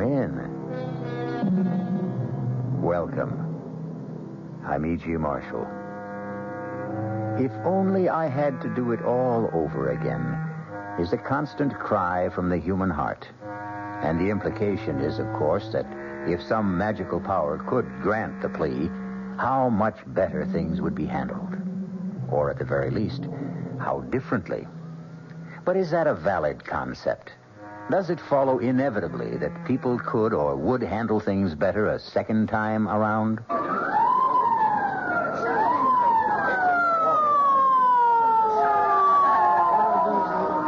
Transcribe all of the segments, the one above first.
Come in. Welcome. I'm E.G. Marshall. If only I had to do it all over again is a constant cry from the human heart. And the implication is, of course, that if some magical power could grant the plea, how much better things would be handled. Or at the very least, how differently. But is that a valid concept? Does it follow inevitably that people could or would handle things better a second time around?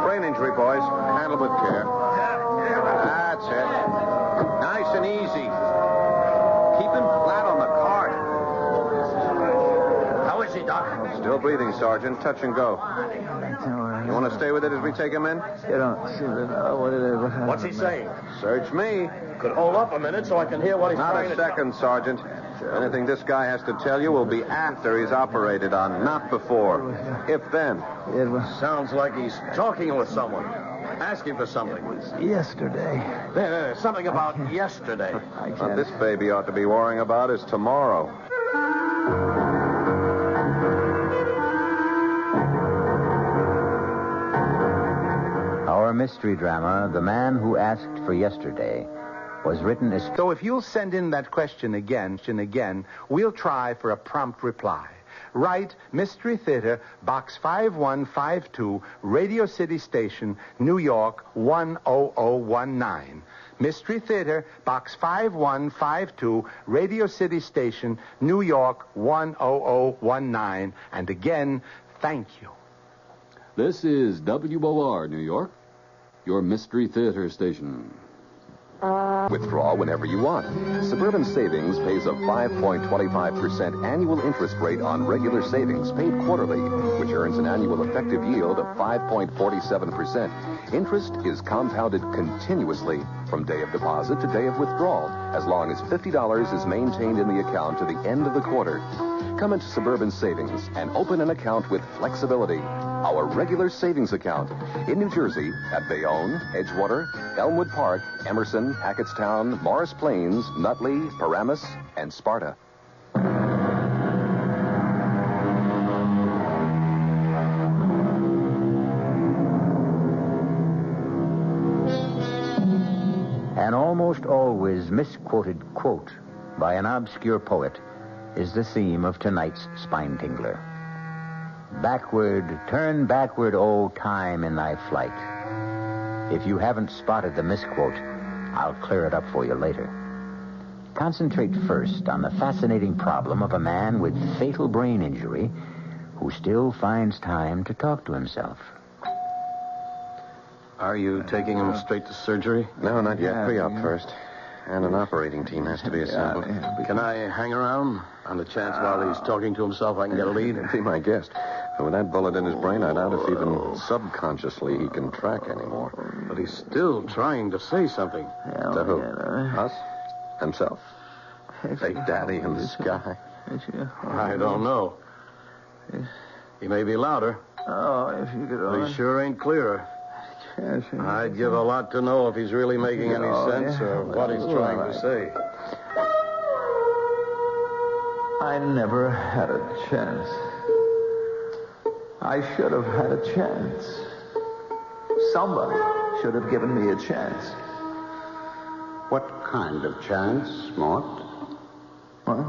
Brain injury, boys. Handle with care. That's it. Nice and easy. Keep him flat on the cart. How is he, Doc? Still breathing, Sergeant. Touch and go. You want to stay with it as we take him in? You don't see what it is. What's he saying? Search me. Could hold up a minute so I can hear what he's Not trying a to second, Sergeant. Anything this guy has to tell you will be after he's operated on, not before. If then. It was Sounds like he's talking with someone. Asking for something. yesterday. There, something about yesterday. I What can't. this baby ought to be worrying about is tomorrow. Our mystery drama, The Man Who Asked for Yesterday, was written as... So if you'll send in that question again, we'll try for a prompt reply. Write Mystery Theater, Box 5152, Radio City Station, New York 10019. Mystery Theater, Box 5152, Radio City Station, New York 10019. And again, thank you. This is WOR, New York, your Mystery Theater station. Withdraw whenever you want. Suburban Savings pays a 5.25% annual interest rate on regular savings paid quarterly, which earns an annual effective yield of 5.47%. Interest is compounded continuously from day of deposit to day of withdrawal, as long as $50 is maintained in the account to the end of the quarter. Come into Suburban Savings and open an account with flexibility. Our regular savings account in New Jersey at Bayonne, Edgewater, Elmwood Park, Emerson, Hackettstown, Morris Plains, Nutley, Paramus, and Sparta. An almost always misquoted quote by an obscure poet is the theme of tonight's Spine Tingler. Backward, turn backward, O time in thy flight. If you haven't spotted the misquote, I'll clear it up for you later. Concentrate first on the fascinating problem of a man with fatal brain injury who still finds time to talk to himself. Are you taking him straight to surgery? No, not yet. Pre-op first. And an operating team has to be assembled. Can I hang around? On the chance while he's talking to himself, I can get a lead? Be my guest. But with that bullet in his brain, I doubt if even subconsciously he can track anymore. But he's still trying to say something. To who? Us? Himself? Big Daddy in the sky. I don't know. He may be louder, Oh, if you could but he sure ain't clearer. I'd give a lot to know if he's really making any sense or what he's trying to say. I never had a chance. I should have had a chance. Somebody should have given me a chance. What kind of chance, Mort? What?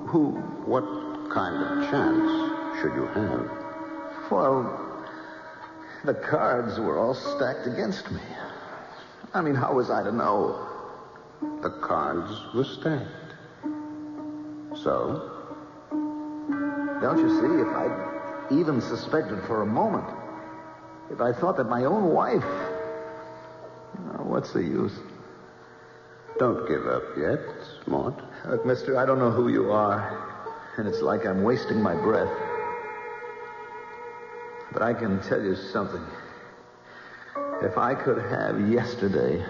Who? What kind of chance should you have? Well, the cards were all stacked against me. I mean, how was I to know? The cards were stacked. So? Don't you see, if I'd even suspected for a moment, if I thought that my own wife... what's the use? Don't give up yet, Mort. Look, mister, I don't know who you are, and it's like I'm wasting my breath. But I can tell you something. If I could have yesterday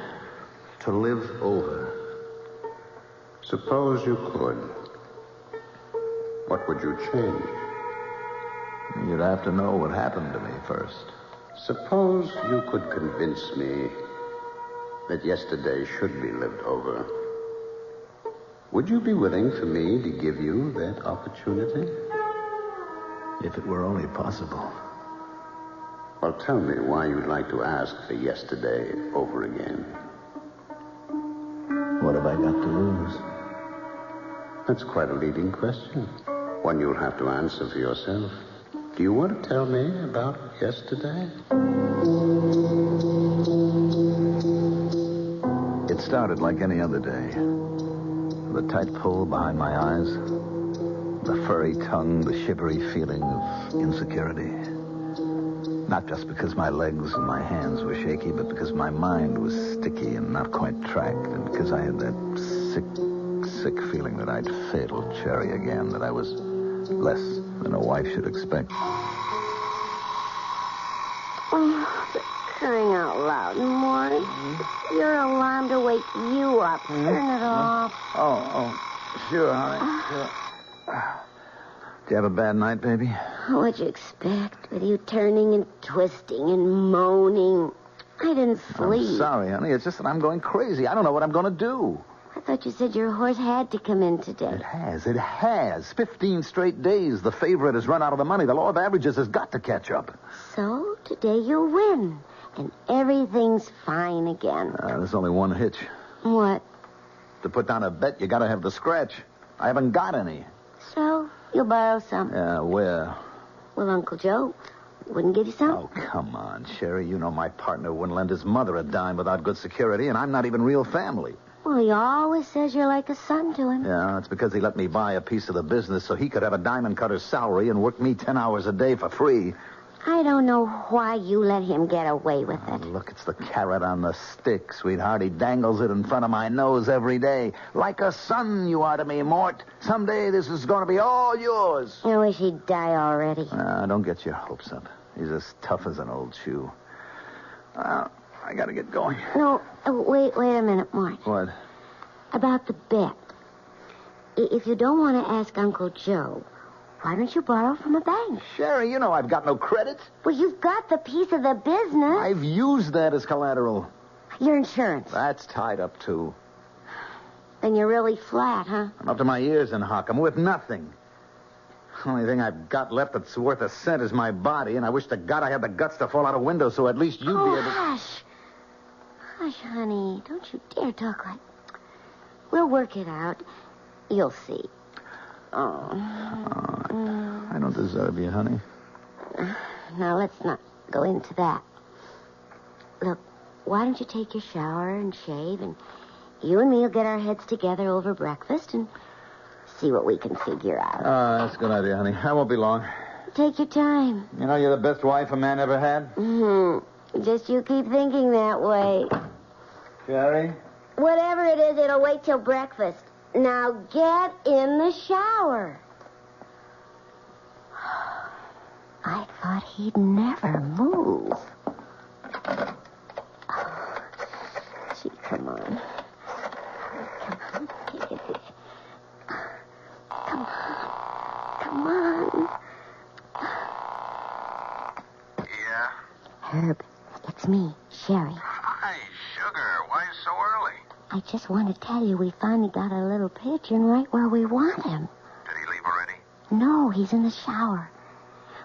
to live over... Suppose you could. What would you change? You'd have to know what happened to me first. Suppose you could convince me that yesterday should be lived over. Would you be willing for me to give you that opportunity? If it were only possible. Well, tell me why you'd like to ask for yesterday over again. What have I got to lose? That's quite a leading question. One you'll have to answer for yourself. Do you want to tell me about yesterday? It started like any other day. The tight pull behind my eyes, the furry tongue, the shivery feeling of insecurity. Not just because my legs and my hands were shaky, but because my mind was sticky and not quite tracked, and because I had that sick feeling that I'd failed Cherry again, that I was less than a wife should expect. Oh, crying out loud, Mort. Your alarm to wake you up. Turn it off. Oh, sure, honey, sure. Did you have a bad night, baby? What'd you expect with you turning and twisting and moaning? I didn't sleep. I'm sorry, honey. It's just that I'm going crazy. I don't know what I'm going to do. I thought you said your horse had to come in today. It has. 15 straight days. The favorite has run out of the money. The law of averages has got to catch up. So, today you'll win. And everything's fine again. There's only one hitch. What? To put down a bet, you got to have the scratch. I haven't got any. So, you'll borrow some. Yeah, where? Well, Uncle Joe wouldn't give you some. Oh, come on, Sherry. You know my partner wouldn't lend his mother a dime without good security, and I'm not even real family. Well, he always says you're like a son to him. Yeah, it's because he let me buy a piece of the business so he could have a diamond cutter's salary and work me 10 hours a day for free. I don't know why you let him get away with it. Look, it's the carrot on the stick, sweetheart. He dangles it in front of my nose every day. Like a son you are to me, Mort. Someday this is going to be all yours. I wish he'd die already. Don't get your hopes up. He's as tough as an old shoe. I got to get going. No, wait a minute, Mort. What? About the bet. If you don't want to ask Uncle Joe, why don't you borrow from a bank? Sherry, you know I've got no credit. Well, you've got the piece of the business. I've used that as collateral. Your insurance. That's tied up, too. Then you're really flat, huh? I'm up to my ears in hock. I'm worth nothing. The only thing I've got left that's worth a cent is my body, and I wish to God I had the guts to fall out a window so at least you'd be able to... Hush. Hush, honey. Don't you dare talk like... We'll work it out. You'll see. I don't deserve you, honey. Now, let's not go into that. Look, why don't you take your shower and shave, and you and me will get our heads together over breakfast and see what we can figure out. That's a good idea, honey. I won't be long. Take your time. You know you're the best wife a man ever had? Mm-hmm. Just you keep thinking that way. Sherry? Whatever it is, it'll wait till breakfast. Now get in the shower. I thought he'd never move. Gee, come on. Come on. Yeah? Herb, it's me, Sherry. Hi, sugar. Why so early? I just want to tell you we finally got a little pigeon right where we want him. Did he leave already? No, he's in the shower.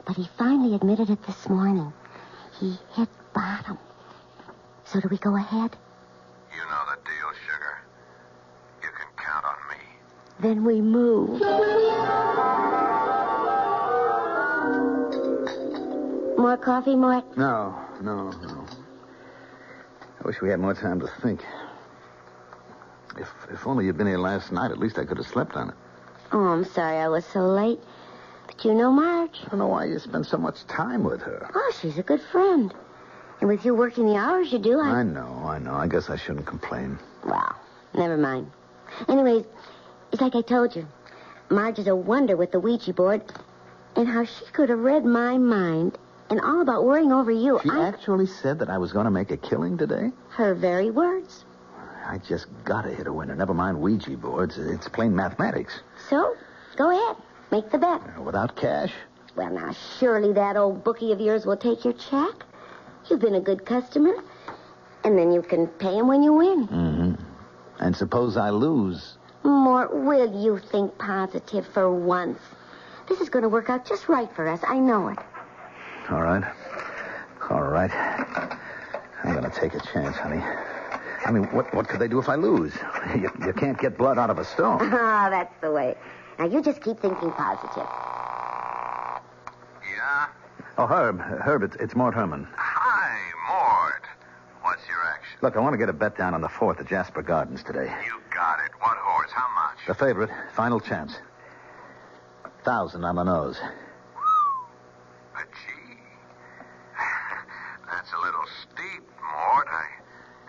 But he finally admitted it this morning. He hit bottom. So do we go ahead? You know the deal, sugar. You can count on me. Then we move. More coffee, Mort? No. I wish we had more time to think. If only you'd been here last night, at least I could have slept on it. Oh, I'm sorry I was so late. But you know Marge. I don't know why you spend so much time with her. Oh, she's a good friend. And with you working the hours you do, I know. I guess I shouldn't complain. Well, never mind. Anyways, it's like I told you. Marge is a wonder with the Ouija board. And how she could have read my mind and all about worrying over you. She actually said that I was going to make a killing today? Her very words. I just got to hit a winner. Never mind Ouija boards. It's plain mathematics. So, go ahead. Make the bet. Without cash? Well, now, surely that old bookie of yours will take your check. You've been a good customer. And then you can pay him when you win. Mm-hmm. And suppose I lose? Mort, will you think positive for once? This is going to work out just right for us. I know it. All right. I'm going to take a chance, honey. I mean, what could they do if I lose? You can't get blood out of a stone. Ah, that's the way. Now, you just keep thinking positive. Yeah? Oh, Herb, it's Mort Herman. Hi, Mort. What's your action? Look, I want to get a bet down on the 4th at Jasper Gardens today. You got it. What horse? How much? The favorite, final chance. 1,000 on the nose. But gee, that's a little steep, Mort.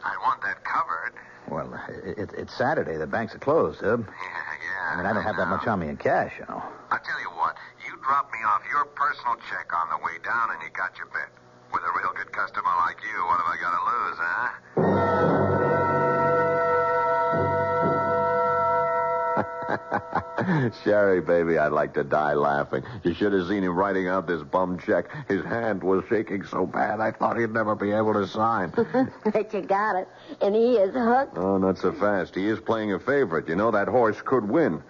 I want that covered. Well, it's Saturday. The banks are closed, Herb. Yeah. I mean, I don't have that much on me in cash, you know. I'll tell you what. You drop me off your personal check on the way down, and you got your bet. With a real good customer like you, what have I got to lose, huh? Sherry, baby, I'd like to die laughing. You should have seen him writing out this bum check. His hand was shaking so bad, I thought he'd never be able to sign. But you got it. And he is hooked. Oh, not so fast. He is playing a favorite. You know, that horse could win.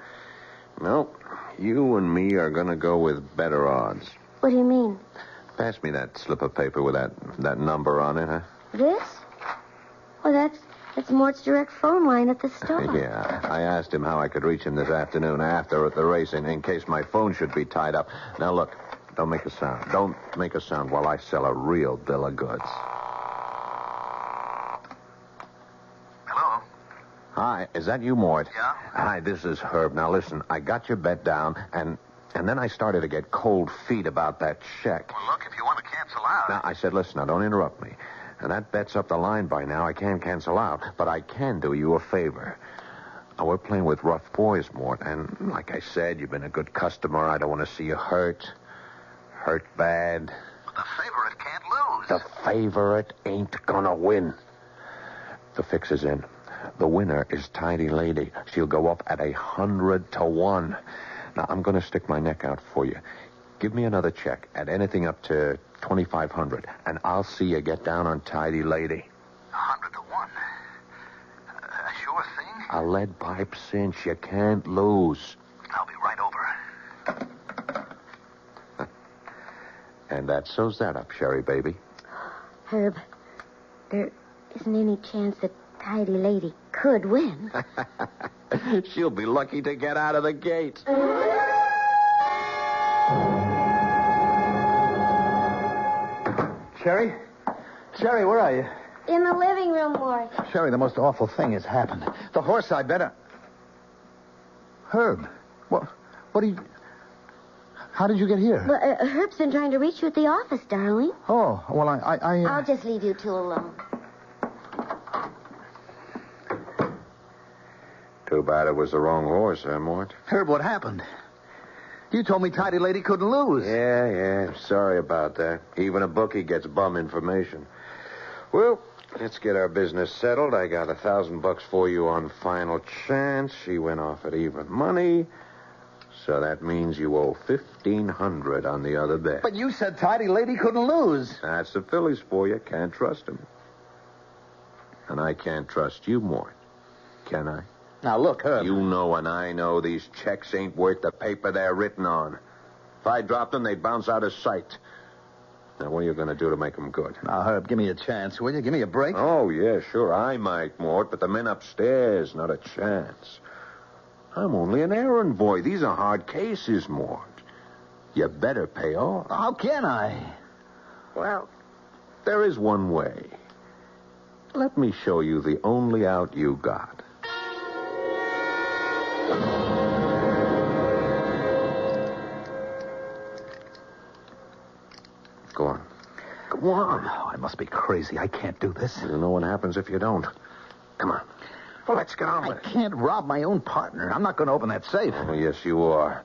No, you and me are going to go with better odds. What do you mean? Pass me that slip of paper with that number on it, huh? This? Well, that's Mort's direct phone line at the store. Yeah, I asked him how I could reach him this afternoon after at the race in case my phone should be tied up. Now, look, don't make a sound. Don't make a sound while I sell a real bill of goods. Hello? Hi, is that you, Mort? Yeah? Hi, this is Herb. Now, listen, I got your bet down, and then I started to get cold feet about that check. Well, look, if you want to cancel out... Now, I said, listen, now, don't interrupt me. And that bet's up the line by now. I can't cancel out. But I can do you a favor. Now, we're playing with rough boys, Mort. And like I said, you've been a good customer. I don't want to see you hurt. Hurt bad. But the favorite can't lose. The favorite ain't gonna win. The fix is in. The winner is Tidy Lady. She'll go up at 100 to 1. Now, I'm gonna stick my neck out for you. Give me another check at anything up to 2,500, and I'll see you get down on Tidy Lady. 100 to 1. A sure thing? A lead pipe cinch. You can't lose. I'll be right over. And that sews that up, Sherry, baby. Herb, there isn't any chance that Tidy Lady could win. She'll be lucky to get out of the gate. Sherry, where are you? In the living room, Mort. Sherry, the most awful thing has happened. The horse I bet... Herb, what are you... How did you get here? Well, Herb's been trying to reach you at the office, darling. Oh, well, I'll just leave you two alone. Too bad it was the wrong horse, huh, Mort? Herb, what happened? You told me Tidy Lady couldn't lose. Yeah. Sorry about that. Even a bookie gets bum information. Well, let's get our business settled. I got $1,000 for you on final chance. She went off at even money. So that means you owe $1,500 on the other bet. But you said Tidy Lady couldn't lose. That's the Phillies for you. Can't trust them. And I can't trust you, Mort. Can I? Now, look, Herb. You know and I know these checks ain't worth the paper they're written on. If I dropped them, they'd bounce out of sight. Now, what are you going to do to make them good? Now, Herb, give me a chance, will you? Give me a break. Oh, yeah, sure, I might, Mort, but the men upstairs, not a chance. I'm only an errand boy. These are hard cases, Mort. You better pay off. How can I? Well, there is one way. Let me show you the only out you got. Go on. Go on. Oh, I must be crazy. I can't do this. You know what happens if you don't. Come on. Well, let's get on I with it. can't rob my own partner. I'm not going to open that safe. Oh, yes, you are.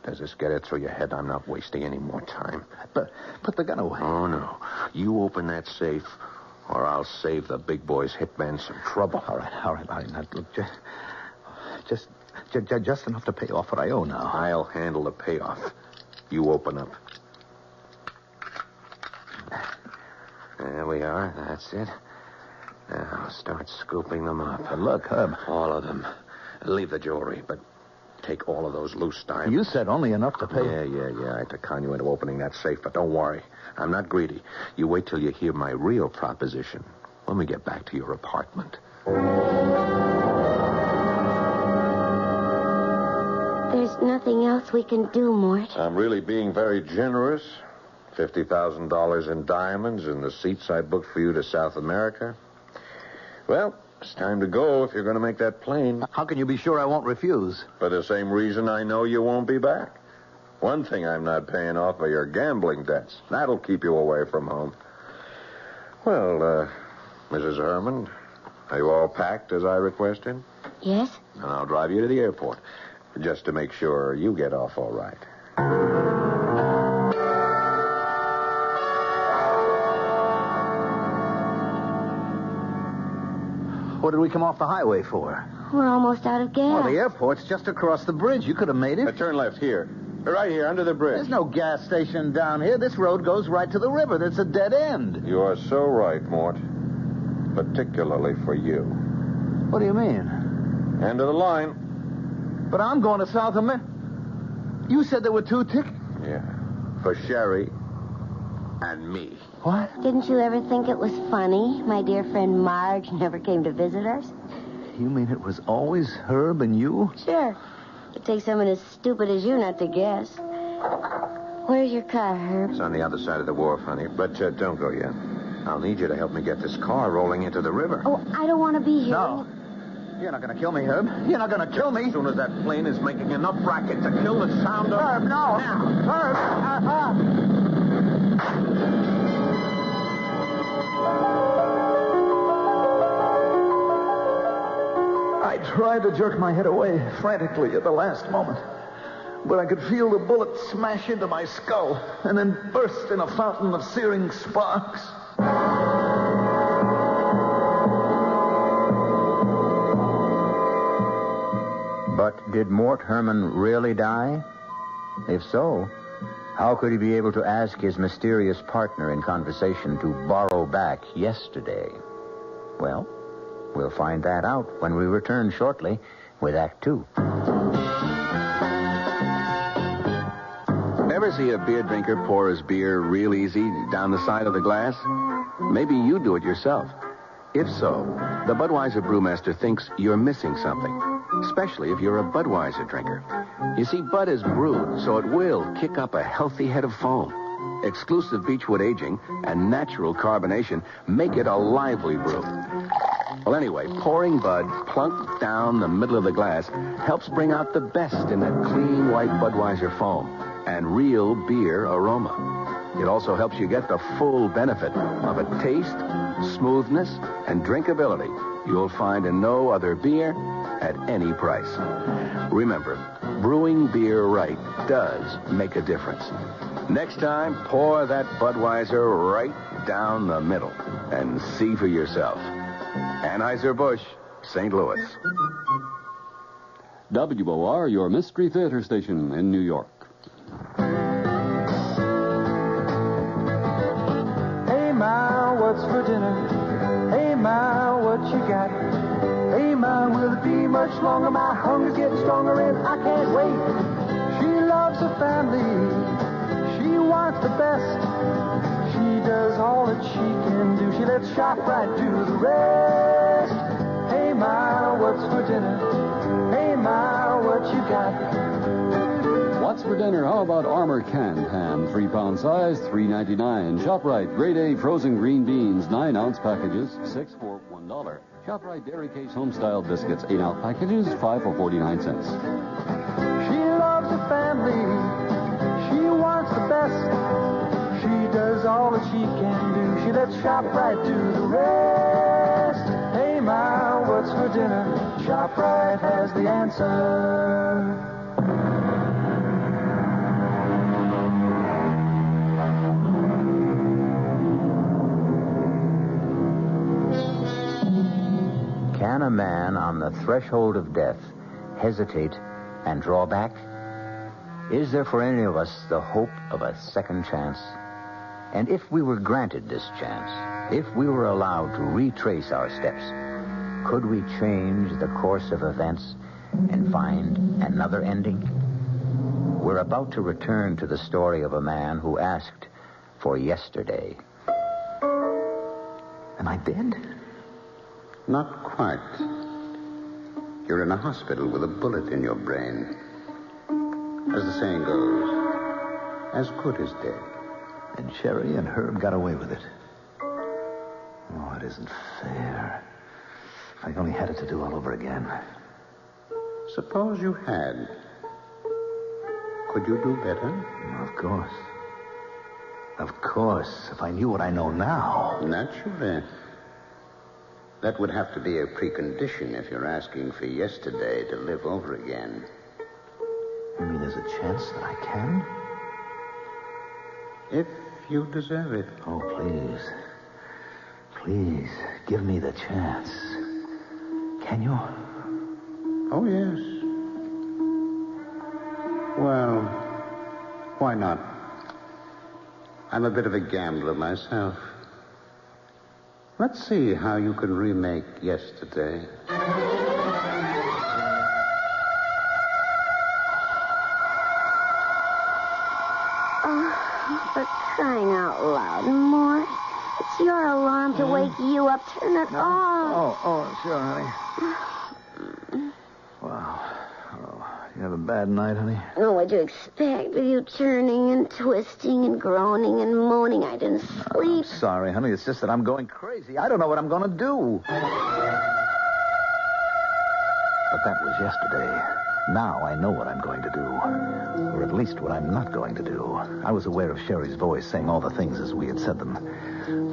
Does this get it through your head? I'm not wasting any more time. But put the gun away. Oh, no. You open that safe, or I'll save the big boy's hitman some trouble. All right. Now, look, just enough to pay off what I owe now. I'll handle the payoff. You open up. There we are. That's it. Now, start scooping them up. But look, Herb. All of them. Leave the jewelry, but take all of those loose diamonds. You said only enough to pay. Yeah. I had to con you into opening that safe, but don't worry. I'm not greedy. You wait till you hear my real proposition when we get back to your apartment. There's nothing else we can do, Mort. I'm really being very generous. $50,000 in diamonds and the seats I booked for you to South America. Well, it's time to go if you're going to make that plane. How can you be sure I won't refuse? For the same reason I know you won't be back. One thing I'm not paying off are your gambling debts. That'll keep you away from home. Well, Mrs. Herman, are you all packed as I requested? Yes? And I'll drive you to the airport, just to make sure you get off all right. What did we come off the highway for? We're almost out of gas. Well, the airport's just across the bridge. You could have made it. Turn left here. Right here, under the bridge. There's no gas station down here. This road goes right to the river. That's a dead end. You are so right, Mort. Particularly for you. What do you mean? End of the line. But I'm going to South America. You said there were 2 tickets. Yeah. For Sherry and me. What? Didn't you ever think it was funny? My dear friend Marge never came to visit us. You mean it was always Herb and you? Sure. It takes someone as stupid as you not to guess. Where's your car, Herb? It's on the other side of the wharf, honey. But don't go yet. I'll need you to help me get this car rolling into the river. Oh, I don't want to be here. No. You're not going to kill me, Herb. You're not going to kill me. As soon as that plane is making enough racket to kill the sound of... Herb, no. Now. Herb. I tried to jerk my head away frantically at the last moment, but I could feel the bullet smash into my skull and then burst in a fountain of searing sparks. But did Mort Herman really die? If so, how could he be able to ask his mysterious partner in conversation to borrow back yesterday? Well, we'll find that out when we return shortly with Act 2. Ever see a beer drinker pour his beer real easy down the side of the glass? Maybe you do it yourself. If so, the Budweiser brewmaster thinks you're missing something, especially if you're a Budweiser drinker. You see, Bud is brewed, so it will kick up a healthy head of foam. Exclusive beechwood aging and natural carbonation make it a lively brew. Well, anyway, pouring Bud plunk down the middle of the glass helps bring out the best in that clean white Budweiser foam and real beer aroma. It also helps you get the full benefit of a taste, smoothness, and drinkability you'll find in no other beer at any price. Remember, brewing beer right does make a difference. Next time, pour that Budweiser right down the middle and see for yourself. Anheuser-Busch, St. Louis. WOR, your Mystery Theater station in New York. Hey, Ma, what's for dinner? Hey, Ma, what you got? Hey, Ma, will it be much longer? My hunger's getting stronger and I can't wait. She loves her family. She wants the best. She does all that she can do. She lets ShopRite do the rest. Hey, Ma, what's for dinner? Hey, Ma, what you got? What's for dinner? How about Armour canned ham, 3-pound size, $3.99. ShopRite, grade A frozen green beans, 9-ounce packages, 6 for $1. ShopRite Dairy Case Homestyle biscuits, 8-ounce packages, 5 for 49 cents. She loves her family. She wants the best. She does all that she can do. She lets ShopRite do the rest. Hey, Ma, what's for dinner? ShopRite has the answer. Can a man on the threshold of death hesitate and draw back? Is there for any of us the hope of a second chance? And if we were granted this chance, If we were allowed to retrace our steps, could we change the course of events and find another ending? We're about to return to the story of a man who asked for yesterday. Am I dead? Not quite. You're in a hospital with a bullet in your brain. As the saying goes, as good as dead. And Sherry and Herb got away with it. Oh, it isn't fair. If I only had it to do all over again. Suppose you had. Could you do better? Of course. Of course, if I knew what I know now. Naturally. That would have to be a precondition if you're asking for yesterday to live over again. You mean there's a chance that I can? If you deserve it. Oh, please. Please, give me the chance. Can you? Oh, yes. Well, why not? I'm a bit of a gambler myself. Let's see how you can remake yesterday. For crying out loud, Mort. It's your alarm to wake you up. Turn it off. Oh, sure, honey. Wow. Oh, you have a bad night, honey? Oh, what'd you expect with you turning and twisting and groaning and moaning? I didn't sleep. I'm sorry, honey. It's just that I'm going crazy. I don't know what I'm going to do. But that was yesterday. Now I know what I'm going to do. Or at least what I'm not going to do. I was aware of Sherry's voice saying all the things as we had said them.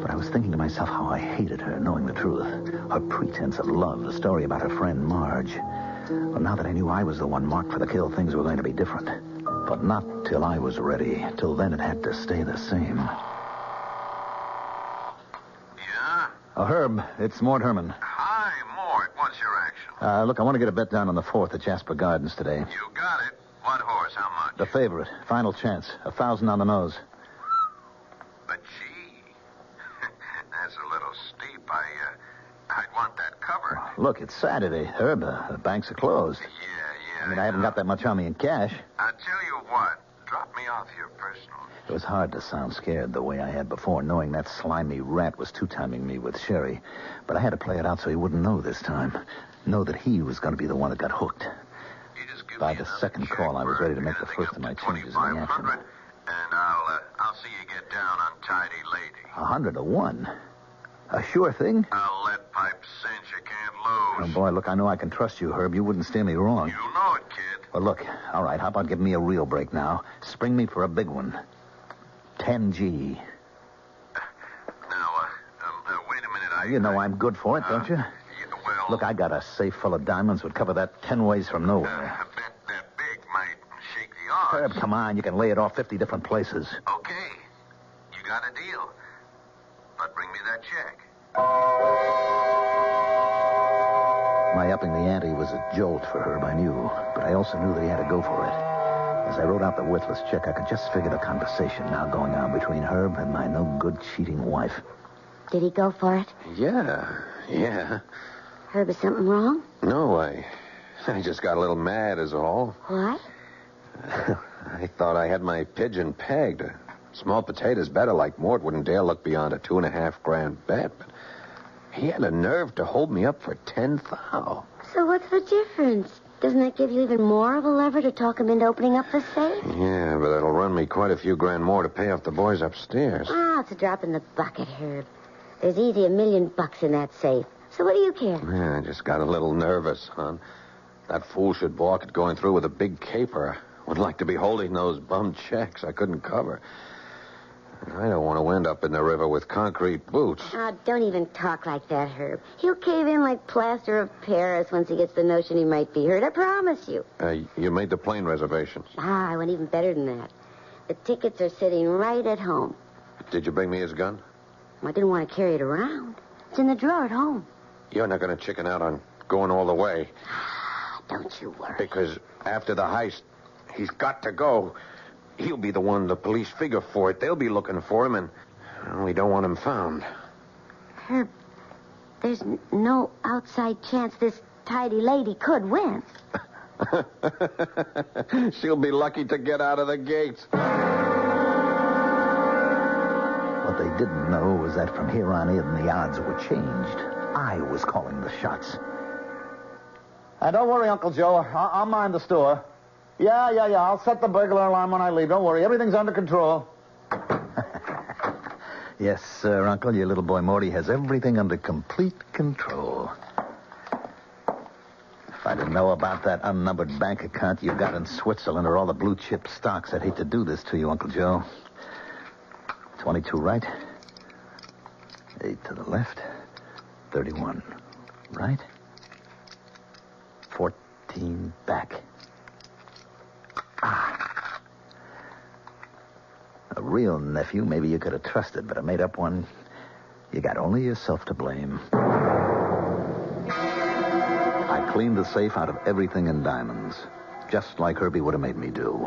But I was thinking to myself how I hated her, knowing the truth. Her pretense of love, the story about her friend Marge. Well, now that I knew I was the one marked for the kill, things were going to be different. But not till I was ready. Till then, it had to stay the same. Yeah? Oh, Herb, it's Mort Herman. Hi, Mort. What's your action? Look, I want to get a bet down on the 4th at Jasper Gardens today. You got it. What horse? How much? The favorite. Final chance. 1,000 on the nose. But gee, that's a little steep. I'd want that covered. Look, it's Saturday, Herb. The banks are closed. Yeah. I mean, I haven't got that much on me in cash. I'll tell you what. Drop me off your personal. It was hard to sound scared the way I had before, knowing that slimy rat was two-timing me with Sherry. But I had to play it out so he wouldn't know this time. Know that he was going to be the one that got hooked. By the second call, I was ready to make the first of my changes in the action. And I'll see you get down on Tidy Lady. 100 to 1. A sure thing? I'll let pipe cinch. You can't lose. Oh, boy, look, I know I can trust you, Herb. You wouldn't steer me wrong. You know it, kid. Well, look, all right, how about giving me a real break now? Spring me for a big one. 10G. Now, wait a minute. You know I'm good for it, don't you? Well... Look, I got a safe full of diamonds would cover that 10 ways from nowhere. A bet that big might shake the odds. Herb, come on. You can lay it off 50 different places. Okay. You got a deal. But bring me that check. My upping the ante was a jolt for Herb, I knew. But I also knew that he had to go for it. As I wrote out the worthless check, I could just figure the conversation now going on between Herb and my no-good cheating wife. Did he go for it? Yeah. Herb, is something wrong? No, I just got a little mad is all. What? I thought I had my pigeon pegged. Small potatoes better like Mort wouldn't dare look beyond a $2,500 bet. But he had a nerve to hold me up for 10,000. So what's the difference? Doesn't that give you even more of a lever to talk him into opening up the safe? Yeah, but it'll run me quite a few grand more to pay off the boys upstairs. It's a drop in the bucket, Herb. There's easy $1 million in that safe. So what do you care? Yeah, I just got a little nervous, hon. That fool should balk at going through with a big caper. I would like to be holding those bum checks I couldn't cover. I don't want to end up in the river with concrete boots. Don't even talk like that, Herb. He'll cave in like plaster of Paris once he gets the notion he might be hurt. I promise you. You made the plane reservations. I went even better than that. The tickets are sitting right at home. Did you bring me his gun? I didn't want to carry it around. It's in the drawer at home. You're not going to chicken out on going all the way. Don't you worry. Because after the heist, he's got to go. He'll be the one the police figure for it. They'll be looking for him, and we don't want him found. Herb, there's no outside chance this tidy lady could win. She'll be lucky to get out of the gates. What they didn't know was that from here on in, the odds were changed. I was calling the shots. Don't worry, Uncle Joe. I'll mind the store. Yeah. I'll set the burglar alarm when I leave. Don't worry. Everything's under control. Yes, sir, Uncle. Your little boy Morty has everything under complete control. If I didn't know about that unnumbered bank account you got in Switzerland or all the blue chip stocks, I'd hate to do this to you, Uncle Joe. 22 right. 8 to the left. 31 right. 14 back. A real nephew, maybe you could have trusted, but a made-up one, you got only yourself to blame. I cleaned the safe out of everything in diamonds, just like Herbie would have made me do.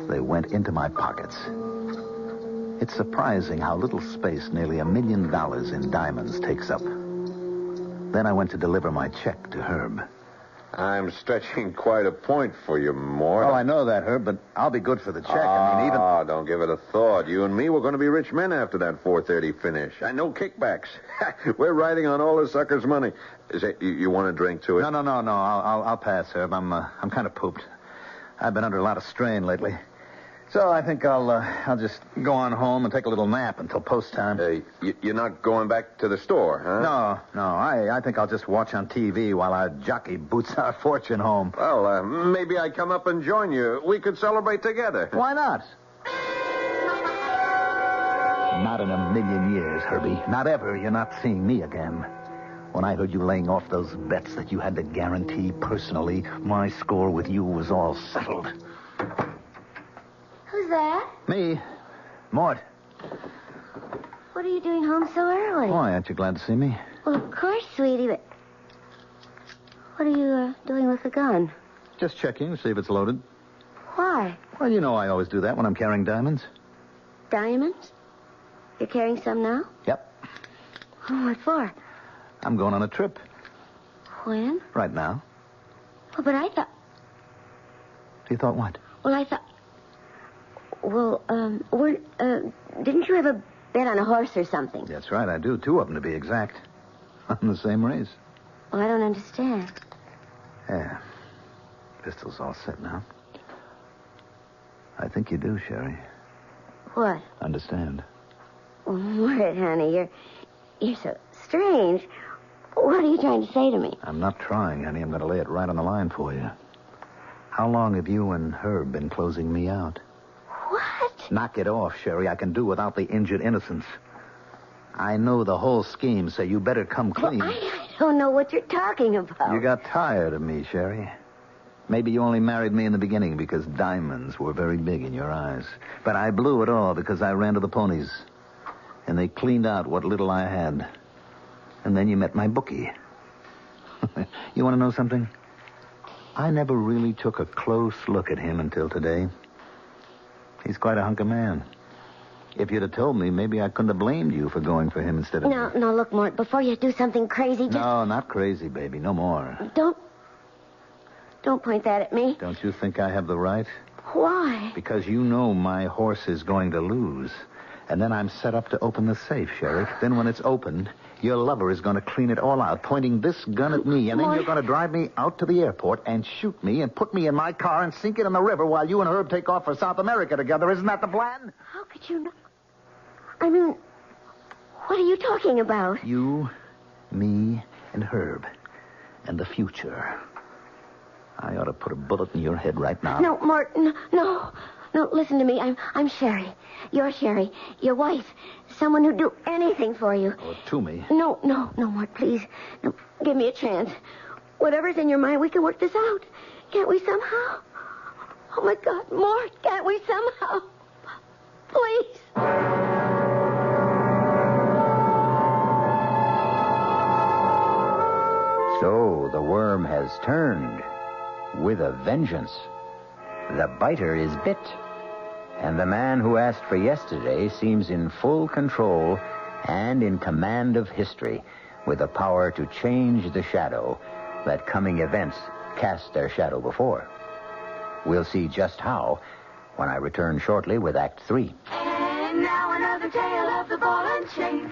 They went into my pockets. It's surprising how little space nearly $1 million in diamonds takes up. Then I went to deliver my check to Herb. I'm stretching quite a point for you, Mort. Oh, I know that, Herb, but I'll be good for the check. Don't give it a thought. You and me, we're going to be rich men after that 4:30 finish. And no kickbacks. We're riding on all the suckers' money. You want a drink to it? No. I'll pass, Herb. I'm kind of pooped. I've been under a lot of strain lately. So I think I'll just go on home and take a little nap until post time. You're not going back to the store, huh? No. I think I'll just watch on TV while our jockey boots our fortune home. Well, maybe I come up and join you. We could celebrate together. Why not? Not in a million years, Herbie. Not ever. You're not seeing me again. When I heard you laying off those bets that you had to guarantee personally, my score with you was all settled. Who's that? Me. Mort. What are you doing home so early? Why, aren't you glad to see me? Well, of course, sweetie, but what are you doing with the gun? Just checking to see if it's loaded. Why? Well, you know I always do that when I'm carrying diamonds. Diamonds? You're carrying some now? Yep. Oh, what for? I'm going on a trip. When? Right now. Oh, but I thought... You thought what? Well, I thought... Well, didn't you have a bet on a horse or something? That's right, I do. 2 of them, to be exact. On the same race. Well, I don't understand. Yeah. Pistol's all set now. I think you do, Sherry. What? Understand. Oh, Mort, honey, you're so strange. What are you trying to say to me? I'm not trying, honey. I'm going to lay it right on the line for you. How long have you and Herb been closing me out? What? Knock it off, Sherry. I can do without the injured innocence. I know the whole scheme, so you better come clean. Well, I don't know what you're talking about. You got tired of me, Sherry. Maybe you only married me in the beginning because diamonds were very big in your eyes. But I blew it all because I ran to the ponies. And they cleaned out what little I had. And then you met my bookie. You want to know something? I never really took a close look at him until today. He's quite a hunk of man. If you'd have told me, maybe I couldn't have blamed you for going for him instead of... No, look, Mort, before you do something crazy, just... No, not crazy, baby. No more. Don't point that at me. Don't you think I have the right? Why? Because you know my horse is going to lose. And then I'm set up to open the safe, Sherry. Then when it's opened, your lover is going to clean it all out, pointing this gun at me. And then you're going to drive me out to the airport and shoot me and put me in my car and sink it in the river while you and Herb take off for South America together. Isn't that the plan? How could you know? I mean, what are you talking about? You, me, and Herb. And the future. I ought to put a bullet in your head right now. No, Martin, no. No, listen to me. I'm Sherry. You're Sherry. Your wife. Someone who'd do anything for you. Or to me. No, Mort, please. No, give me a chance. Whatever's in your mind, we can work this out. Can't we somehow? Oh, my God, Mort, can't we somehow? Please. So the worm has turned with a vengeance. The biter is bit, and the man who asked for yesterday seems in full control and in command of history, with the power to change the shadow that coming events cast their shadow before. We'll see just how when I return shortly with Act 3. And now another tale of the ball and chain.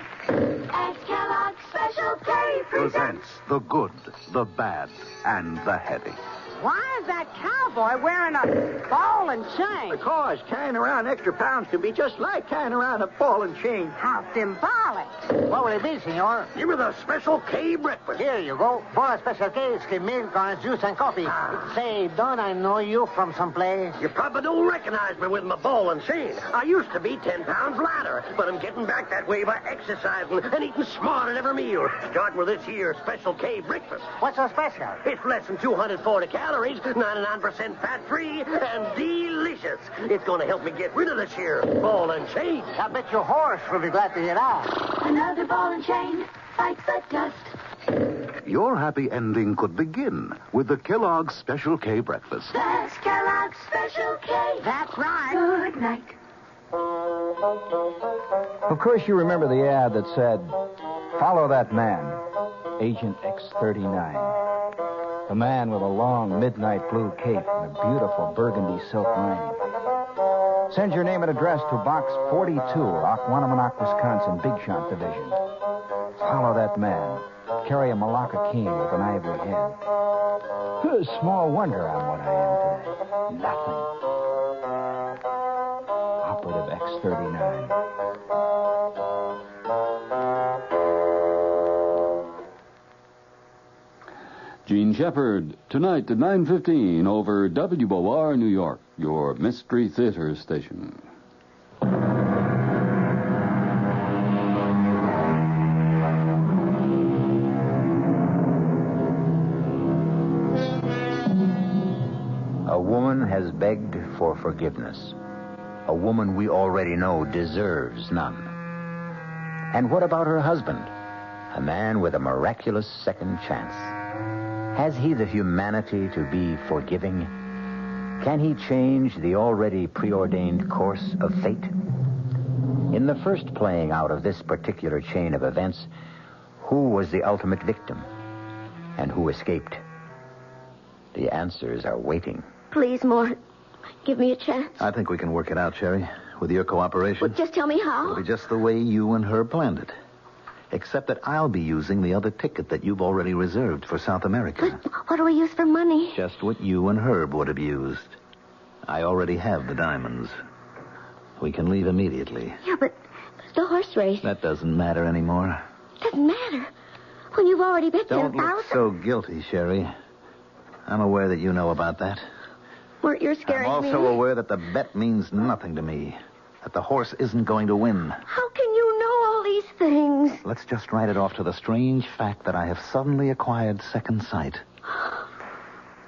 As Kellogg's Special K presents the good, the bad, and the heavy. Why is that cowboy wearing a ball and chain? Because carrying around extra pounds can be just like carrying around a ball and chain. How symbolic. What will it be, senor? Give me the Special K breakfast. Here you go. For a Special K, skim milk, orange juice, and coffee. Say, don't I know you from someplace? You probably don't recognize me with my ball and chain. I used to be 10 pounds lighter, but I'm getting back that way by exercising and eating smart at every meal. Starting with this here Special K breakfast. What's so special? It's less than 240 calories, 99% fat-free, and delicious. It's going to help me get rid of this here ball and chain. I bet your horse will be glad to hear that. Another ball and chain fights the dust. Your happy ending could begin with the Kellogg's Special K breakfast. That's Kellogg's Special K. That's right. Good night. Of course, you remember the ad that said, "Follow that man, Agent X39. The man with a long midnight blue cape and a beautiful burgundy silk lining. Send your name and address to Box 42, Aquanamonac, Wisconsin, Big Shot Division. Follow that man. Carry a Malacca cane with an ivory head. Small wonder I'm what I am today. Nothing. Operative X39. Gene Shepard, tonight at 9:15 over WOR New York, your Mystery Theater station. A woman has begged for forgiveness. A woman we already know deserves none. And what about her husband? A man with a miraculous second chance. Has he the humanity to be forgiving? Can he change the already preordained course of fate? In the first playing out of this particular chain of events, who was the ultimate victim? And who escaped? The answers are waiting. Please, Mort, give me a chance. I think we can work it out, Sherry. With your cooperation. Well, just tell me how. It'll be just the way you and her planned it. Except that I'll be using the other ticket that you've already reserved for South America. But what do we use for money? Just what you and Herb would have used. I already have the diamonds. We can leave immediately. Yeah, but the horse race. That doesn't matter anymore. Doesn't matter. When you've already bet Don't 10,000. look so guilty, Sherry. I'm aware that you know about that. Mort, you're scaring I'm me. also aware that the bet means nothing to me. That the horse isn't going to win. How can you know all these things? Let's just write it off to the strange fact that I have suddenly acquired second sight.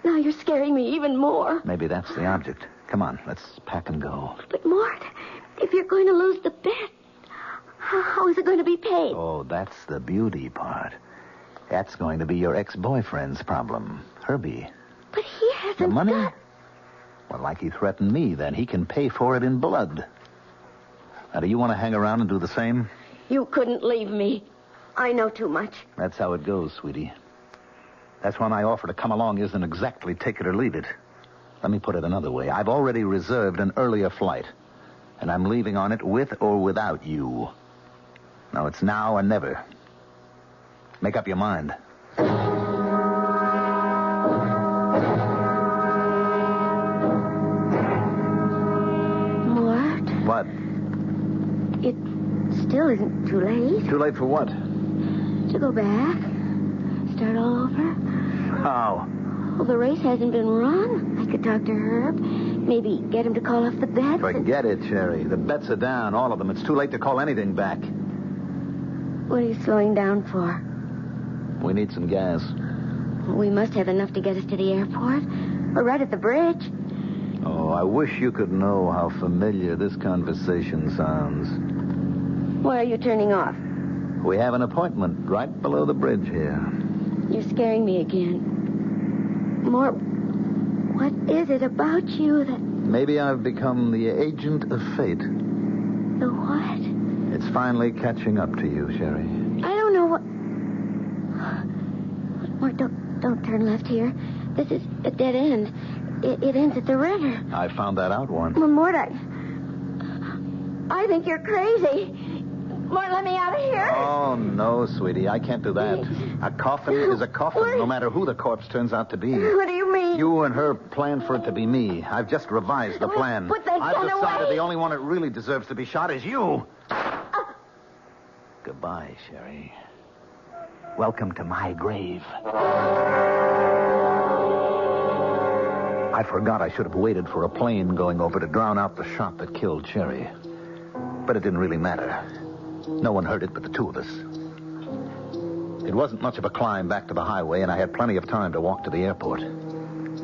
Now you're scaring me even more. Maybe that's the object. Come on, let's pack and go. But, Mort, if you're going to lose the bet, how is it going to be paid? Oh, that's the beauty part. That's going to be your ex-boyfriend's problem, Herbie. But he hasn't. The money? Well, like he threatened me, then he can pay for it in blood. Now, do you want to hang around and do the same? You couldn't leave me. I know too much. That's how it goes, sweetie. That's when I offer to come along isn't exactly take it or leave it. Let me put it another way. I've already reserved an earlier flight, and I'm leaving on it with or without you. Now, it's now or never. Make up your mind. Mort? What? It still isn't too late. Too late for what? To go back. Start all over. How? Well, the race hasn't been run. I could talk to Herb. Maybe get him to call off the bets. Forget it, Sherry. The bets are down, all of them. It's too late to call anything back. What are you slowing down for? We need some gas. We must have enough to get us to the airport. We're right at the bridge. Oh, I wish you could know how familiar this conversation sounds. Why are you turning off? We have an appointment right below the bridge here. You're scaring me again. Mort, what is it about you that... Maybe I've become the agent of fate. The what? It's finally catching up to you, Sherry. I don't know what... Mort, don't turn left here. This is a dead end. It ends at the river. I found that out once. Well, Mort, I think you're crazy. Mort, let me out of here. Oh, no, sweetie. I can't do that. A coffin is a coffin, no matter who the corpse turns out to be. What do you mean? You and her planned for it to be me. I've just revised the plan. Put that I've gun decided away. the only one that really deserves to be shot is you. Goodbye, Sherry. Welcome to my grave. I forgot I should have waited for a plane going over to drown out the shot that killed Sherry. But it didn't really matter. No one heard it but the two of us. It wasn't much of a climb back to the highway, and I had plenty of time to walk to the airport.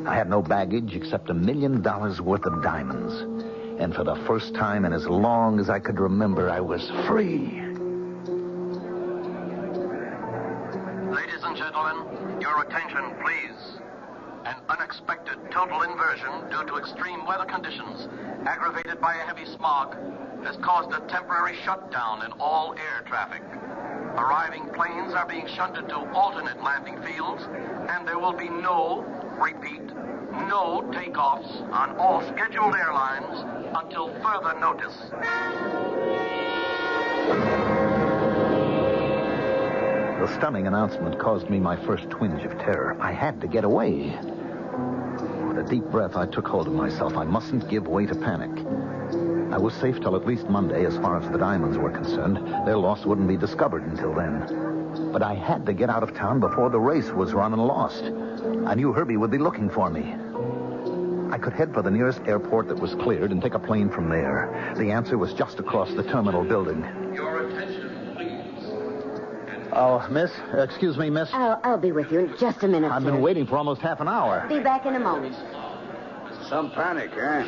I had no baggage except $1 million worth of diamonds. And for the first time in as long as I could remember, I was free. Ladies and gentlemen, your attention, please. An unexpected total inversion due to extreme weather conditions, aggravated by a heavy smog, has caused a temporary shutdown in all air traffic. Arriving planes are being shunted to alternate landing fields, and there will be no takeoffs on all scheduled airlines until further notice. The stunning announcement caused me my first twinge of terror. I had to get away. With a deep breath, I took hold of myself. I mustn't give way to panic. I was safe till at least Monday, as far as the diamonds were concerned. Their loss wouldn't be discovered until then. But I had to get out of town before the race was run and lost. I knew Herbie would be looking for me. I could head for the nearest airport that was cleared and take a plane from there. The answer was just across the terminal building. Your attention, please. Oh, miss? Excuse me, miss? I'll be with you in just a minute, I've sir. been waiting for almost half an hour. Be back in a moment. Some panic, huh?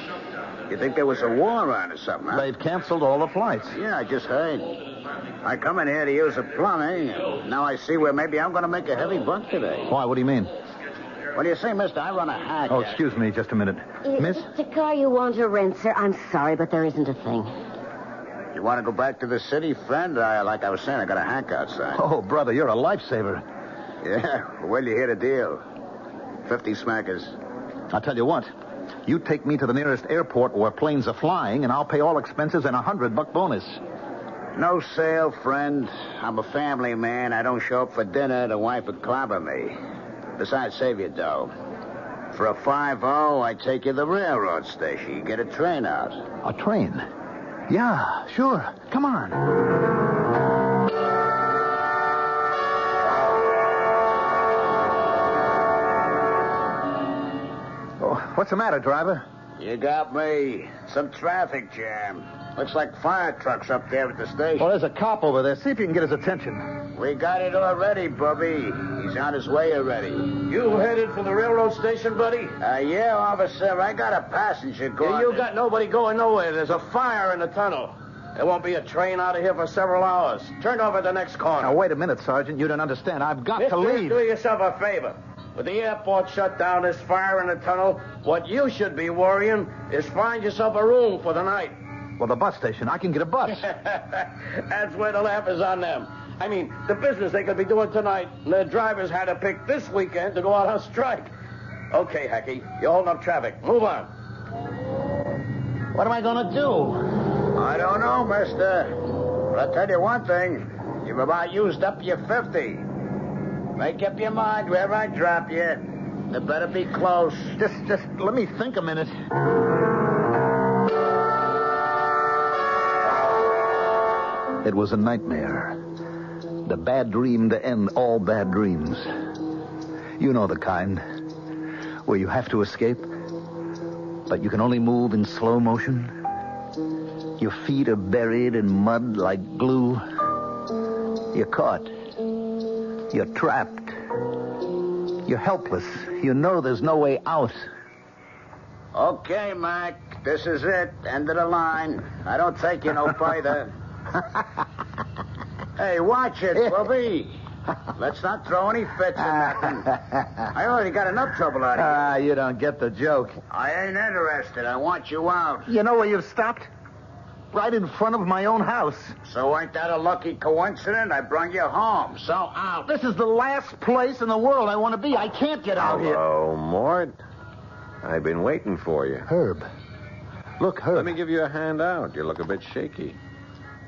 You think there was a war on or something, huh? They've canceled all the flights. Yeah, I just heard. I come in here to use a plumbing. Now I see where maybe I'm going to make a heavy buck today. Why? What do you mean? What do you say, mister? I run a hack. Oh, excuse me just a minute. Miss? It's a car you want to rent, sir. I'm sorry, but there isn't a thing. You want to go back to the city, friend? Like I was saying, I got a hack outside. Oh, brother, you're a lifesaver. Yeah? Well, you hear the deal. 50 smackers. I'll tell you what. You take me to the nearest airport where planes are flying, and I'll pay all expenses and $100 bonus. No sale, friend. I'm a family man. I don't show up for dinner. The wife would clobber me. Besides, save your dough. For a 5-0, I take you to the railroad station. You get a train out. A train? Yeah, sure. Come on. Oh, what's the matter, driver? You got me. Some traffic jam. Looks like fire trucks up there at the station. Well, there's a cop over there. See if you can get his attention. We got it already, Bubby. He's on his way already. You headed for the railroad station, buddy? Yeah, officer. I got a passenger going. You got nobody going nowhere. There's a fire in the tunnel. There won't be a train out of here for several hours. Turn over at the next corner. Now, wait a minute, Sergeant. You don't understand. I've got to leave. Do yourself a favor. With the airport shut down, this fire in the tunnel, what you should be worrying is find yourself a room for the night. Well, the bus station. I can get a bus. That's where the laugh is on them. I mean, the business they could be doing tonight, and their drivers had to pick this weekend to go out on strike. Okay, Hacky, you're holding up traffic. Move on. What am I going to do? I don't know, mister. But I'll tell you one thing. You've about used up your 50. Make up your mind wherever I drop you. It better be close. Just let me think a minute. It was a nightmare. The bad dream to end all bad dreams. You know the kind. Where you have to escape, but you can only move in slow motion. Your feet are buried in mud like glue. You're caught. You're trapped. You're helpless. You know there's no way out. Okay, Mac. This is it. End of the line. I don't take you no further. Hey, watch it, Bubby. Let's not throw any fits or nothing. I already got enough trouble out of you. You don't get the joke. I ain't interested. I want you out. You know where you've stopped? right in front of my own house. So ain't that a lucky coincidence? I brung you home. So out. This is the last place in the world I want to be. I can't get out here. Hello, Mort. I've been waiting for you. Herb. Look, Herb. Let me give you a hand out. You look a bit shaky.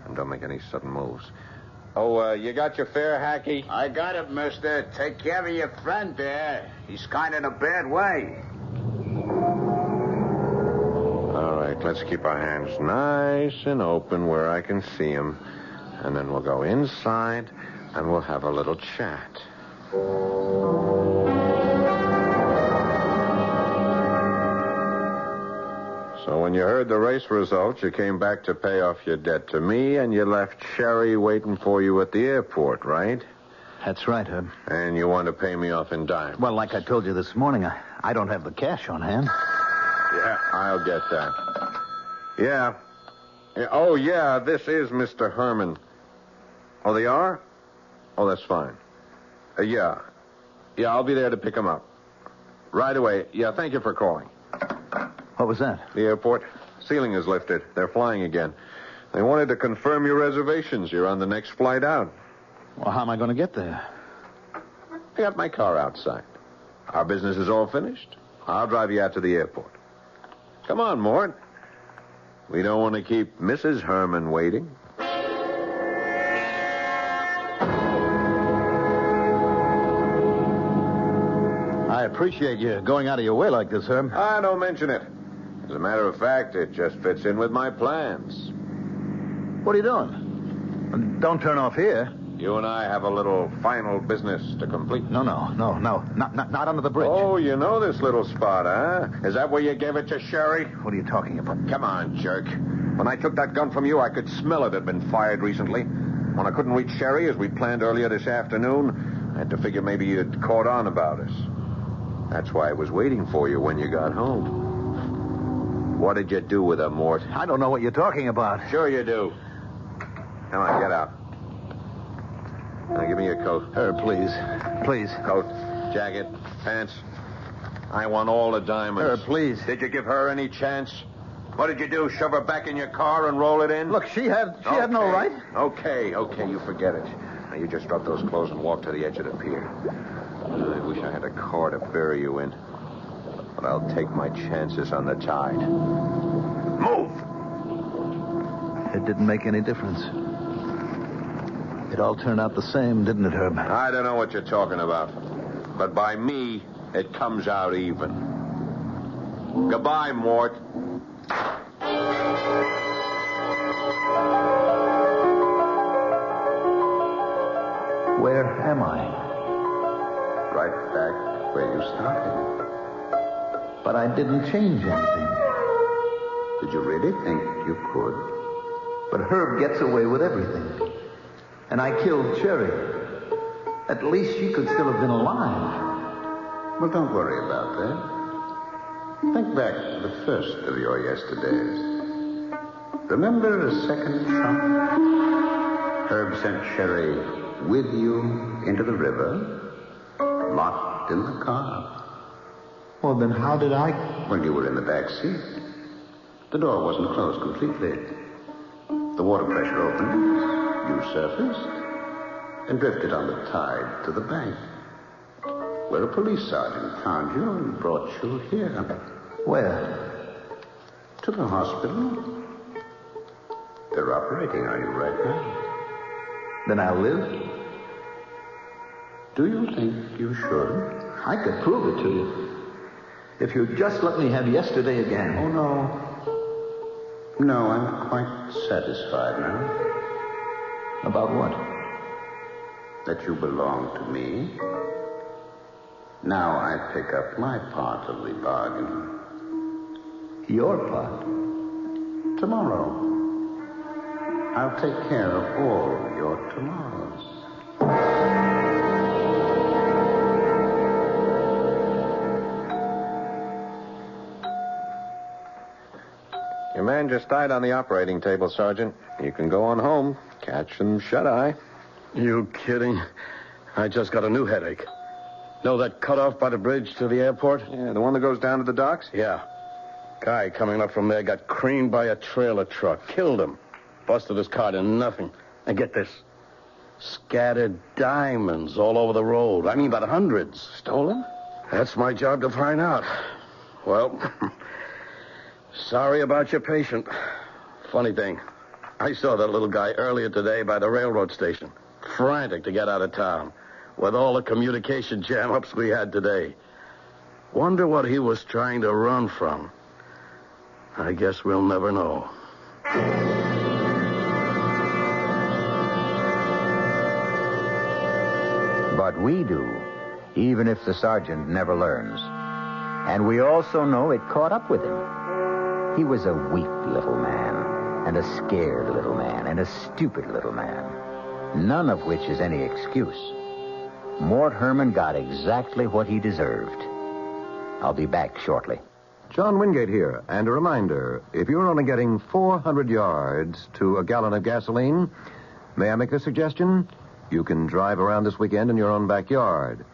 And don't make any sudden moves. Oh, you got your fare, Hacky? I got it, mister. Take care of your friend there. He's kind of in a bad way. All right, let's keep our hands nice and open where I can see him. And then we'll go inside and we'll have a little chat. So when you heard the race results, you came back to pay off your debt to me, and you left Sherry waiting for you at the airport, right? That's right, Herb. And you want to pay me off in dimes. Well, like I told you this morning, I don't have the cash on hand. Yeah, I'll get that. Yeah. Oh, yeah, this is Mr. Herman. Oh, they are? Oh, that's fine. Yeah. Yeah, I'll be there to pick him up. Right away. Yeah, thank you for calling. What was that? The airport. Ceiling is lifted. They're flying again. They wanted to confirm your reservations. You're on the next flight out. Well, how am I going to get there? I got my car outside. Our business is all finished. I'll drive you out to the airport. Come on, Mort. We don't want to keep Mrs. Herman waiting. I appreciate you going out of your way like this, Herb. Don't mention it. As a matter of fact, it just fits in with my plans. What are you doing? Don't turn off here. You and I have a little final business to complete. No. Not under the bridge. Oh, you know this little spot, huh? Is that where you gave it to Sherry? What are you talking about? Come on, jerk. When I took that gun from you, I could smell it had been fired recently. When I couldn't reach Sherry, as we planned earlier this afternoon, I had to figure maybe you'd caught on about us. That's why I was waiting for you when you got home. What did you do with her, Mort? I don't know what you're talking about. Sure you do. Come on, get out. Now, give me your coat. Herb, please. Please. Coat, jacket, pants. I want all the diamonds. Herb, please. Did you give her any chance? What did you do, shove her back in your car and roll it in? Look, she had no right. Okay, you forget it. Now, you just drop those clothes and walk to the edge of the pier. I wish I had a car to bury you in. But I'll take my chances on the tide. Move! It didn't make any difference. It all turned out the same, didn't it, Herb? I don't know what you're talking about. But by me, it comes out even. Goodbye, Mort. Where am I? Right back where you started. But I didn't change anything. Did you really think you could? But Herb gets away with everything. And I killed Cherry. At least she could still have been alive. Well, don't worry about that. Think back to the first of your yesterdays. Remember a second shot? Herb sent Cherry with you into the river, locked in the car. Well, then how did I... When you were in the back seat. The door wasn't closed completely. The water pressure opened. You surfaced and drifted on the tide to the bank, where a police sergeant found you and brought you here. Where? To the hospital. They're operating on you right now. Then I'll live? Do you think you should? I could prove it to you. If you'd just let me have yesterday again. Oh, no. No, I'm quite satisfied now. About what? That you belong to me. Now I pick up my part of the bargain. Your part? Tomorrow. I'll take care of all your tomorrows. Your man just died on the operating table, Sergeant. You can go on home. Catch some shut-eye. You kidding? I just got a new headache. Know that cutoff by the bridge to the airport? Yeah, the one that goes down to the docks? Yeah. Guy coming up from there got creamed by a trailer truck. Killed him. Busted his car to nothing. And get this. Scattered diamonds all over the road. I mean, by the hundreds. Stolen? That's my job to find out. Well, sorry about your patient. Funny thing, I saw that little guy earlier today by the railroad station. Frantic to get out of town. With all the communication jam-ups we had today. Wonder what he was trying to run from. I guess we'll never know. But we do, even if the sergeant never learns. And we also know it caught up with him. He was a weak little man, and a scared little man, and a stupid little man. None of which is any excuse. Mort Herman got exactly what he deserved. I'll be back shortly. John Wingate here, and a reminder, if you're only getting 400 yards to a gallon of gasoline, may I make a suggestion? You can drive around this weekend in your own backyard.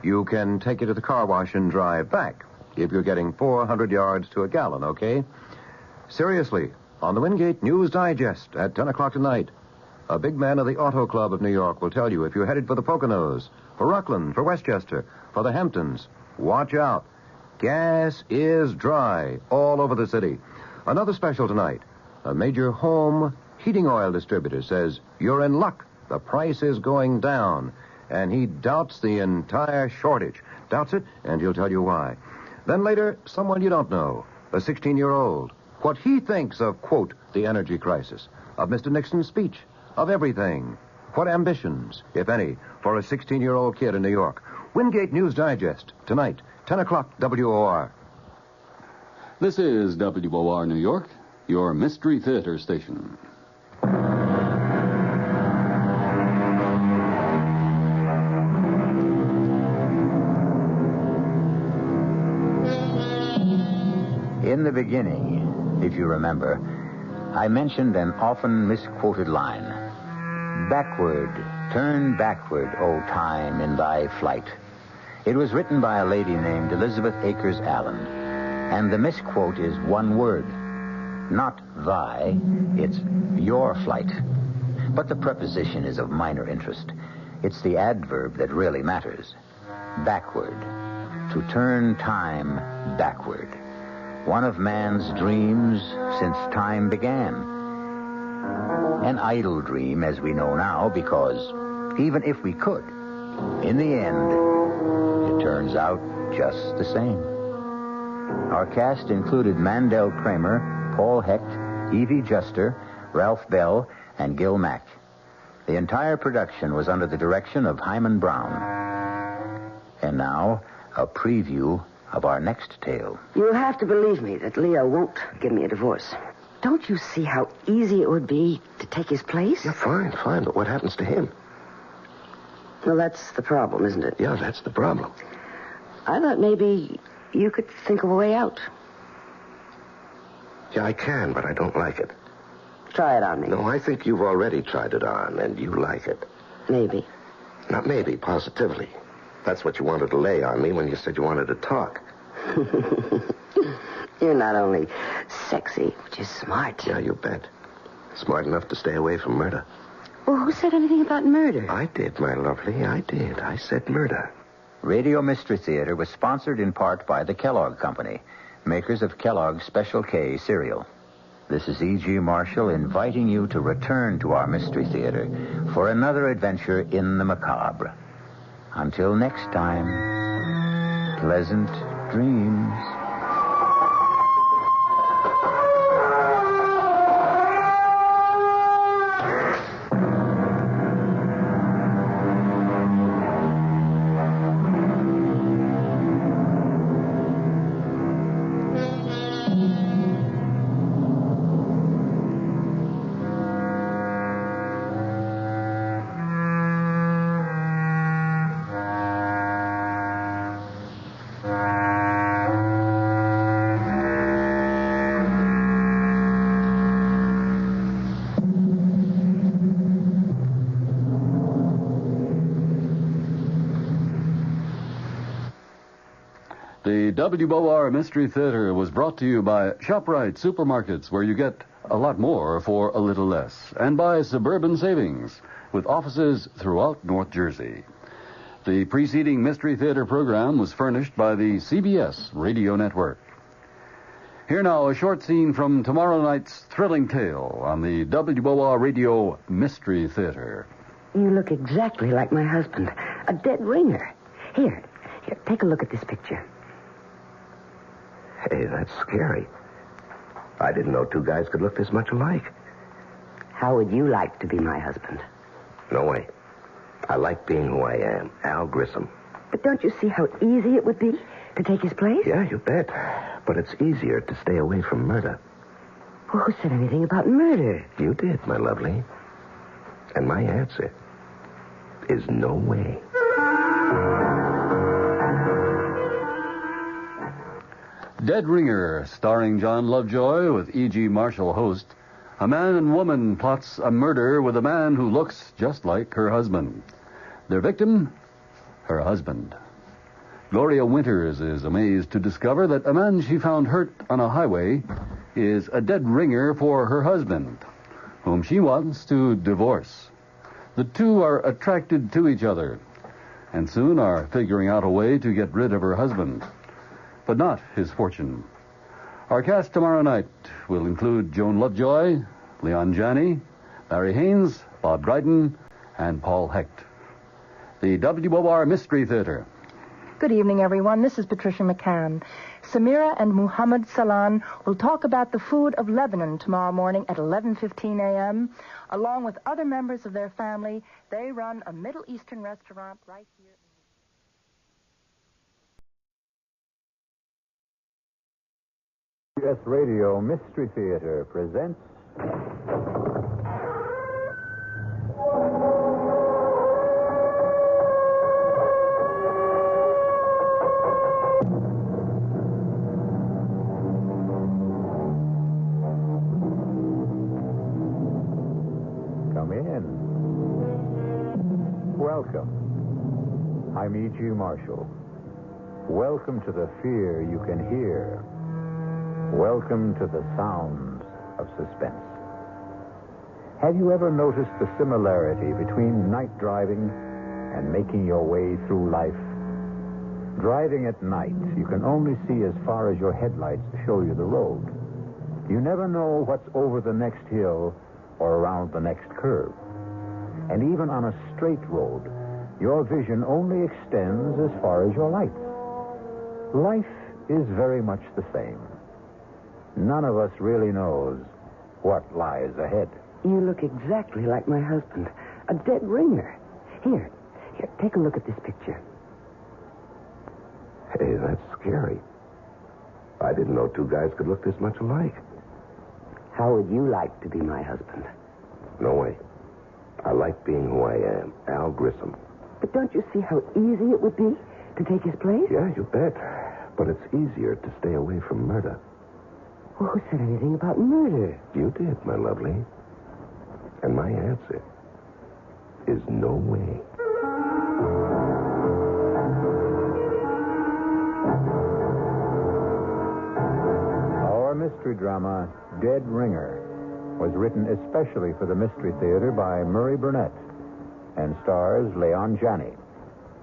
You can take it to the car wash and drive back if you're getting 400 yards to a gallon, okay? Seriously, on the Wingate News Digest at 10 o'clock tonight, a big man of the Auto Club of New York will tell you if you're headed for the Poconos, for Rockland, for Westchester, for the Hamptons, watch out. Gas is dry all over the city. Another special tonight. A major home heating oil distributor says you're in luck. The price is going down. And he doubts the entire shortage. Doubts it, and he'll tell you why. Then later, someone you don't know, a 16-year-old. What he thinks of, quote, the energy crisis, of Mr. Nixon's speech, of everything. What ambitions, if any, for a 16-year-old kid in New York. Wingate News Digest, tonight, 10 o'clock, WOR. This is WOR New York, your Mystery Theater station. In the beginning, if you remember, I mentioned an often misquoted line. Backward, turn backward, O time, in thy flight. It was written by a lady named Elizabeth Akers Allen, and the misquote is one word. Not thy, it's your flight. But the preposition is of minor interest. It's the adverb that really matters. Backward, to turn time backward. One of man's dreams since time began. An idle dream, as we know now, because even if we could, in the end, it turns out just the same. Our cast included Mandel Kramer, Paul Hecht, Evie Juster, Ralph Bell, and Gil Mack. The entire production was under the direction of Hyman Brown. And now, a preview of our next tale. You'll have to believe me that Leo won't give me a divorce. Don't you see how easy it would be to take his place? Yeah, fine, but what happens to him? Well, that's the problem, isn't it? Yeah, that's the problem. I thought maybe you could think of a way out. Yeah, I can, but I don't like it. Try it on me. No, I think you've already tried it on, and you like it. Maybe. Not maybe, positively. That's what you wanted to lay on me when you said you wanted to talk. You're not only sexy, but you're smart. Yeah, you bet. Smart enough to stay away from murder. Well, who said anything about murder? I did, my lovely. I did. I said murder. Radio Mystery Theater was sponsored in part by the Kellogg Company, makers of Kellogg's Special K cereal. This is E.G. Marshall inviting you to return to our Mystery Theater for another adventure in the macabre. Until next time, pleasant dreams. The WOR Mystery Theater was brought to you by ShopRite Supermarkets, where you get a lot more for a little less, and by Suburban Savings, with offices throughout North Jersey. The preceding Mystery Theater program was furnished by the CBS Radio Network. Here now, a short scene from tomorrow night's thrilling tale on the WOR Radio Mystery Theater. You look exactly like my husband. A dead ringer. Here, take a look at this picture. Hey, that's scary. I didn't know two guys could look this much alike. How would you like to be my husband? No way. I like being who I am, Al Grissom. But don't you see how easy it would be to take his place? Yeah, you bet. But it's easier to stay away from murder. Well, who said anything about murder? You did, my lovely. And my answer is no way. Dead Ringer, starring John Lovejoy with E.G. Marshall host. A man and woman plots a murder with a man who looks just like her husband. Their victim, her husband. Gloria Winters is amazed to discover that a man she found hurt on a highway is a dead ringer for her husband, whom she wants to divorce. The two are attracted to each other, and soon are figuring out a way to get rid of her husband, but not his fortune. Our cast tomorrow night will include Joan Lovejoy, Leon Janney, Larry Haynes, Bob Dryden, and Paul Hecht. The WOR Mystery Theater. Good evening, everyone. This is Patricia McCann. Samira and Muhammad Salan will talk about the food of Lebanon tomorrow morning at 11:15 a.m. Along with other members of their family, they run a Middle Eastern restaurant right here. CBS Radio Mystery Theater presents... Come in. Welcome. I'm E.G. Marshall. Welcome to the fear you can hear. Welcome to the sounds of suspense. Have you ever noticed the similarity between night driving and making your way through life? Driving at night, you can only see as far as your headlights show you the road. You never know what's over the next hill or around the next curve. And even on a straight road, your vision only extends as far as your lights. Life is very much the same. None of us really knows what lies ahead. You look exactly like my husband. A dead ringer. Here, take a look at this picture. Hey, that's scary. I didn't know two guys could look this much alike. How would you like to be my husband? No way. I like being who I am, Al Grissom. But don't you see how easy it would be to take his place? Yeah, you bet. But it's easier to stay away from murder. Well, who said anything about murder? You did, my lovely. And my answer is no way. Our mystery drama, Dead Ringer, was written especially for the Mystery Theater by Murray Burnett and stars Leon Janney.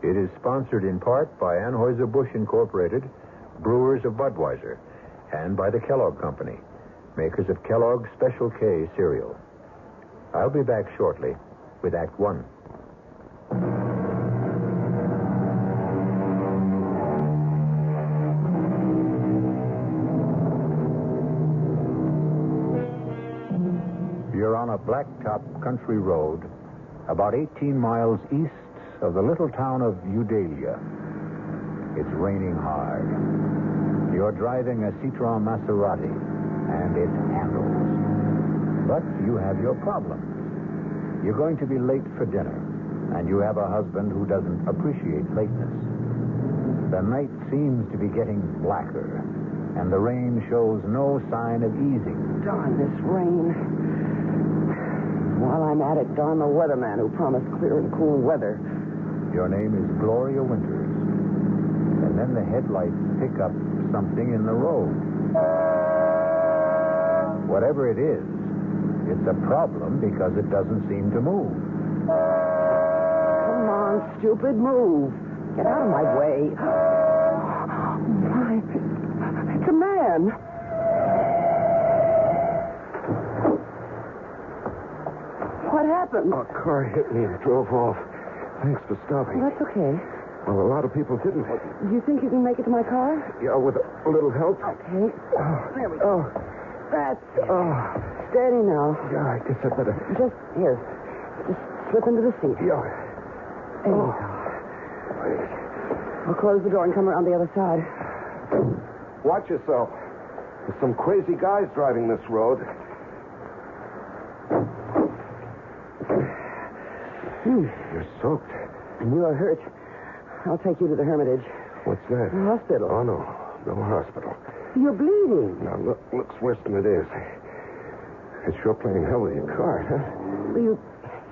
It is sponsored in part by Anheuser-Busch Incorporated, Brewers of Budweiser, and by the Kellogg Company, makers of Kellogg's Special K cereal. I'll be back shortly with Act One. You're on a blacktop country road about 18 miles east of the little town of Eudalia. It's raining hard. You're driving a Citroen Maserati, and it handles. But you have your problems. You're going to be late for dinner, and you have a husband who doesn't appreciate lateness. The night seems to be getting blacker, and the rain shows no sign of easing. Darn this rain. While I'm at it, darn the weatherman who promised clear and cool weather. Your name is Gloria Winters. And then can the headlights pick up something in the road? Whatever it is, it's a problem because it doesn't seem to move. Come on, stupid, move. Get out of my way. My, it's a man. What happened? A car hit me and drove off. Thanks for stopping. That's okay. Well, a lot of people didn't. Do you think you can make it to my car? Yeah, with a little help. Okay. There we go. That's it. Steady now. Yeah, I guess I better. Just here. Just slip into the seat. Yeah. There you go. I'll close the door and come around the other side. Watch yourself. There's some crazy guys driving this road. You're soaked. And you are hurt. I'll take you to the Hermitage. What's that? The hospital. Oh, no. No hospital. You're bleeding. Now, looks worse than it is. It's sure playing hell with your car, huh? Well,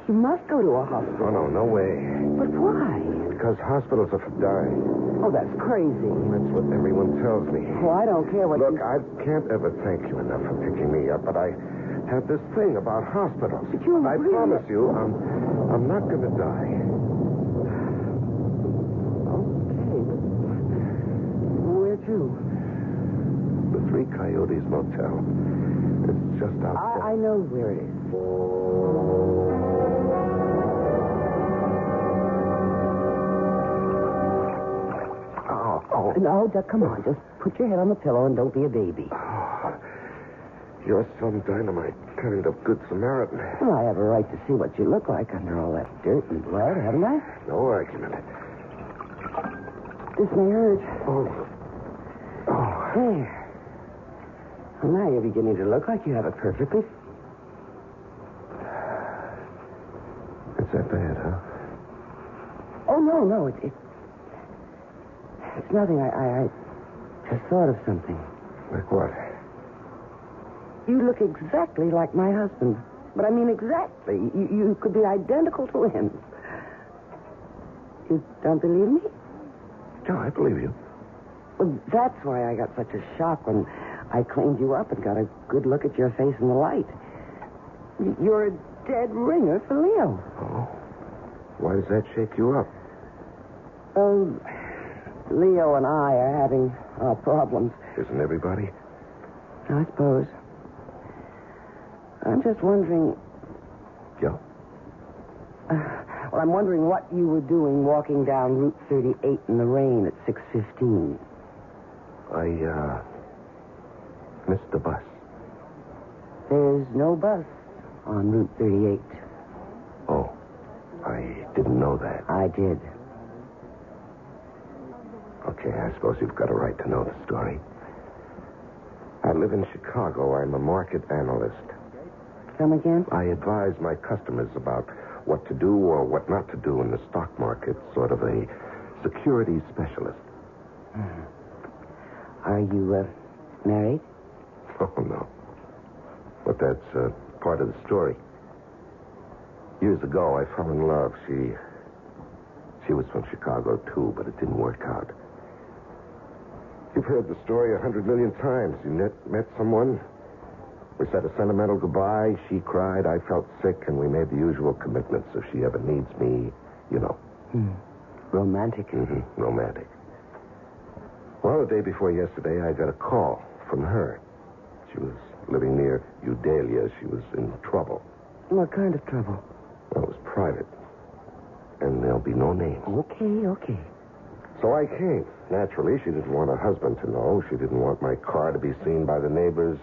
you must go to a hospital. Oh, no way. But why? Because hospitals are for dying. Oh, that's crazy. That's what everyone tells me. Well, I don't care what Look, I can't ever thank you enough for picking me up, but I have this thing about hospitals. But you I promise you, I'm not going to die. Okay. Where to? The Three Coyotes Motel. It's just outside. I know where it is. Oh. No, come on. Just put your head on the pillow and don't be a baby. Oh, you're some dynamite kind of good Samaritan. Well, I have a right to see what you look like under all that dirt and blood, haven't I? No argument. This may hurt. Oh. There. Well, now you're beginning to look like you have it perfectly. It's that bad, huh? Oh, no. It's nothing. I just thought of something. Like what? You look exactly like my husband. But I mean exactly. You could be identical to him. You don't believe me? No, I believe you. Well, that's why I got such a shock when I cleaned you up and got a good look at your face in the light. You're a dead ringer for Leo. Oh. Why does that shake you up? Oh, Leo and I are having our problems. Isn't everybody? I suppose. I'm just wondering... Yeah? Well, I'm wondering what you were doing walking down Route 38 in the rain at 6:15. I missed the bus. There's no bus on Route 38. Oh, I didn't know that. I did. Okay, I suppose you've got a right to know the story. I live in Chicago. I'm a market analyst. Come again? I advise my customers about what to do or what not to do in the stock market, sort of a security specialist. Are you, married? Oh, no. But that's part of the story. Years ago, I fell in love. She was from Chicago, too, but it didn't work out. You've heard the story 100 million times. You met someone. We said a sentimental goodbye. She cried. I felt sick, and we made the usual commitments. If she ever needs me, you know. Romantic. Mm-hmm. Romantic. Well, the day before yesterday, I got a call from her. She was living near Eudalia. She was in trouble. What kind of trouble? Well, it was private. And there'll be no names. Okay. So I came. Naturally, she didn't want her husband to know. She didn't want my car to be seen by the neighbors.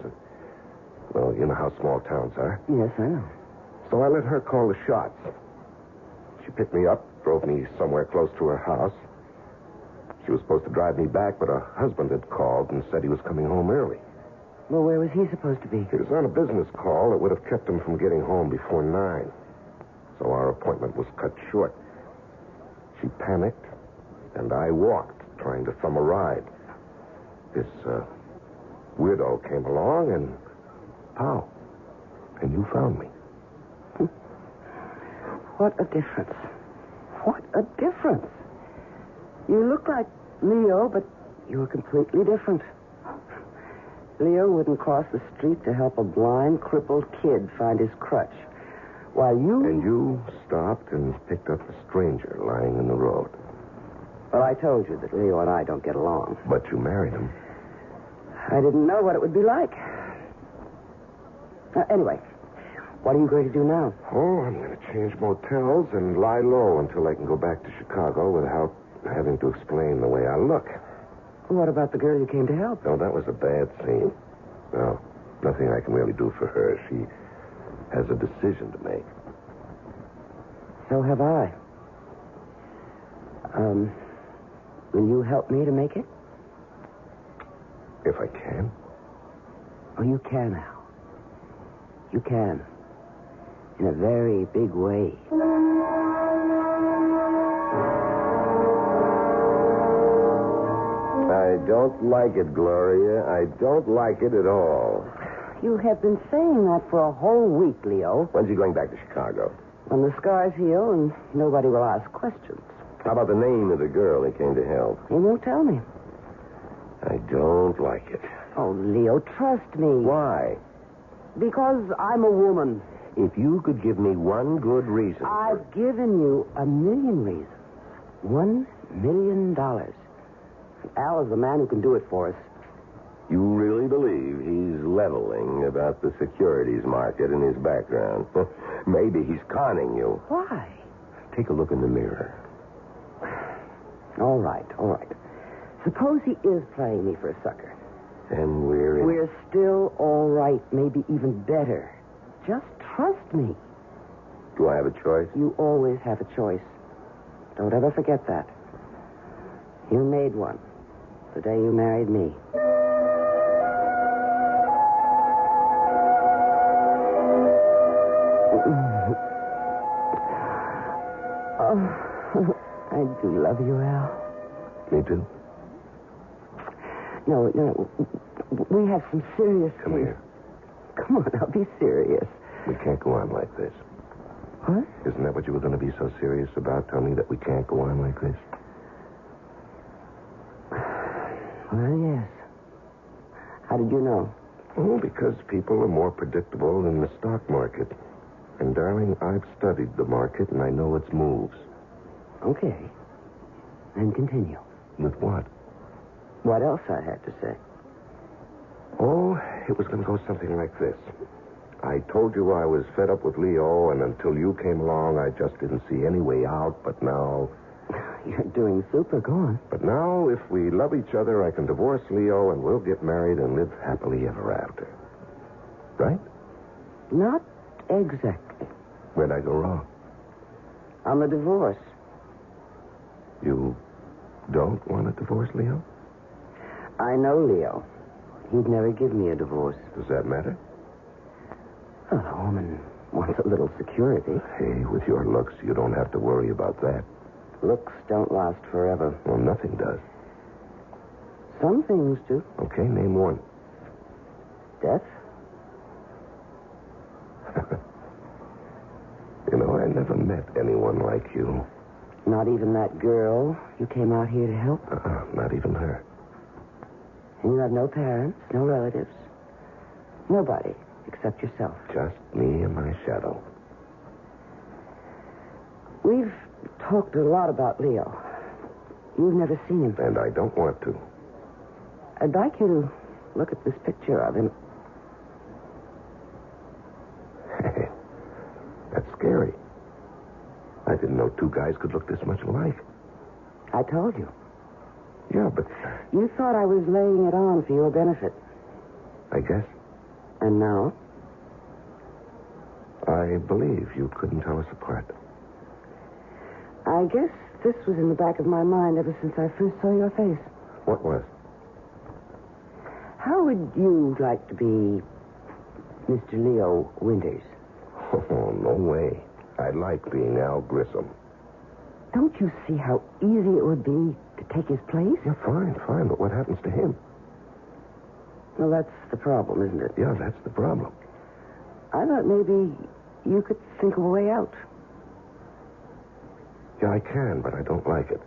Well, you know how small towns are. Yes, I know. So I let her call the shots. She picked me up, drove me somewhere close to her house. She was supposed to drive me back, but her husband had called and said he was coming home early. Well, where was he supposed to be? He was on a business call that would have kept him from getting home before 9. So our appointment was cut short. She panicked, and I walked, trying to thumb a ride. This weirdo came along, and pow. And you found me. What a difference. What a difference. You look like Leo, but you're completely different. Leo wouldn't cross the street to help a blind, crippled kid find his crutch. While you... And you stopped and picked up a stranger lying in the road. Well, I told you that Leo and I don't get along. But you married him. I didn't know what it would be like. Anyway, what are you going to do now? Oh, I'm going to change motels and lie low until I can go back to Chicago without having to explain the way I look. What about the girl you came to help? No, that was a bad scene. No, nothing I can really do for her. She has a decision to make. So have I. Will you help me to make it? If I can. Oh, you can, Al. You can. In a very big way. I don't like it, Gloria. I don't like it at all. You have been saying that for a whole week, Leo. When's he going back to Chicago? When the scars heal and nobody will ask questions. How about the name of the girl he came to help? He won't tell me. I don't like it. Oh, Leo, trust me. Why? Because I'm a woman. If you could give me one good reason. I've given you 1,000,000 reasons. $1 million. Al is the man who can do it for us. You really believe he's leveling about the securities market in his background? Maybe he's conning you. Why? Take a look in the mirror. All right. Suppose he is playing me for a sucker. Then we're still all right, maybe even better. Just trust me. Do I have a choice? You always have a choice. Don't ever forget that. You made one the day you married me. Oh, I do love you, Al. Me too. No. We have some serious... Come here. Come on, I'll be serious. We can't go on like this. What? Isn't that what you were going to be so serious about? Tell me that we can't go on like this? Well, yes. How did you know? Oh, because people are more predictable than the stock market. And, darling, I've studied the market, and I know its moves. Okay. Then continue. With what? What else I had to say? Oh, it was going to go something like this. I told you I was fed up with Leo, and until you came along, I just didn't see any way out, but now... You're doing super. Go on. But now, if we love each other, I can divorce Leo, and we'll get married and live happily ever after. Right? Not exactly. Where'd I go wrong? On the divorce. You don't want to divorce Leo? I know Leo. He'd never give me a divorce. Does that matter? Well, a woman wants a little security. Hey, with your looks, you don't have to worry about that. Looks don't last forever. Well, nothing does. Some things do. Okay, name one. Death? You know, I never met anyone like you. Not even that girl you came out here to help? Not even her. And you have no parents, no relatives. Nobody except yourself. Just me and my shadow. We've talked a lot about Leo. You've never seen him. And I don't want to. I'd like you to look at this picture of him. Hey, that's scary. I didn't know two guys could look this much alike. I told you. Yeah, but... You thought I was laying it on for your benefit. I guess. And now? I believe you couldn't tell us apart. I guess this was in the back of my mind ever since I first saw your face. What was? How would you like to be Mr. Leo Winters? Oh, no way. I like being Al Grissom. Don't you see how easy it would be to take his place? Yeah, fine. But what happens to him? Well, that's the problem, isn't it? Yeah, that's the problem. I thought maybe you could think of a way out. Yeah, I can, but I don't like it.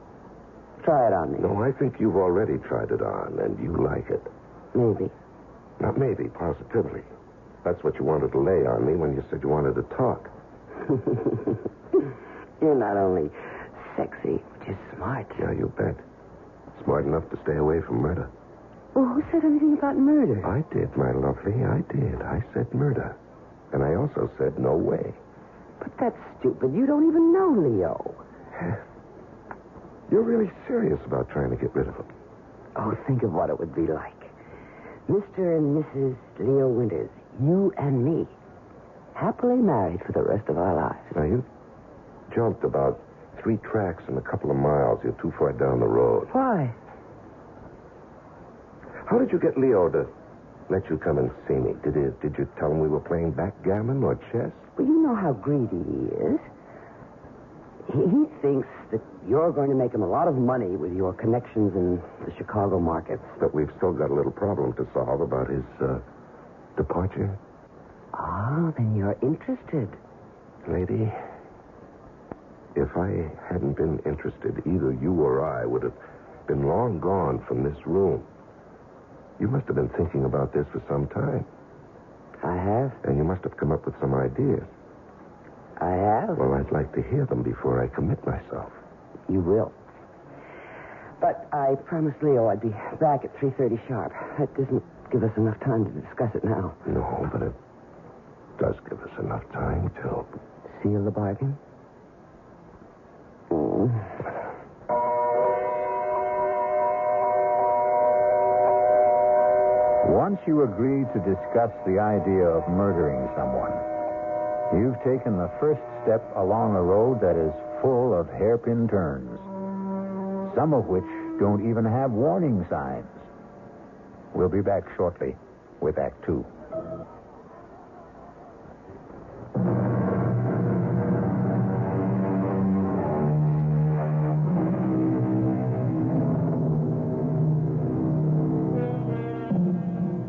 Try it on me. No, I think you've already tried it on, and you like it. Maybe. Not maybe, positively. That's what you wanted to lay on me when you said you wanted to talk. You're not only sexy, but you're smart. Yeah, you bet. Smart enough to stay away from murder. Well, who said anything about murder? I did, my lovely. I did. I said murder. And I also said no way. But that's stupid. You don't even know Leo. You're really serious about trying to get rid of him. Oh, think of what it would be like. Mr. and Mrs. Leo Winters, you and me, happily married for the rest of our lives. Now, you jumped about 3 tracks in a couple of miles. You're too far down the road. Why? How did you get Leo to let you come and see me? Did you tell him we were playing backgammon or chess? Well, you know how greedy he is. He thinks that you're going to make him a lot of money with your connections in the Chicago markets. But we've still got a little problem to solve about his departure. Ah, then you're interested. Lady, if I hadn't been interested, either you or I would have been long gone from this room. You must have been thinking about this for some time. I have. And you must have come up with some ideas. I have. Well, I'd like to hear them before I commit myself. You will. But I promised Leo I'd be back at 3:30 sharp. That doesn't give us enough time to discuss it now. No, but it does give us enough time to... Seal the bargain? Once you agree to discuss the idea of murdering someone, you've taken the first step along a road that is full of hairpin turns, some of which don't even have warning signs. We'll be back shortly with Act Two.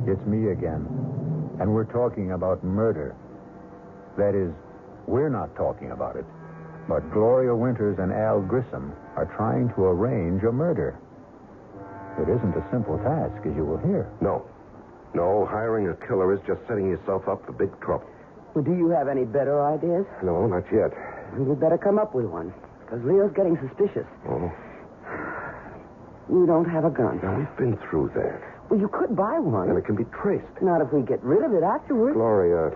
It's me again, and we're talking about murder. That is, we're not talking about it, but Gloria Winters and Al Grissom are trying to arrange a murder. It isn't a simple task, as you will hear. No, hiring a killer is just setting yourself up for big trouble. Well, do you have any better ideas? No, not yet. You'd better come up with one, because Leo's getting suspicious. Oh? You don't have a gun. Now, we've been through that. Well, you could buy one. And it can be traced. Not if we get rid of it afterwards. Gloria,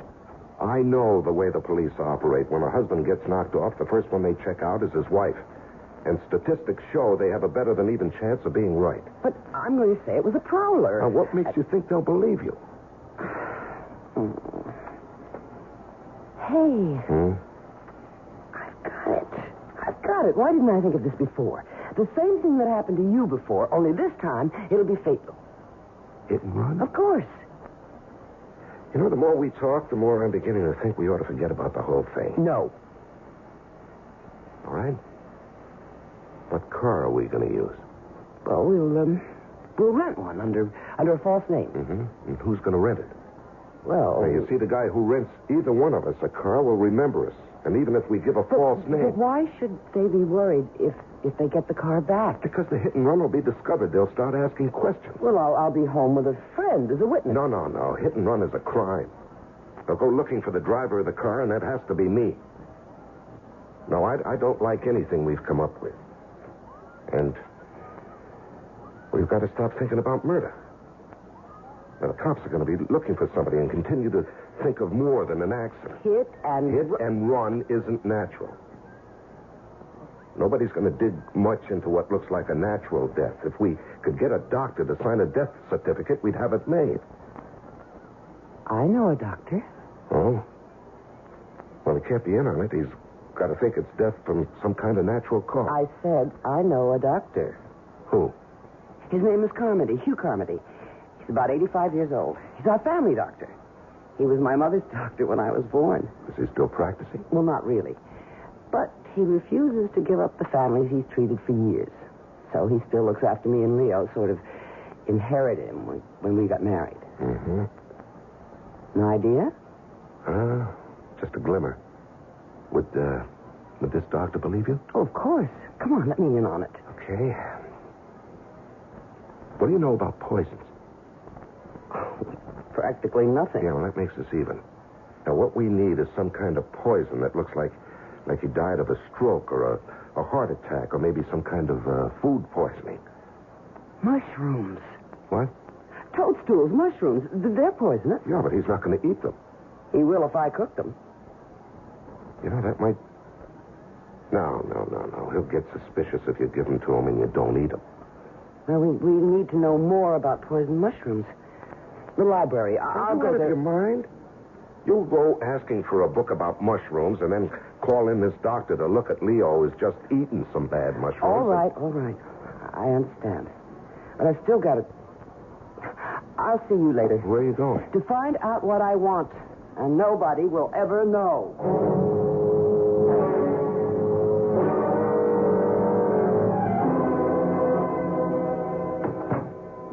I know the way the police operate. When a husband gets knocked off, the first one they check out is his wife. And statistics show they have a better than even chance of being right. But I'm going to say it was a prowler. Now, what makes you think they'll believe you? Hey. I've got it. Why didn't I think of this before? The same thing that happened to you before, only this time it'll be fatal. Hit and run? Of course. You know, the more we talk, the more I'm beginning to think we ought to forget about the whole thing. No. All right? What car are we going to use? Well, we'll rent one under a false name. Mm-hmm. And who's going to rent it? Well... Now, you see, the guy who rents either one of us a car will remember us. And even if we give a false name... But why should they be worried if they get the car back? Because the hit and run will be discovered. They'll start asking questions. Well, I'll be home with a friend as a witness. No. Hit and run is a crime. They'll go looking for the driver of the car, and that has to be me. No, I don't like anything we've come up with. And we've got to stop thinking about murder. Now, the cops are going to be looking for somebody and continue to think of more than an accident. Hit and run isn't natural. Nobody's going to dig much into what looks like a natural death. If we could get a doctor to sign a death certificate, we'd have it made. I know a doctor. Oh? Well, he can't be in on it. He's got to think it's death from some kind of natural cause. I said I know a doctor. Who? His name is Carmody, Hugh Carmody. He's about 85 years old. He's our family doctor. He was my mother's doctor when I was born. Is he still practicing? Well, not really. But he refuses to give up the families he's treated for years. So he still looks after me and Leo, sort of inherited him when we got married. Mm-hmm. An idea? Just a glimmer. Would this doctor believe you? Oh, of course. Come on, let me in on it. Okay. What do you know about poisons? Practically nothing. Yeah, well, that makes us even. Now, what we need is some kind of poison that looks like you died of a stroke or a heart attack or maybe some kind of food poisoning. Mushrooms. What? Toadstools, mushrooms. They're poisonous. Yeah, but he's not going to eat them. He will if I cook them. You know, that might... No. He'll get suspicious if you give them to him and you don't eat them. Well, we need to know more about poison mushrooms. The library. I'll go there. Your mind? You'll go asking for a book about mushrooms and then call in this doctor to look at Leo who's just eaten some bad mushrooms. All right. I understand. But I've still got it. I'll see you later. Where are you going? To find out what I want. And nobody will ever know.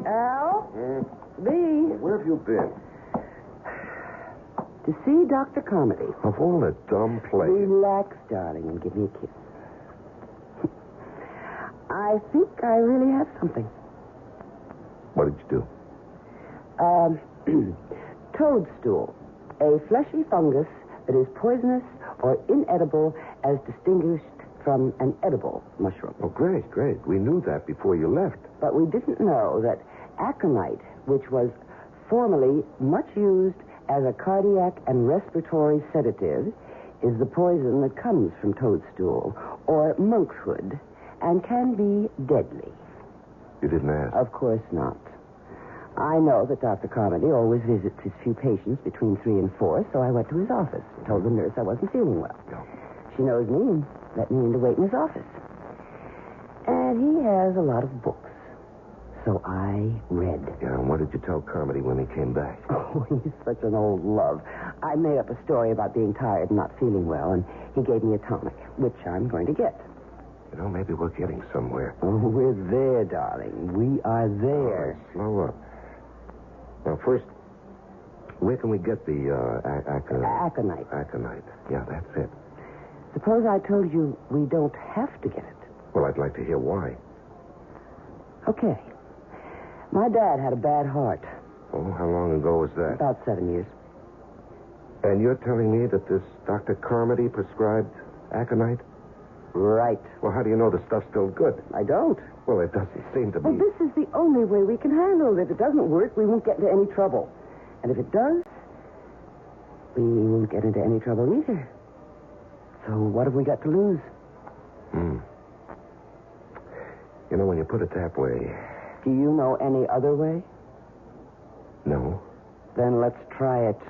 Al? B? Where have you been? To see Dr. Carmody. Of all the dumb places. Relax, darling, and give me a kiss. I think I really have something. What did you do? Toadstool. A fleshy fungus that is poisonous or inedible as distinguished from an edible mushroom. Oh, great. We knew that before you left. But we didn't know that aconite, which was formerly much used as a cardiac and respiratory sedative, is the poison that comes from toadstool or monkshood and can be deadly. You didn't ask? Of course not. I know that Dr. Carmody always visits his few patients between 3 and 4, so I went to his office and told the nurse I wasn't feeling well. No. She knows me and let me in to wait in his office. And he has a lot of books. So I read. Yeah, and what did you tell Carmody when he came back? Oh, he's such an old love. I made up a story about being tired and not feeling well, and he gave me a tonic, which I'm going to get. You know, maybe we're getting somewhere. Oh, we're there, darling. We are there. Oh, slow up. Now, first, where can we get the aconite? Aconite. Yeah, that's it. Suppose I told you we don't have to get it. Well, I'd like to hear why. Okay. My dad had a bad heart. Oh, how long ago was that? About 7 years. And you're telling me that this Dr. Carmody prescribed aconite? Right. Well, how do you know the stuff's still good? I don't. Well, it doesn't seem to be. Well, this is the only way we can handle it. If it doesn't work, we won't get into any trouble. And if it does, we won't get into any trouble either. So what have we got to lose? You know, when you put it that way... Do you know any other way? No. Then let's try it.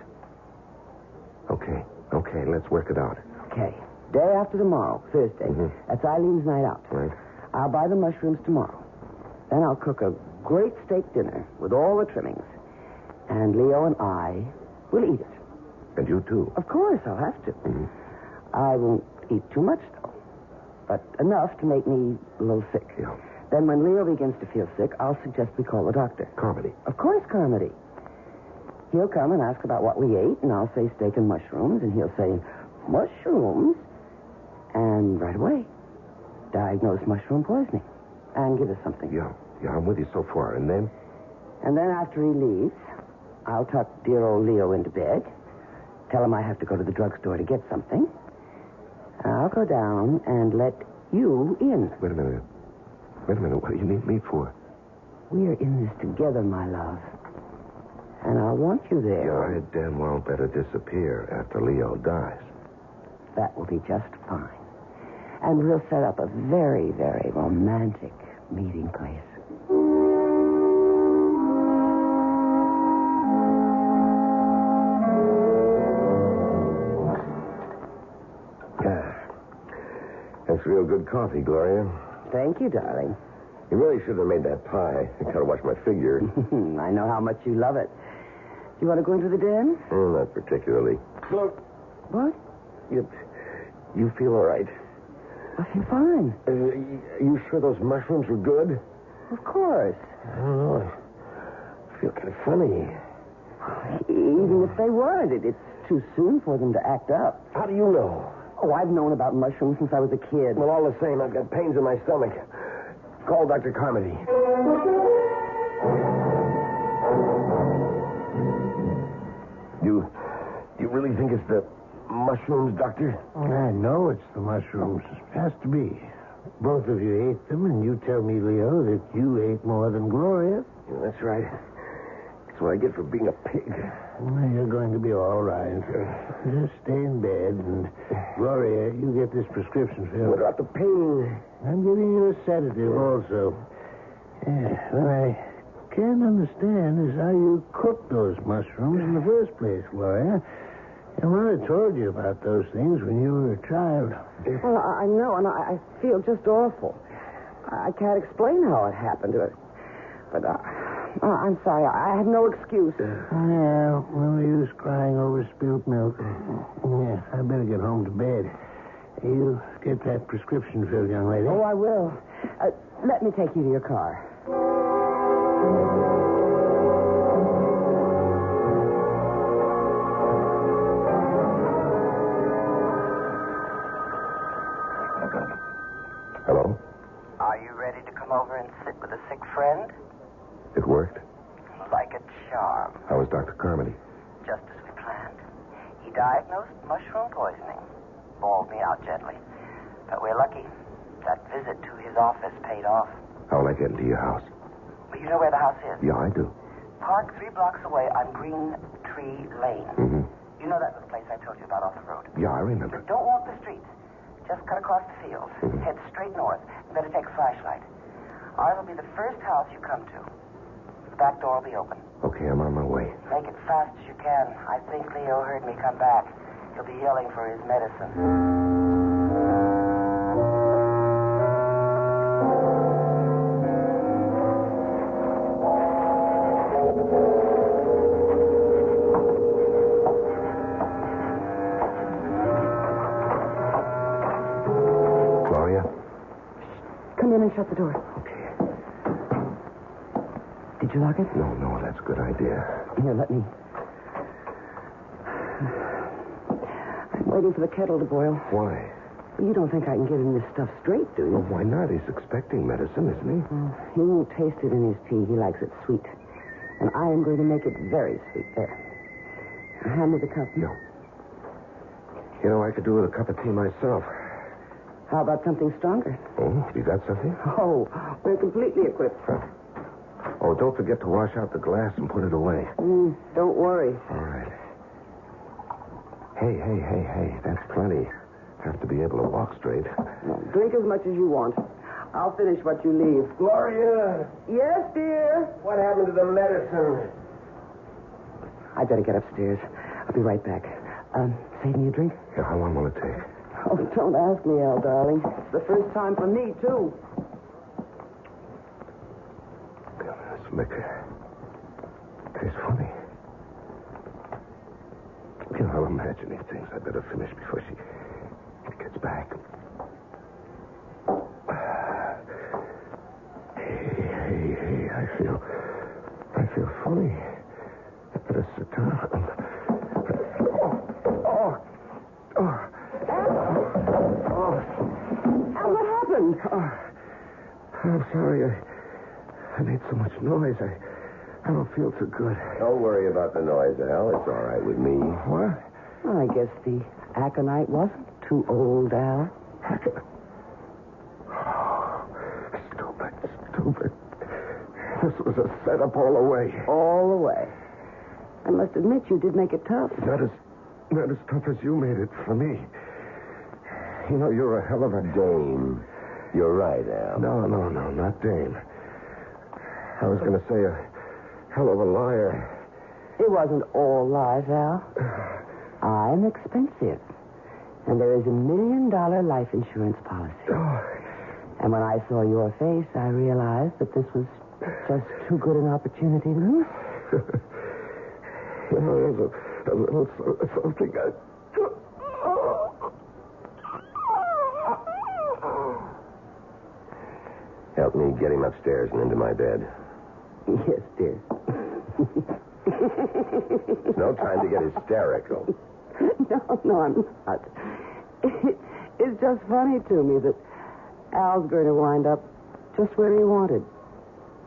Okay, let's work it out. Okay. Day after tomorrow, Thursday. Mm-hmm. That's Eileen's night out. Right. I'll buy the mushrooms tomorrow. Then I'll cook a great steak dinner with all the trimmings. And Leo and I will eat it. And you too? Of course, I'll have to. Mm-hmm. I won't eat too much, though. But enough to make me a little sick. Yeah. Then when Leo begins to feel sick, I'll suggest we call the doctor. Carmody? Of course, Carmody. He'll come and ask about what we ate, and I'll say steak and mushrooms, and he'll say, mushrooms? And right away, diagnose mushroom poisoning and give us something. Yeah, I'm with you so far. And then? And then after he leaves, I'll tuck dear old Leo into bed, tell him I have to go to the drugstore to get something. I'll go down and let you in. Wait a minute. What do you need me for? We're in this together, my love. And I want you there. Yeah, I damn well better disappear after Leo dies. That will be just fine. And we'll set up a very, very romantic meeting place. That's real good coffee, Gloria. Thank you, darling. You really should have made that pie. I gotta watch my figure. I know how much you love it. You want to go into the den? Oh, not particularly. Look. What? You feel all right? I feel fine. You sure those mushrooms were good? Of course. I don't know. I feel kind of funny. Even if they weren't, it's too soon for them to act up. How do you know? Oh, I've known about mushrooms since I was a kid. Well, all the same, I've got pains in my stomach. Call Dr. Carmody. the mushrooms, Doctor? I know it's the mushrooms. Has to be. Both of you ate them, and you tell me, Leo, that you ate more than Gloria. Yeah, that's right. That's what I get for being a pig. Well, you're going to be all right. Just stay in bed, and Gloria, you get this prescription filled. What about the pain? I'm giving you a sedative also. Yeah, what I can't understand is how you cooked those mushrooms in the first place, Gloria. Your mother told you about those things when you were a child. Well, I know, and I feel just awful. I can't explain how it happened. But I'm sorry. I have no excuse. Yeah, no use crying over spilt milk. Yeah, I better get home to bed. You get that prescription filled, young lady. Oh, I will. Let me take you to your car. Hello? Are you ready to come over and sit with a sick friend? It worked? Like a charm. How was Dr. Carmody? Just as we planned. He diagnosed mushroom poisoning. Bawled me out gently. But we're lucky. That visit to his office paid off. How will I get into your house? Well, you know where the house is? Yeah, I do. Park 3 blocks away on Green Tree Lane. Mm-hmm. You know that little place I told you about off the road? Yeah, I remember. Don't walk the streets. Just cut across the fields. Mm-hmm. Head straight north. You better take a flashlight. Ours will be the first house you come to. The back door will be open. Okay, I'm on my way. Make it fast as you can. I think Leo heard me come back. He'll be yelling for his medicine. Gloria? Come in and shut the door. Okay. Did you lock it? No, that's a good idea. Here, let me. I'm waiting for the kettle to boil. Why? You don't think I can get him this stuff straight, do you? Well, why not? He's expecting medicine, isn't he? He won't taste it in his tea. He likes it sweet. And I am going to make it very sweet. There. Now, hand me the cup. No. You know, I could do with a cup of tea myself. How about something stronger? Oh, you got something? Oh, we're completely equipped. Oh, don't forget to wash out the glass and put it away. Don't worry. All right. Hey. That's plenty. Have to be able to walk straight. Drink as much as you want. I'll finish what you leave. Gloria! Yes, dear? What happened to the medicine? I better get upstairs. I'll be right back. Save me a drink? Yeah, how long will it take? Oh, don't ask me, Al, darling. It's the first time for me, too. This liquor tastes funny. You know, I'm imagining things. I better finish before she gets back. Hey, I feel funny. I better sit down. Al, what happened? I'm sorry. I made so much noise. I don't feel too good. Don't worry about the noise, Al. It's all right with me. What? Well, I guess the aconite wasn't too old, Al. Stupid. This was a setup all the way. All the way. I must admit you did make it tough. Not as tough as you made it for me. You know, you're a hell of a Dame. You're right, Al. No, not Dame. I was going to say a hell of a liar. It wasn't all lies, Al. I'm expensive. And there is $1 million life insurance policy. And when I saw your face, I realized that this was just too good an opportunity to miss. You know, there's a little something I... Help me get him upstairs and into my bed. Yes, dear. It's no time to get hysterical. No, I'm not. It's just funny to me that Al's going to wind up just where he wanted.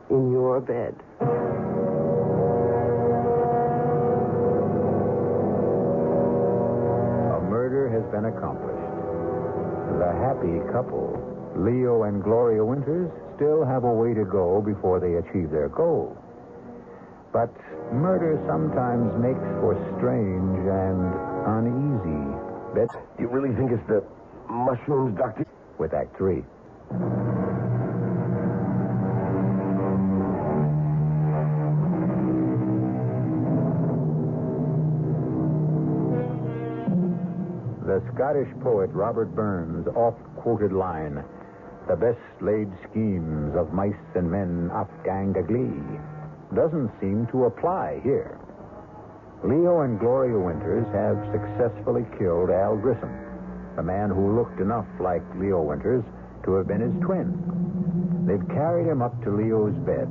In your bed. been accomplished. The happy couple, Leo and Gloria Winters, still have a way to go before they achieve their goal. But murder sometimes makes for strange and uneasy bits. You really think it's the mushrooms, Doctor? With Act 3. The Scottish poet Robert Burns' oft-quoted line, "The best laid schemes of mice and men oft-gang a glee," doesn't seem to apply here. Leo and Gloria Winters have successfully killed Al Grissom, a man who looked enough like Leo Winters to have been his twin. They've carried him up to Leo's bed,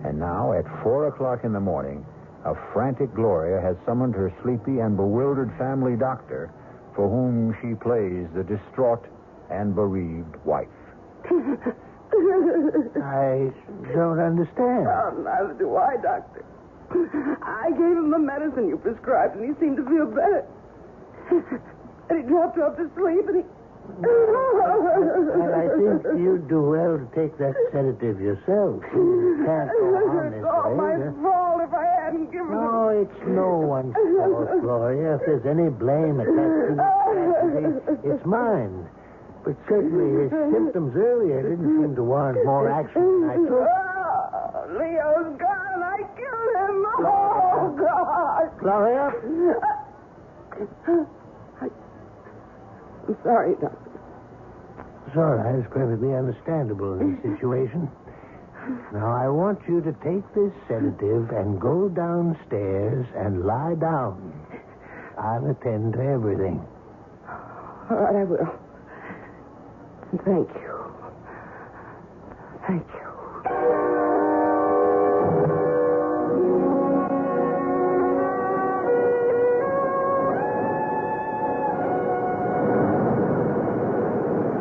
and now at 4 o'clock in the morning, a frantic Gloria has summoned her sleepy and bewildered family doctor, for whom she plays the distraught and bereaved wife. I don't understand. Well, neither do I, Doctor. I gave him the medicine you prescribed, and he seemed to feel better. And he dropped off to sleep, and he... And I think you'd do well to take that sedative yourself. You can't go on this It's all way. my fault if I hadn't given No, him... it's no one's fault, Gloria. If there's any blame attached to this tragedy, it's mine. But certainly his symptoms earlier didn't seem to warrant more action than I took. Leo's gone, and I killed him. Oh, God. Gloria? I'm sorry, Doctor. It's all right. It's perfectly understandable in this situation. Now, I want you to take this sedative and go downstairs and lie down. I'll attend to everything. All right, I will. Thank you. Thank you.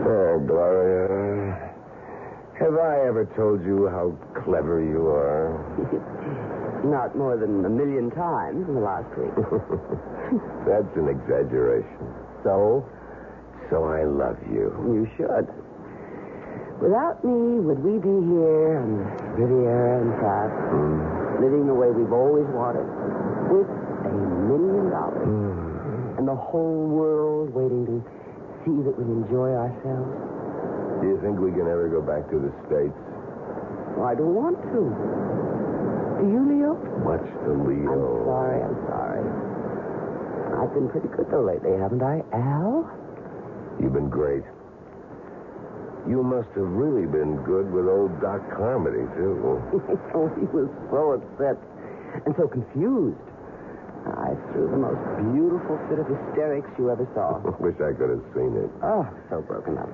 Oh, Gloria. Have I ever told you how clever you are? Not more than 1,000,000 times in the last week. That's an exaggeration. So? So I love you. You should. Without me, would we be here on Riviera and Pratt, living the way we've always wanted, with $1 million, and the whole world waiting to see that we enjoy ourselves? Do you think we can ever go back to the States? Well, I don't want to. Do you, Leo? Much to Leo. I'm sorry. I've been pretty good, though, lately, haven't I, Al? You've been great. You must have really been good with old Doc Carmody, too. Oh, he was so upset and so confused. I threw the most beautiful fit of hysterics you ever saw. Wish I could have seen it. Oh, so broken up.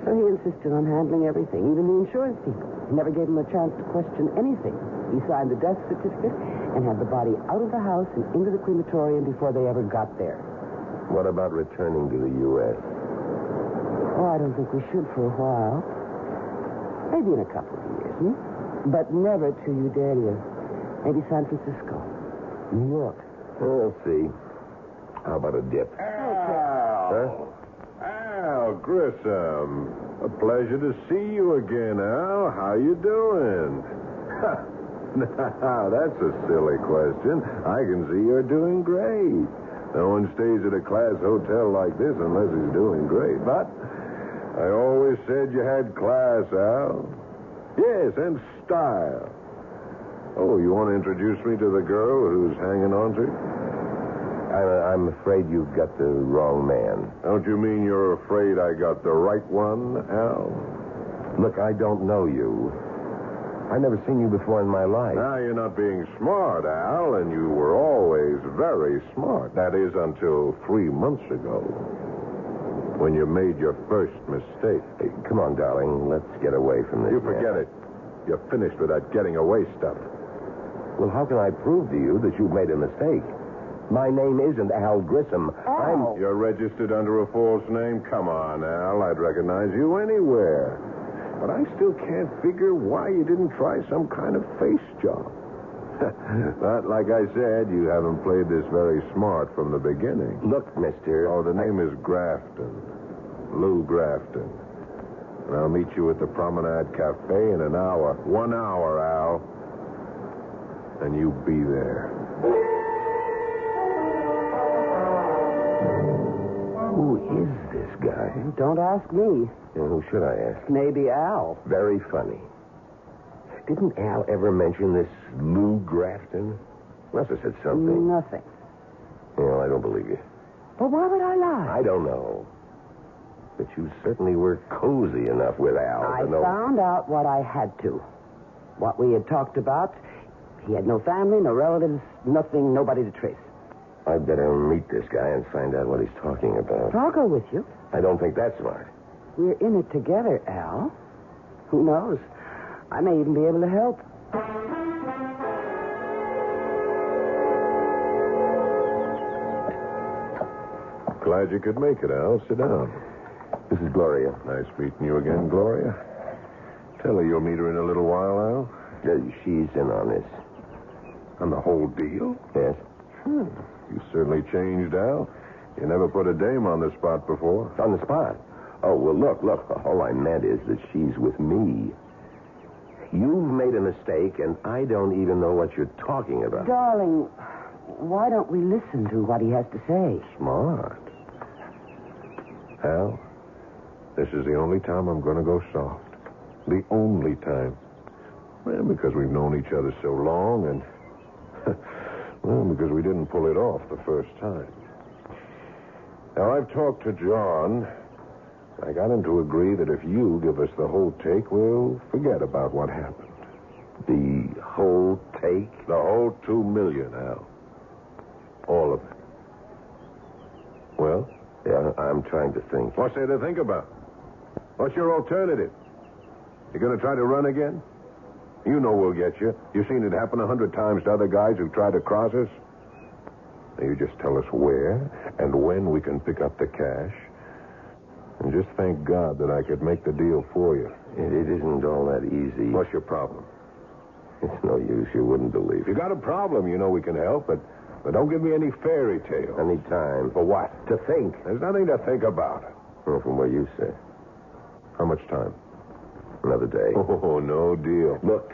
So he insisted on handling everything, even the insurance people. He never gave him a chance to question anything. He signed the death certificate and had the body out of the house and into the crematorium before they ever got there. What about returning to the U.S.? Oh, I don't think we should for a while. Maybe in a couple of years, But never to Udalia. Maybe San Francisco. New York. We'll see. How about a dip? Al Grissom. A pleasure to see you again, Al. How you doing? Now, that's a silly question. I can see you're doing great. No one stays at a class hotel like this unless he's doing great. But I always said you had class, Al. Yes, and style. Oh, you want to introduce me to the girl who's hanging on to you? I'm afraid you've got the wrong man. Don't you mean you're afraid I got the right one, Al? Look, I don't know you. I've never seen you before in my life. Now you're not being smart, Al, and you were always very smart. That is, until 3 months ago, when you made your first mistake. Hey, come on, darling. Let's get away from this. You forget it. You're finished with that getting away stuff. Well, how can I prove to you that you've made a mistake? My name isn't Al Grissom. Al. You're registered under a false name? Come on, Al. I'd recognize you anywhere. But I still can't figure why you didn't try some kind of face job. But like I said, you haven't played this very smart from the beginning. Look, mister. Oh, the name is Grafton. Lou Grafton. And I'll meet you at the Promenade Cafe in an hour. 1 hour, Al. And you be there. Who is this guy? Don't ask me. And who should I ask? Maybe Al. Very funny. Didn't Al ever mention this Lou Grafton? Must have said something. Nothing. Well, I don't believe you. But why would I lie? I don't know. But you certainly were cozy enough with Al I to know. found out what I had to. What we had talked about. He had no family, no relatives, nothing, nobody to trace. I'd better meet this guy and find out what he's talking about. I'll go with you. I don't think that's smart. We're in it together, Al. Who knows? I may even be able to help. Glad you could make it, Al. Sit down. This is Gloria. Nice meeting you again, Gloria. Tell her you'll meet her in a little while, Al. She's in on this. On the whole deal? Yes. You certainly changed, Al. You never put a dame on the spot before. On the spot? Oh, well, look. All I meant is that she's with me. You've made a mistake, and I don't even know what you're talking about. Darling, why don't we listen to what he has to say? Smart. Al, this is the only time I'm going to go soft. The only time. Well, because we've known each other so long, and... well, because we didn't pull it off the first time. Now, I've talked to John. I got him to agree that if you give us the whole take, we'll forget about what happened. The whole take? The whole $2 million, Al. All of it. Well? Yeah, I'm trying to think. What's there to think about? What's your alternative? You going to try to run again? You know we'll get you. You've seen it happen 100 times to other guys who've tried to cross us. Now, you just tell us where and when we can pick up the cash. And just thank God that I could make the deal for you. It isn't all that easy. What's your problem? It's no use. You wouldn't believe If you got a problem, you know we can help, but don't give me any fairy tale. Any time. For what? To think. There's nothing to think about. Well, from what you say. How much time? Another day. Oh, no deal. Look,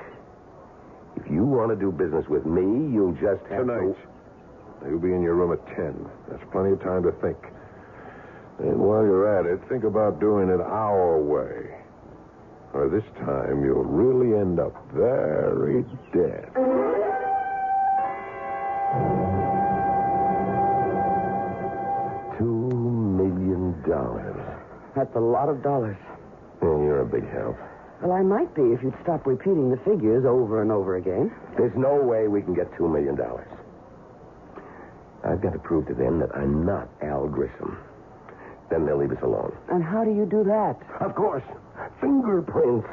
if you want to do business with me, you'll just have Tonight. You'll be in your room at 10. That's plenty of time to think. And while you're at it, think about doing it our way. Or this time, you'll really end up very dead. $2 million. That's a lot of dollars. Yeah, you're a big help. Well, I might be if you'd stop repeating the figures over and over again. There's no way we can get $2 million. I've got to prove to them that I'm not Al Grissom. Then they'll leave us alone. And how do you do that? Of course. Fingerprints.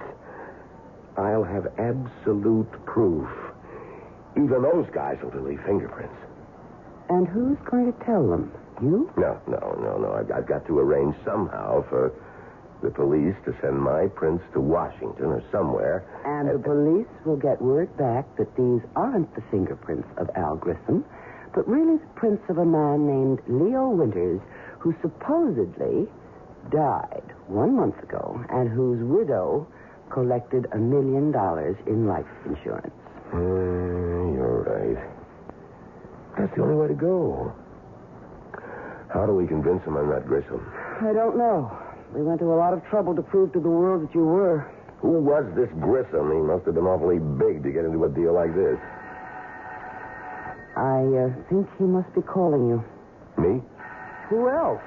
I'll have absolute proof. Even those guys will leave fingerprints. And who's going to tell them? You? No. I've got to arrange somehow for the police to send my prints to Washington or somewhere. And the police will get word back that these aren't the fingerprints of Al Grissom, but really the prints of a man named Leo Winters, who supposedly died 1 month ago and whose widow collected $1 million in life insurance. You're right. That's the only way to go. How do we convince them I'm not Grissom? I don't know. We went to a lot of trouble to prove to the world that you were. Who was this Grissom? He must have been awfully big to get into a deal like this. I think he must be calling you. Me? Who else?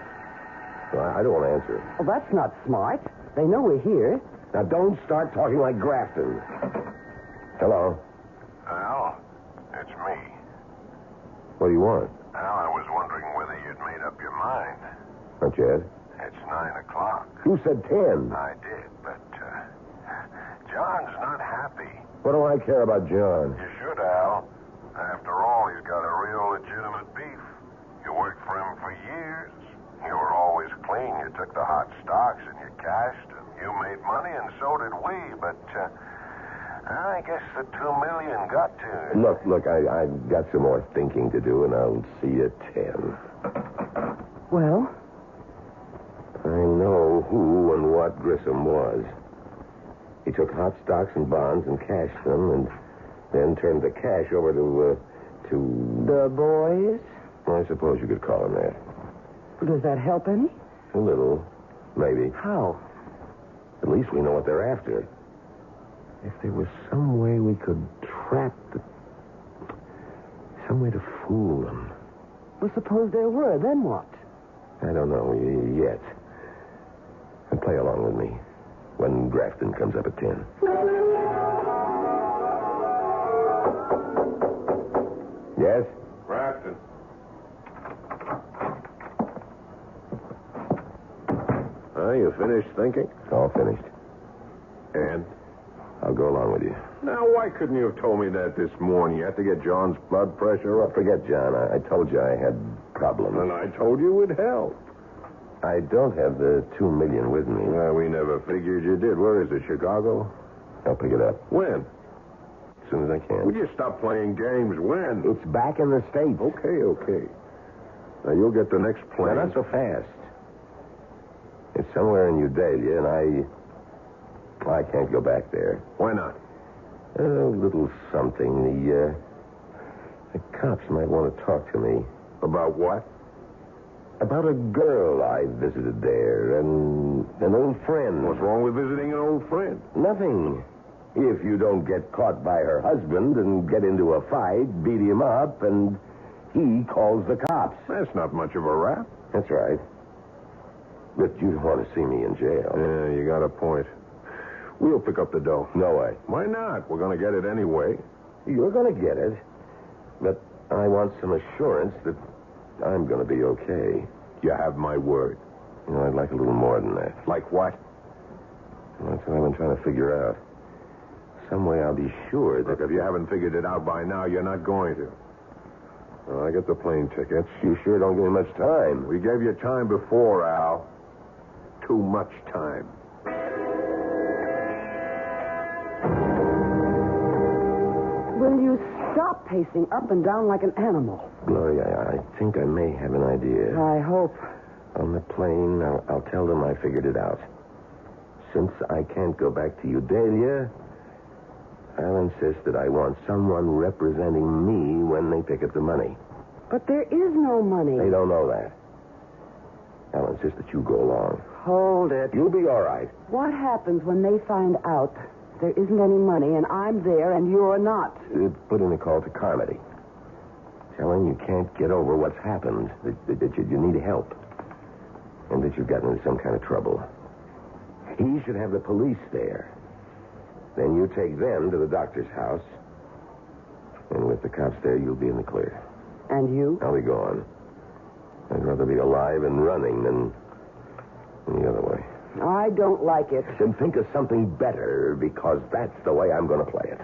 Well, I don't want to answer. Well, that's not smart. They know we're here. Now, don't start talking like Grafton. Hello? Al, it's me. What do you want? Al, I was wondering whether you'd made up your mind. Not yet. It's 9 o'clock. You said 10. I did, but John's not happy. What do I care about John? You should, Al. After all, he's got a real legitimate beef. You worked for him for years. You were always clean. You took the hot stocks and you cashed, and you made money, and so did we. But I guess the $2 million got to you. Look, I've got some more thinking to do, and I'll see you at 10. Well? I know who and what Grissom was. He took hot stocks and bonds and cashed them, and then turned the cash over to... The boys? Well, I suppose you could call him that. Does that help any? A little. Maybe. How? At least we know what they're after. If there was some way we could trap the... Some way to fool them. Well, suppose there were. Then what? I don't know yet. And play along with me when Grafton comes up at 10. Yes? Grafton. You finished thinking? All finished. And? I'll go along with you. Now, why couldn't you have told me that this morning? You had to get John's blood pressure up. Forget John. I told you I had problems. And I told you it would help. I don't have the $2 million with me. Well, we never figured you did. Where is it, Chicago? I'll pick it up. When? As soon as I can. Would you stop playing games? When? It's back in the States. Okay. Now, you'll get the next plane. Now, not so fast. It's somewhere in Udalia, and I can't go back there. Why not? A little something. The cops might want to talk to me. About what? About a girl I visited there, and an old friend. What's wrong with visiting an old friend? Nothing. If you don't get caught by her husband and get into a fight, beat him up, and he calls the cops. That's not much of a rap. That's right. But you don't want to see me in jail. Yeah, you got a point. We'll pick up the dough. No way. Why not? We're going to get it anyway. You're going to get it. But I want some assurance that I'm going to be okay. You have my word. You know, I'd like a little more than that. Like what? That's what I've been trying to figure out. Some way I'll be sure that... Look, if you haven't figured it out by now, you're not going to. Well, I get the plane tickets. You sure don't give me much time. We gave you time before, Al. Too much time. Will you stop pacing up and down like an animal? Gloria, I think I may have an idea. I hope. On the plane, I'll tell them I figured it out. Since I can't go back to Udalia, I'll insist that I want someone representing me when they pick up the money. But there is no money. They don't know that. I'll insist that you go along. Hold it. You'll be all right. What happens when they find out there isn't any money and I'm there and you're not? Put in a call to Carmody. Tell him you can't get over what's happened, that you need help, and that you've gotten into some kind of trouble. He should have the police there. Then you take them to the doctor's house, and with the cops there, you'll be in the clear. And you? I'll be gone. I'd rather be alive and running than the other way. I don't like it. Then think of something better, because that's the way I'm going to play it.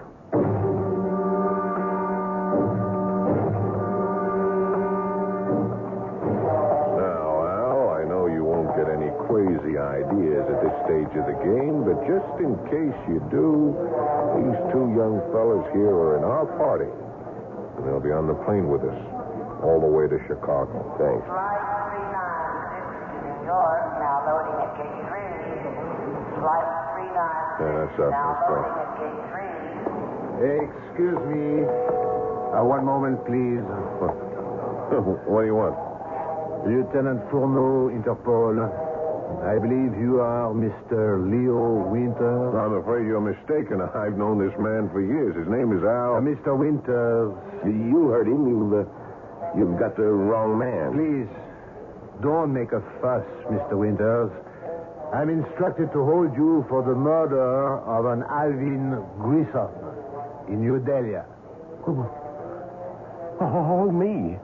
Crazy ideas at this stage of the game, but just in case you do, these two young fellas here are in our party, and they'll be on the plane with us all the way to Chicago. Thanks. Flight 39, New York, now loading at gate 3. Flight 39, Yeah, that's up. now Let's go. loading at gate 3. Excuse me. One moment, please. What do you want? Lieutenant Fourneau, Interpol. I believe you are Mr. Leo Winters. I'm afraid you're mistaken. I've known this man for years. His name is Al. Mr. Winters. You heard him. You've got the wrong man. Please, don't make a fuss, Mr. Winters. I'm instructed to hold you for the murder of an Alvin Grissom in Udalia. Oh, me?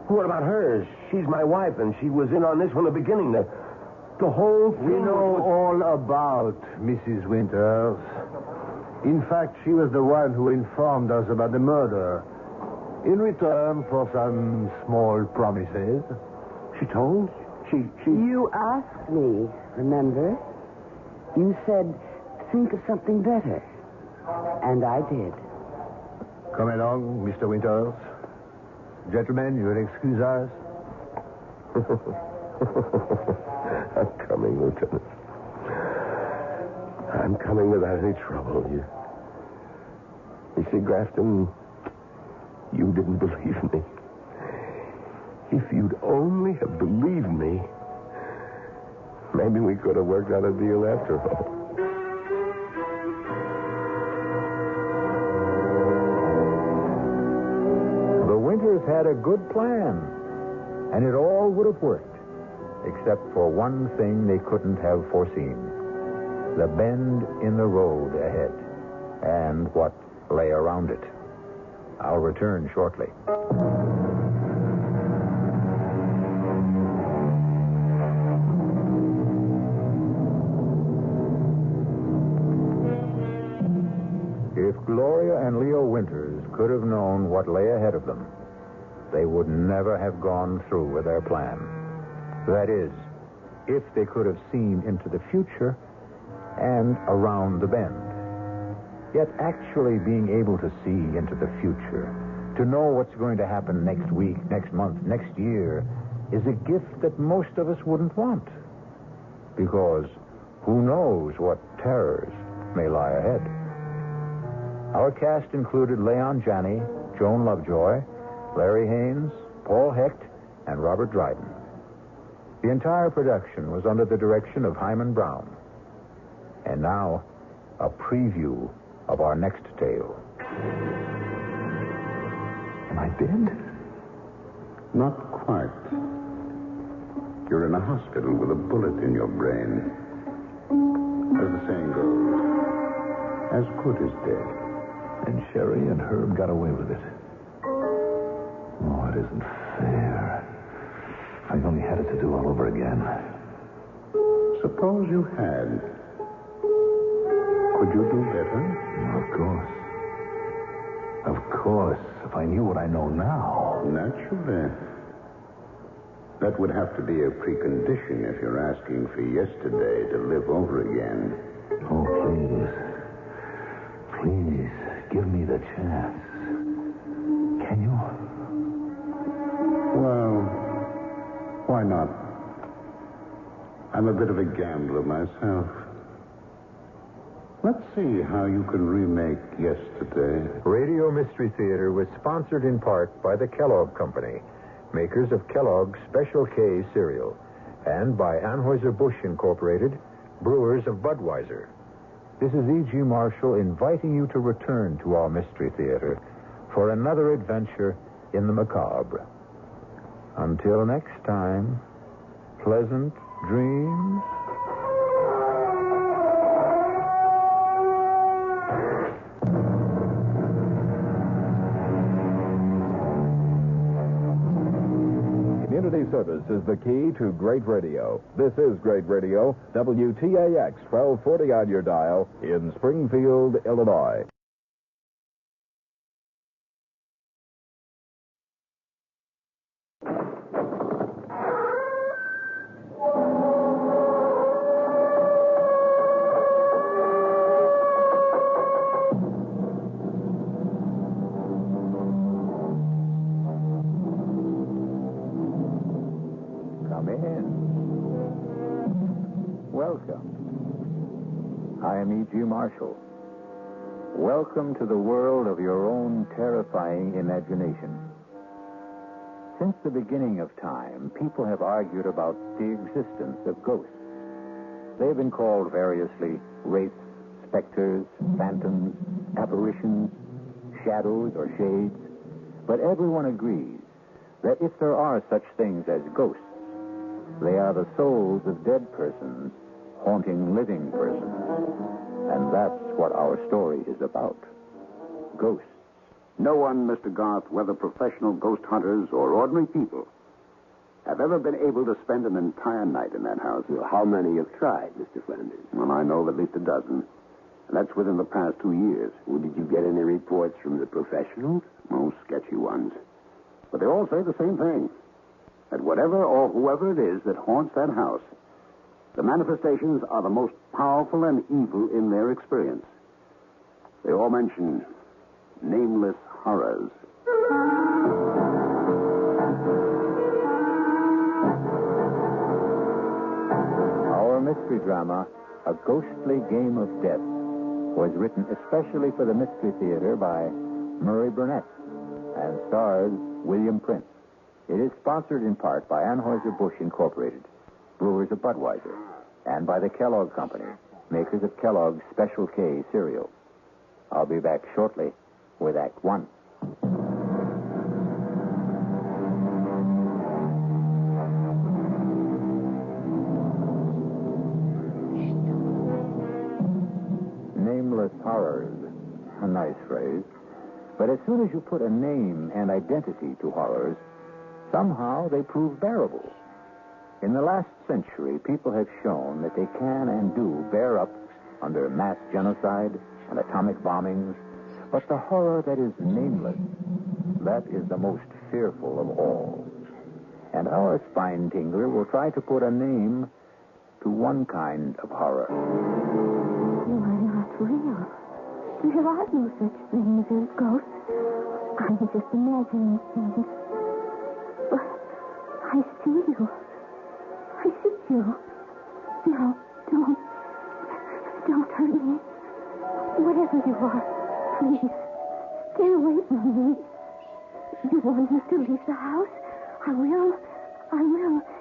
What about her? She's my wife, and she was in on this from the beginning. The whole thing... We know all about Mrs. Winters. In fact, she was the one who informed us about the murder. In return for some small promises. She told? She... You asked me, remember? You said, think of something better. And I did. Come along, Mr. Winters. Gentlemen, you will excuse us. I'm coming, Lieutenant. I'm coming without any trouble. You see, Grafton, you didn't believe me. If you'd only have believed me, maybe we could have worked out a deal after all. The Winters had a good plan, and it all would have worked, except for one thing they couldn't have foreseen: the bend in the road ahead, and what lay around it. I'll return shortly. If Gloria and Leo Winters could have known what lay ahead of them, they would never have gone through with their plan. That is, if they could have seen into the future and around the bend. Yet actually being able to see into the future, to know what's going to happen next week, next month, next year, is a gift that most of us wouldn't want. Because who knows what terrors may lie ahead. Our cast included Leon Janney, Joan Lovejoy, Larry Haynes, Paul Hecht, and Robert Dryden. The entire production was under the direction of Hyman Brown. And now, a preview of our next tale. Am I dead? Not quite. You're in a hospital with a bullet in your brain. As the saying goes, as good as dead. And Sherry and Herb got away with it. Oh, it isn't fair. If I only had it to do all over again. Suppose you had. Could you do better? Of course. Of course. If I knew what I know now. Naturally. That would have to be a precondition if you're asking for yesterday to live over again. Oh, please. Please, give me the chance. Can you? Well, why not? I'm a bit of a gambler myself. Let's see how you can remake yesterday. Radio Mystery Theater was sponsored in part by the Kellogg Company, makers of Kellogg's Special K cereal, and by Anheuser-Busch Incorporated, brewers of Budweiser. This is E.G. Marshall inviting you to return to our Mystery Theater for another adventure in the macabre. Until next time, pleasant dreams. Community service is the key to great radio. This is Great Radio, WTAX 1240 on your dial in Springfield, Illinois. Welcome. I am E.G. Marshall. Welcome to the world of your own terrifying imagination. Since the beginning of time, people have argued about the existence of ghosts. They've been called variously wraiths, specters, phantoms, apparitions, shadows, or shades. But everyone agrees that if there are such things as ghosts, they are the souls of dead persons haunting living persons. And that's what our story is about. Ghosts. No one, Mr. Garth, whether professional ghost hunters or ordinary people, have ever been able to spend an entire night in that house. Well, how many have tried, Mr. Flanders? Well, I know of at least a dozen. And that's within the past 2 years. Well, did you get any reports from the professionals? Most sketchy ones. But they all say the same thing. That whatever or whoever it is that haunts that house, the manifestations are the most powerful and evil in their experience. They all mention nameless horrors. Our mystery drama, A Ghostly Game of Death, was written especially for the Mystery Theater by Murray Burnett and stars William Prince. It is sponsored in part by Anheuser-Busch Incorporated, brewers of Budweiser, and by the Kellogg Company, makers of Kellogg's Special K cereal. I'll be back shortly with Act One. Nameless horrors. A nice phrase. But as soon as you put a name and identity to horrors, somehow they prove bearable. In the last century, people have shown that they can and do bear up under mass genocide and atomic bombings. But the horror that is nameless, that is the most fearful of all. And our spine tingler will try to put a name to one kind of horror. You are not real. There are no such things as ghosts. I'm just imagining things. But I see you. I see you. No, don't hurt me. Whatever you are, please, stay away from me. You want me to leave the house? I will,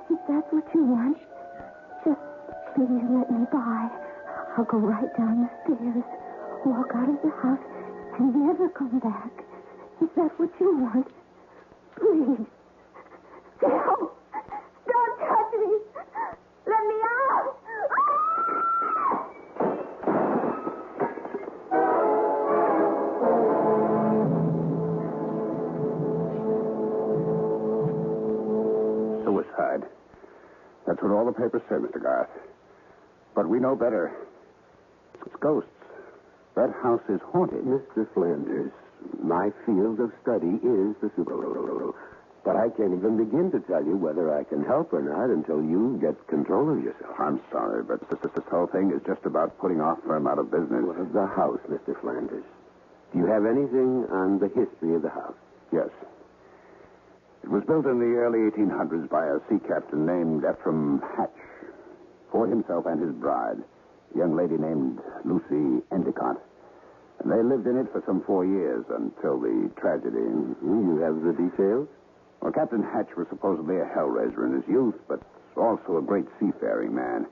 if that's what you want. Just please let me by. I'll go right down the stairs, walk out of the house, and never come back. Is that what you want? Please. No! Don't touch me! Let me out! Suicide. That's what all the papers say, Mr. Garth. But we know better. It's ghosts. That house is haunted. Mr. Flanders, my field of study is the supernatural. But I can't even begin to tell you whether I can help or not until you get control of yourself. I'm sorry, but this whole thing is just about putting our firm out of business. What of the house, Mr. Flanders? Do you have anything on the history of the house? Yes. It was built in the early 1800s by a sea captain named Ephraim Hatch for himself and his bride, a young lady named Lucy Endicott. And they lived in it for some 4 years until the tragedy. Mm-hmm. You have the details? Well, Captain Hatch was supposedly a hellraiser in his youth, but also a great seafaring man.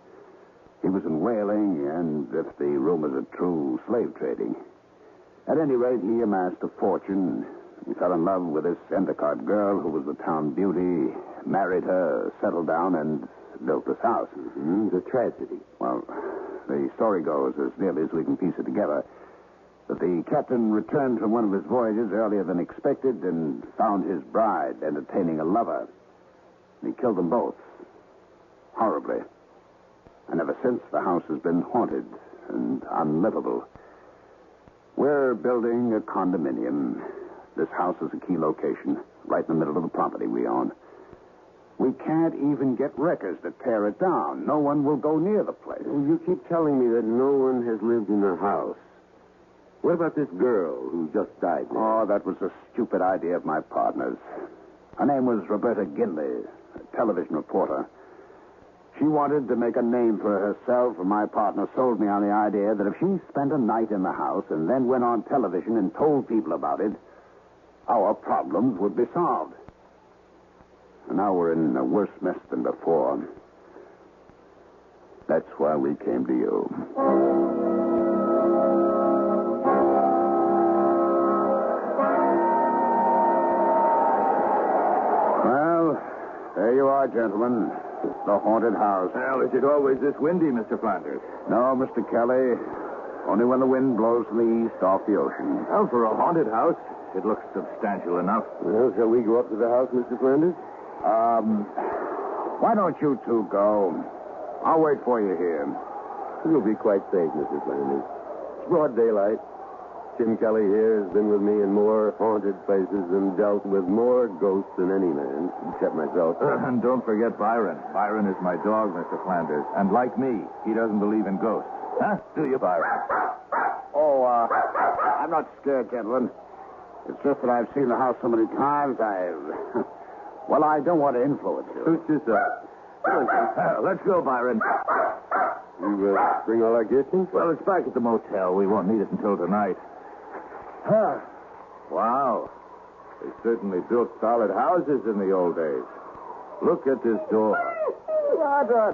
He was in whaling and, if the rumors are true, slave trading. At any rate, he amassed a fortune. He fell in love with this Endicott girl who was the town beauty, married her, settled down, and built this house. Mm-hmm. The tragedy. Well, the story goes, as nearly as we can piece it together, that the captain returned from one of his voyages earlier than expected and found his bride entertaining a lover. He killed them both. Horribly. And ever since, the house has been haunted and unlivable. We're building a condominium. This house is a key location, right in the middle of the property we own. We can't even get wreckers to tear it down. No one will go near the place. Well, you keep telling me that no one has lived in the house. What about this girl who just died there? Oh, that was a stupid idea of my partner's. Her name was Roberta Ginley, a television reporter. She wanted to make a name for herself, and my partner sold me on the idea that if she spent a night in the house and then went on television and told people about it, our problems would be solved. And now we're in a worse mess than before. That's why we came to you. There you are, gentlemen. The haunted house. Well, is it always this windy, Mr. Flanders? No, Mr. Kelly. Only when the wind blows from the east off the ocean. Well, for a haunted house, it looks substantial enough. Well, shall we go up to the house, Mr. Flanders? Why don't you two go? I'll wait for you here. You'll be quite safe, Mr. Flanders. It's broad daylight. Jim Kelly here has been with me in more haunted places and dealt with more ghosts than any man, except myself. And don't forget Byron. Byron is my dog, Mr. Flanders. And like me, he doesn't believe in ghosts. Huh? Do you, Byron? Oh, I'm not scared, gentlemen. It's just that I've seen the house so many times, Well, I don't want to influence you. Who's this, Let's go, Byron. You bring all our gifts in? Well, it's back at the motel. We won't need it until tonight. Wow. They certainly built solid houses in the old days. Look at this door.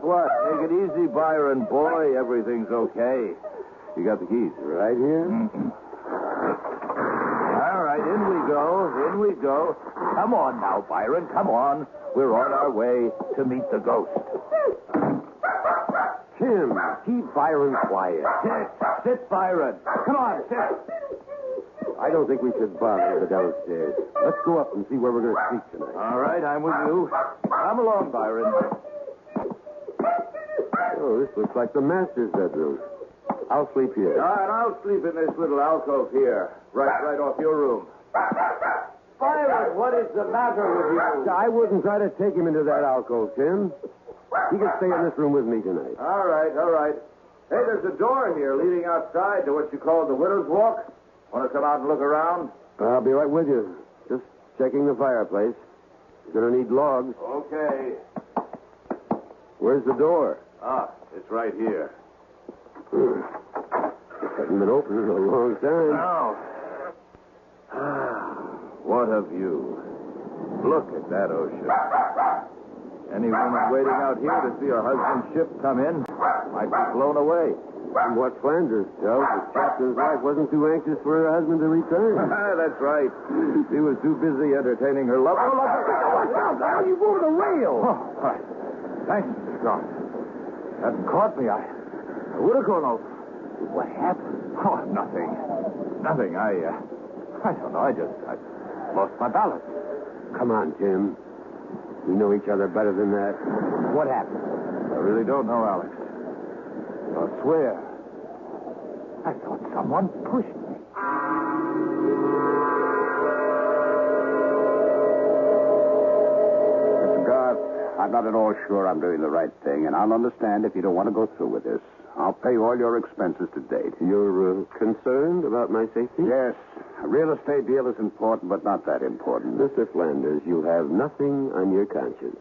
What? Take it easy, Byron. Boy, everything's okay. You got the keys? Right here? All right, in we go. In we go. Come on now, Byron. Come on. We're on our way to meet the ghost. Tim, keep Byron quiet. Sit, Byron. Come on, sit. I don't think we should bother the downstairs. Let's go up and see where we're going to sleep tonight. All right, I'm with you. Come along, Byron. Oh, this looks like the master's bedroom. I'll sleep here. All right, I'll sleep in this little alcove here, right off your room. Byron, what is the matter with you? I wouldn't try to take him into that alcove, Tim. He can stay in this room with me tonight. All right. Hey, there's a door here leading outside to what you call the Widow's Walk. Want to come out and look around? I'll be right with you. Just checking the fireplace. You're going to need logs. Okay. Where's the door? It's right here. It hasn't been open in a long time. Now, what a view. Look at that ocean. Any woman waiting out here to see her husband's ship come in might be blown away. From what Flanders tells, the captain's wife wasn't too anxious for her husband to return. That's right. She was too busy entertaining her lover. Oh, look, how you moved the rail? Oh, thanks, Mr. Strong. Hadn't caught me. I would have gone over. What happened? Oh, nothing. I don't know. I lost my balance. Come on, Tim. We know each other better than that. What happened? I really don't know, Alex. I'll swear. I thought someone pushed me. Mr. Garth, I'm not at all sure I'm doing the right thing, and I'll understand if you don't want to go through with this. I'll pay all your expenses to date. You're concerned about my safety? Yes. A real estate deal is important, but not that important. Mr. Flanders, you have nothing on your conscience.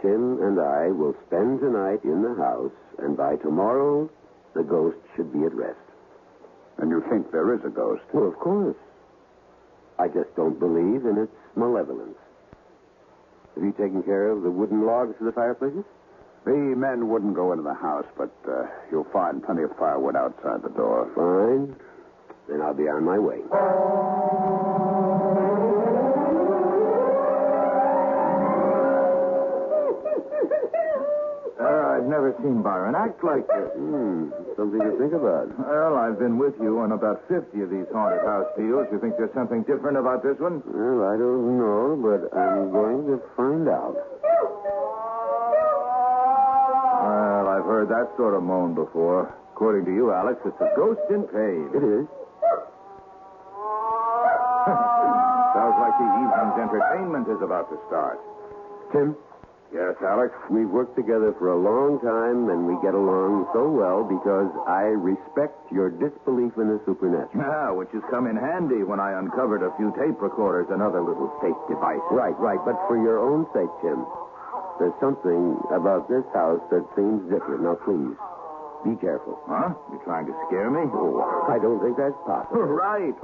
Tim and I will spend tonight in the house, and by tomorrow, the ghost should be at rest. And you think there is a ghost? Well, of course. I just don't believe in its malevolence. Have you taken care of the wooden logs for the fireplaces? The men wouldn't go into the house, but you'll find plenty of firewood outside the door. Fine. Then I'll be on my way. I've never seen Byron act like this. Something to think about. Well, I've been with you on about 50 of these haunted house deals. You think there's something different about this one? Well, I don't know, but I'm going to find out. Well, I've heard that sort of moan before. According to you, Alex, it's a ghost in pain. It is. Sounds like the evening's entertainment is about to start. Tim? Yes, Alex? We've worked together for a long time, and we get along so well because I respect your disbelief in the supernatural. Which has come in handy when I uncovered a few tape recorders and other little fake devices. Right. But for your own sake, Tim, there's something about this house that seems different. Now, please, be careful. Huh? You trying to scare me? Oh, I don't think that's possible. Right.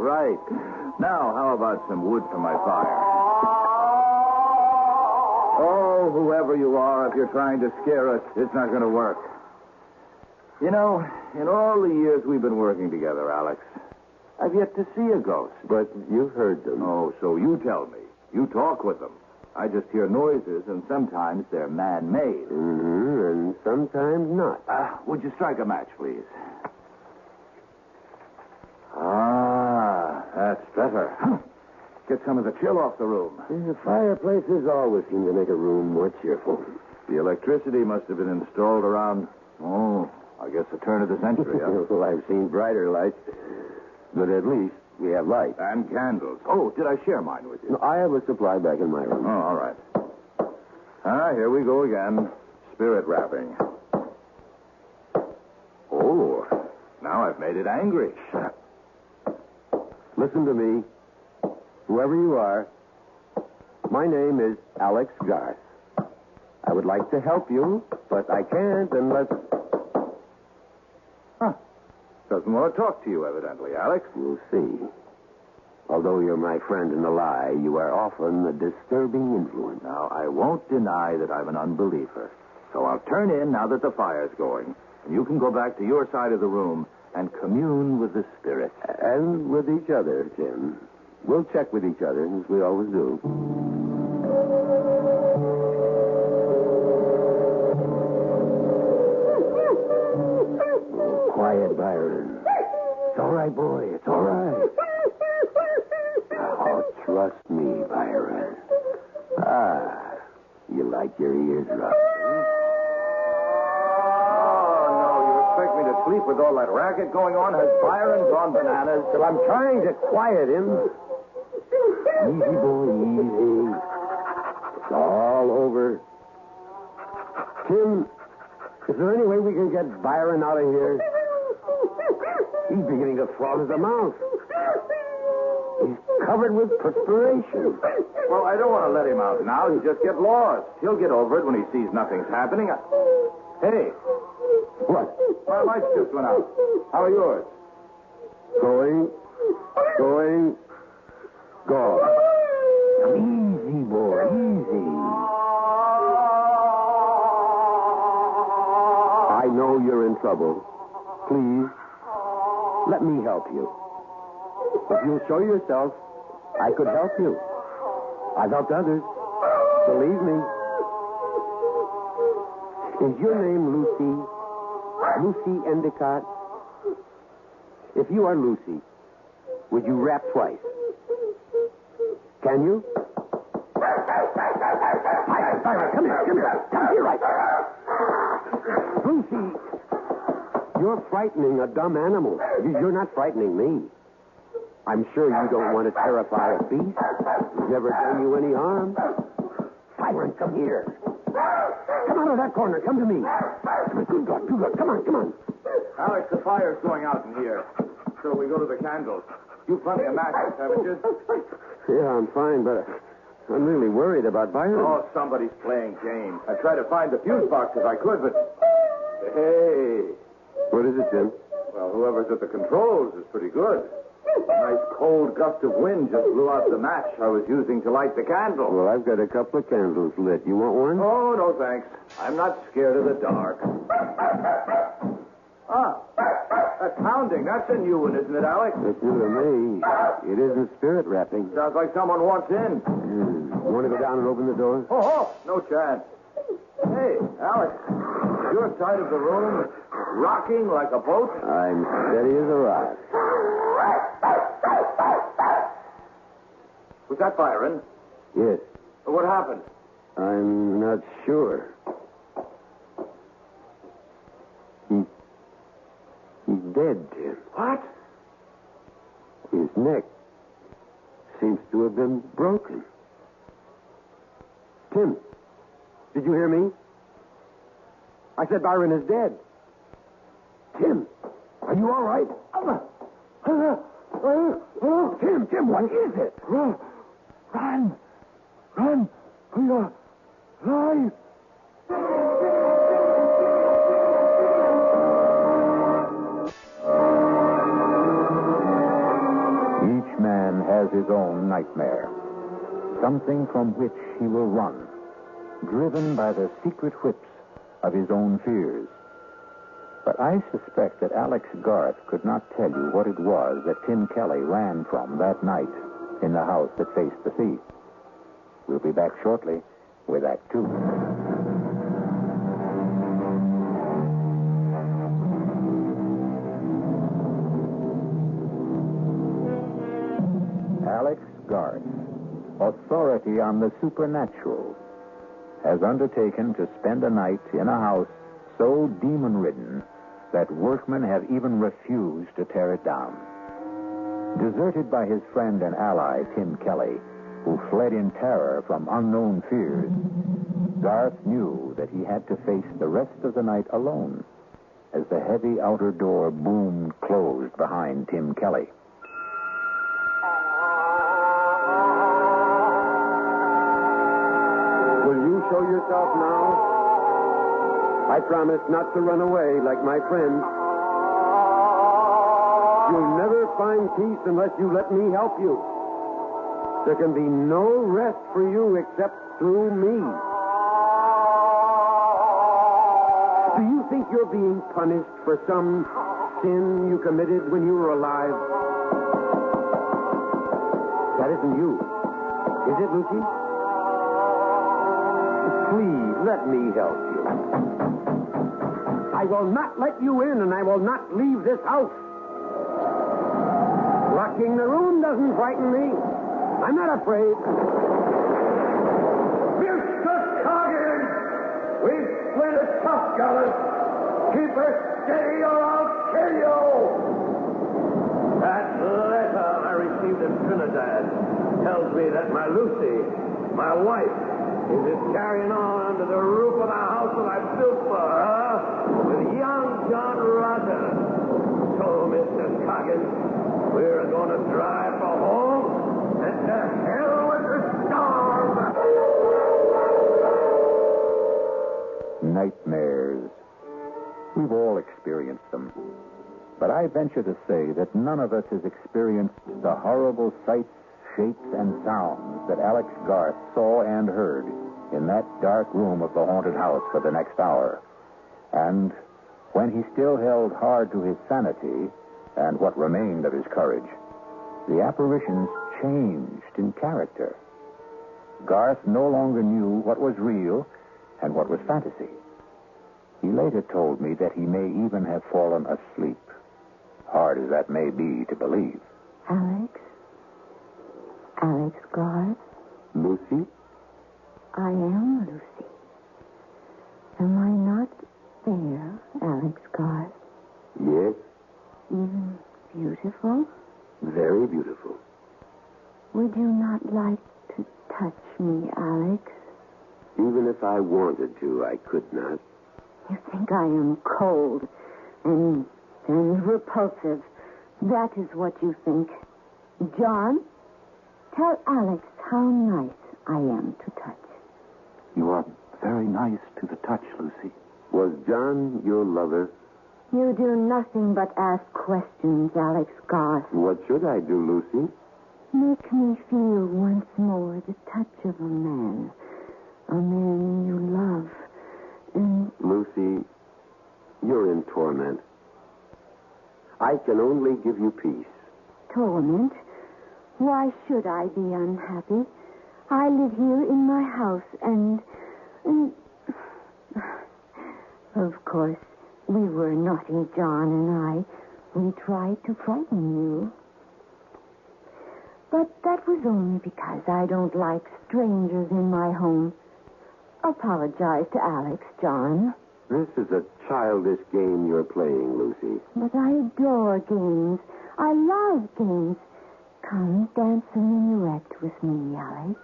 Now, how about some wood for my fire? Oh, whoever you are, if you're trying to scare us, it's not going to work. You know, in all the years we've been working together, Alex, I've yet to see a ghost. But you've heard them. Oh, so you tell me. You talk with them. I just hear noises, and sometimes they're man-made. And sometimes not. Would you strike a match, please? That's better. Get some of the chill off the room. The fireplaces always seem to make a room more cheerful. The electricity must have been installed around, I guess the turn of the century, huh? Well, I've seen brighter lights, but at least we have light. And candles. Oh, did I share mine with you? No, I have a supply back in my room. Oh, all right. Here we go again. Spirit wrapping. Oh, now I've made it angry. Listen to me. Whoever you are, my name is Alex Garth. I would like to help you, but I can't unless... Doesn't want to talk to you, evidently, Alex. You'll see. Although you're my friend in the lie, you are often a disturbing influence. Now, I won't deny that I'm an unbeliever. So I'll turn in now that the fire's going. And you can go back to your side of the room and commune with the spirit. And with each other, Tim. We'll check with each other, as we always do. Oh, quiet, Byron. It's all right, boy. It's all right. Oh, trust me, Byron. You like your ears rubbed, Sleep with all that racket going on? Has Byron gone bananas? Well, I'm trying to quiet him. Easy, boy, easy. It's all over. Tim, is there any way we can get Byron out of here? He's beginning to froth at the mouth. He's covered with perspiration. Well, I don't want to let him out now. He'll just get lost. He'll get over it when he sees nothing's happening. Hey. What? My lights just went out. How are yours? Going. Gone. Easy, boy, easy. I know you're in trouble. Please, let me help you. If you'll show yourself, I could help you. I've helped others. Believe me. Is your name Lucy? Lucy Endicott? If you are Lucy, would you rap twice? Can you? Byron, come here. Come here right. Lucy, you're frightening a dumb animal. You're not frightening me. I'm sure you don't want to terrify a beast. It's never done you any harm. Byron, come here. Come out of that corner. Come to me. Good God. Come on. Alex, the fire's going out in here. So we go to the candles. You've plenty of matches, haven't you? Yeah, I'm fine, but I'm really worried about Byron. Oh, somebody's playing games. I tried to find the fuse box if I could, but... Hey. What is it, Tim? Well, whoever's at the controls is pretty good. A nice cold gust of wind just blew out the match I was using to light the candle. Well, I've got a couple of candles lit. You want one? Oh, no, thanks. I'm not scared of the dark. That's hounding. That's a new one, isn't it, Alex? It's new to me. It isn't spirit rapping. Sounds like someone wants in. Want to go down and open the door? Oh, no chance. Hey, Alex, is your side of the room rocking like a boat? I'm steady as a rock. Was that Byron? Yes. What happened? I'm not sure. He's dead, Tim. What? His neck seems to have been broken. Tim, did you hear me? I said Byron is dead. Tim, are you all right? Tim, what is it? Run! For your life! Each man has his own nightmare. Something from which he will run, driven by the secret whips of his own fears. But I suspect that Alex Garth could not tell you what it was that Tim Kelly ran from that night in the house that faced the sea. We'll be back shortly with Act Two. Alex Garth, authority on the supernatural, has undertaken to spend a night in a house so demon-ridden that workmen have even refused to tear it down. Deserted by his friend and ally, Tim Kelly, who fled in terror from unknown fears, Garth knew that he had to face the rest of the night alone as the heavy outer door boomed closed behind Tim Kelly. show yourself now? I promise not to run away like my friends. You'll never find peace unless you let me help you. There can be no rest for you except through me. Do you think you're being punished for some sin you committed when you were alive? That isn't you. Is it, Lucy? Please, let me help you. I will not let you in, and I will not leave this house. Locking the room doesn't frighten me. I'm not afraid. Mr. Coggin! We've split a tough, fellas. Keep her steady or I'll kill you! That letter I received in Trinidad tells me that my Lucy, my wife, is carrying on under the roof of the house that I built for her with young John Rogers. So, Mr. Coggin, we're going to drive for home and to hell with the storm. Nightmares. We've all experienced them. But I venture to say that none of us has experienced the horrible sights, shapes, and sounds that Alex Garth saw and heard in that dark room of the haunted house for the next hour. And when he still held hard to his sanity and what remained of his courage, the apparitions changed in character. Garth no longer knew what was real and what was fantasy. He later told me that he may even have fallen asleep, hard as that may be to believe. Alex? Alex Garth? Lucy? I am Lucy. Am I not there, Alex Garth? Yes. Even beautiful? Very beautiful. Would you not like to touch me, Alex? Even if I wanted to, I could not. You think I am cold and repulsive. That is what you think. John, tell Alex how nice I am to touch. You are very nice to the touch, Lucy. Was John your lover? You do nothing but ask questions, Alex Garth. What should I do, Lucy? Make me feel once more the touch of a man you love. And Lucy, you're in torment. I can only give you peace. torment? Why should I be unhappy? I live here in my house and... Of course, we were naughty, John and I. We tried to frighten you. But that was only because I don't like strangers in my home. Apologize to Alex, John. This is a childish game you're playing, Lucy. But I adore games. I love games. Come, dance a minuet with me, Alex.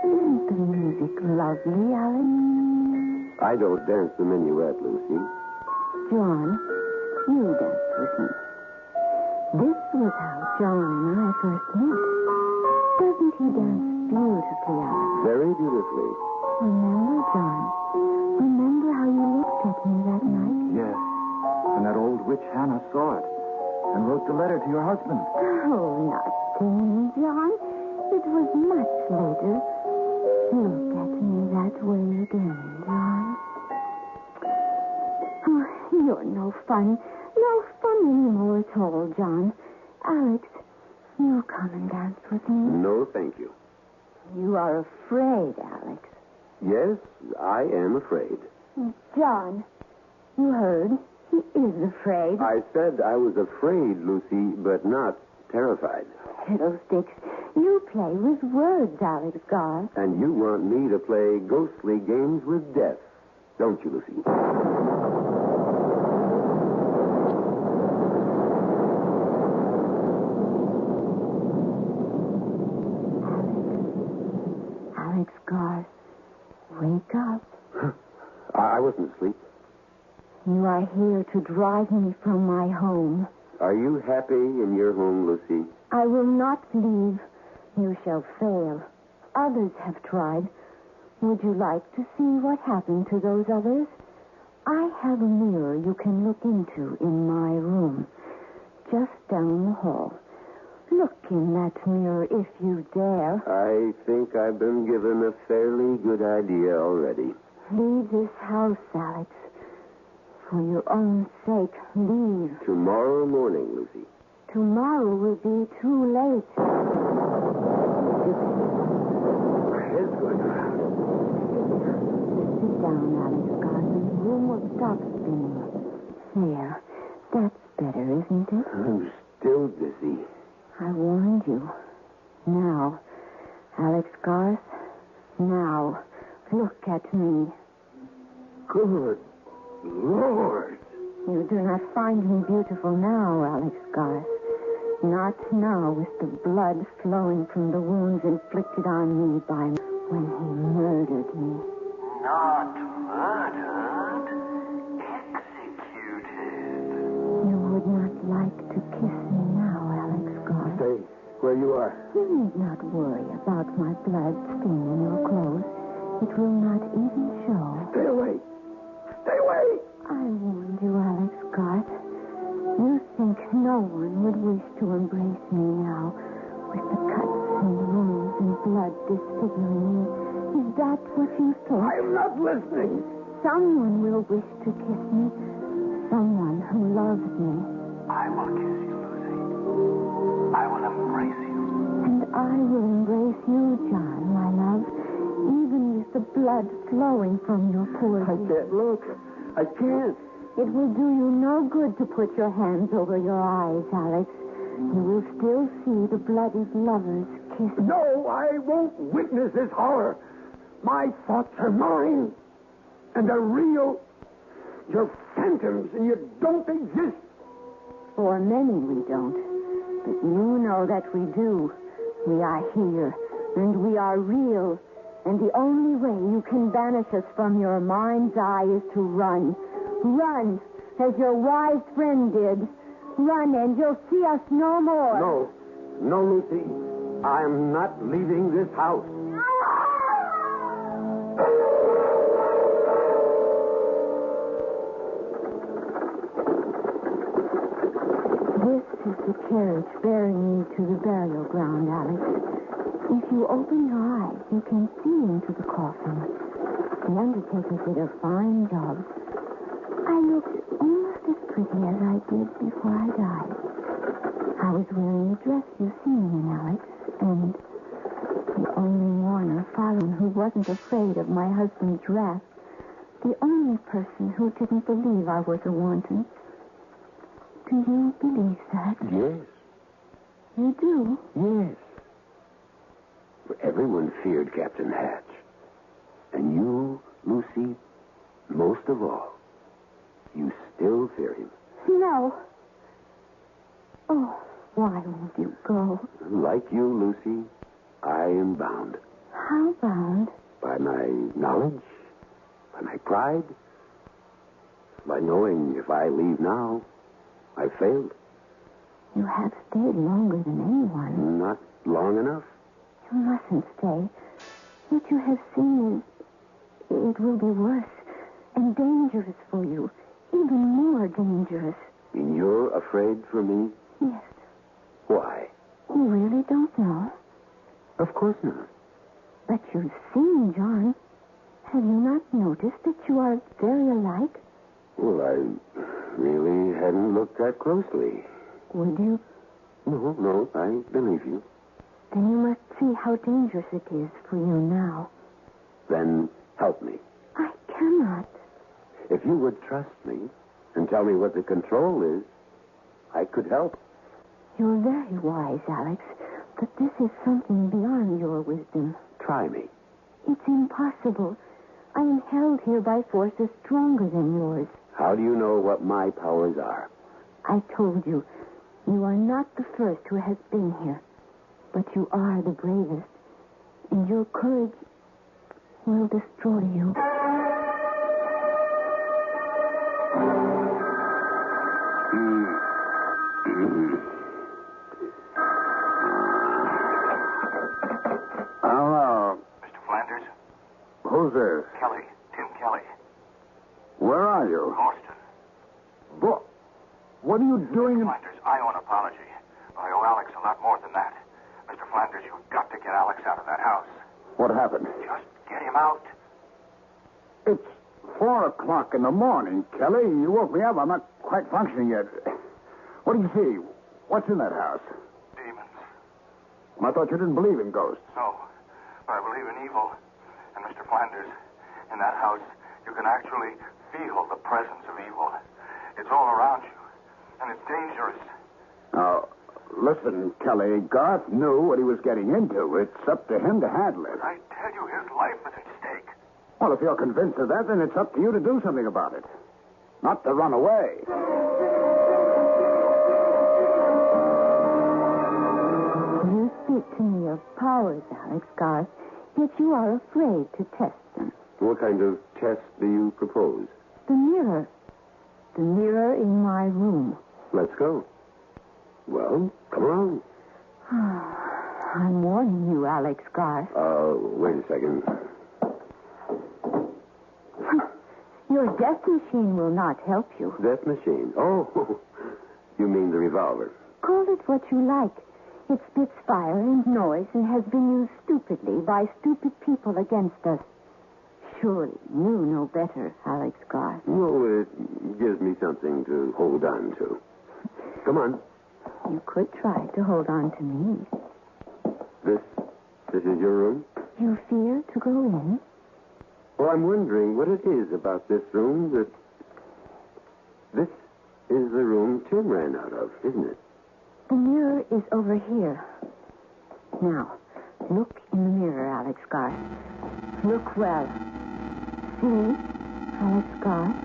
Isn't the music lovely, Alex? I don't dance the minuet, Lucy. John, you dance with me. This was how John and I first met. Doesn't he dance beautifully, Alex? Very beautifully. Remember, John? Remember how you looked at me that night? Yes. And that old witch Hannah saw it and wrote the letter to your husband. Oh, not to me, John. It was much later. Look at me that way again, John. Oh, you're no fun. No fun anymore at all, John. Alex, you come and dance with me. No, thank you. You are afraid, Alex. Yes, I am afraid. John, you heard. He is afraid. I said I was afraid, Lucy, but not terrified. Fiddlesticks. You play with words, Alex Garth. And you want me to play ghostly games with death, don't you, Lucy? Alex Garth, wake up. I wasn't asleep. You are here to drive me from my home. Are you happy in your home, Lucy? I will not leave. You shall fail. others have tried. Would you like to see what happened to those others? I have a mirror you can look into in my room, just down the hall. Look in that mirror if you dare. I think I've been given a fairly good idea already. Leave this house, Alex. For your own sake, leave. Tomorrow morning, Lucy. Tomorrow will be too late. It's good. Sit down, Alex Garson. The room will stop spinning. There. That's better, isn't it? I'm still dizzy. I warned you. Now, Alex Garth, now, look at me. Good Lord. You do not find me beautiful now, Alex Garth. Not now with the blood flowing from the wounds inflicted on me by when he murdered me. Not murdered. Executed. You would not like to kiss me now, Alex Garth. Stay where you are. You need not worry about my blood staining your clothes. It will not even show. Stay away. Stay away. I warned you, Alex Garth. You think no one would wish to embrace me now, with the cuts and wounds and blood disfiguring me. Is that what you thought? I'm not listening. Someone will wish to kiss me. Someone who loves me. I will kiss you, Lucy. I will embrace you. And I will embrace you, John, my love, even with the blood flowing from your pores. I can't look. I can't. It will do you no good to put your hands over your eyes, Alex. You will still see the bloodied lovers kissing. No, I won't witness this horror. My thoughts are mine. And they're real. You're phantoms, and you don't exist. For many we don't. But you know that we do. We are here, and we are real. And the only way you can banish us from your mind's eye is to run. Run, as your wise friend did. Run, and you'll see us no more. No. No, Lucy. I'm not leaving this house. This is the carriage bearing me to the burial ground, Alex. If you open your eyes, you can see into the coffin. The undertaker did a fine job. I looked almost as pretty as I did before I died. I was wearing the dress you've seen me in, Alex, and the only mourner following who wasn't afraid of my husband's wrath. The only person who didn't believe I was a wanton. Do you believe that? Yes. You do? Yes. Everyone feared Captain Hatch. And you, Lucy, most of all, you still fear him. No. Oh, why won't you go? Like you, Lucy, I am bound. How bound? By my knowledge, by my pride, by knowing if I leave now, I failed. You have stayed longer than anyone. Not long enough. You mustn't stay. What you have seen is... it will be worse and dangerous for you. Even more dangerous. And you're afraid for me? Yes. Why? You really don't know? Of course not. But you've seen John. Have you not noticed that you are very alike? Well, I really hadn't looked that closely. Would you? No, I believe you. Then you must see how dangerous it is for you now. Then help me. I cannot. If you would trust me and tell me what the control is, I could help. You're very wise, Alex, but this is something beyond your wisdom. Try me. It's impossible. I am held here by forces stronger than yours. How do you know what my powers are? I told you, you are not the first who has been here, but you are the bravest, and your courage will destroy you. Hello. Who's this? Kelly. Tim Kelly. Where are you? Boston. What are you doing in... Flanders, I owe an apology. But I owe Alex a lot more than that. Mr. Flanders, you've got to get Alex out of that house. What happened? Just get him out. It's 4 o'clock in the morning, Kelly. You woke me up. I'm not quite functioning yet. What do you see? What's in that house? Demons. I thought you didn't believe in ghosts. No, but I believe in evil. And Mr. Flanders, in that house, you can actually feel the presence of evil. It's all around you, and it's dangerous. Now, listen, Kelly, Garth knew what he was getting into. It's up to him to handle it. I tell you, his life is at stake. Well, if you're convinced of that, then it's up to you to do something about it. Not to run away. You speak to me of powers, Alex Garth, yet you are afraid to test them. What kind of test do you propose? The mirror. The mirror in my room. Let's go. Well, come along. I'm warning you, Alex Garth. Wait a second. Your death machine will not help you. Death machine? Oh, you mean the revolver? Call it what you like. It spits fire and noise and has been used stupidly by stupid people against us. Surely you know better, Alex Garth. No, it gives me something to hold on to. Come on. You could try to hold on to me. This is your room? You fear to go in? Well, I'm wondering what it is about this room that... This is the room Tim ran out of, isn't it? The mirror is over here. Now, look in the mirror, Alex Garth. Look well. See, Alex Garth?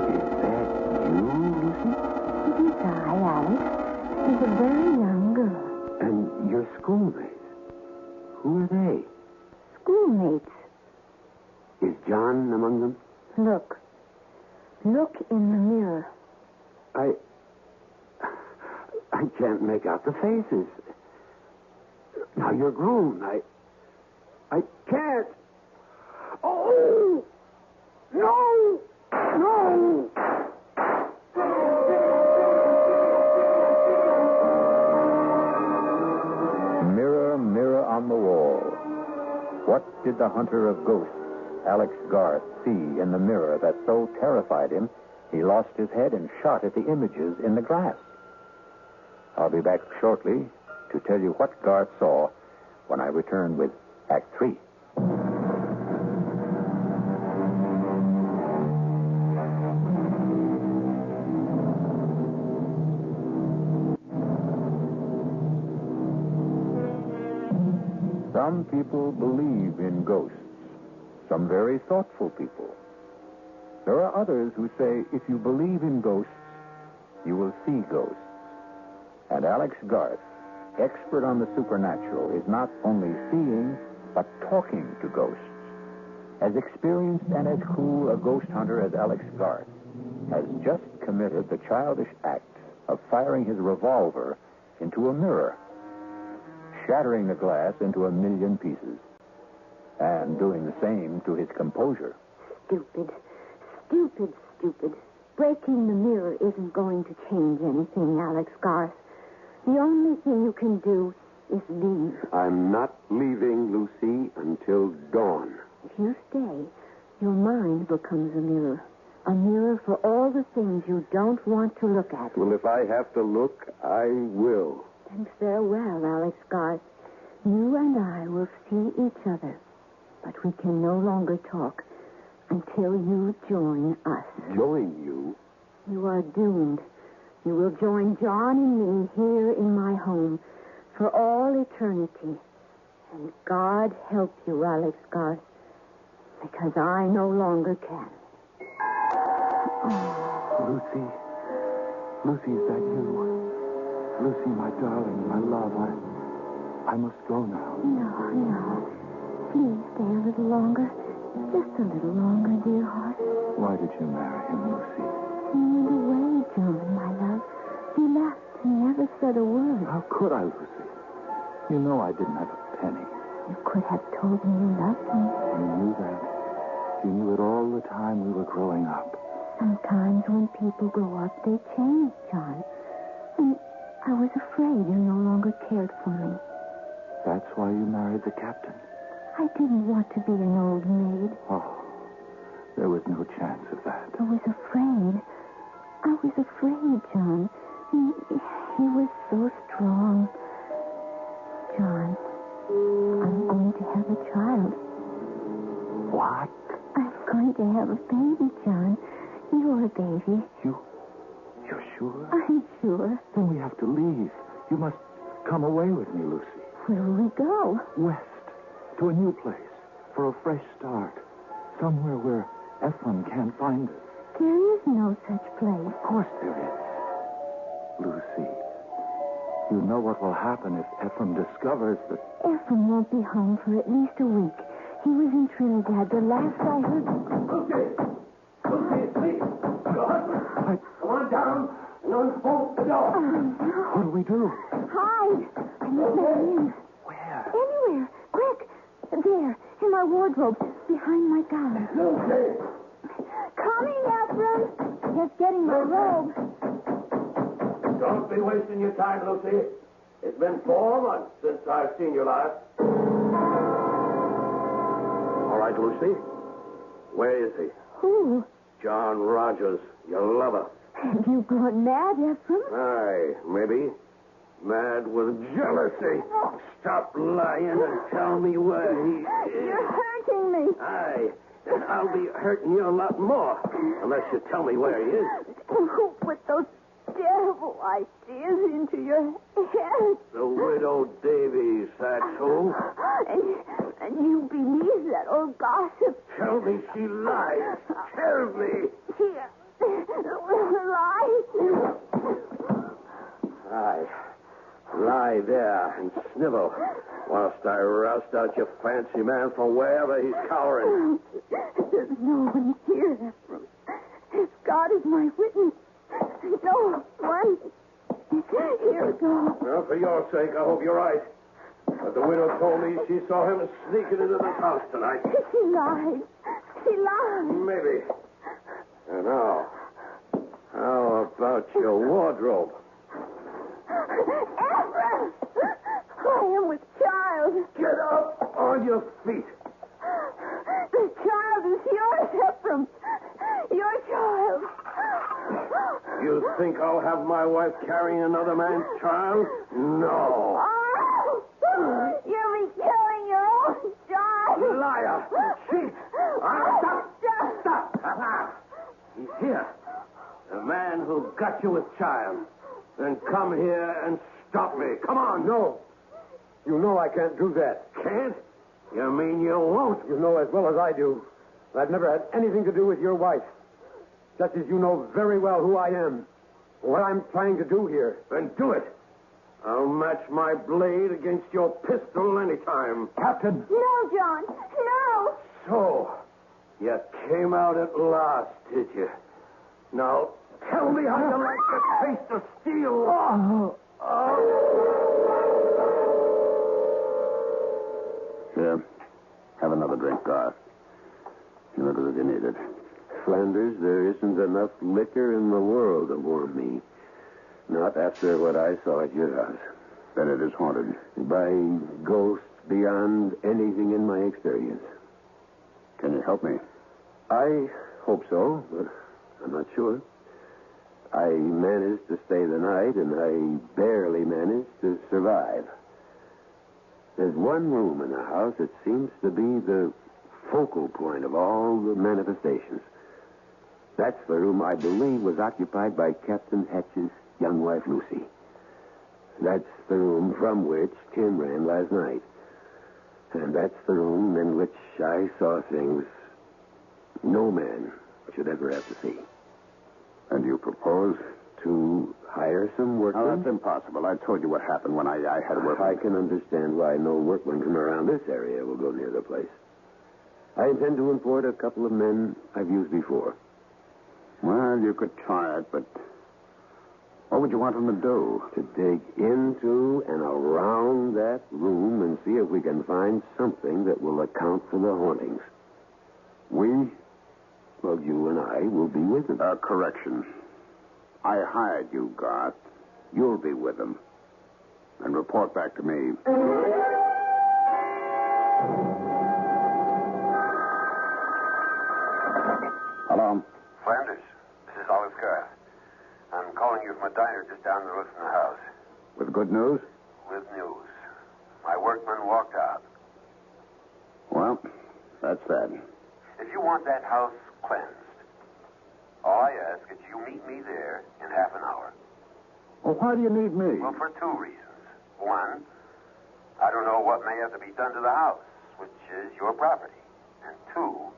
Is that you, Lucy? It is I, Alex. She's a very young girl. And your schoolmates? Who are they? Schoolmates. Is John among them? Look. Look in the mirror. I can't make out the faces. Now you're grown. I can't. Oh! No! No! Mirror, mirror on the wall. What did the hunter of ghosts, Alex Garth, see in the mirror that so terrified him he lost his head and shot at the images in the glass? I'll be back shortly to tell you what Garth saw when I return with Act 3. Some people believe in ghosts, some very thoughtful people. There are others who say if you believe in ghosts, you will see ghosts. And Alex Garth, expert on the supernatural, is not only seeing, but talking to ghosts. As experienced and as cool a ghost hunter as Alex Garth has just committed the childish act of firing his revolver into a mirror, shattering the glass into 1,000,000 pieces, and doing the same to his composure. Stupid. Stupid, stupid. Breaking the mirror isn't going to change anything, Alex Garth. The only thing you can do is leave. I'm not leaving, Lucy, until dawn. If you stay, your mind becomes a mirror. A mirror for all the things you don't want to look at. Well, if I have to look, I will. Then farewell, Alex Garth. You and I will see each other, but we can no longer talk until you join us. Join you? You are doomed. You will join John and me here in my home for all eternity. And God help you, Alex Garth, because I no longer can. Lucy. Lucy, is that you? Lucy, my darling, my love, I must go now. No. Please stay a little longer. Just a little longer, dear heart. Why did you marry him, Lucy? He went away, John, my love. He left and never said a word. How could I, Lucy? You know I didn't have a penny. You could have told me you loved me. You knew that. You knew it all the time we were growing up. Sometimes when people grow up, they change, John. And I was afraid you no longer cared for me. That's why you married the captain. I didn't want to be an old maid. Oh, there was no chance of that. I was afraid. I was afraid, John. He was so strong. John, I'm going to have a child. What? I'm going to have a baby, John. You're a baby. You're sure? I'm sure. Then we have to leave. You must come away with me, Lucy. Where will we go? West. To a new place. For a fresh start. Somewhere where Ephraim can't find us. There is no such place. Of course there is. Lucy, you know what will happen if Ephraim discovers that... Ephraim won't be home for at least a week. He was in Trinidad. The last I heard... Lucy, please. Your husband. Come on down and unbolt the door. What do we do? Hide. I must let him in. Where? Anywhere. Quick. There. In my wardrobe. Behind my gown. Lucy. Coming, Ephraim. Just getting my robe. Don't be wasting your time, Lucy. It's been 4 months since I've seen you last. All right, Lucy. Where is he? Who? John Rogers, your lover. Have you gone mad, Ephraim? Aye, maybe. Mad with jealousy. Stop lying and tell me where he is. You're hurting me. Aye, and I'll be hurting you a lot more unless you tell me where he is. Who put those terrible ideas into your head? The widow Davies, that's who. And you believe that old gossip? Tell me she lies. Tell me. Here. Lie. Aye. Lie there and snivel whilst I roust out your fancy man from wherever he's cowering. There's no one here, Ephraim. God is my witness. No one. Here it goes. Well, for your sake, I hope you're right. But the widow told me she saw him sneaking into this house tonight. She lied. She lied. Maybe. And now, how about your wardrobe? Ephraim! I am with child. Get up on your feet. The child is yours, Ephraim. Your child. You think I'll have my wife carrying another man's child? No. Oh, you'll be killing your own child. Liar. Cheat. Stop. He's here. The man who got you with child. Then come here and stop me. Come on. No. You know I can't do that. Can't? You mean you won't? You know as well as I do. I've never had anything to do with your wife. Just as you know very well who I am. What I'm trying to do here. Then do it. I'll match my blade against your pistol anytime. Captain! No, John. No! So, you came out at last, did you? Now, tell me how you like the taste of steel. Here. Have another drink, Garth. You look as if you need it. Flanders, there isn't enough liquor in the world to warm me. Not after what I saw at your house. Then it is haunted. By ghosts beyond anything in my experience. Can you help me? I hope so, but I'm not sure. I managed to stay the night, and I barely managed to survive. There's one room in the house that seems to be the focal point of all the manifestations. That's the room I believe was occupied by Captain Hatch's young wife, Lucy. That's the room from which Tim ran last night. And that's the room in which I saw things no man should ever have to see. And you propose? To hire some workmen? Oh, that's impossible. I told you what happened when I had workmen. I can understand why no workmen from around this area will go near the place. I intend to import a couple of men I've used before. Well, you could try it, but what would you want them to do? To dig into and around that room and see if we can find something that will account for the hauntings. We? Well, you and I will be with them. Correction. I hired you, Garth. You'll be with them. And report back to me. Hello? Flanders, this is Olive Garth. I'm calling you from a diner just down the road from the house. With good news? With news. My workman walked out. Well, that's that. If you want that house cleansed, all I ask is you meet me there in half an hour. Well, why do you need me? Well, for two reasons. One, I don't know what may have to be done to the house, which is your property. And two,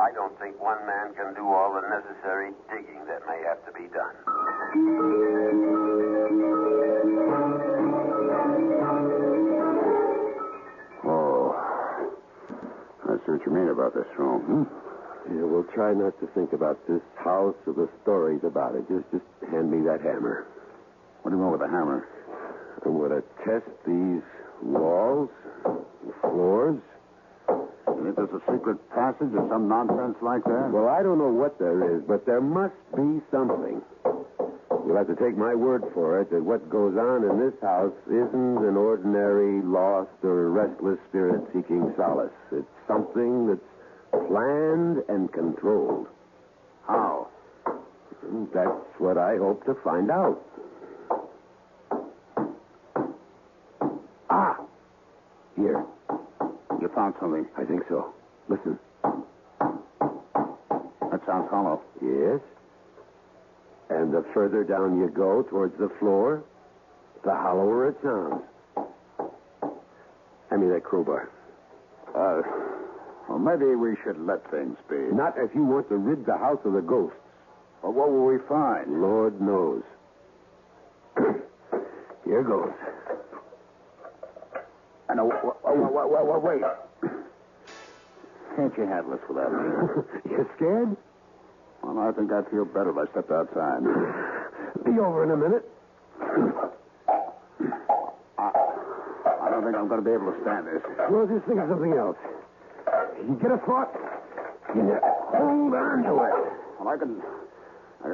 I don't think one man can do all the necessary digging that may have to be done. Oh, I see what you mean about this room. Yeah, we'll try not to think about this house or the stories about it. Just hand me that hammer. What do you want with a hammer? I'm going to test these walls, the floors. You think there's a secret passage or some nonsense like that? Well, I don't know what there is, but there must be something. You'll have to take my word for it that what goes on in this house isn't an ordinary lost or restless spirit seeking solace. It's something that's planned and controlled. How? That's what I hope to find out. Ah! Here. You found something? I think so. Listen. That sounds hollow. Yes. And the further down you go towards the floor, the hollower it sounds. Hand me that crowbar. Well, maybe we should let things be. Not if you want to rid the house of the ghosts. Well, what will we find? Lord knows. Here goes. I know. Wait. Can't you handle this without me? You scared? Well, I think I'd feel better if I stepped outside. Be over in a minute. I don't think I'm going to be able to stand this. Well, just think of something else. You get a thought, you hold on to it. Well, I can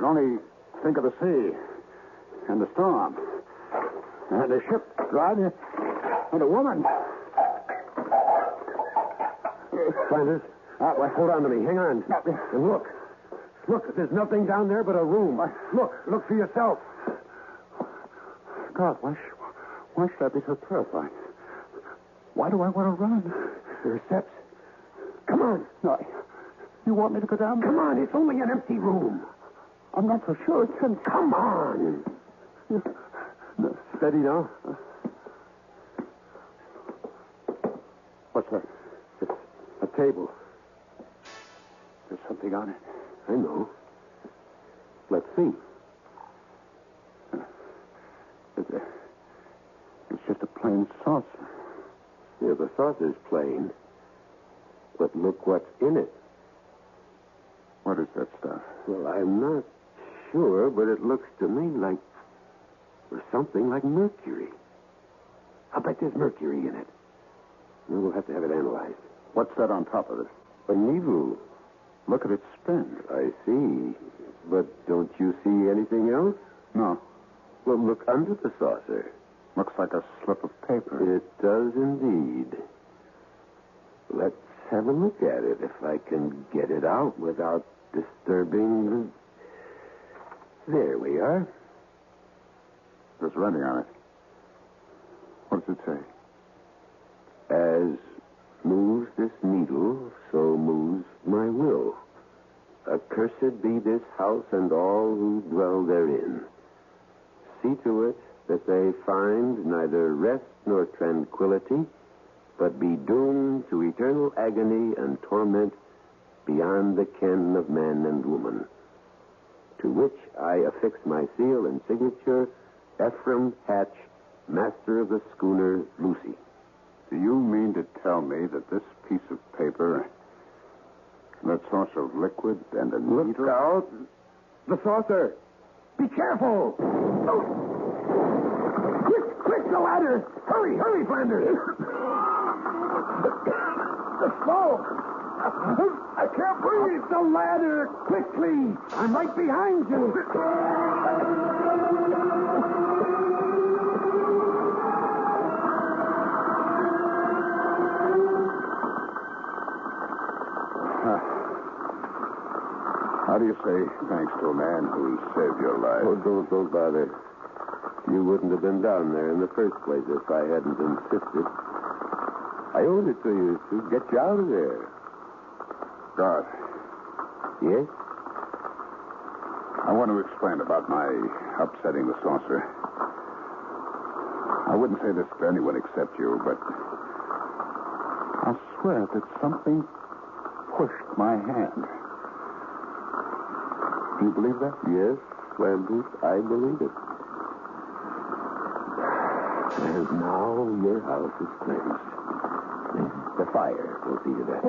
only think of the sea and the storm and the ship driving and a woman. Flanders, hold on to me. Hang on. And look. Look, there's nothing down there but a room. Look for yourself. God, why should I be so terrified? Why do I want to run? There are steps. Come on. No, you want me to go down? Come on, it's only an empty room. I'm not so sure. Come on. No. Steady now. What's that? It's a table. There's something on it. I know. Let's see. It's just a plain saucer. Yeah, the saucer's plain. But look what's in it. What is that stuff? Well, I'm not sure, but it looks to me like something like mercury. I'll bet there's mercury in it. We'll have to have it analyzed. What's that on top of it? A needle. Look at its spin. I see. But don't you see anything else? No. Well, look under the saucer. Looks like a slip of paper. It does indeed. Let's have a look at it if I can get it out without disturbing the... There we are. There's writing on it. What does it say? As moves this needle, so moves my will. Accursed be this house and all who dwell therein. See to it that they find neither rest nor tranquility, but be doomed to eternal agony and torment beyond the ken of man and woman. To which I affix my seal and signature, Ephraim Hatch, master of the schooner Lucy. Do you mean to tell me that this piece of paper, that saucer of liquid and a needle... Look out! The saucer! Be careful! Quick, the ladder! Hurry, Flanders! The smoke! I can't breathe! The ladder! Quickly! I'm right behind you! How do you say thanks to a man who saved your life? Oh, don't bother. You wouldn't have been down there in the first place if I hadn't insisted. I owed it to you to get you out of there. God, Yes? I want to explain about my upsetting the saucer. I wouldn't say this to anyone except you, but I'll swear that something pushed my hand. Do you believe that? Yes, Flanders, I believe it. And now your house is cleansed. The fire will see to that.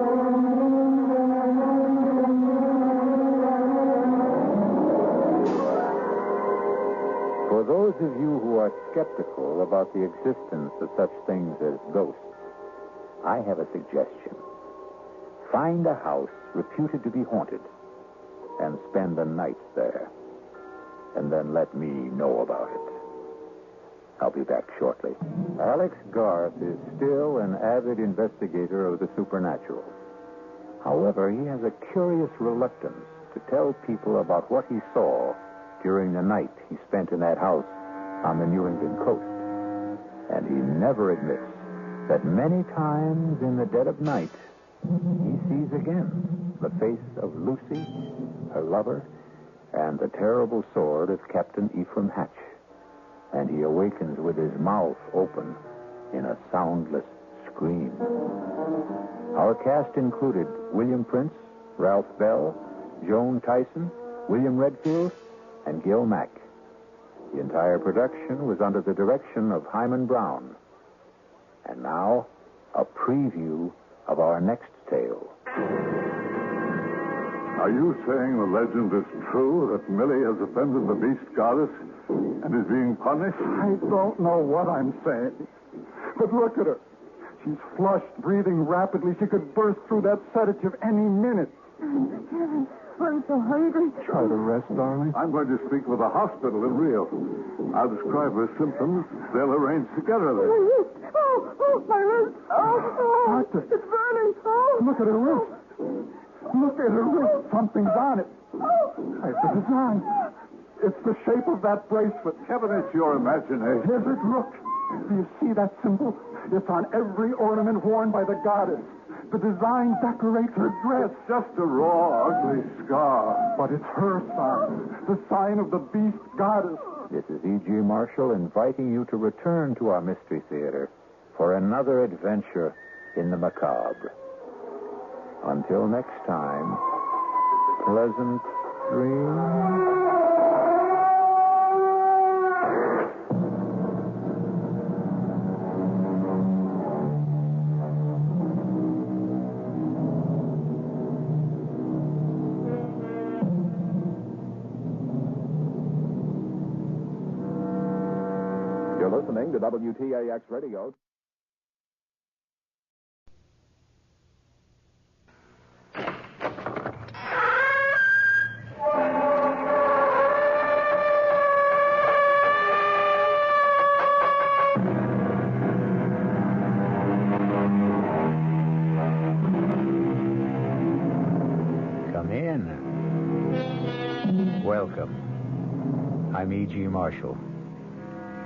For those of you who are skeptical about the existence of such things as ghosts, I have a suggestion. Find a house reputed to be haunted and spend the night there. And then let me know about it. I'll be back shortly. Alex Garth is still an avid investigator of the supernatural. However, he has a curious reluctance to tell people about what he saw during the night he spent in that house on the New England coast. And he never admits that many times in the dead of night, he sees again the face of Lucy, her lover, and the terrible sword of Captain Ephraim Hatch. And he awakens with his mouth open in a soundless scream. Our cast included William Prince, Ralph Bell, Joan Tyson, William Redfield, and Gil Mack. The entire production was under the direction of Hyman Brown. And now, a preview of our next tale. Are you saying the legend is true that Millie has offended the beast goddess and is being punished? I don't know what I'm saying. But look at her. She's flushed, breathing rapidly. She could burst through that sedative any minute. Kevin, I'm so hungry. Try to rest, darling. I'm going to speak with the hospital in Rio. I'll describe her symptoms. They'll arrange together then. My wrist. Doctor. It's burning. Look at her wrist. Look at her wrist. Something's on it. It's a design. It's the shape of that bracelet. Kevin, it's your imagination. Is it? Look. Do you see that symbol? It's on every ornament worn by the goddess. The design decorates her dress. It's just a raw, ugly scar. But it's her sign. The sign of the beast goddess. This is E.G. Marshall inviting you to return to our Mystery Theater for another adventure in the macabre. Until next time, pleasant dreams. You're listening to WTAX Radio. Come in. Welcome. I'm E.G. Marshall.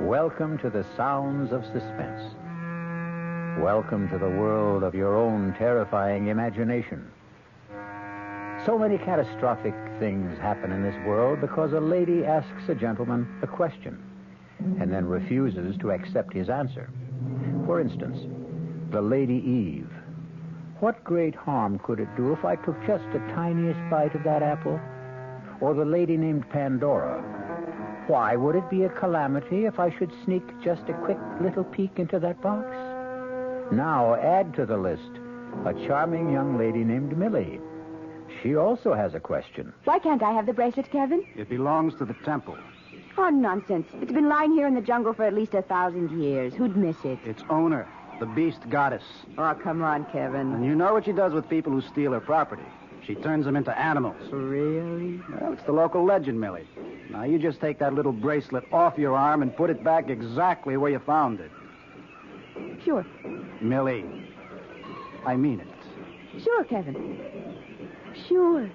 Welcome to the sounds of suspense. Welcome to the world of your own terrifying imagination. So many catastrophic things happen in this world because a lady asks a gentleman a question and then refuses to accept his answer. For instance, the Lady Eve. What great harm could it do if I took just the tiniest bite of that apple? Or the lady named Pandora. Why would it be a calamity if I should sneak just a quick little peek into that box? Now add to the list a charming young lady named Millie. She also has a question. Why can't I have the bracelet, Kevin? It belongs to the temple. Oh, nonsense. It's been lying here in the jungle for at least 1,000 years. Who'd miss it? Its owner, the beast goddess. Oh, come on, Kevin. And you know what she does with people who steal her property. She turns them into animals. Really? Well, it's the local legend, Millie. Now, you just take that little bracelet off your arm and put it back exactly where you found it. Sure. Millie, I mean it. Sure, Kevin. Sure.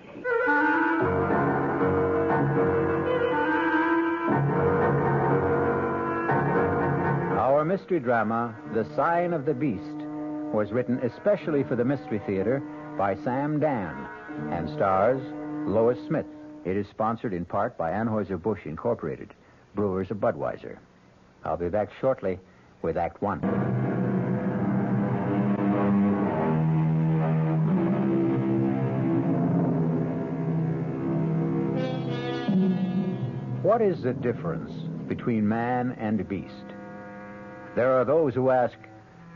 Our mystery drama, The Sign of the Beast, was written especially for the Mystery Theater by Sam Dan and stars Lois Smith. It is sponsored in part by Anheuser-Busch Incorporated, brewers of Budweiser. I'll be back shortly with Act One. What is the difference between man and beast? There are those who ask,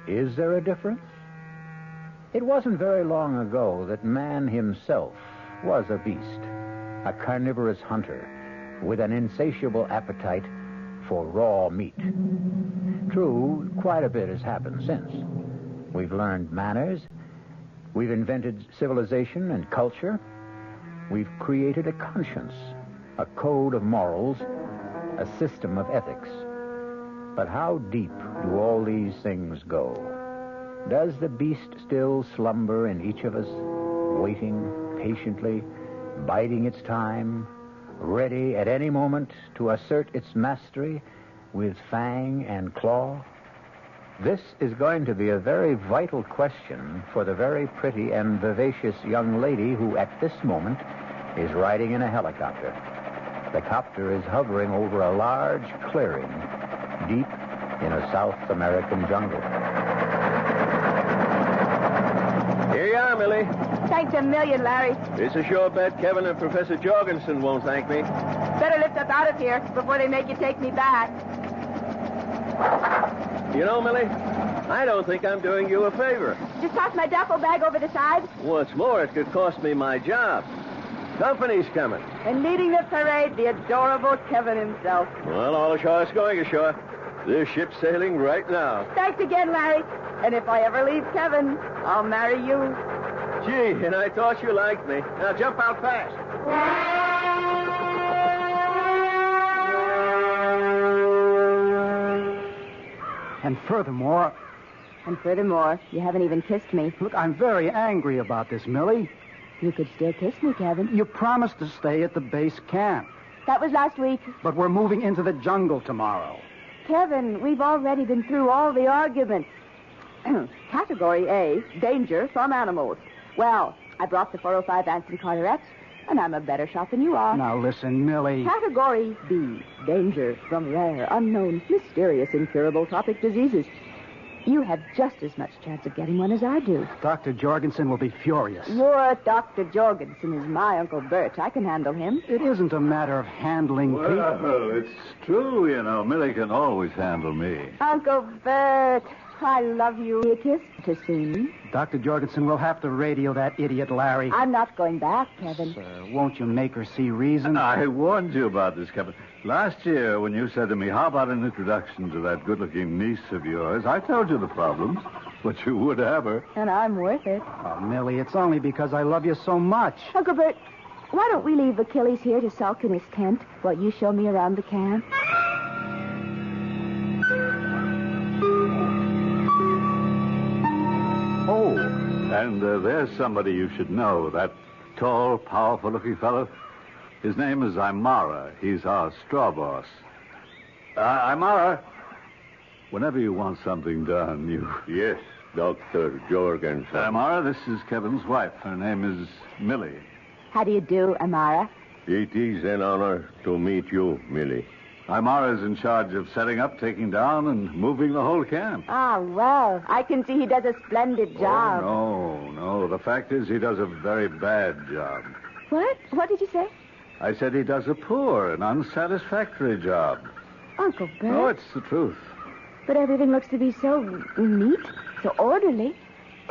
is there a difference? It wasn't very long ago that man himself was a beast, a carnivorous hunter with an insatiable appetite for raw meat. True, quite a bit has happened since. We've learned manners, we've invented civilization and culture, we've created a conscience, a code of morals, a system of ethics. But how deep do all these things go? Does the beast still slumber in each of us, waiting patiently, biding its time, ready at any moment to assert its mastery with fang and claw? This is going to be a very vital question for the very pretty and vivacious young lady who at this moment is riding in a helicopter. The copter is hovering over a large clearing deep in a South American jungle. Here you are, Millie. Thanks a million, Larry. It's a sure bet Kevin and Professor Jorgensen won't thank me. Better lift up out of here before they make you take me back. You know, Millie, I don't think I'm doing you a favor. Just toss my duffel bag over the side. What's more, it could cost me my job. Company's coming. And leading the parade, the adorable Kevin himself. Well, all ashore is going ashore. This ship's sailing right now. Thanks again, Larry. And if I ever leave Kevin, I'll marry you. Gee, and I thought you liked me. Now jump out fast. And furthermore, you haven't even kissed me. Look, I'm very angry about this, Millie. You could still kiss me, Kevin. You promised to stay at the base camp. That was last week. But we're moving into the jungle tomorrow. Kevin, we've already been through all the arguments. Category A, danger from animals. Well, I brought the 405 Anson Carterets, and I'm a better shot than you are. Now listen, Millie. Category B, danger from rare, unknown, mysterious, incurable tropic diseases. You have just as much chance of getting one as I do. Dr. Jorgensen will be furious. Your Dr. Jorgensen is my Uncle Bert. I can handle him. It isn't a matter of handling people. Well, it's true, you know. Millie can always handle me. Uncle Bert, I love you. A kiss to soon. Dr. Jorgensen will have to radio that idiot Larry. I'm not going back, Kevin. Sir, won't you make her see reason? I warned you about this, Kevin. Last year, when you said to me, how about an introduction to that good-looking niece of yours, I told you the problems, but you would have her. And I'm worth it. Oh, Millie, it's only because I love you so much. Uncle Bert, why don't we leave Achilles here to sulk in his tent while you show me around the camp? Oh, and there's somebody you should know, that tall, powerful-looking fellow. His name is Imara. He's our straw boss. Imara, whenever you want something done, you... Yes, Dr. Jorgensen. Imara, this is Kevin's wife. Her name is Millie. How do you do, Amara? It is an honor to meet you, Millie. Imara is in charge of setting up, taking down, and moving the whole camp. Ah, well, I can see he does a splendid job. Oh, no. The fact is he does a very bad job. What? What did you say? I said he does a poor and unsatisfactory job. Uncle Bert. Oh, it's the truth. But everything looks to be so neat, so orderly.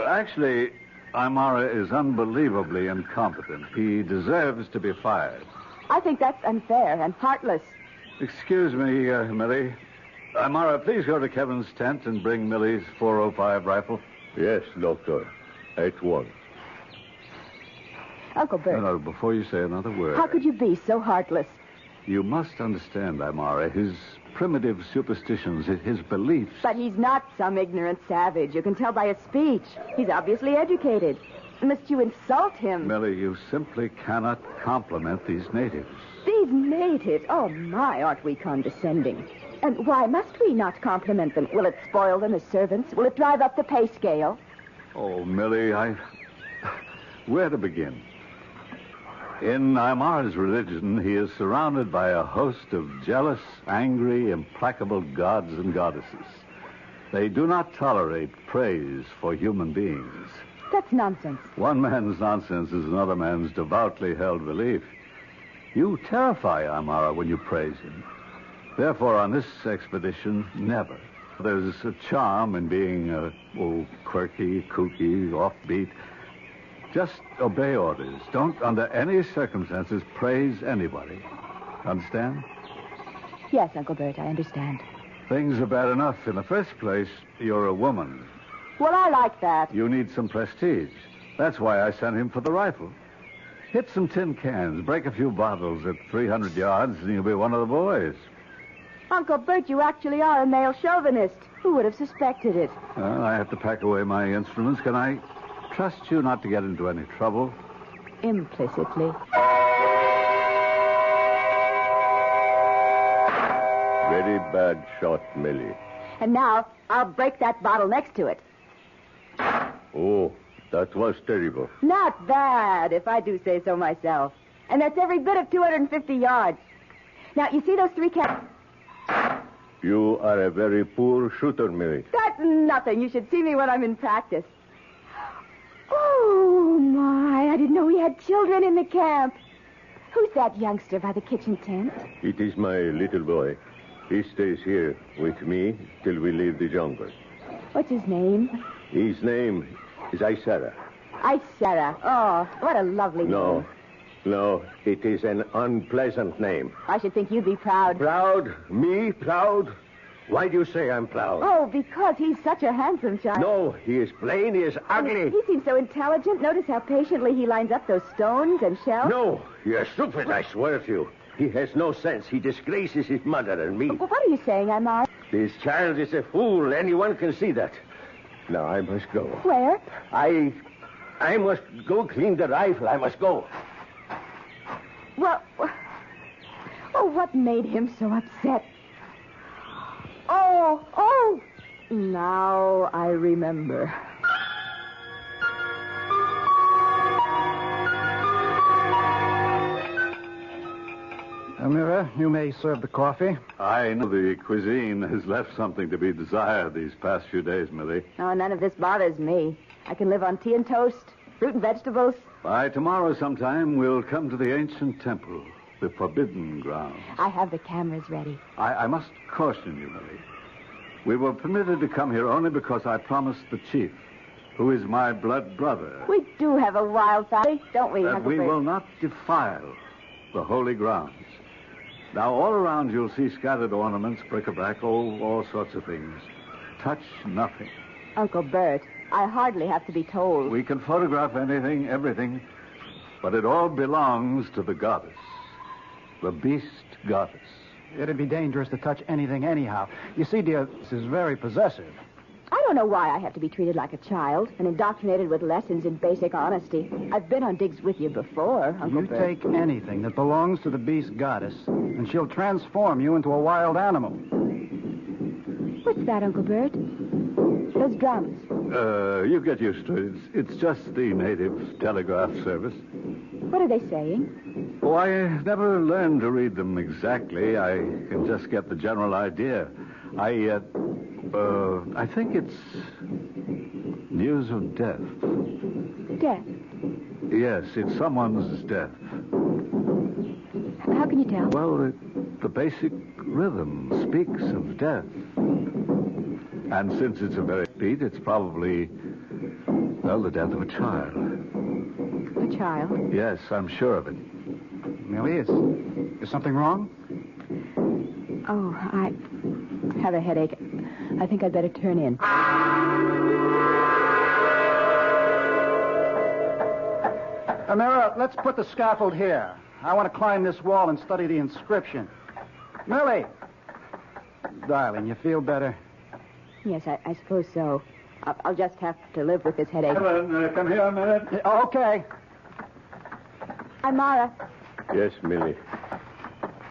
Actually, Imara is unbelievably incompetent. He deserves to be fired. I think that's unfair and heartless. Excuse me, Millie. Mara, please go to Kevin's tent and bring Millie's .405 rifle. Yes, Doctor. At once. Uncle Bert. No, before you say another word. How could you be so heartless? You must understand, Amara, his primitive superstitions, his beliefs. But he's not some ignorant savage. You can tell by his speech. He's obviously educated. Must you insult him? Millie, you simply cannot compliment these natives. These natives? Oh, my, aren't we condescending? And why must we not compliment them? Will it spoil them as servants? Will it drive up the pay scale? Oh, Millie, where to begin? In Aymara's religion, he is surrounded by a host of jealous, angry, implacable gods and goddesses. They do not tolerate praise for human beings. That's nonsense. One man's nonsense is another man's devoutly held belief. You terrify Aymara when you praise him. Therefore, on this expedition, never. There's a charm in being, quirky, kooky, offbeat. Just obey orders. Don't, under any circumstances, praise anybody. Understand? Yes, Uncle Bert, I understand. Things are bad enough. In the first place, you're a woman. Well, I like that. You need some prestige. That's why I sent him for the rifle. Hit some tin cans, break a few bottles at 300 yards, and you'll be one of the boys. Uncle Bert, you actually are a male chauvinist. Who would have suspected it? Well, I have to pack away my instruments. Can I trust you not to get into any trouble? Implicitly. Very bad shot, Millie. And now, I'll break that bottle next to it. Oh, that was terrible. Not bad, if I do say so myself. And that's every bit of 250 yards. Now, you see those 3 cans? You are a very poor shooter, Millie. That's nothing. You should see me when I'm in practice. Oh, my. I didn't know we had children in the camp. Who's that youngster by the kitchen tent? It is my little boy. He stays here with me till we leave the jungle. What's his name? His name is Isara. Isara. Oh, what a lovely name. No, it is an unpleasant name. I should think you'd be proud. Proud? Me? Proud? Why do you say I'm proud? Oh, because he's such a handsome child. No, he is plain, he is ugly. He seems so intelligent. Notice how patiently he lines up those stones and shells. No, you're stupid, I swear to you. He has no sense. He disgraces his mother and me. Well, what are you saying, Aymar? This child is a fool. Anyone can see that. Now, I must go. Where? I must go clean the rifle. I must go. Well, what made him so upset? Oh, now I remember. Amira, you may serve the coffee. I know the cuisine has left something to be desired these past few days, Millie. Oh, none of this bothers me. I can live on tea and toast, fruit and vegetables. By tomorrow sometime, we'll come to the ancient temple, the forbidden grounds. I have the cameras ready. I must caution you, Millie. We were permitted to come here only because I promised the chief, who is my blood brother. We do have a wild family, don't we, that Uncle we Bert? will not defile the holy grounds. Now, all around you'll see scattered ornaments, bric-a-brac, all sorts of things. Touch nothing. Uncle Bert, I hardly have to be told. We can photograph anything, everything, but it all belongs to the goddess, the beast goddess. It'd be dangerous to touch anything anyhow. You see, dear, this is very possessive. I don't know why I have to be treated like a child and indoctrinated with lessons in basic honesty. I've been on digs with you before, Uncle Bert. You take anything that belongs to the beast goddess, and she'll transform you into a wild animal. What's that, Uncle Bert? Those drums. You get used to it. It's just the native telegraph service. What are they saying? Oh, I never learned to read them exactly. I can just get the general idea. I think it's news of death. Death? Yes, it's someone's death. How can you tell? Well, the basic rhythm speaks of death. And since it's a very beat, it's probably, well, the death of a child. A child? Yes, I'm sure of it. Millie, is something wrong? Oh, I have a headache. I think I'd better turn in. Amira, let's put the scaffold here. I want to climb this wall and study the inscription. Millie! Darling, you feel better? Yes, I suppose so. I'll just have to live with this headache. Kevin, come here a minute. Okay. I'm Mara. Yes, Millie.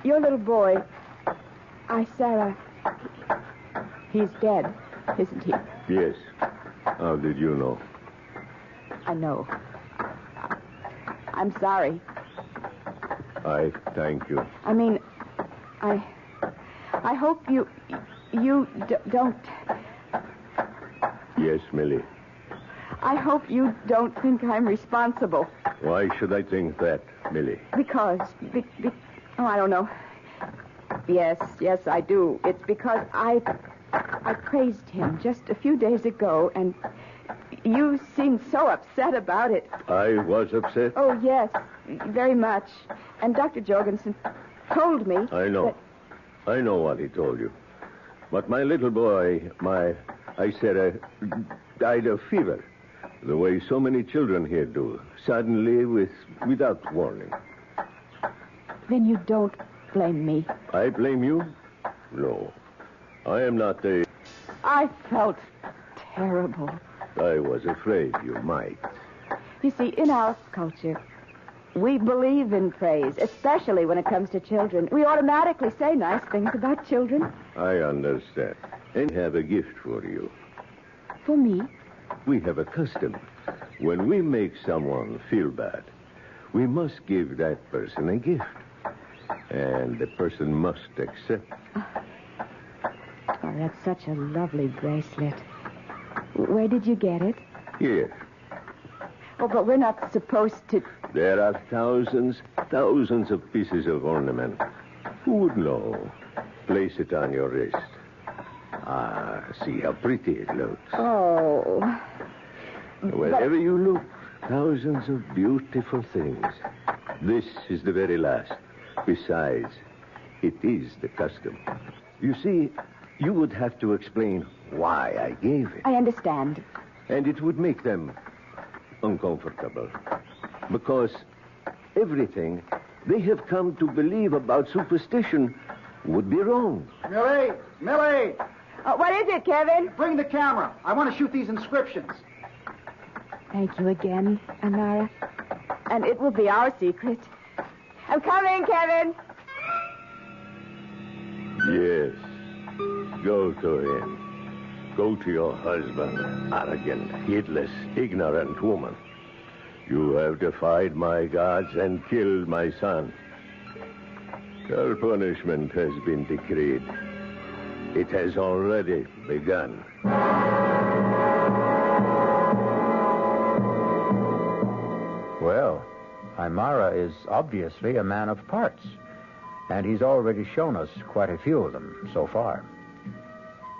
Your little boy, Sarah, he's dead, isn't he? Yes. How did you know? I know. I'm sorry. I thank you. I mean, I hope you don't... Yes, Millie. I hope you don't think I'm responsible. Why should I think that, Millie? Because... oh, I don't know. Yes, I do. It's because I praised him just a few days ago, and you seemed so upset about it. I was upset? Oh, yes, very much. And Dr. Jorgensen told me... I know. I know what he told you. But my little boy, Sarah, died of fever. The way so many children here do. Suddenly, without warning. Then you don't blame me. I blame you? No. I am not a... I felt terrible. I was afraid you might. You see, in our culture, we believe in praise, especially when it comes to children. We automatically say nice things about children. I understand. And have a gift for you. For me? We have a custom. When we make someone feel bad, we must give that person a gift. And the person must accept. Oh, that's such a lovely bracelet. Where did you get it? Here. Oh, but we're not supposed to... There are thousands of pieces of ornament. Who would know? Place it on your wrist. Ah, see how pretty it looks. Oh. Wherever you look, thousands of beautiful things. This is the very last. Besides, it is the custom. You see, you would have to explain why I gave it. I understand. And it would make them uncomfortable. Because everything they have come to believe about superstition would be wrong. Millie! What is it, Kevin? Bring the camera. I want to shoot these inscriptions. Thank you again, Amara. And it will be our secret. I'm coming, Kevin. Yes. Go to him. Go to your husband, arrogant, heedless, ignorant woman. You have defied my gods and killed my son. Your punishment has been decreed. It has already begun. Well, Aymara is obviously a man of parts, and he's already shown us quite a few of them so far.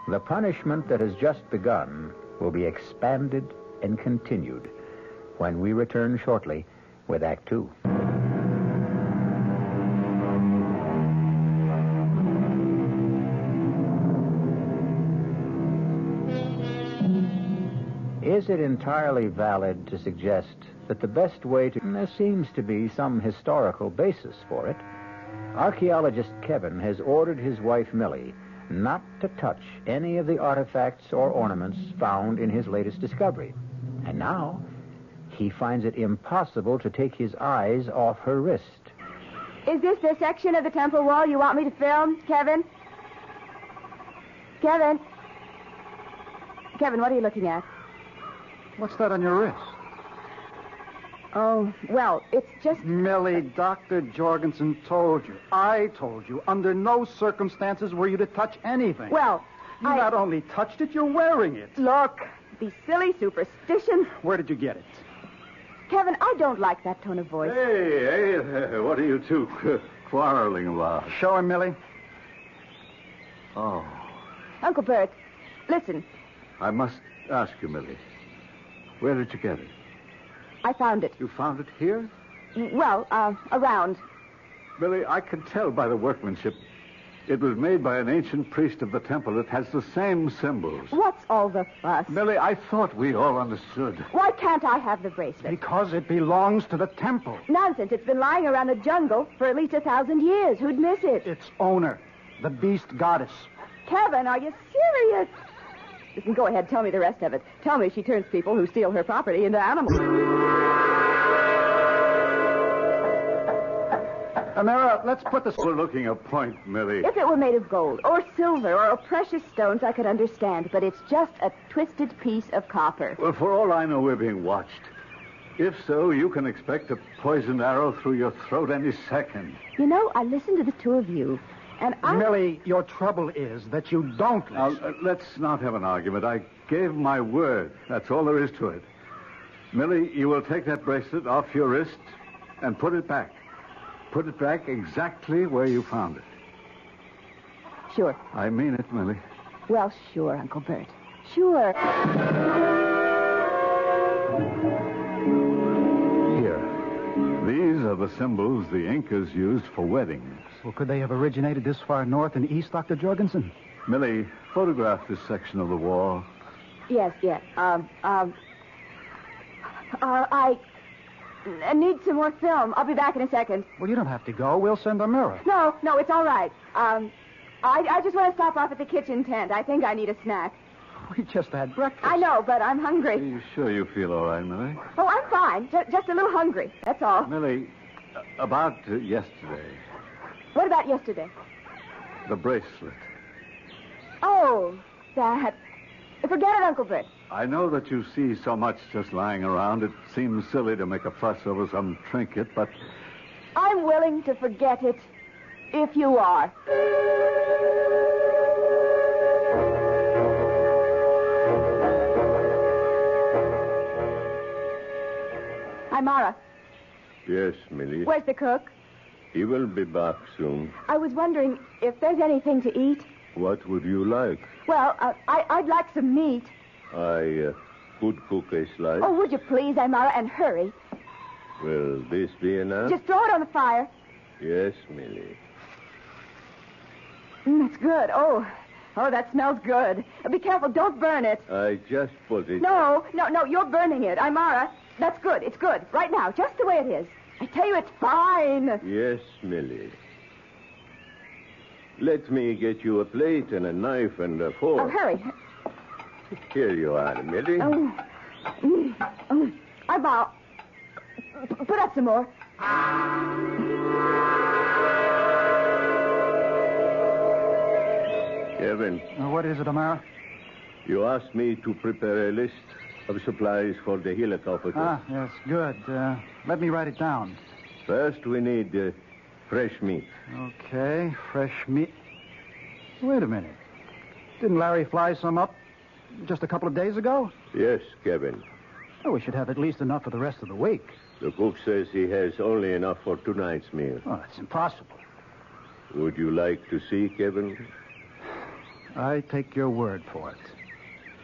The punishment that has just begun will be expanded and continued when we return shortly with Act Two. Is it entirely valid to suggest that the best way to... There seems to be some historical basis for it. Archaeologist Kevin has ordered his wife Millie not to touch any of the artifacts or ornaments found in his latest discovery. And now, he finds it impossible to take his eyes off her wrist. Is this the section of the temple wall you want me to film, Kevin? Kevin, what are you looking at? What's that on your wrist? Oh, well, it's just... Millie, Dr. Jorgensen told you. I told you. Under no circumstances were you to touch anything. Well, you not only touched it, you're wearing it. Look, these silly superstitions. Where did you get it? Kevin, I don't like that tone of voice. Hey, what are you two quarreling about? Show him, Millie. Oh. Uncle Bert, listen. I must ask you, Millie. Where did you get it? I found it. You found it here? Well, around. Millie, I can tell by the workmanship. It was made by an ancient priest of the temple. It has the same symbols. What's all the fuss? Millie, I thought we all understood. Why can't I have the bracelet? Because it belongs to the temple. Nonsense. It's been lying around the jungle for at least 1,000 years. Who'd miss it? Its owner, the beast goddess. Kevin, are you serious? Listen, go ahead. Tell me the rest of it. Tell me she turns people who steal her property into animals. Amira, let's put the... Overlooking a point, Millie. If it were made of gold or silver or precious stones, I could understand, but it's just a twisted piece of copper. Well, for all I know, we're being watched. If so, you can expect a poisoned arrow through your throat any second. You know, I listened to the two of you, and Millie, your trouble is that you don't listen. Now, let's not have an argument. I gave my word. That's all there is to it. Millie, you will take that bracelet off your wrist and put it back. Put it back exactly where you found it. Sure. I mean it, Millie. Well, sure, Uncle Bert. Sure. Here. These are the symbols the Incas used for weddings. Well, could they have originated this far north and east, Dr. Jorgensen? Millie, photograph this section of the wall. Yes. I need some more film. I'll be back in a second. Well, you don't have to go. We'll send Amira. No, it's all right. I just want to stop off at the kitchen tent. I think I need a snack. We just had breakfast. I know, but I'm hungry. Are you sure you feel all right, Millie? Oh, I'm fine. Just a little hungry. That's all. Millie, about yesterday. What about yesterday? The bracelet. Oh, that. Forget it, Uncle Bert. I know that you see so much just lying around. It seems silly to make a fuss over some trinket, but... I'm willing to forget it, if you are. Hi, Mara. Yes, Millie. Where's the cook? He will be back soon. I was wondering if there's anything to eat. What would you like? Well, I'd like some meat. I could cook a slice. Oh, would you please, Amara, and hurry. Will this be enough? Just throw it on the fire. Yes, Millie. That's good. Oh, that smells good. Be careful. Don't burn it. I just put it... No, you're burning it. Amara, that's good. It's good. Right now, just the way it is. I tell you, it's fine. Yes, Millie. Let me get you a plate and a knife and a fork. Oh, hurry. Here you are, Millie. Eyeball. Put up some more. Kevin. What is it, Amara? You asked me to prepare a list of supplies for the helicopter. Yes, good. Let me write it down. First, we need fresh meat. Okay, fresh meat. Wait a minute. Didn't Larry fly some up just a couple of days ago? Yes, Kevin. Oh, we should have at least enough for the rest of the week. The cook says he has only enough for tonight's meal. Oh, that's impossible. Would you like to see, Kevin? I take your word for it.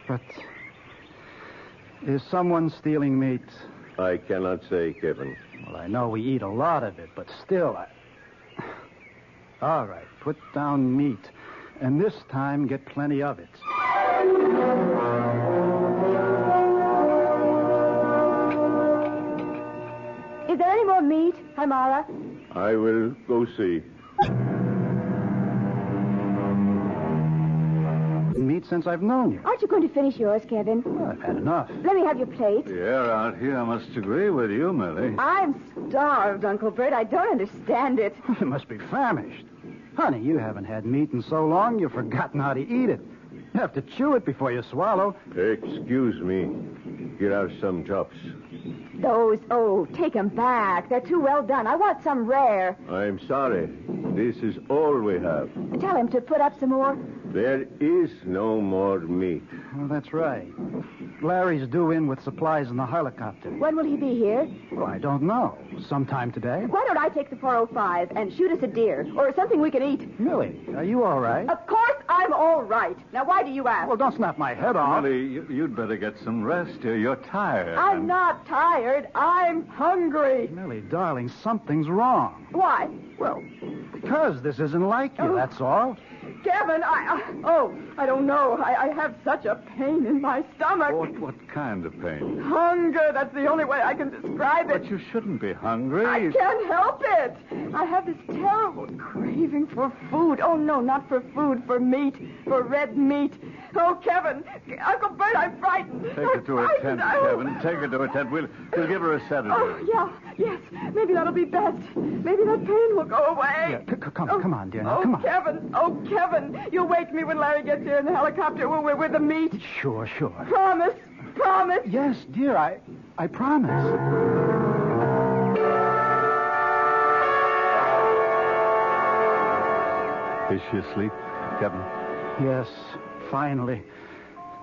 But is someone stealing meat? I cannot say, Kevin. Well, I know we eat a lot of it, but still, All right, put down meat. And this time, get plenty of it. Is there any more meat, Amara? I will go see. Meat since I've known you. Aren't you going to finish yours, Kevin? Well, I've had enough. Let me have your plate. The air out here must agree with you, Millie. I'm starved, Uncle Bert. I don't understand it. You must be famished. Honey, you haven't had meat in so long, you've forgotten how to eat it. You have to chew it before you swallow. Excuse me. Here are some chops. Those, take them back. They're too well done. I want some rare. I'm sorry. This is all we have. Tell him to put up some more. There is no more meat. Well, that's right. Larry's due in with supplies in the helicopter. When will he be here? Well, I don't know. Sometime today. Why don't I take the 405 and shoot us a deer or something we can eat? Millie, are you all right? Of course I'm all right. Now, why do you ask? Well, don't snap my head off. Millie, you'd better get some rest here. You're tired. I'm not tired. I'm hungry. Millie, darling, something's wrong. Why? Well, because this isn't like you, that's all. Kevin, I don't know. I have such a pain in my stomach. What kind of pain? Hunger. That's the only way I can describe it. But you shouldn't be hungry. I can't help it. I have this terrible craving for food. Oh, no, not for food, for meat, for red meat. Oh, Kevin, Uncle Bert, I'm frightened. Take her to a tent, Kevin. Take her to a tent. We'll give her a sedative. Oh, yeah, yes. Maybe that'll be best. Maybe that pain will go away. Yeah, come on, dear. Now, come on. Kevin, you'll wake me when Larry gets here in the helicopter with the meat. Sure. Promise. Yes, dear, I promise. Is she asleep, Kevin? Yes, finally.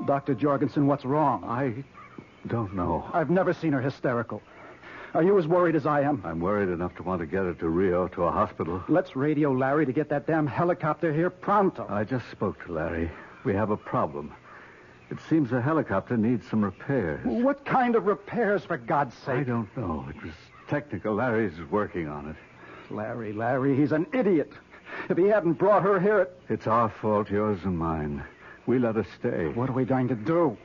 Dr. Jorgensen, what's wrong? I don't know. I've never seen her hysterical. Are you as worried as I am? I'm worried enough to want to get her to Rio, to a hospital. Let's radio Larry to get that damn helicopter here pronto. I just spoke to Larry. We have a problem. It seems the helicopter needs some repairs. What kind of repairs, for God's sake? I don't know. It was technical. Larry's working on it. Larry, he's an idiot. If he hadn't brought her here... It's our fault, yours and mine. We let her stay. What are we going to do?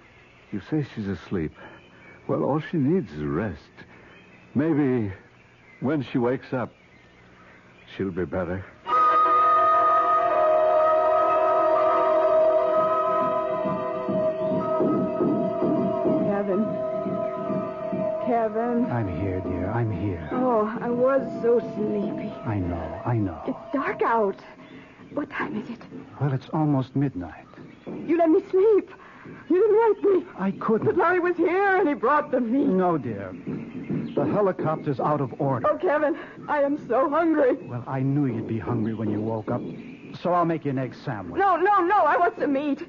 You say she's asleep. Well, all she needs is rest. Maybe when she wakes up, she'll be better. Kevin. I'm here, dear. I'm here. Oh, I was so sleepy. I know. It's dark out. What time is it? Well, it's almost midnight. You let me sleep. You didn't wake me. I couldn't. But Larry was here and he brought the meat. No, dear. The helicopter's out of order. Oh, Kevin, I am so hungry. Well, I knew you'd be hungry when you woke up, so I'll make you an egg sandwich. No, I want some meat.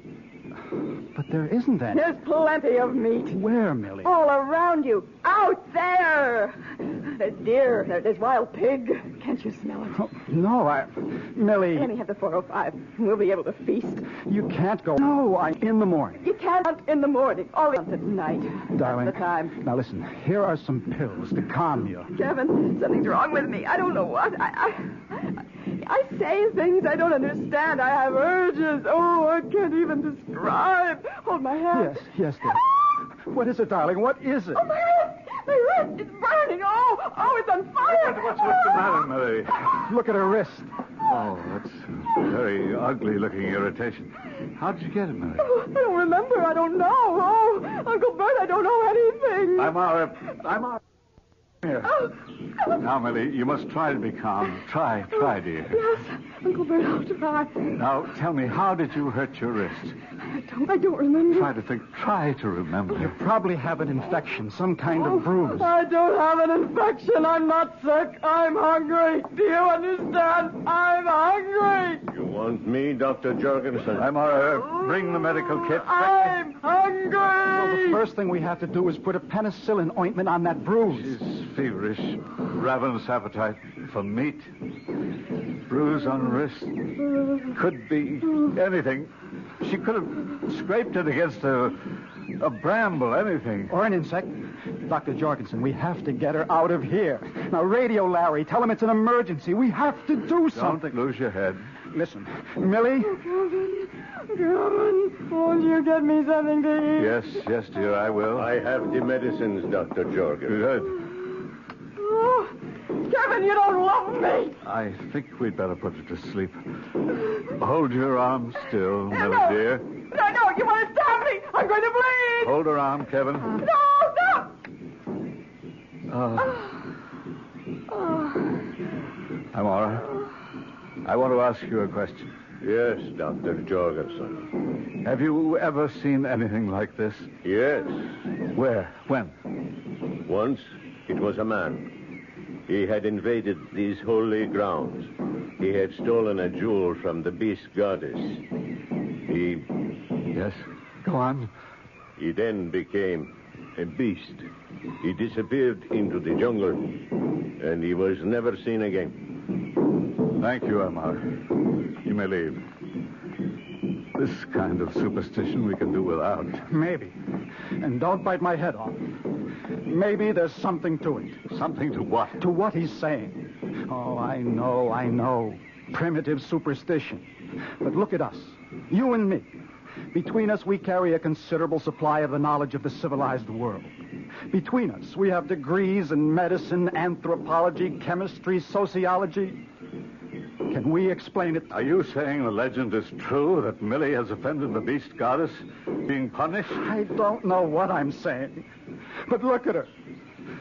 But there isn't any. There's plenty of meat. Where, Millie? All around you. Out there. There's deer. There's wild pig. Can't you smell it? Oh, no, Millie. Let me have the 405. We'll be able to feast. You can't go. No, in the morning. You can't hunt in the morning. Only hunt at night. Darling. That's the time. Now listen, here are some pills to calm you. Kevin, something's wrong with me. I don't know what. I say things I don't understand. I have urges. Oh, I can't even describe. Hold my hand. Yes, dear. What is it, darling? What is it? Oh, my wrist! My wrist! It's burning! Oh, it's on fire! What's the matter, Millie? Look at her wrist. Oh, that's a very ugly-looking irritation. How did you get it, Millie? Oh, I don't remember. I don't know. Oh, Uncle Bert, I don't know anything. I'm all right. Here. Oh. Now, Millie, you must try to be calm. Try, dear. Yes, Uncle Bert, I'll try. Now, tell me, how did you hurt your wrist? I don't remember. Try to think. Try to remember. You probably have an infection, some kind of bruise. I don't have an infection. I'm not sick. I'm hungry. Do you understand? I'm hungry. You want me, Dr. Jorgensen? I'm all right. Bring the medical kit. I'm hungry. Well, the first thing we have to do is put a penicillin ointment on that bruise. She's feverish, ravenous appetite for meat, bruise on wrist. Could be anything. She could have scraped it against a bramble, anything. Or an insect. Dr. Jorgensen, we have to get her out of here. Now, radio Larry. Tell him it's an emergency. We have to do something. Don't lose your head. Listen, Millie. Kevin, won't you get me something to eat? Yes, dear, I will. I have the medicines, Dr. Jorgensen. Good. Oh, Kevin, you don't love me. I think we'd better put her to sleep. Hold your arm still, Millie, dear. No, you want to stab me. I'm going to bleed. Hold her arm, Kevin. No, stop. I'm all right. I want to ask you a question. Yes, Dr. Jorgensen. Have you ever seen anything like this? Yes. Where? When? Once, it was a man. He had invaded these holy grounds. He had stolen a jewel from the beast goddess. Yes? Go on. He then became a beast. He disappeared into the jungle, and he was never seen again. Thank you, Amar. You may leave. This kind of superstition we can do without. Maybe. And don't bite my head off. Maybe there's something to it. Something to what? To what he's saying. Oh, I know. Primitive superstition. But look at us. You and me. Between us, we carry a considerable supply of the knowledge of the civilized world. Between us, we have degrees in medicine, anthropology, chemistry, sociology. Can we explain it? Are you saying the legend is true, that Millie has offended the beast goddess, being punished? I don't know what I'm saying. But look at her.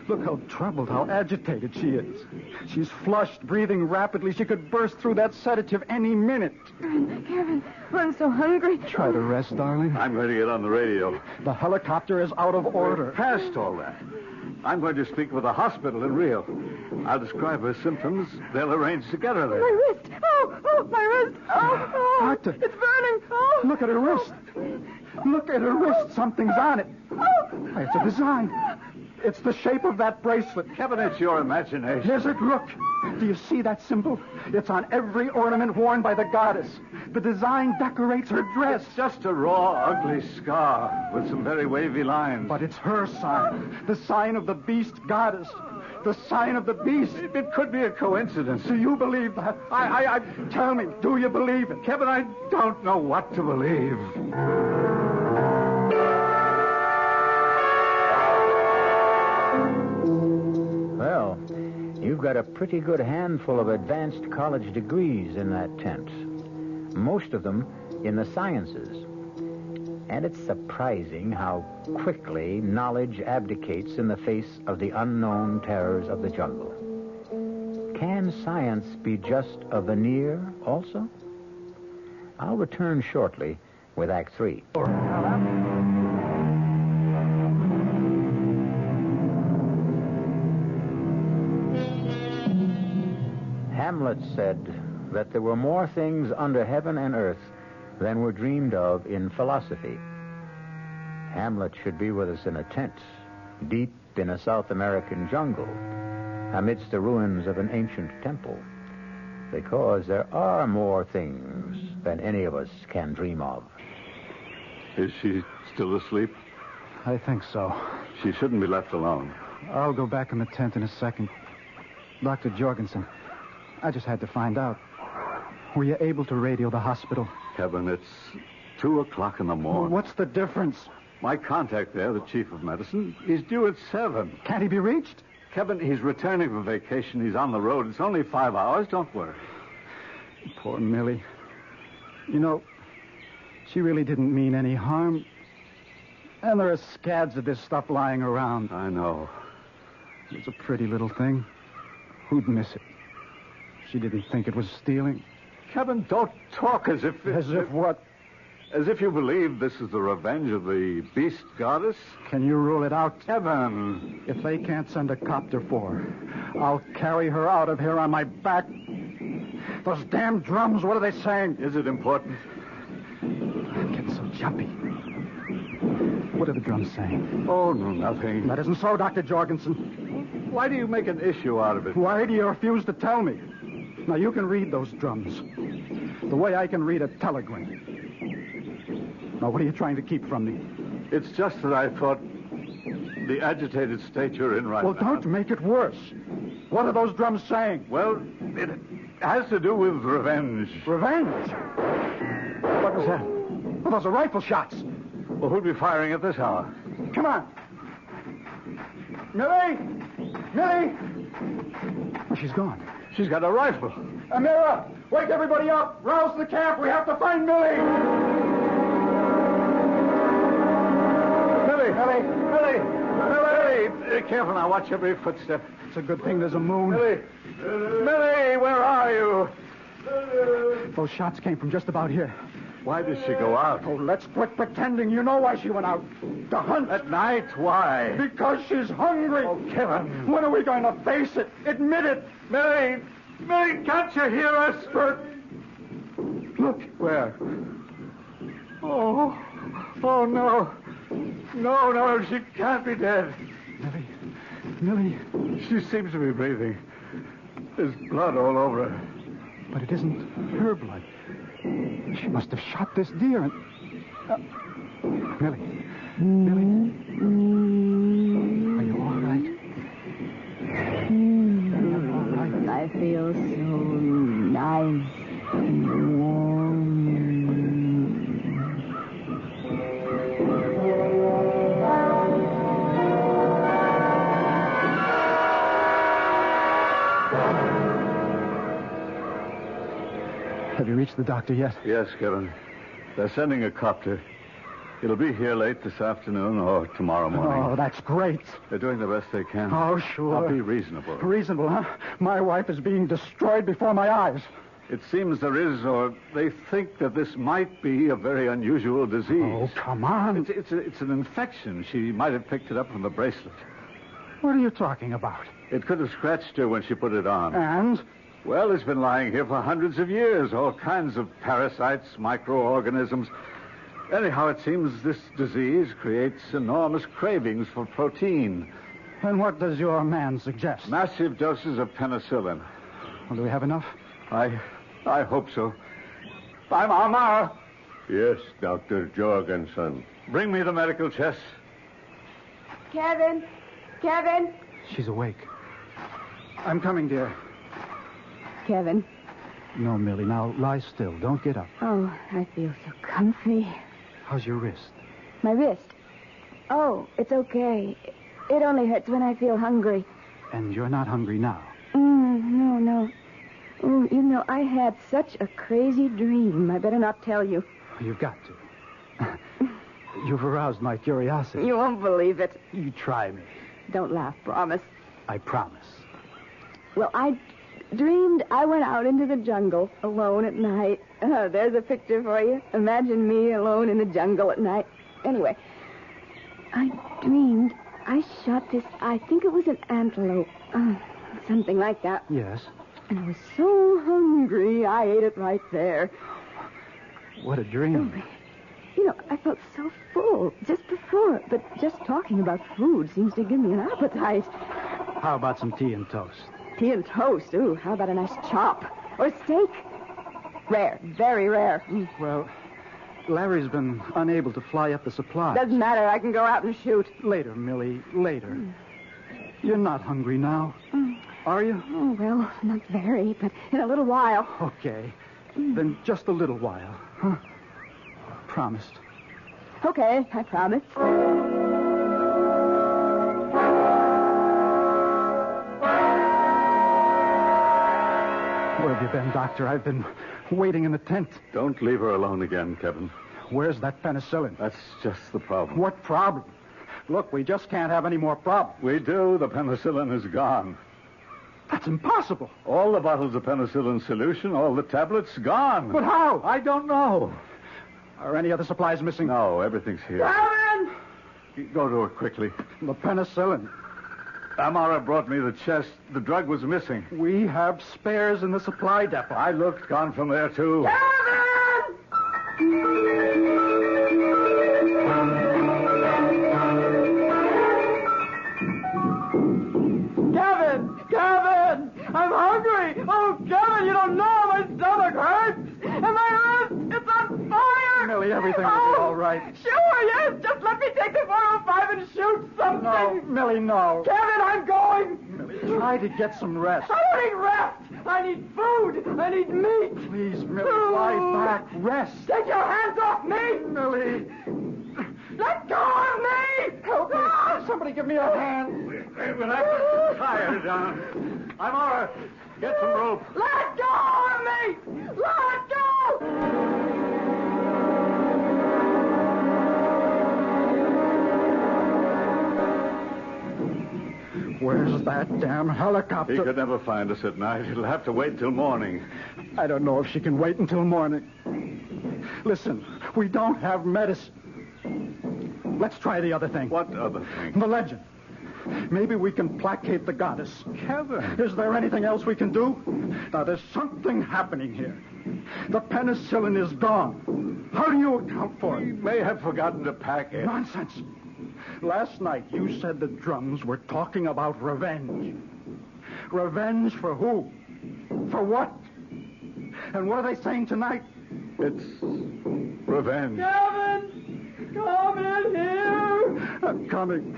Look how troubled, how agitated she is. She's flushed, breathing rapidly. She could burst through that sedative any minute. Kevin, I'm so hungry. Try to rest, darling. I'm going to get on the radio. The helicopter is out of order. We're past all that. I'm going to speak with the hospital in Rio. I'll describe her symptoms. They'll arrange to get her there. My wrist. Oh, my wrist. Oh, Doctor. It's burning. Oh. Look at her wrist. Look at her wrist. Something's on it. Oh. It's a design. It's the shape of that bracelet. Kevin, it's your imagination. Is it? Look. Do you see that symbol? It's on every ornament worn by the goddess. The design decorates her dress. It's just a raw, ugly scar with some very wavy lines. But it's her sign. The sign of the beast goddess. The sign of the beast. It could be a coincidence. Do you believe that? Tell me, do you believe it? Kevin, I don't know what to believe. Well, you've got a pretty good handful of advanced college degrees in that tent. Most of them in the sciences. And it's surprising how quickly knowledge abdicates in the face of the unknown terrors of the jungle. Can science be just a veneer also? I'll return shortly with Act 3. Hamlet said that there were more things under heaven and earth than were dreamed of in philosophy. Hamlet should be with us in a tent, deep in a South American jungle, amidst the ruins of an ancient temple, because there are more things than any of us can dream of. Is she still asleep? I think so. She shouldn't be left alone. I'll go back in the tent in a second. Dr. Jorgensen, I just had to find out. Were you able to radio the hospital? Kevin, it's 2 o'clock in the morning. Well, what's the difference? My contact there, the chief of medicine, he's due at 7. Can't he be reached? Kevin, he's returning from vacation. He's on the road. It's only 5 hours. Don't worry. Poor Millie. You know, she really didn't mean any harm. And there are scads of this stuff lying around. I know. It's a pretty little thing. Who'd miss it? She didn't think it was stealing. Kevin, don't talk as if... As if what? As if you believe this is the revenge of the beast goddess? Can you rule it out? Kevin! If they can't send a copter for her, I'll carry her out of here on my back. Those damn drums, what are they saying? Is it important? I'm getting so jumpy. What are the drums saying? Oh, no, nothing. That isn't so, Dr. Jorgensen. Why do you make an issue out of it? Why do you refuse to tell me? Now, you can read those drums. The way I can read a telegram. Now, what are you trying to keep from me? It's just that I thought the agitated state you're in right now... Well, don't make it worse. What are those drums saying? Well, it has to do with revenge. Revenge? What was that? Well, those are rifle shots. Well, who'd be firing at this hour? Come on. Millie! Millie! Oh, she's gone. She's got a rifle. Amira, wake everybody up. Rouse the camp. We have to find Millie. Millie, careful now. Watch every footstep. It's a good thing there's a moon. Millie, where are you? Those shots came from just about here. Why did she go out? Oh, let's quit pretending. You know why she went out. To hunt. At night? Why? Because she's hungry. Oh, Kevin. When are we going to face it? Admit it. Millie, can't you hear us? Look. Where? Oh, no. No, she can't be dead. Millie. She seems to be breathing. There's blood all over her. But it isn't her blood. She must have shot this deer and... Millie. Are you all right? I feel so nice and warm. Have you reached the doctor yet? Yes, Kevin. They're sending a copter. It'll be here late this afternoon or tomorrow morning. Oh, that's great. They're doing the best they can. Oh, sure. I'll be reasonable. Reasonable, huh? My wife is being destroyed before my eyes. It seems there is, or they think that this might be a very unusual disease. Oh, come on. It's an infection. She might have picked it up from the bracelet. What are you talking about? It could have scratched her when she put it on. And? Well, it's been lying here for hundreds of years. All kinds of parasites, microorganisms. Anyhow, it seems this disease creates enormous cravings for protein. And what does your man suggest? Massive doses of penicillin. Well, do we have enough? I hope so. I'm Amar. Yes, Dr. Jorgensen. Bring me the medical chest. Kevin! Kevin! She's awake. I'm coming, dear. Kevin. No, Millie, now lie still. Don't get up. Oh, I feel so comfy. How's your wrist? My wrist? Oh, it's okay. It only hurts when I feel hungry. And you're not hungry now? No. Oh, you know, I had such a crazy dream. I better not tell you. You've got to. You've aroused my curiosity. You won't believe it. You try me. Don't laugh, promise. I promise. Well, I dreamed I went out into the jungle alone at night. There's a picture for you. Imagine me alone in the jungle at night. Anyway, I dreamed I shot this, I think it was an antelope. Something like that. Yes. And I was so hungry, I ate it right there. What a dream. Oh, you know, I felt so full just before, but just talking about food seems to give me an appetite. How about some tea and toast? Tea and toast? Ooh, how about a nice chop? Or steak? Rare, very rare. Well, Larry's been unable to fly up the supply. Doesn't matter, I can go out and shoot. Later, Millie, later. You're not hungry now, are you? Oh, well, not very, but in a little while. Okay. Then just a little while, huh? Promised. Okay, I promise. Where have you been, Doctor? I've been waiting in the tent. Don't leave her alone again, Kevin. Where's that penicillin? That's just the problem. What problem? Look, we just can't have any more problems. We do. The penicillin is gone. That's impossible. All the bottles of penicillin solution, all the tablets, gone. But how? I don't know. Are any other supplies missing? No, everything's here. Kevin! Go to her quickly. The penicillin. Amara brought me the chest. The drug was missing. We have spares in the supply depot. I looked, gone from there, too. Kevin! I'm hungry! Oh, Kevin, you don't know my stomach hurts! And my wrist, it's on fire! Millie, everything will be all right. Sure, yes! Just let me take the 405 and shoot something! No, Millie, no. Kevin, I'm going! Millie, try to get some rest. I don't need rest! I need food! I need meat! Please, Millie, lie back. Rest. Take your hands off me! Millie. Let go of me! Help me. Somebody give me a hand. We'll have to tie her down. Amara, get some rope. Let go of me! Let go! Where's that damn helicopter? He could never find us at night. He'll have to wait till morning. I don't know if she can wait until morning. Listen, we don't have medicine. Let's try the other thing. What other thing? The legend. Maybe we can placate the goddess. Kevin. Is there anything else we can do? Now, there's something happening here. The penicillin is gone. How do you account for it? We may have forgotten to pack it. Nonsense. Last night, you said the drums were talking about revenge. Revenge for who? For what? And what are they saying tonight? It's revenge. Kevin! Come in here! I'm coming.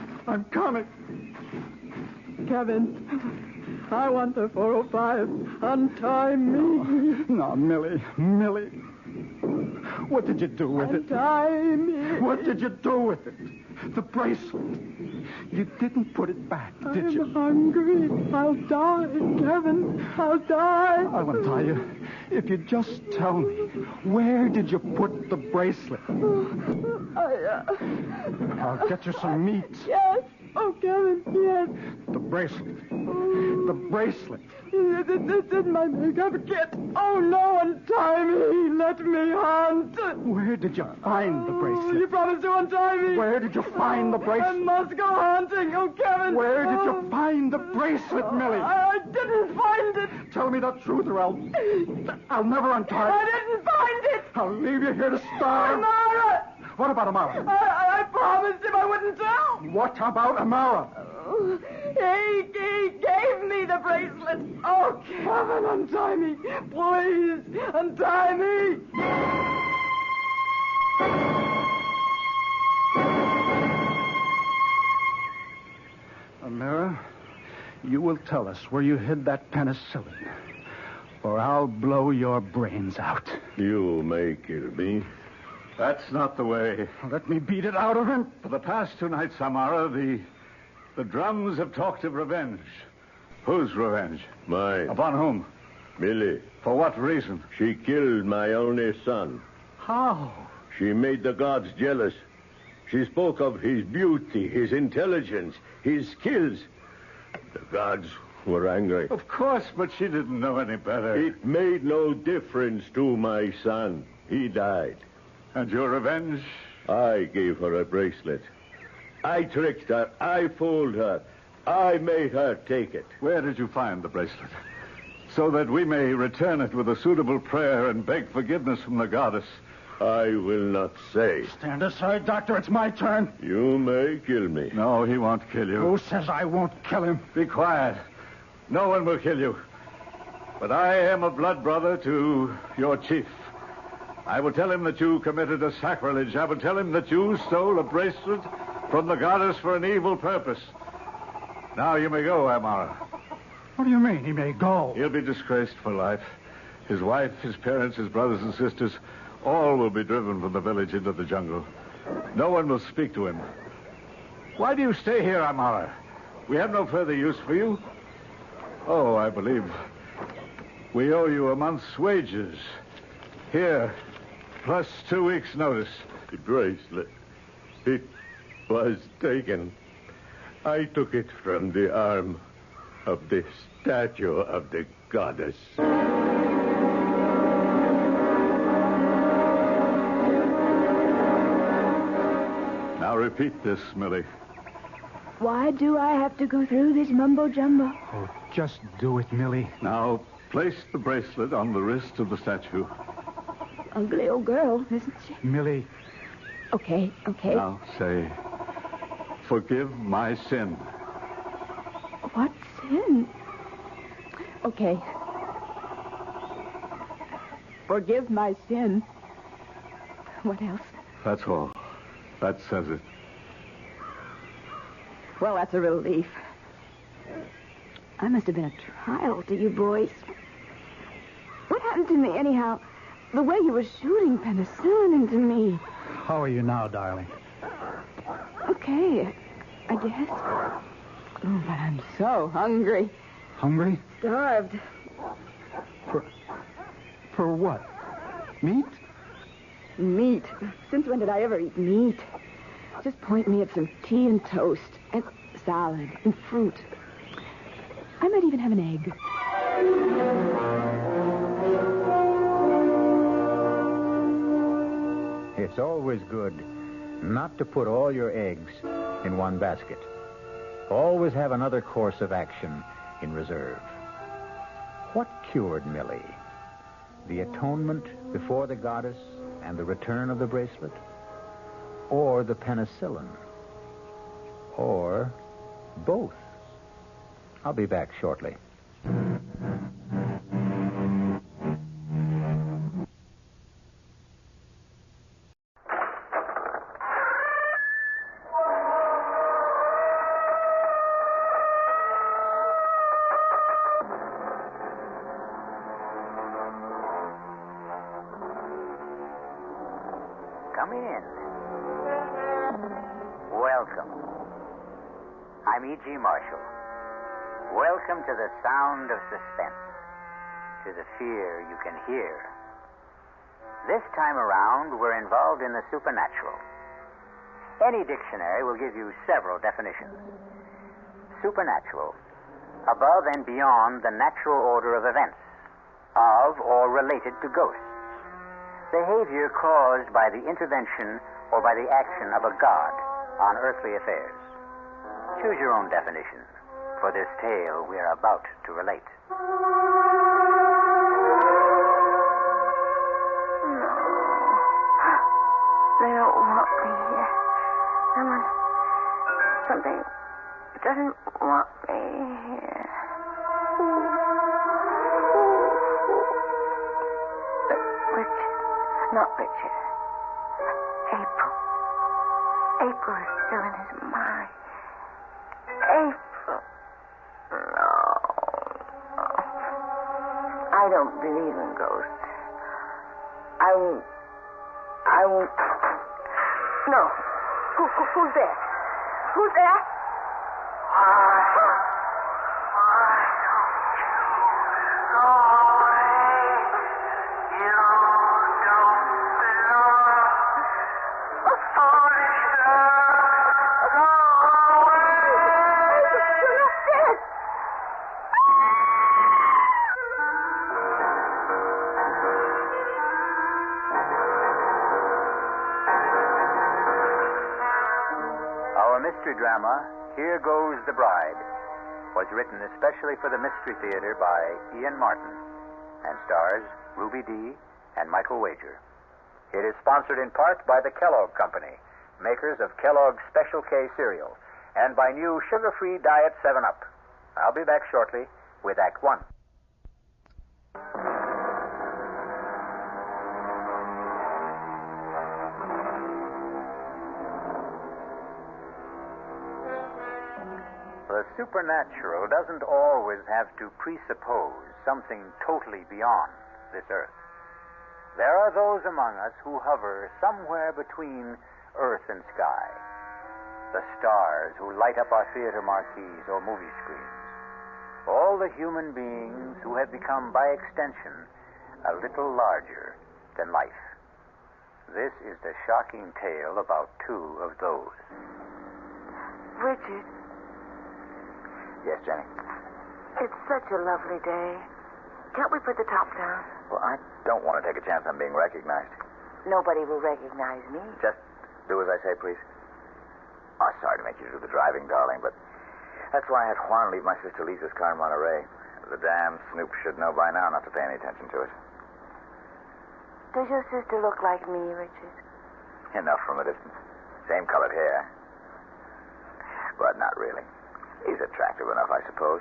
Kevin, I want the 405. Untie me. No, Millie. What did you do with it? Untie me. What did you do with it? The bracelet. You didn't put it back, did you? I'm hungry. I'll die, Kevin. I'll die. I'll untie you. If you just tell me, where did you put the bracelet? I'll get you some meat. Yes. Oh, Kevin, yes. The bracelet. The bracelet. It's in my makeup kit. Oh, no, untie me. Let me hunt. Where did you find the bracelet? You promised to untie me. Where did you find the bracelet? I must go hunting. Oh, Kevin. Where did you find the bracelet, Millie? I didn't find it. Tell me the truth or I'll never untie you. I didn't find it. I'll leave you here to starve. Amara. What about Amara? I promised him I wouldn't tell. What about Amara? He gave me the bracelet. Oh, Kevin, untie me. Please, untie me. Amara, you will tell us where you hid that penicillin, or I'll blow your brains out. You may kill me. That's not the way. Let me beat it out of him. For the past 2 nights, Amara, the drums have talked of revenge. Whose revenge? Mine. Upon whom? Millie. For what reason? She killed my only son. How? She made the gods jealous. She spoke of his beauty, his intelligence, his skills. The gods were angry. Of course, but she didn't know any better. It made no difference to my son. He died. And your revenge? I gave her a bracelet. I tricked her. I fooled her. I made her take it. Where did you find the bracelet? So that we may return it with a suitable prayer and beg forgiveness from the goddess. I will not say. Stand aside, Doctor. It's my turn. You may kill me. No, he won't kill you. Who says I won't kill him? Be quiet. No one will kill you. But I am a blood brother to your chief. I will tell him that you committed a sacrilege. I will tell him that you stole a bracelet from the goddess for an evil purpose. Now you may go, Amara. What do you mean, he may go? He'll be disgraced for life. His wife, his parents, his brothers and sisters, all will be driven from the village into the jungle. No one will speak to him. Why do you stay here, Amara? We have no further use for you. Oh, I believe we owe you a month's wages. Here, plus 2 weeks' notice. The bracelet. It was taken. I took it from the arm of the statue of the goddess. Now repeat this, Millie. Why do I have to go through this mumbo-jumbo? Oh, just do it, Millie. Now, place the bracelet on the wrist of the statue. Ugly old girl, isn't she? Millie. Okay. Now say, forgive my sin. What sin? Okay. Forgive my sin. What else? That's all. That says it. Well, that's a relief. I must have been a trial to you boys. What happened to me, anyhow? The way you were shooting penicillin into me. How are you now, darling? Okay, I guess. Oh, but I'm so hungry. Hungry? Starved. For what? Meat? Meat. Since when did I ever eat meat? Just point me at some tea and toast, and salad, and fruit. I might even have an egg. It's always good not to put all your eggs in one basket. Always have another course of action in reserve. What cured Millie? The atonement before the goddess and the return of the bracelet? Or the penicillin? Or both? I'll be back shortly. I'm E.G. Marshall. Welcome to the sound of suspense, to the fear you can hear. This time around, we're involved in the supernatural. Any dictionary will give you several definitions. Supernatural, above and beyond the natural order of events, of or related to ghosts. Behavior caused by the intervention or by the action of a god on earthly affairs. Choose your own definition for this tale we are about to relate. They don't want me here. Something doesn't want me here. Richard. Not Richard. April. April is still in his mind. April. No. I don't believe in ghosts. I won't. No. Who's there? Who's there? Mystery drama, Here Goes the Bride, was written especially for the Mystery Theater by Ian Martin and stars Ruby Dee and Michael Wager. It is sponsored in part by the Kellogg Company, makers of Kellogg's Special K cereal, and by new sugar-free Diet 7-Up. I'll be back shortly with Act 1. The supernatural doesn't always have to presuppose something totally beyond this earth. There are those among us who hover somewhere between earth and sky. The stars who light up our theater marquees or movie screens. All the human beings who have become, by extension, a little larger than life. This is the shocking tale about two of those. Richard. Yes, Jenny? It's such a lovely day. Can't we put the top down? Well, I don't want to take a chance on being recognized. Nobody will recognize me. Just do as I say, please. Oh, sorry to make you do the driving, darling, but that's why I had Juan leave my sister Lisa's car in Monterey. The damn snoop should know by now not to pay any attention to it. Does your sister look like me, Richard? Enough from a distance. Same colored hair. But not really. He's attractive enough, I suppose.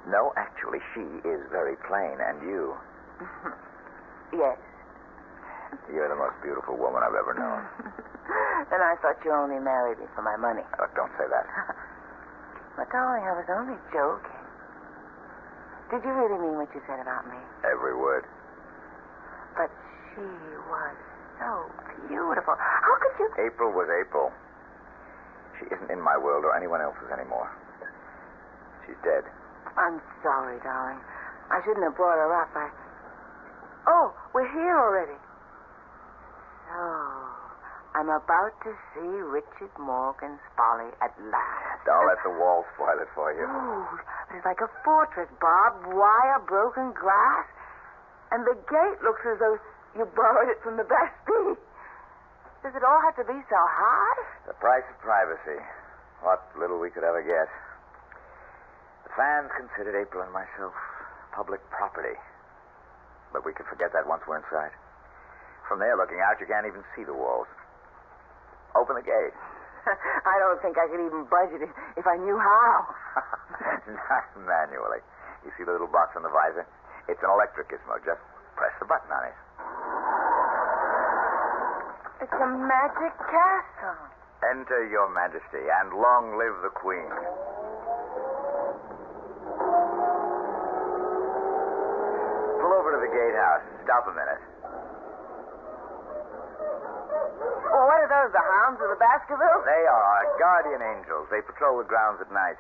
No, actually, she is very plain, and you... Yes. You're the most beautiful woman I've ever known. And I thought you only married me for my money. Look, don't say that. But, darling, I was only joking. Did you really mean what you said about me? Every word. But she was so beautiful. How could you... April was April. She isn't in my world or anyone else's anymore. She's dead. I'm sorry, darling. I shouldn't have brought her up. Oh, we're here already. So, I'm about to see Richard Morgan's Folly at last. Don't let the wall spoil it for you. Ooh, it's like a fortress, barbed wire, broken glass. And the gate looks as though you borrowed it from the Bastille. Does it all have to be so high? The price of privacy. What little we could ever get. The fans considered April and myself public property. But we could forget that once we're inside. From there, looking out, you can't even see the walls. Open the gate. I don't think I could even budge it if I knew how. Not manually. You see the little box on the visor? It's an electric gizmo. Just press the button on it. It's a magic castle. Enter, Your Majesty, and long live the Queen. Pull over to the gatehouse. Stop a minute. Well, what are those, the hounds of the Baskervilles? They are our guardian angels. They patrol the grounds at night.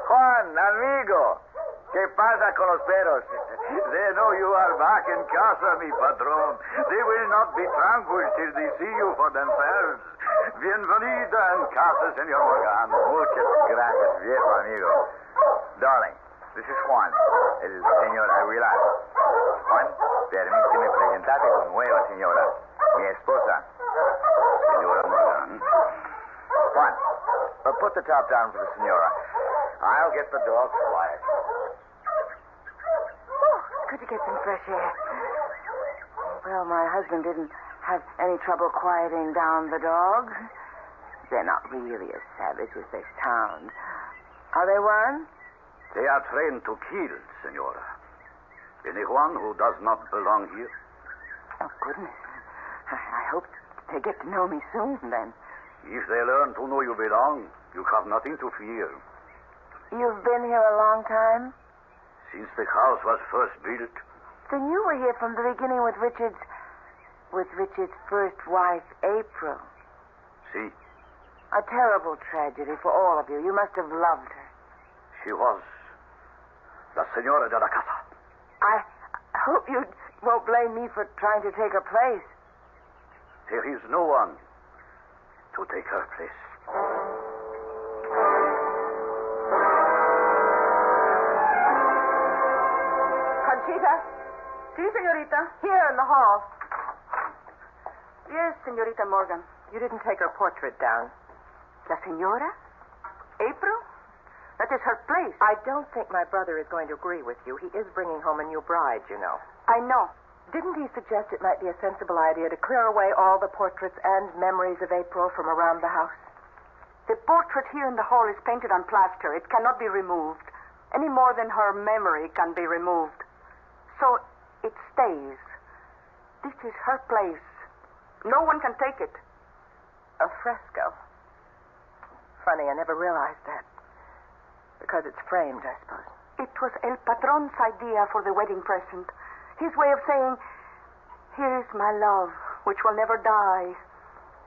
Juan, amigo. ¿Qué pasa con los perros? They know you are back in casa, mi patron. They will not be tranquil till they see you for themselves. Bienvenida en casa, Senor Morgan. Muchas gracias, viejo amigo. Darling, this is Juan, el señor Aguilar. Juan, permíteme presentarte con nueva señora, mi esposa, señora Morgan. Juan, put the top down for the senora. I'll get the dogs quiet. Could you get some fresh air? Well, my husband didn't have any trouble quieting down the dogs. They're not really as savage as they sound. Are they one? They are trained to kill, senora. Anyone who does not belong here. Oh, goodness. I hope they get to know me soon, then. If they learn to know you belong, you have nothing to fear. You've been here a long time? Since the house was first built. Then you were here from the beginning with Richard's first wife, April. See? A terrible tragedy for all of you. You must have loved her. She was la señora de la casa. I hope you won't blame me for trying to take her place. There is no one to take her place. Conchita? Sí, señorita. Here in the hall. Yes, Señorita Morgan. You didn't take her portrait down. La señora? April? That is her place. I don't think my brother is going to agree with you. He is bringing home a new bride, you know. I know. Didn't he suggest it might be a sensible idea to clear away all the portraits and memories of April from around the house? The portrait here in the hall is painted on plaster. It cannot be removed, any more than her memory can be removed. So it stays. This is her place. No one can take it. A fresco. Funny, I never realized that. Because it's framed, I suppose. It was El Patron's idea for the wedding present. His way of saying, here is my love, which will never die,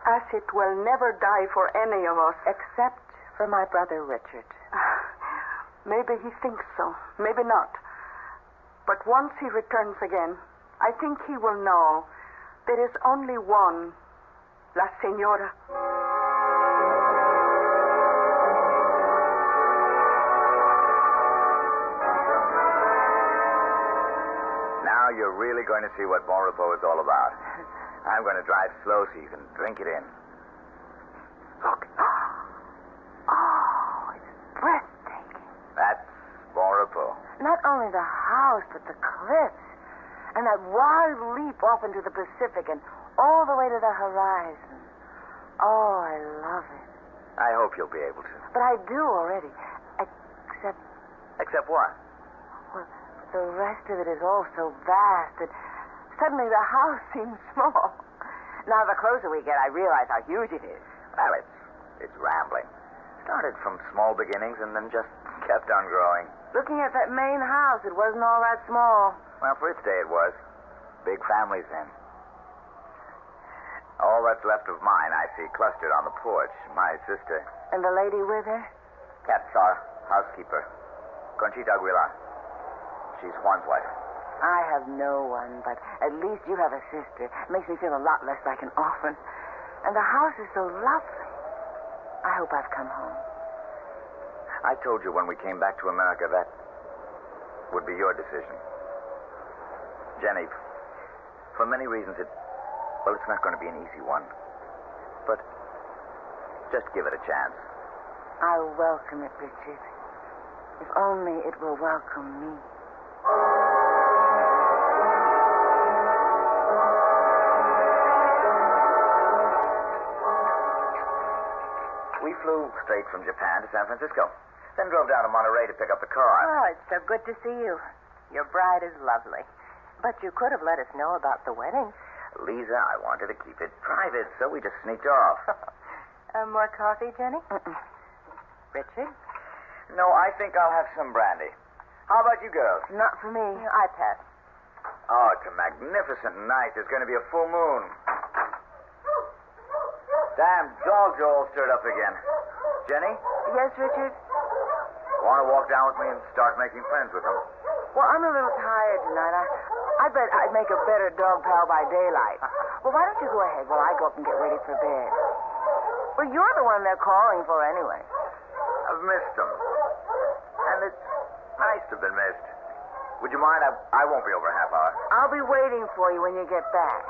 as it will never die for any of us. Except for my brother Richard. Maybe he thinks so, maybe not. But once he returns again, I think he will know there is only one, La Señora. Now you're really going to see what Bon Repos is all about. I'm going to drive slow so you can drink it in. Look. Oh, it's breathtaking. That's Bon Repos. Not only the house, but the cliffs. And that wild leap off into the Pacific and all the way to the horizon. Oh, I love it. I hope you'll be able to. But I do already. Except... Except what? Well, the rest of it is all so vast that suddenly the house seems small. Now, the closer we get, I realize how huge it is. Well, it's rambling. Started from small beginnings and then just kept on growing. Looking at that main house, it wasn't all that small. Well, for its day it was. Big families then. All that's left of mine I see clustered on the porch. My sister. And the lady with her? That's our housekeeper. Conchita Aguilar. She's Juan's wife. I have no one, but at least you have a sister. It makes me feel a lot less like an orphan. And the house is so lovely. I hope I've come home. I told you when we came back to America that would be your decision. Jenny, for many reasons it's not going to be an easy one. But just give it a chance. I'll welcome it, Richard. If only it will welcome me. We flew straight from Japan to San Francisco. Then drove down to Monterey to pick up the car. Oh, it's so good to see you. Your bride is lovely. But you could have let us know about the wedding. Lisa, I wanted to keep it private, so we just sneaked off. More coffee, Jenny? Richard? No, I think I'll have some brandy. How about you girls? Not for me. I pass. Oh, it's a magnificent night. There's going to be a full moon. Damn dogs are all stirred up again. Jenny, Yes, Richard? want to walk down with me and start making friends with them? Well, I'm a little tired tonight. I bet I'd make a better dog pal by daylight. Well, why don't you go ahead while I go up and get ready for bed? Well, you're the one they're calling for anyway. I've missed them. And it's nice to have been missed. Would you mind? I won't be over a half hour. I'll be waiting for you when you get back.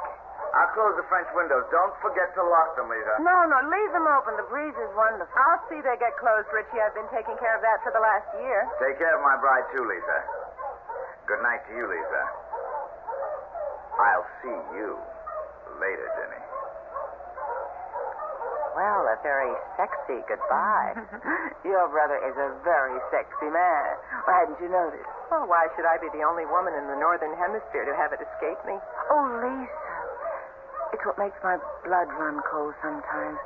I'll close the French windows. Don't forget to lock them, Lisa. No, leave them open. The breeze is wonderful. I'll see they get closed, Richie. I've been taking care of that for the last year. Take care of my bride, too, Lisa. Good night to you, Lisa. I'll see you later, Jenny. Well, a very sexy goodbye. Your brother is a very sexy man. Why hadn't you noticed? Well, why should I be the only woman in the Northern Hemisphere to have it escape me? Oh, Lisa. It's what makes my blood run cold sometimes.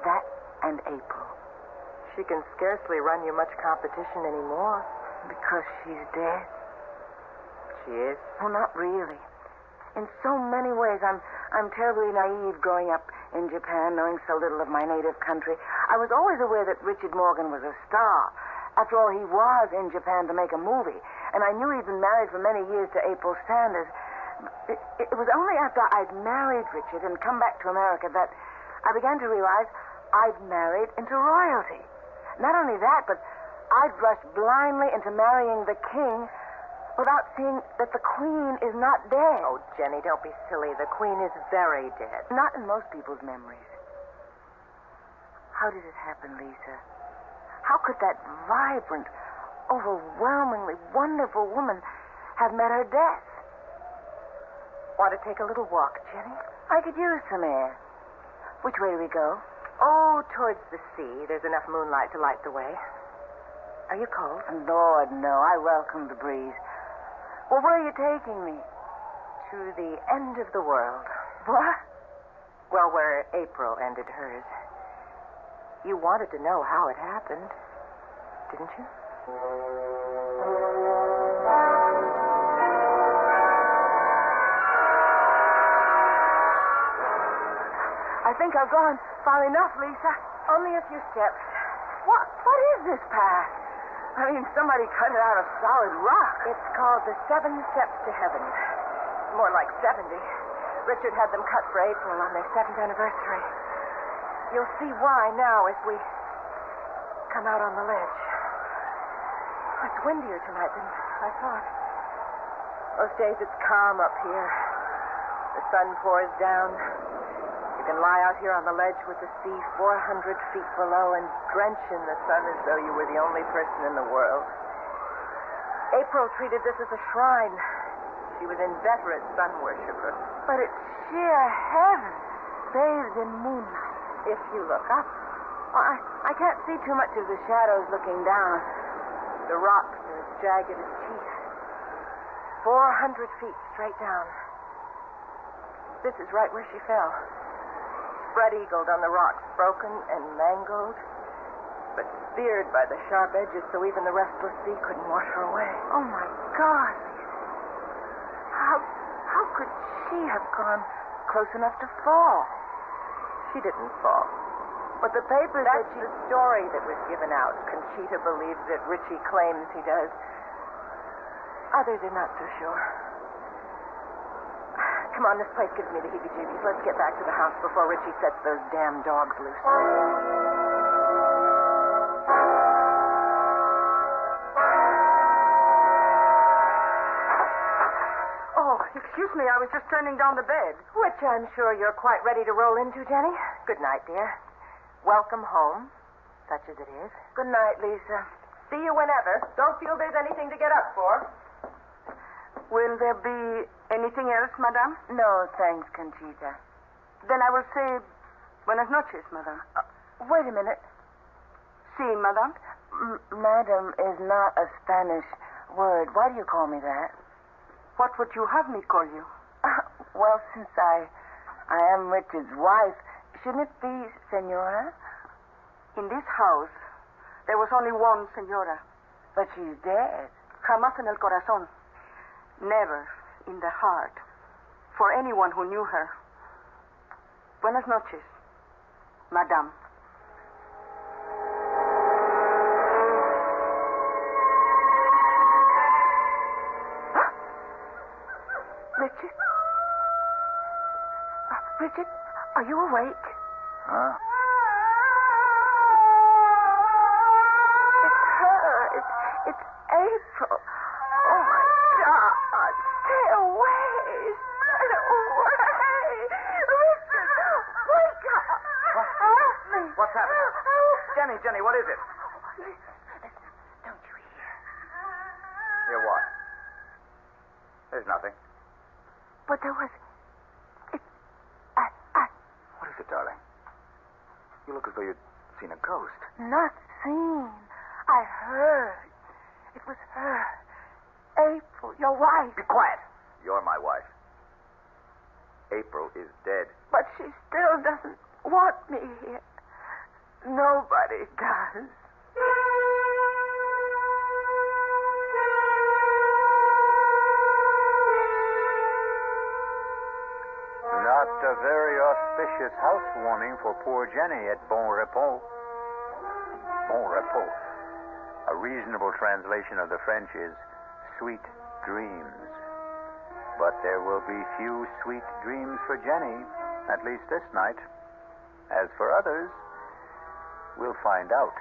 That and April. She can scarcely run you much competition anymore. Because she's dead. She is? Oh, not really. In so many ways, I'm terribly naive growing up in Japan, knowing so little of my native country. I was always aware that Richard Morgan was a star. After all, he was in Japan to make a movie. And I knew he'd been married for many years to April Sanders. It was only after I'd married Richard and come back to America that I began to realize I'd married into royalty. Not only that, but I'd rushed blindly into marrying the king without seeing that the Queen is not dead. Oh, Jenny, don't be silly. The Queen is very dead. Not in most people's memories. How did it happen, Lisa? How could that vibrant, overwhelmingly wonderful woman have met her death? Want to take a little walk, Jenny? I could use some air. Which way do we go? Oh, towards the sea. There's enough moonlight to light the way. Are you cold? Lord, no. I welcome the breeze. Well, where are you taking me? To the end of the world. What? Well, where April ended hers. You wanted to know how it happened, didn't you? I think I've gone far enough, Lisa. Only a few steps. What is this path? I mean, somebody cut it out of solid rock. It's called the 7 Steps to Heaven. More like 70. Richard had them cut for April on their 7th anniversary. You'll see why now as we come out on the ledge. It's windier tonight than I thought. Most days it's calm up here. The sun pours down. You can lie out here on the ledge with the sea 400 feet below and drench in the sun as though you were the only person in the world. April treated this as a shrine. She was inveterate sun worshiper. But it's sheer heaven, bathed in moonlight. If you look up. I can't see too much of the shadows looking down. The rocks are as jagged as teeth. 400 feet straight down. This is right where she fell. Spread-eagled on the rocks, broken and mangled, but speared by the sharp edges so even the restless sea couldn't wash her away. Oh, my God, Lisa. How could she have gone close enough to fall? She didn't fall. But the papers That's the story that was given out. Conchita believes it. Richie claims he does. Others are not so sure. Come on, this place gives me the heebie-jeebies. Let's get back to the house before Richie sets those damn dogs loose. Oh, excuse me. I was just turning down the bed. Which I'm sure you're quite ready to roll into, Jenny. Good night, dear. Welcome home, such as it is. Good night, Lisa. See you whenever. Don't feel there's anything to get up for. Will there be anything else, madame? No, thanks, Conchita. Then I will say buenas noches, madame. Wait a minute. Si, madame? Madam is not a Spanish word. Why do you call me that? What would you have me call you? Well, since I am Richard's wife, shouldn't it be senora? In this house, there was only one senora. But she's dead. Jamás en el corazón. Never in the heart. For anyone who knew her. Buenas noches. Madame. Richard? Richard, are you awake? Huh? It's her. It's April. Oh, my God. Stay away. Stay away. Richard, wake up. Help me. What's happening? Jenny, what is it? Listen. Don't you hear? Hear what? There's nothing. But there was... What is it, darling? You look as though you'd seen a ghost. Not seen. I heard. It was her. April, your wife. Be quiet. You're my wife. April is dead. But she still doesn't want me here. Nobody does. Not a very auspicious housewarming for poor Jenny at Bon Repos. Bon Repos. A reasonable translation of the French is sweet dreams. But there will be few sweet dreams for Jenny, at least this night. As for others, we'll find out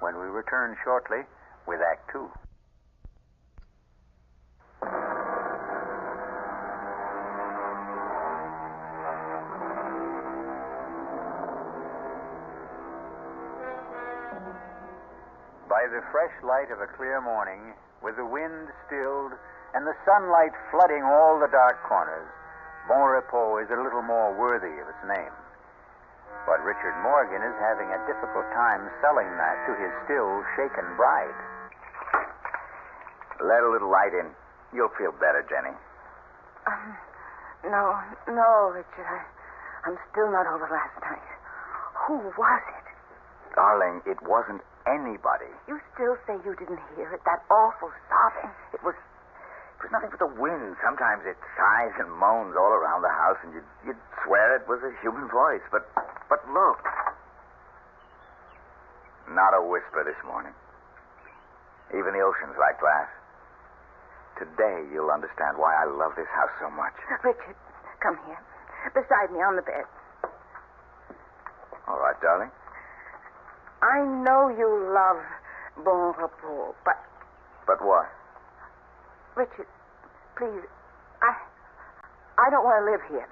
when we return shortly with Act Two. By the fresh light of a clear morning, with the wind stilled and the sunlight flooding all the dark corners, Bon Repos is a little more worthy of its name. But Richard Morgan is having a difficult time selling that to his still shaken bride. Let a little light in. You'll feel better, Jenny. No, Richard. I'm still not over last night. Who was it? Darling, it wasn't anybody. You still say you didn't hear it? That awful sobbing. It was nothing but the wind. Sometimes it sighs and moans all around the house, and you'd swear it was a human voice. But look. Not a whisper this morning. Even the ocean's like glass. Today you'll understand why I love this house so much. Richard, come here. Beside me on the bed. All right, darling. I know you love Bon Repos, but... But what? Richard, please, I don't want to live here.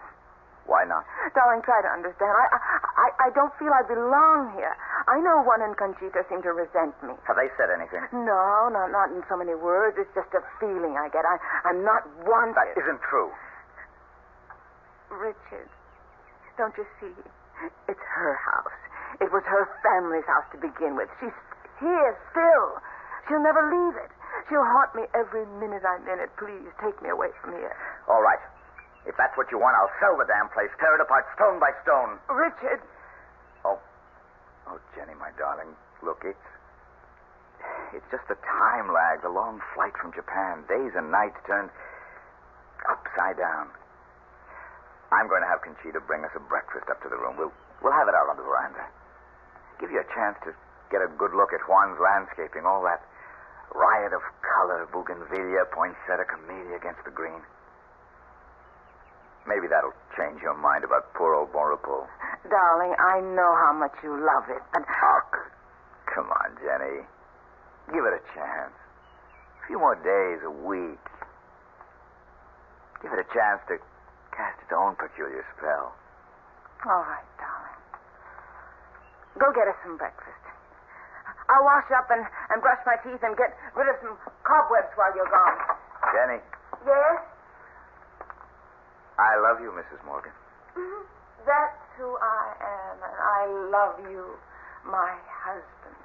Why not? Darling, try to understand. I don't feel I belong here. I know Juan and Conchita seem to resent me. Have they said anything? No, not in so many words. It's just a feeling I get. I'm not wanted. That isn't true. Richard, don't you see? It's her house. It was her family's house to begin with. She's here still. She'll never leave it. She'll haunt me every minute I'm in it. Please, take me away from here. All right. If that's what you want, I'll sell the damn place, tear it apart stone by stone. Richard. Oh, Jenny, my darling, look, it's just the time lag, the long flight from Japan. Days and nights turned upside down. I'm going to have Conchita bring us a breakfast up to the room. We'll have it out on the veranda. Give you a chance to get a good look at Juan's landscaping, all that riot of color, bougainvillea, poinsettia, camellia against the green. Maybe that'll change your mind about poor old Bon Repos. Darling, I know how much you love it, but... Oh, come on, Jenny. Give it a chance. A few more days, a week. Give it a chance to cast its own peculiar spell. All right, darling. Go get us some breakfast. I'll wash up and brush my teeth and get rid of some cobwebs while you're gone. Jenny. Yes? I love you, Mrs. Morgan. Mm-hmm. That's who I am, and I love you, my husband.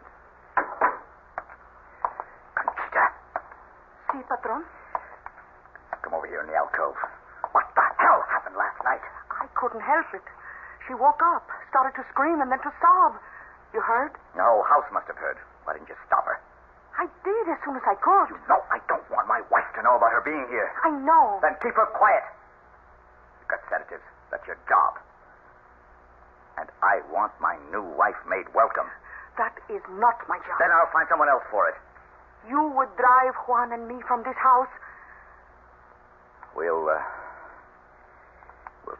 Conchita. Si, patron? Come over here in the alcove. What the hell happened last night? I couldn't help it. She woke up, started to scream, and then to sob. You heard? No, house must have heard. Why didn't you stop her? I did as soon as I could. You know I don't want my wife to know about her being here. I know. Then keep her quiet. You've got sedatives. That's your job. And I want my new wife made welcome. That is not my job. Then I'll find someone else for it. You would drive Juan and me from this house? We'll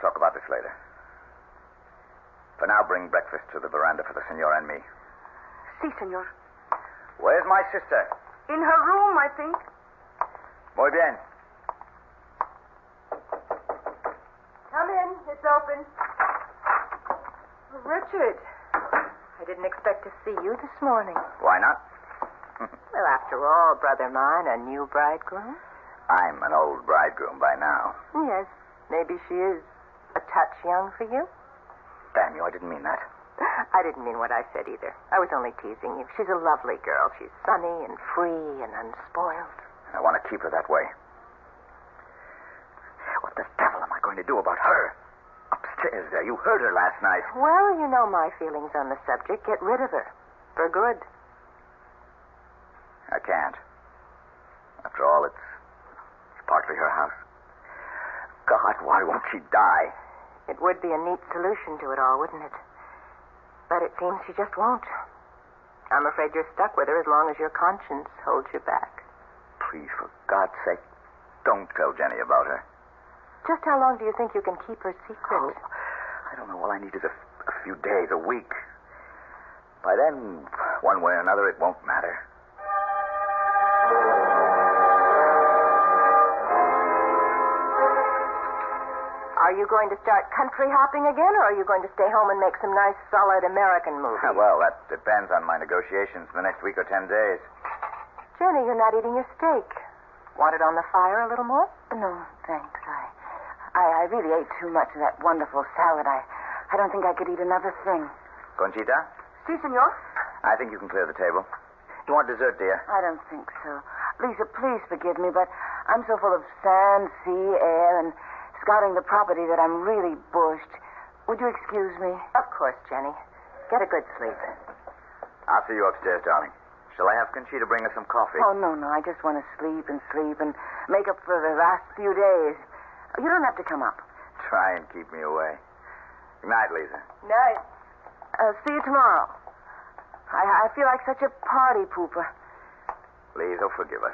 talk about this later. For now, bring breakfast to the veranda for the senor and me. Si, senor. Where's my sister? In her room, I think. Muy bien. Come in. It's open. Richard, I didn't expect to see you this morning. Why not? Well, after all, brother mine, a new bridegroom. I'm an old bridegroom by now. Yes, maybe she is a touch young for you. Damn you, I didn't mean that. I didn't mean what I said either. I was only teasing you. She's a lovely girl. She's sunny and free and unspoiled. I want to keep her that way. What the devil am I going to do about her? Upstairs there. You heard her last night. Well, you know my feelings on the subject. Get rid of her. For good. I can't. After all, it's partly her house. God, why won't she die? It would be a neat solution to it all, wouldn't it? But it seems she just won't. I'm afraid you're stuck with her as long as your conscience holds you back. Please, for God's sake, don't tell Jenny about her. Just how long do you think you can keep her secret? Oh, I don't know. All I need is a few days, a week. By then, one way or another, it won't matter. Are you going to start country hopping again, or are you going to stay home and make some nice, solid American movies? Well, that depends on my negotiations for the next week or 10 days. Jenny, you're not eating your steak. Want it on the fire a little more? No, thanks. I really ate too much of that wonderful salad. I don't think I could eat another thing. Conchita? Si, senor. I think you can clear the table. You want dessert, dear? I don't think so. Lisa, please forgive me, but I'm so full of sand, sea, air, and scouting the property that I'm really bushed. Would you excuse me? Of course, Jenny. Get a good sleep. I'll see you upstairs, darling. Shall I have Conchita bring us some coffee? Oh, no. I just want to sleep and make up for the last few days. You don't have to come up. Try and keep me away. Good night, Lisa. Night. See you tomorrow. I feel like such a party pooper. Please, forgive us.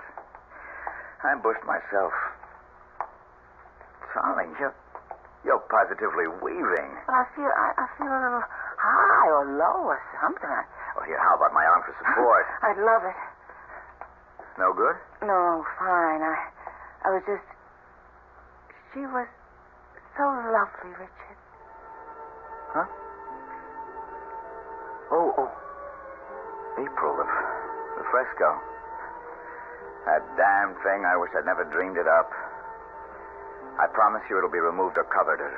I'm bushed myself. Darling, you're positively weaving. I feel a little high or low or something. Well, here, how about my arm for support? I'd love it. No good? No, fine. I was just... She was so lovely, Richard. Huh? Oh. April, the fresco. That damn thing, I wish I'd never dreamed it up. I promise you it'll be removed or covered or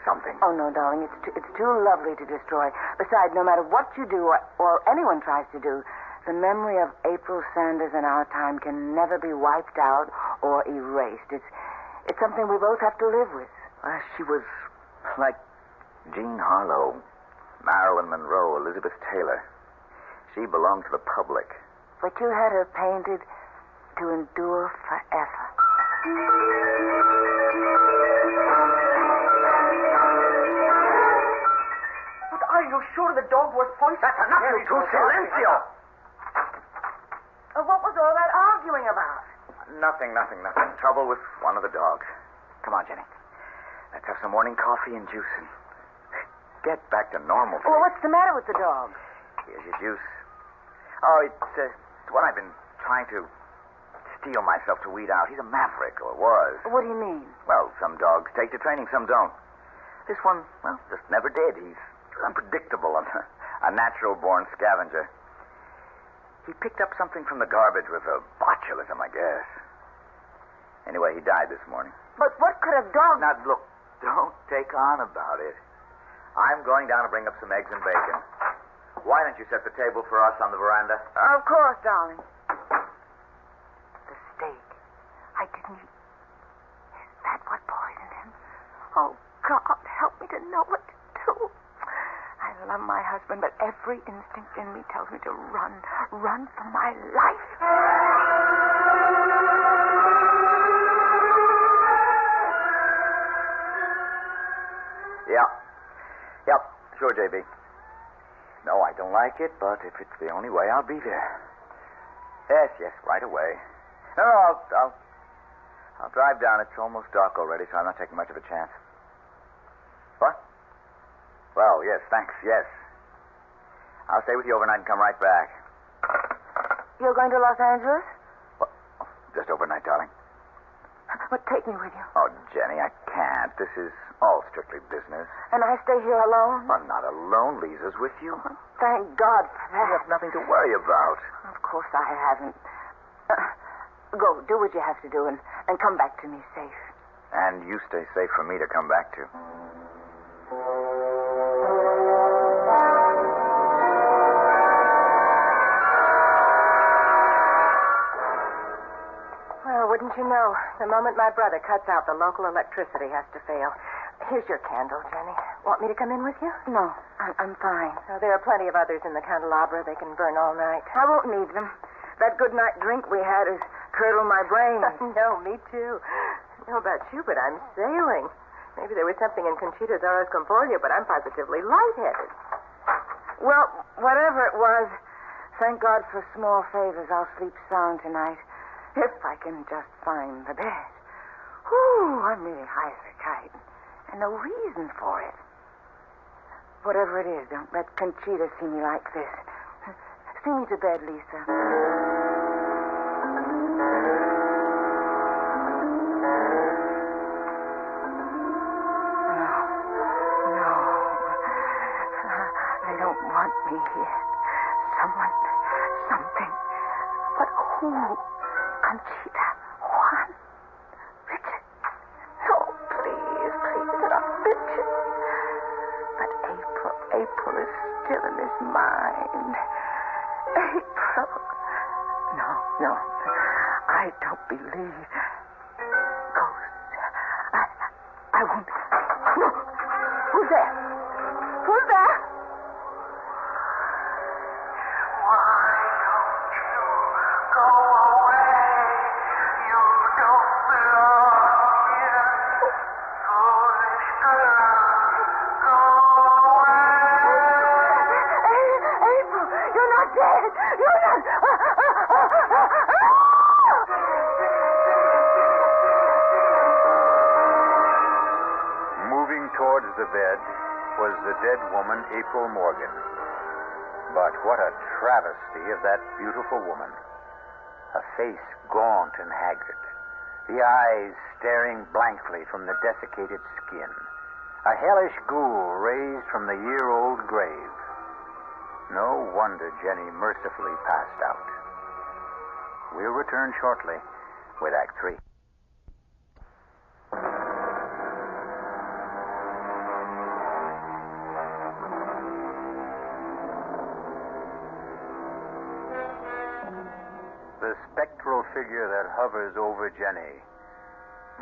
something. Oh, no, darling. It's too lovely to destroy. Besides, no matter what you do or anyone tries to do, the memory of April Sanders in our time can never be wiped out or erased. It's something we both have to live with. She was like Jean Harlow, Marilyn Monroe, Elizabeth Taylor. She belonged to the public. But you had her painted to endure forever. But are you sure the dog was poisoned? That's enough, you two. Silencio! What was all that arguing about? Nothing. Trouble with one of the dogs. Come on, Jenny. Let's have some morning coffee and juice and get back to normal. Well, what's the matter with the dog? Here's your juice. Oh, it's one I've been trying to steel myself to weed out. He's a maverick, or was. What do you mean? Well, some dogs take to training, some don't. This one, well, just never did. He's unpredictable, a natural-born scavenger. He picked up something from the garbage with a botulism, I guess. Anyway, he died this morning. But what could a dog... Now, look, don't take on about it. I'm going down to bring up some eggs and bacon. Why don't you set the table for us on the veranda? Of course, darling. The steak. I didn't eat. Is that what poisoned him? Oh, God, help me to know what to do. I love my husband, but every instinct in me tells me to run for my life. Yep. Sure, JB. No, I don't like it, but if it's the only way, I'll be there. Yes, right away. No, I'll drive down. It's almost dark already, so I'm not taking much of a chance. What? Well, yes, thanks, yes. I'll stay with you overnight and come right back. You're going to Los Angeles? What? Just overnight, darling. But take me with you. Oh, Jenny, I can't. This is all strictly business. And I stay here alone? Well, not alone. Lisa's with you. Thank God for that. You have nothing to worry about. Of course I haven't. Go, do what you have to do, and come back to me safe. And you stay safe for me to come back to. Well, wouldn't you know, the moment my brother cuts out, the local electricity has to fail. Here's your candle, Jenny. Want me to come in with you? No, I'm fine. Oh, there are plenty of others in the candelabra. They can burn all night. I won't need them. That good night drink we had has curdled my brain. No, me too. I don't know about you, but I'm sailing. Maybe there was something in Conchita's horoscopolia, but I'm positively lightheaded. Well, whatever it was, thank God for small favors. I'll sleep sound tonight. If I can just find the bed. Whew, I'm really high as a kite. And no reason for it. Whatever it is, don't let Conchita see me like this. See me to bed, Lisa. No. They don't want me here. Someone, something. But who? Conchita, Juan, Richard. No, please, not Richard. But April is still in his mind. April. No, I don't believe ghosts. I won't. No. Who's there? Who's there? The bed was the dead woman, April Morgan. But what a travesty of that beautiful woman. A face gaunt and haggard, the eyes staring blankly from the desiccated skin, a hellish ghoul raised from the year-old grave. No wonder Jenny mercifully passed out. We'll return shortly with Act 3. The spectral figure that hovers over Jenny,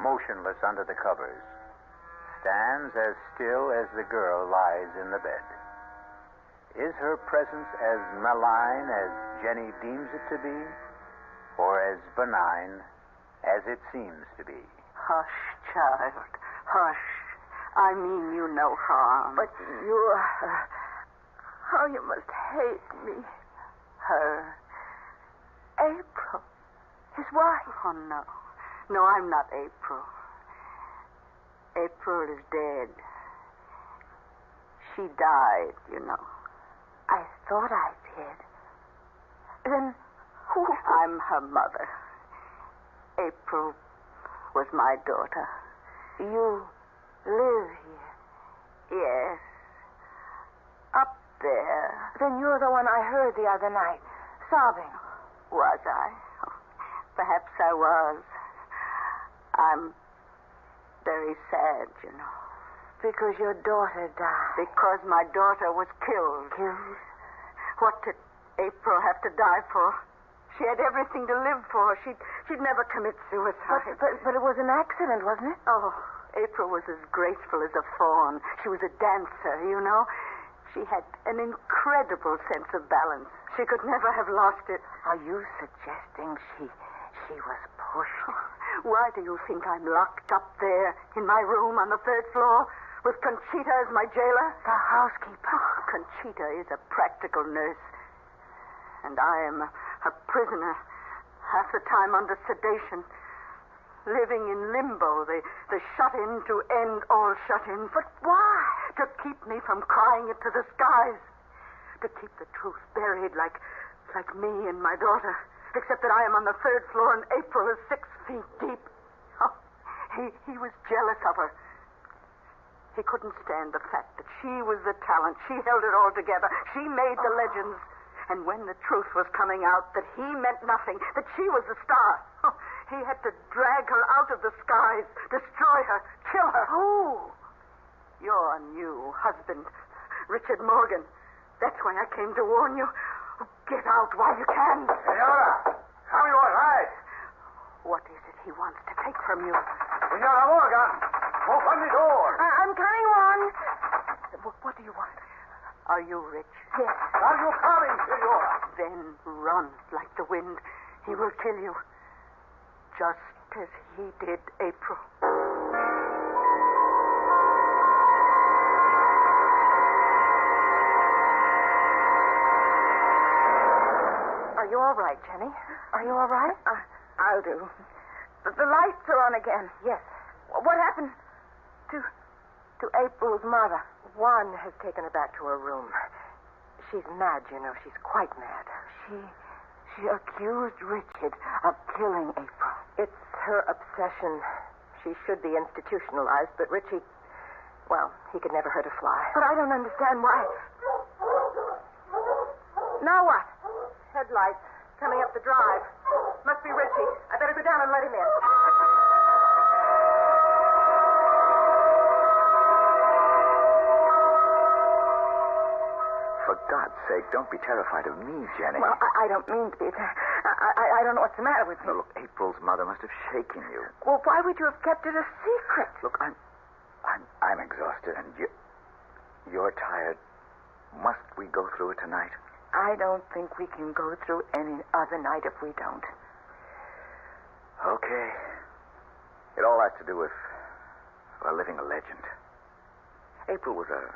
motionless under the covers, stands as still as the girl lies in the bed. Is her presence as malign as Jenny deems it to be, or as benign as it seems to be? Hush, child. Hush. I mean you no harm. But you... how you must hate me. Her. April. His wife. Oh, no. No, I'm not April. April is dead. She died, you know. I thought I did. Then who? I'm her mother. April was my daughter. You live here? Yes. Up there. Then you're the one I heard the other night, sobbing. Was I? Oh, perhaps I was. I'm very sad, you know. Because your daughter died. Because my daughter was killed. Killed? What did April have to die for? She had everything to live for. She'd never commit suicide. But it was an accident, wasn't it? Oh, April was as graceful as a fawn. She was a dancer, you know. She had an incredible sense of balance. She could never have lost it. Are you suggesting she was pushed? Why do you think I'm locked up there in my room on the 3rd floor with Conchita as my jailer? The housekeeper. Oh, Conchita is a practical nurse. And I am a prisoner, half the time under sedation, living in limbo, the shut-in to end all shut-ins. But why? To keep me from crying it to the skies. To keep the truth buried like me and my daughter. Except that I am on the 3rd floor and April is 6 feet deep. Oh, he was jealous of her. He couldn't stand the fact that she was the talent. She held it all together. She made the legends. And when the truth was coming out that he meant nothing, that she was the star, he had to drag her out of the skies, destroy her, kill her. Who? Your new husband, Richard Morgan. That's why I came to warn you. Get out while you can. Senora, come you all right. What is it he wants to take from you? Senora Morgan, open the door. I'm coming, Juan. What do you want? Are you rich? Yes. Are you coming, Senora? Then run like the wind. He will kill you. Just as he did April. Are you all right, Jenny? Are you all right? I'll do. The lights are on again. Yes. What happened to April's mother? Juan has taken her back to her room. She's mad, you know. She's quite mad. She accused Richard of killing April. It's her obsession. She should be institutionalized, but Richie, well, he could never hurt a fly. But I don't understand why. Now what? Headlights coming up the drive. Must be Richie. I better go down and let him in. For God's sake, don't be terrified of me, Jenny. Well, I don't mean to be. I don't know what's the matter with me. No, look, April's mother must have shaken you. Well, why would you have kept it a secret? Look, I'm exhausted, and you're tired. Must we go through it tonight? I don't think we can go through any other night if we don't. Okay. It all has to do with, well, living a legend. April was a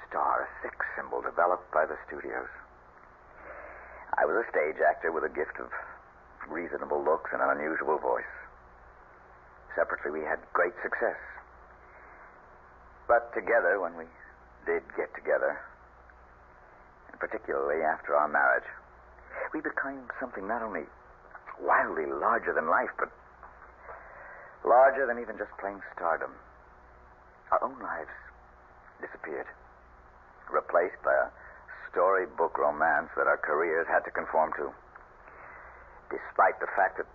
star, a sex symbol developed by the studios. I was a stage actor with a gift of reasonable looks and an unusual voice. Separately, we had great success. But together, when we did get together, and particularly after our marriage, we became something not only wildly larger than life, but larger than even just plain stardom. Our own lives disappeared, replaced by a storybook romance that our careers had to conform to, despite the fact that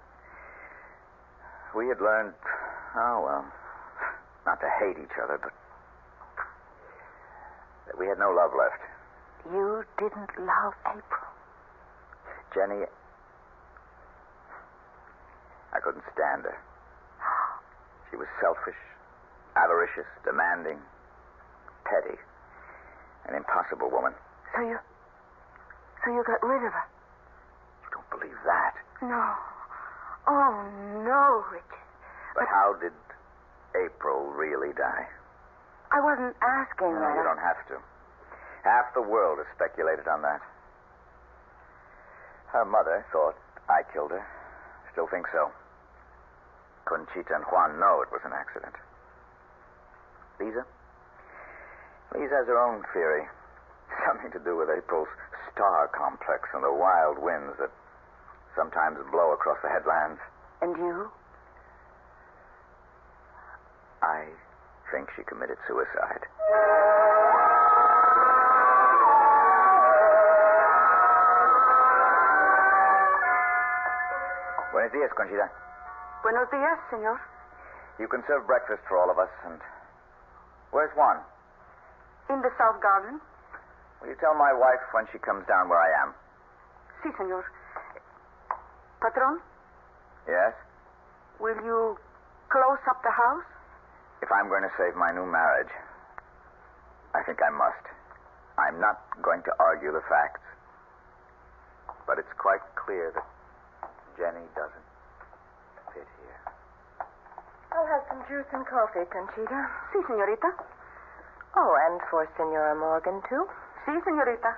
we had learned, not to hate each other, but that we had no love left. You didn't love April? Jenny, I couldn't stand her. She was selfish, avaricious, demanding, petty, an impossible woman. So you got rid of her? You don't believe that? No. Oh, no, Richard. But how did April really die? I wasn't asking No, that. you don't have to. Half the world has speculated on that. Her mother thought I killed her. Still think so. Conchita and Juan know it was an accident. Lisa has her own theory. Something to do with April's star complex and the wild winds that sometimes blow across the headlands. And you? I think she committed suicide. Buenos días, Conchita. Buenos días, senor. You can serve breakfast for all of us, and... Where's Juan? In the South Garden. Will you tell my wife when she comes down where I am? Si, senor. Patron? Yes? Will you close up the house? If I'm going to save my new marriage, I think I must. I'm not going to argue the facts. But it's quite clear that Jenny doesn't fit here. I'll have some juice and coffee, Conchita. Si, senorita. Oh, and for Senora Morgan, too? Si, senorita.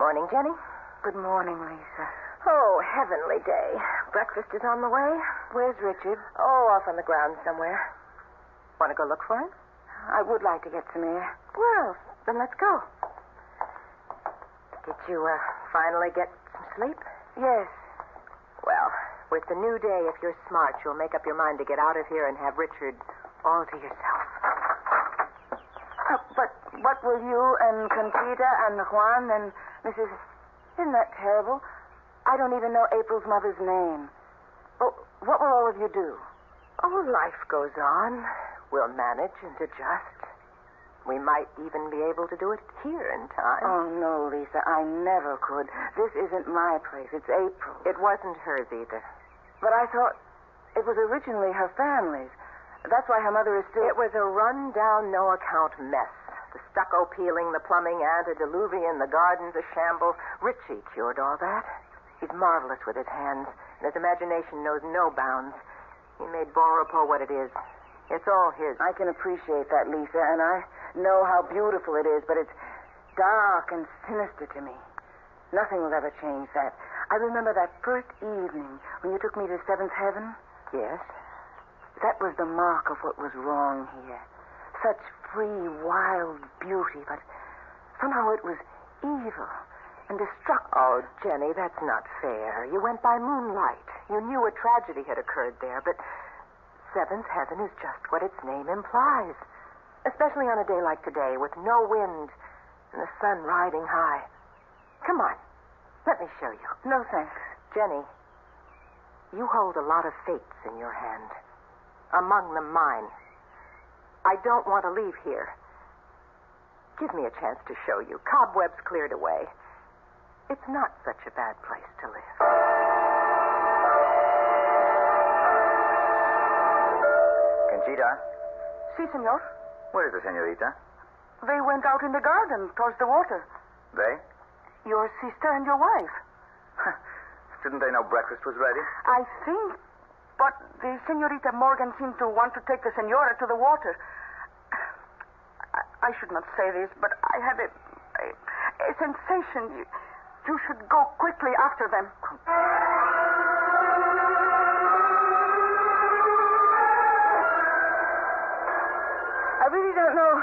Morning, Jenny. Good morning, Lisa. Oh, heavenly day. Breakfast is on the way. Where's Richard? Oh, off on the grounds somewhere. Want to go look for him? I would like to get some air. Well, then let's go. Did you finally get some sleep? Yes. Well, with the new day, if you're smart, you'll make up your mind to get out of here and have Richard all to yourself. But what will you and Conchita and Juan and Mrs. Isn't that terrible? I don't even know April's mother's name. Oh, what will all of you do? Oh, life goes on. We'll manage and adjust. We might even be able to do it here in time. Oh, no, Lisa, I never could. This isn't my place. It's April's. It wasn't hers either. But I thought it was originally her family's. That's why her mother is still... It was a run-down, no-account mess. The stucco peeling, the plumbing, antediluvian, the gardens a shambles. Richie cured all that. He's marvelous with his hands, and his imagination knows no bounds. He made Bon Repos what it is. It's all his. I can appreciate that, Lisa, and I know how beautiful it is, but it's dark and sinister to me. Nothing will ever change that. I remember that first evening when you took me to Seventh Heaven. Yes? That was the mark of what was wrong here. Such free, wild beauty, but somehow it was evil and destructive. Oh, Jenny, that's not fair. You went by moonlight. You knew a tragedy had occurred there, but Seventh Heaven is just what its name implies. Especially on a day like today, with no wind and the sun riding high. Come on. Let me show you. No, thanks. Jenny, you hold a lot of fates in your hand. Among them mine. I don't want to leave here. Give me a chance to show you. Cobwebs cleared away. It's not such a bad place to live. Conchita? Si, senor. Where is the senorita? They went out in the garden towards the water. They? Your sister and your wife. Didn't they know breakfast was ready? I think, but the senorita Morgan seemed to want to take the senora to the water. I should not say this, but I had a sensation you should go quickly after them. I really don't know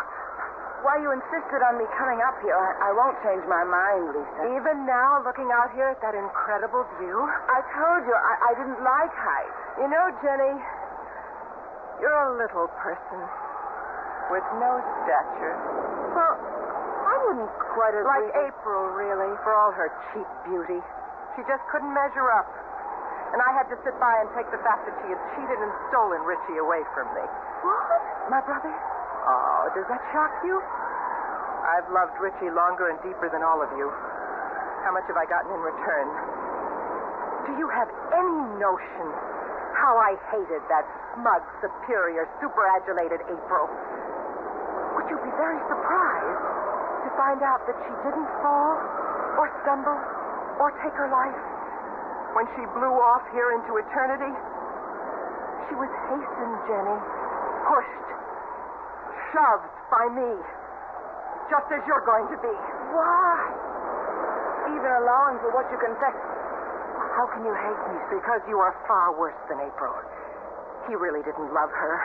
why you insisted on me coming up here. I won't change my mind, Lisa. Even now, looking out here at that incredible view? I told you I didn't like height. You know, Jenny, you're a little person with no stature. Well, I wouldn't quite agree. Like April, really, for all her cheap beauty. She just couldn't measure up. And I had to sit by and take the fact that she had cheated and stolen Richie away from me. What? My brother? Oh, does that shock you? I've loved Richie longer and deeper than all of you. How much have I gotten in return? Do you have any notion how I hated that smug, superior, superadulated April? Would you be very surprised to find out that she didn't fall or stumble or take her life when she blew off here into eternity? She was hastened, Jenny, pushed, shoved by me, just as you're going to be. Why? Even allowing for what you confess. How can you hate me? Because you are far worse than April. He really didn't love her.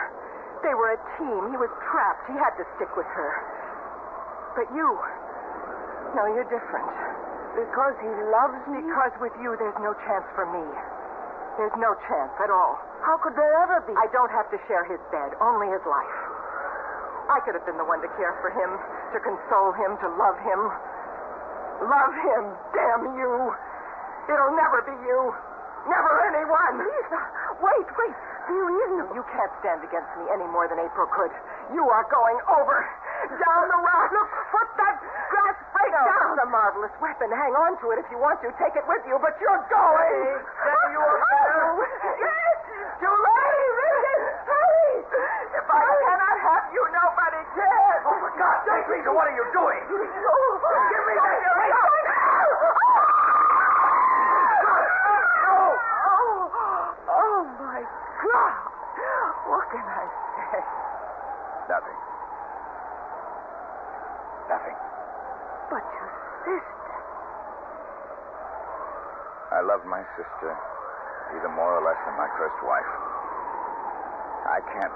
They were a team. He was trapped. He had to stick with her. But you, no, you're different. Because he loves me? Because with you, there's no chance for me. There's no chance at all. How could there ever be? I don't have to share his bed, only his life. I could have been the one to care for him, to console him, to love him. Love him, damn you. It'll never be you. Never anyone. Lisa, wait. There is no... You can't stand against me any more than April could. You are going over. Down the rock. Look, put that glass plate down. It's a marvelous weapon. Hang on to it if you want to. Take it with you, but you're going. Stay you up there. Yes, too late. Hurry. If I cannot have you, nobody can. Oh, for God's sake, Lisa, what are you doing? Give me that. Oh, my God. What can I say? Nothing. insist? I loved my sister either more or less than my first wife. I can't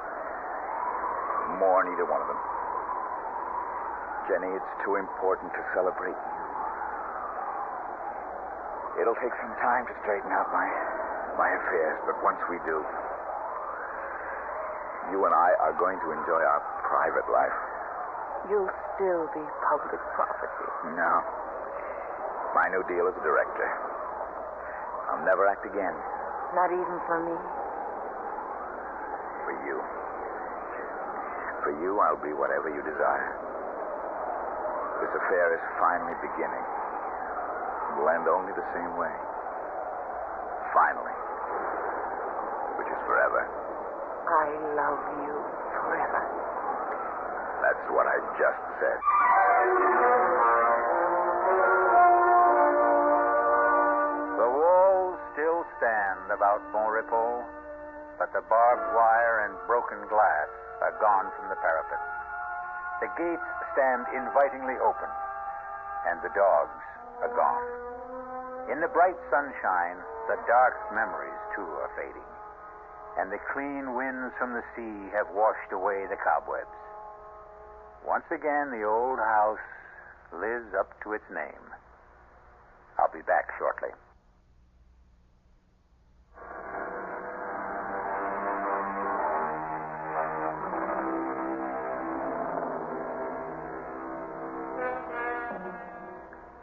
mourn either one of them. Jenny, it's too important to celebrate you. It'll take some time to straighten out my affairs, but once we do, you and I are going to enjoy our private life. You'll still be public property. No. My new deal as a director. I'll never act again. Not even for me. For you. For you, I'll be whatever you desire. This affair is finally beginning. It will end only the same way. Finally. Which is forever. I love you forever. That's what I just said. The walls still stand about Bon Repos, but the barbed wire and broken glass are gone from the parapet. The gates stand invitingly open, and the dogs are gone. In the bright sunshine, the dark memories, too, are fading, and the clean winds from the sea have washed away the cobwebs. Once again, the old house lives up to its name. I'll be back shortly.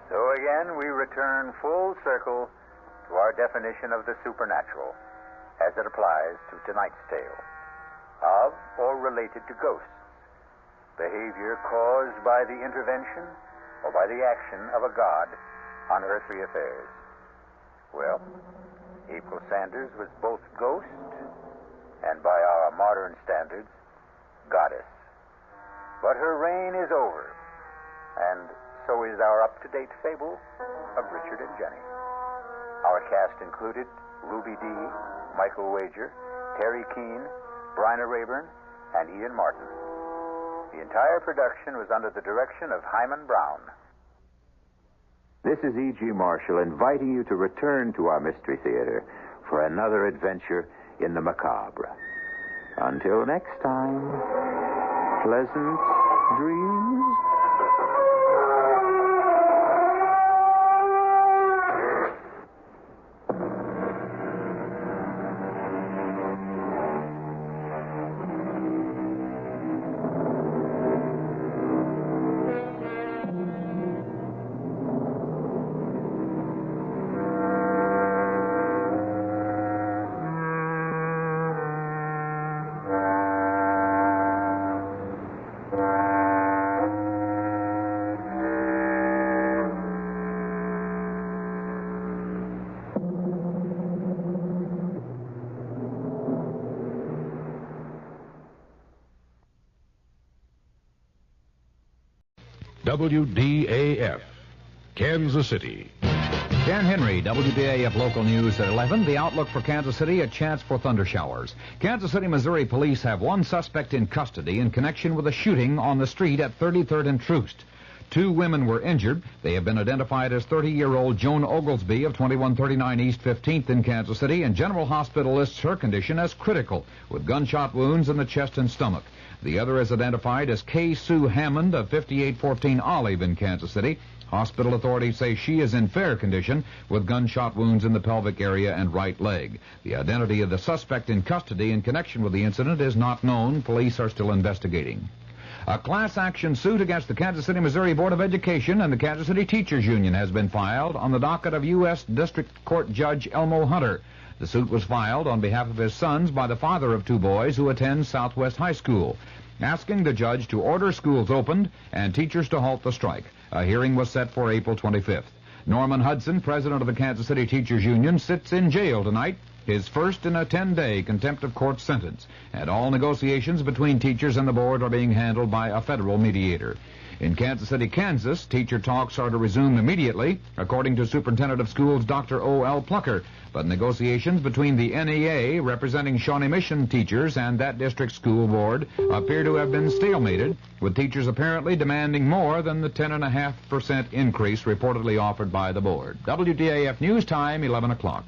So again, we return full circle to our definition of the supernatural as it applies to tonight's tale, of or related to ghosts, behavior caused by the intervention or by the action of a god on earthly affairs. Well, April Sanders was both ghost and, by our modern standards, goddess. But her reign is over, and so is our up-to-date fable of Richard and Jenny. Our cast included Ruby Dee, Michael Wager, Terry Keane, Bryna Rayburn, and Ian Martin. The entire production was under the direction of Hyman Brown. This is E.G. Marshall inviting you to return to our Mystery Theater for another adventure in the macabre. Until next time, pleasant dreams. WDAF, Kansas City. Dan Henry, WDAF Local News at 11. The outlook for Kansas City, a chance for thunder showers. Kansas City, Missouri police have one suspect in custody in connection with a shooting on the street at 33rd and Troost. 2 women were injured. They have been identified as 30-year-old Joan Oglesby of 2139 East 15th in Kansas City, and General Hospital lists her condition as critical, with gunshot wounds in the chest and stomach. The other is identified as Kay Sue Hammond of 5814 Olive in Kansas City. Hospital authorities say she is in fair condition with gunshot wounds in the pelvic area and right leg. The identity of the suspect in custody in connection with the incident is not known. Police are still investigating. A class action suit against the Kansas City, Missouri Board of Education and the Kansas City Teachers Union has been filed on the docket of U.S. District Court Judge Elmo Hunter. The suit was filed on behalf of his sons by the father of 2 boys who attend Southwest High School, asking the judge to order schools opened and teachers to halt the strike. A hearing was set for April 25th. Norman Hudson, president of the Kansas City Teachers Union, sits in jail tonight his first in a 10-day contempt of court sentence, and all negotiations between teachers and the board are being handled by a federal mediator. In Kansas City, Kansas, teacher talks are to resume immediately, according to Superintendent of Schools Dr. O.L. Plucker. But negotiations between the NEA, representing Shawnee Mission teachers, and that district's school board appear to have been stalemated, with teachers apparently demanding more than the 10.5% increase reportedly offered by the board. WDAF News Time, 11 o'clock.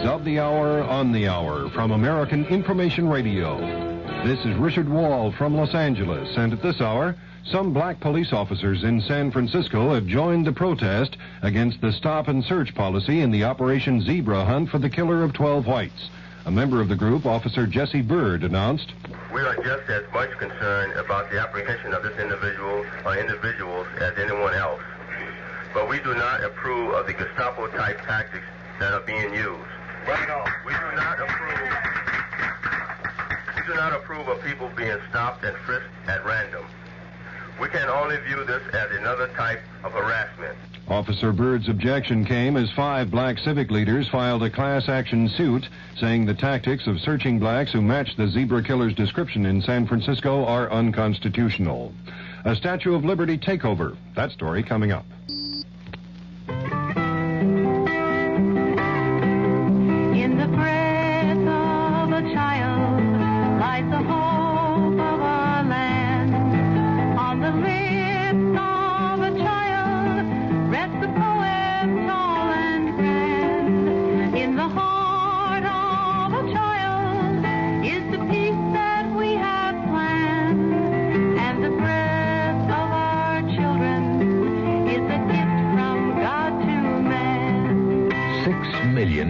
Of the hour, on the hour, from American Information Radio. This is Richard Wall from Los Angeles, and at this hour, some black police officers in San Francisco have joined the protest against the stop and search policy in the Operation Zebra hunt for the killer of 12 whites. A member of the group, Officer Jesse Bird, announced, "We are just as much concerned about the apprehension of this individual or individuals as anyone else. But we do not approve of the Gestapo-type tactics that are being used. No, we do not approve of people being stopped and frisked at random. We can only view this as another type of harassment." Officer Bird's objection came as 5 black civic leaders filed a class action suit saying the tactics of searching blacks who match the zebra killer's description in San Francisco are unconstitutional. A Statue of Liberty takeover. That story coming up.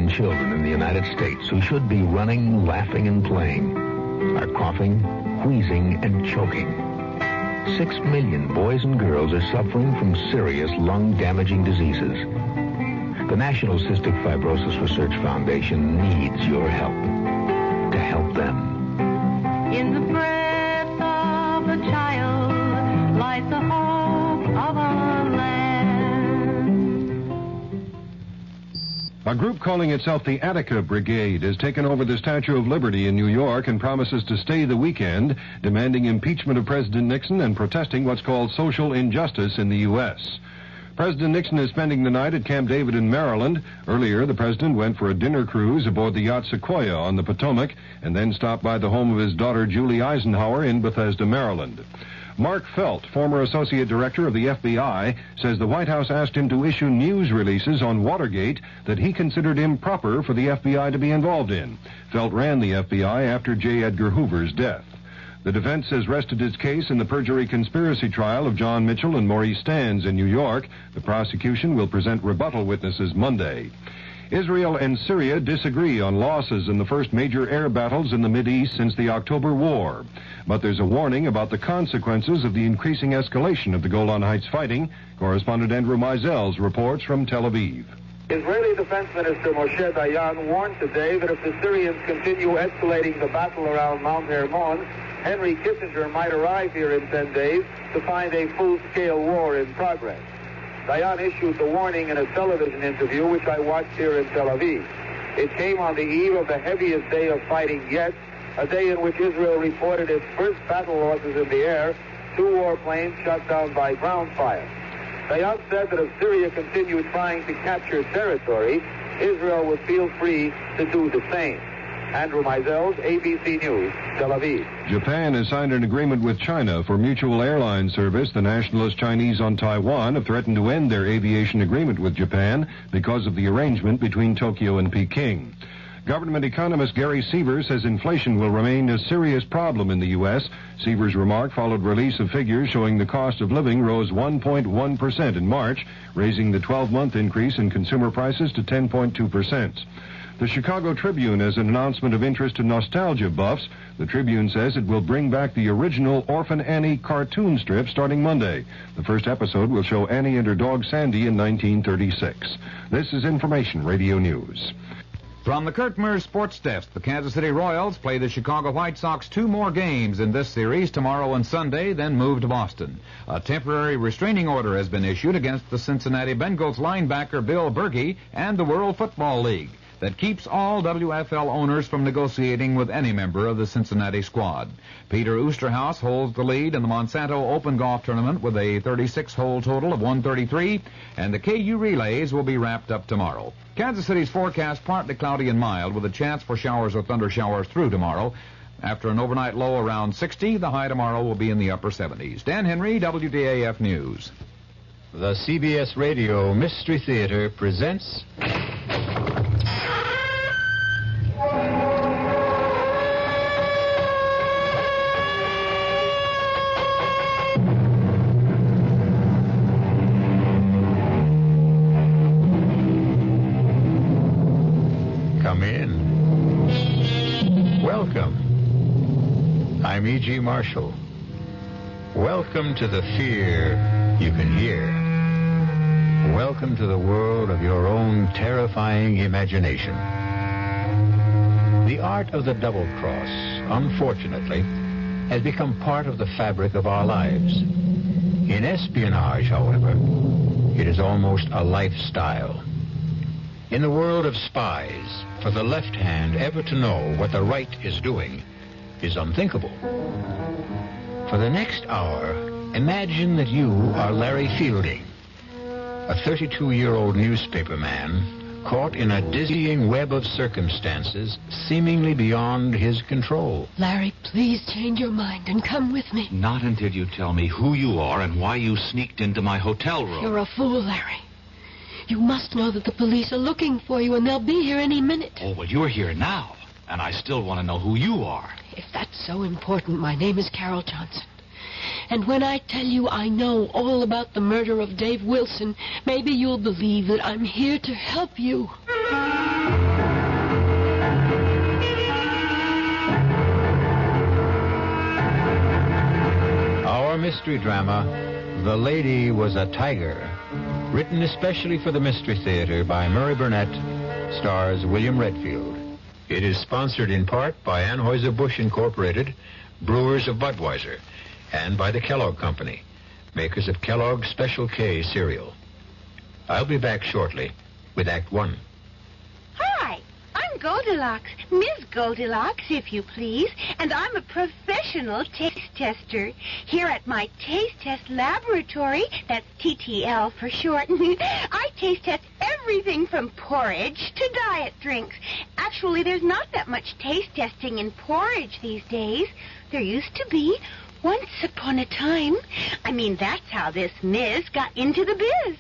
Children in the United States who should be running, laughing, and playing are coughing, wheezing, and choking. 6 million boys and girls are suffering from serious lung-damaging diseases. The National Cystic Fibrosis Research Foundation needs your help to help them. In the breath of a child lies the hope of a land. A group calling itself the Attica Brigade has taken over the Statue of Liberty in New York and promises to stay the weekend, demanding impeachment of President Nixon and protesting what's called social injustice in the U.S. President Nixon is spending the night at Camp David in Maryland. Earlier, the president went for a dinner cruise aboard the yacht Sequoia on the Potomac and then stopped by the home of his daughter Julie Eisenhower in Bethesda, Maryland. Mark Felt, former associate director of the FBI, says the White House asked him to issue news releases on Watergate that he considered improper for the FBI to be involved in. Felt ran the FBI after J. Edgar Hoover's death. The defense has rested its case in the perjury conspiracy trial of John Mitchell and Maurice Stans in New York. The prosecution will present rebuttal witnesses Monday. Israel and Syria disagree on losses in the first major air battles in the Mideast since the October War. But there's a warning about the consequences of the increasing escalation of the Golan Heights fighting. Correspondent Andrew Mizels reports from Tel Aviv. Israeli Defense Minister Moshe Dayan warned today that if the Syrians continue escalating the battle around Mount Hermon, Henry Kissinger might arrive here in 10 days to find a full-scale war in progress. Dayan issued the warning in a television interview, which I watched here in Tel Aviv. It came on the eve of the heaviest day of fighting yet, a day in which Israel reported its first battle losses in the air, 2 warplanes shot down by ground fire. Dayan said that if Syria continued trying to capture territory, Israel would feel free to do the same. Andrew Mizels, ABC News, Tel Aviv. Japan has signed an agreement with China for mutual airline service. The nationalist Chinese on Taiwan have threatened to end their aviation agreement with Japan because of the arrangement between Tokyo and Peking. Government economist Gary Seaver says inflation will remain a serious problem in the U.S. Seaver's remark followed release of figures showing the cost of living rose 1.1% in March, raising the 12-month increase in consumer prices to 10.2%. The Chicago Tribune has an announcement of interest to nostalgia buffs. The Tribune says it will bring back the original Orphan Annie cartoon strip starting Monday. The first episode will show Annie and her dog Sandy in 1936. This is Information Radio News. From the Kurt Mears Sports Desk, the Kansas City Royals play the Chicago White Sox 2 more games in this series, tomorrow and Sunday, then move to Boston. A temporary restraining order has been issued against the Cincinnati Bengals linebacker Bill Berkey and the World Football League that keeps all WFL owners from negotiating with any member of the Cincinnati squad. Peter Oosterhouse holds the lead in the Monsanto Open Golf Tournament with a 36-hole total of 133, and the KU relays will be wrapped up tomorrow. Kansas City's forecast partly cloudy and mild with a chance for showers or thunder showers through tomorrow. After an overnight low around 60, the high tomorrow will be in the upper 70s. Dan Henry, WDAF News. The CBS Radio Mystery Theater presents... Come in. Welcome. I'm E.G. Marshall. Welcome to the fear you can hear. Welcome to the world of your own terrifying imagination. The art of the double cross, unfortunately, has become part of the fabric of our lives. In espionage, however, it is almost a lifestyle. In the world of spies, for the left hand ever to know what the right is doing is unthinkable. For the next hour, imagine that you are Larry Fielding, a 32-year-old newspaper man caught in a dizzying web of circumstances seemingly beyond his control. Larry, please change your mind and come with me. Not until you tell me who you are and why you sneaked into my hotel room. You're a fool, Larry. You must know that the police are looking for you, and they'll be here any minute. Oh, well, you're here now, and I still want to know who you are. If that's so important, my name is Carol Johnson. And when I tell you I know all about the murder of Dave Wilson, maybe you'll believe that I'm here to help you. Our mystery drama, The Lady Was a Tiger, written especially for the Mystery Theater by Murray Burnett, stars William Redfield. It is sponsored in part by Anheuser-Busch Incorporated, brewers of Budweiser, and by the Kellogg Company, makers of Kellogg's Special K cereal. I'll be back shortly with Act One. Hi, I'm Goldilocks, Ms. Goldilocks, if you please, and I'm a professional taste tester. Here at my taste test laboratory, that's TTL for short, I taste test everything from porridge to diet drinks. Actually, there's not that much taste testing in porridge these days. There used to be. Once upon a time. I mean, that's how this Ms. got into the biz.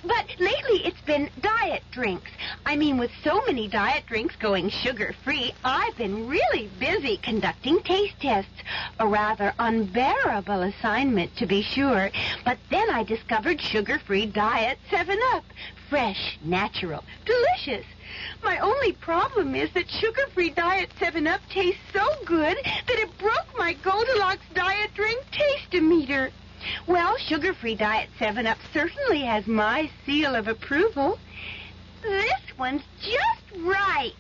But lately it's been diet drinks. I mean, with so many diet drinks going sugar-free, I've been really busy conducting taste tests. A rather unbearable assignment, to be sure. But then I discovered sugar-free diet 7-Up. Fresh, natural, delicious. My only problem is that sugar-free Diet 7-Up tastes so good that it broke my Goldilocks diet drink taste-o-meter. Well, sugar-free Diet 7-Up certainly has my seal of approval. This one's just right.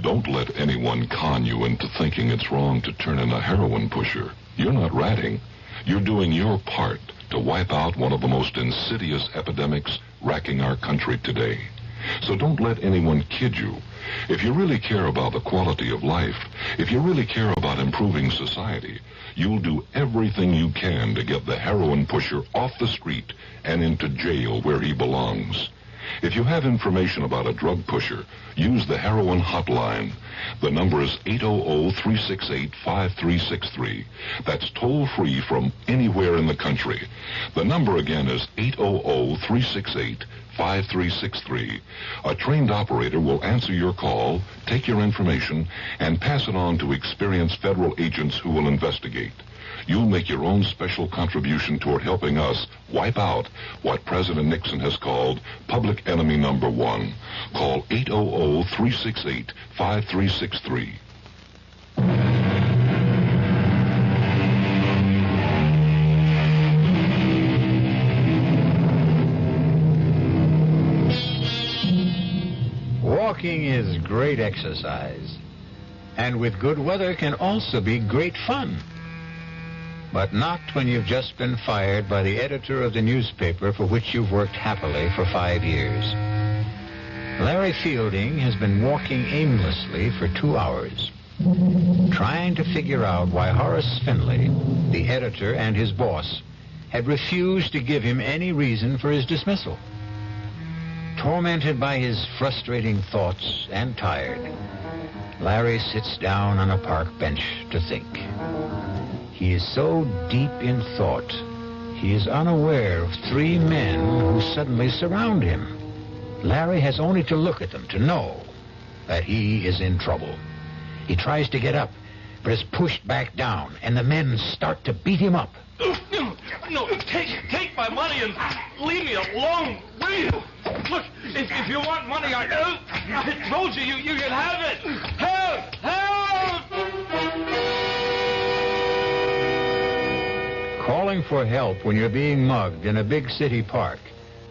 Don't let anyone con you into thinking it's wrong to turn in a heroin pusher. You're not ratting. You're doing your part to wipe out one of the most insidious epidemics racking our country today. So don't let anyone kid you. If you really care about the quality of life, if you really care about improving society, you'll do everything you can to get the heroin pusher off the street and into jail where he belongs. If you have information about a drug pusher, use the heroin hotline. The number is 800-368-5363. That's toll-free from anywhere in the country. The number again is 800-368-5363. A trained operator will answer your call, take your information, and pass it on to experienced federal agents who will investigate. You'll make your own special contribution toward helping us wipe out what President Nixon has called public enemy number one. Call 800-368-5363. Walking is great exercise, and with good weather can also be great fun. But not when you've just been fired by the editor of the newspaper for which you've worked happily for 5 years. Larry Fielding has been walking aimlessly for 2 hours, trying to figure out why Horace Finley, the editor and his boss, had refused to give him any reason for his dismissal. Tormented by his frustrating thoughts and tired, Larry sits down on a park bench to think. He is so deep in thought, he is unaware of 3 men who suddenly surround him. Larry has only to look at them to know that he is in trouble. He tries to get up, but is pushed back down, and the men start to beat him up. No, take my money and leave me alone, will you? Look, if you want money, I told you can have it. Help! Calling for help when you're being mugged in a big city park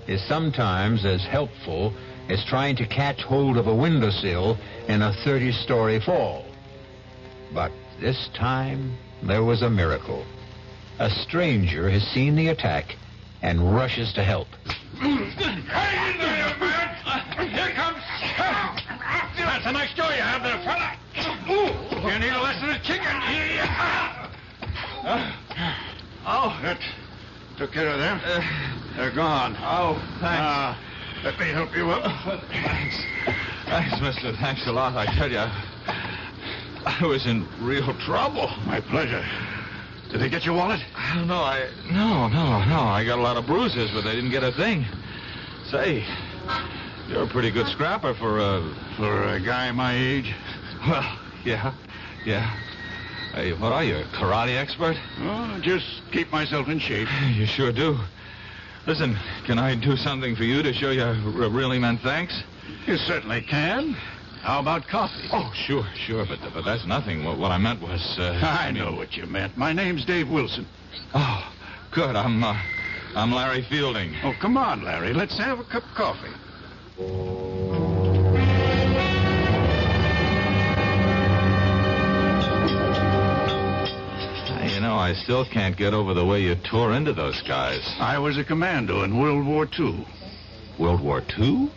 is sometimes as helpful as trying to catch hold of a windowsill in a 30-story fall. But this time, there was a miracle. A stranger has seen the attack and rushes to help. Hang in there, man! Here comes... That's a nice jaw you have there, fella. You need a lesson in kicking. Oh, that took care of them. They're gone. Oh, thanks. Let me help you up. Thanks. Thanks, mister. Thanks a lot. I tell you, I was in real trouble. My pleasure. Did they get your wallet? No. I got a lot of bruises, but they didn't get a thing. Say, you're a pretty good scrapper for a guy my age. Well, yeah. Hey, what are you, a karate expert? Oh, just keep myself in shape. You sure do. Listen, can I do something for you to show you I really meant thanks? You certainly can. How about coffee? Oh, sure, but that's nothing. What I meant was... I know what you meant. My name's Dave Wilson. Oh, good. I'm Larry Fielding. Oh, come on, Larry. Let's have a cup of coffee. You know, I still can't get over the way you tore into those guys. I was a commando in World War II. World War II?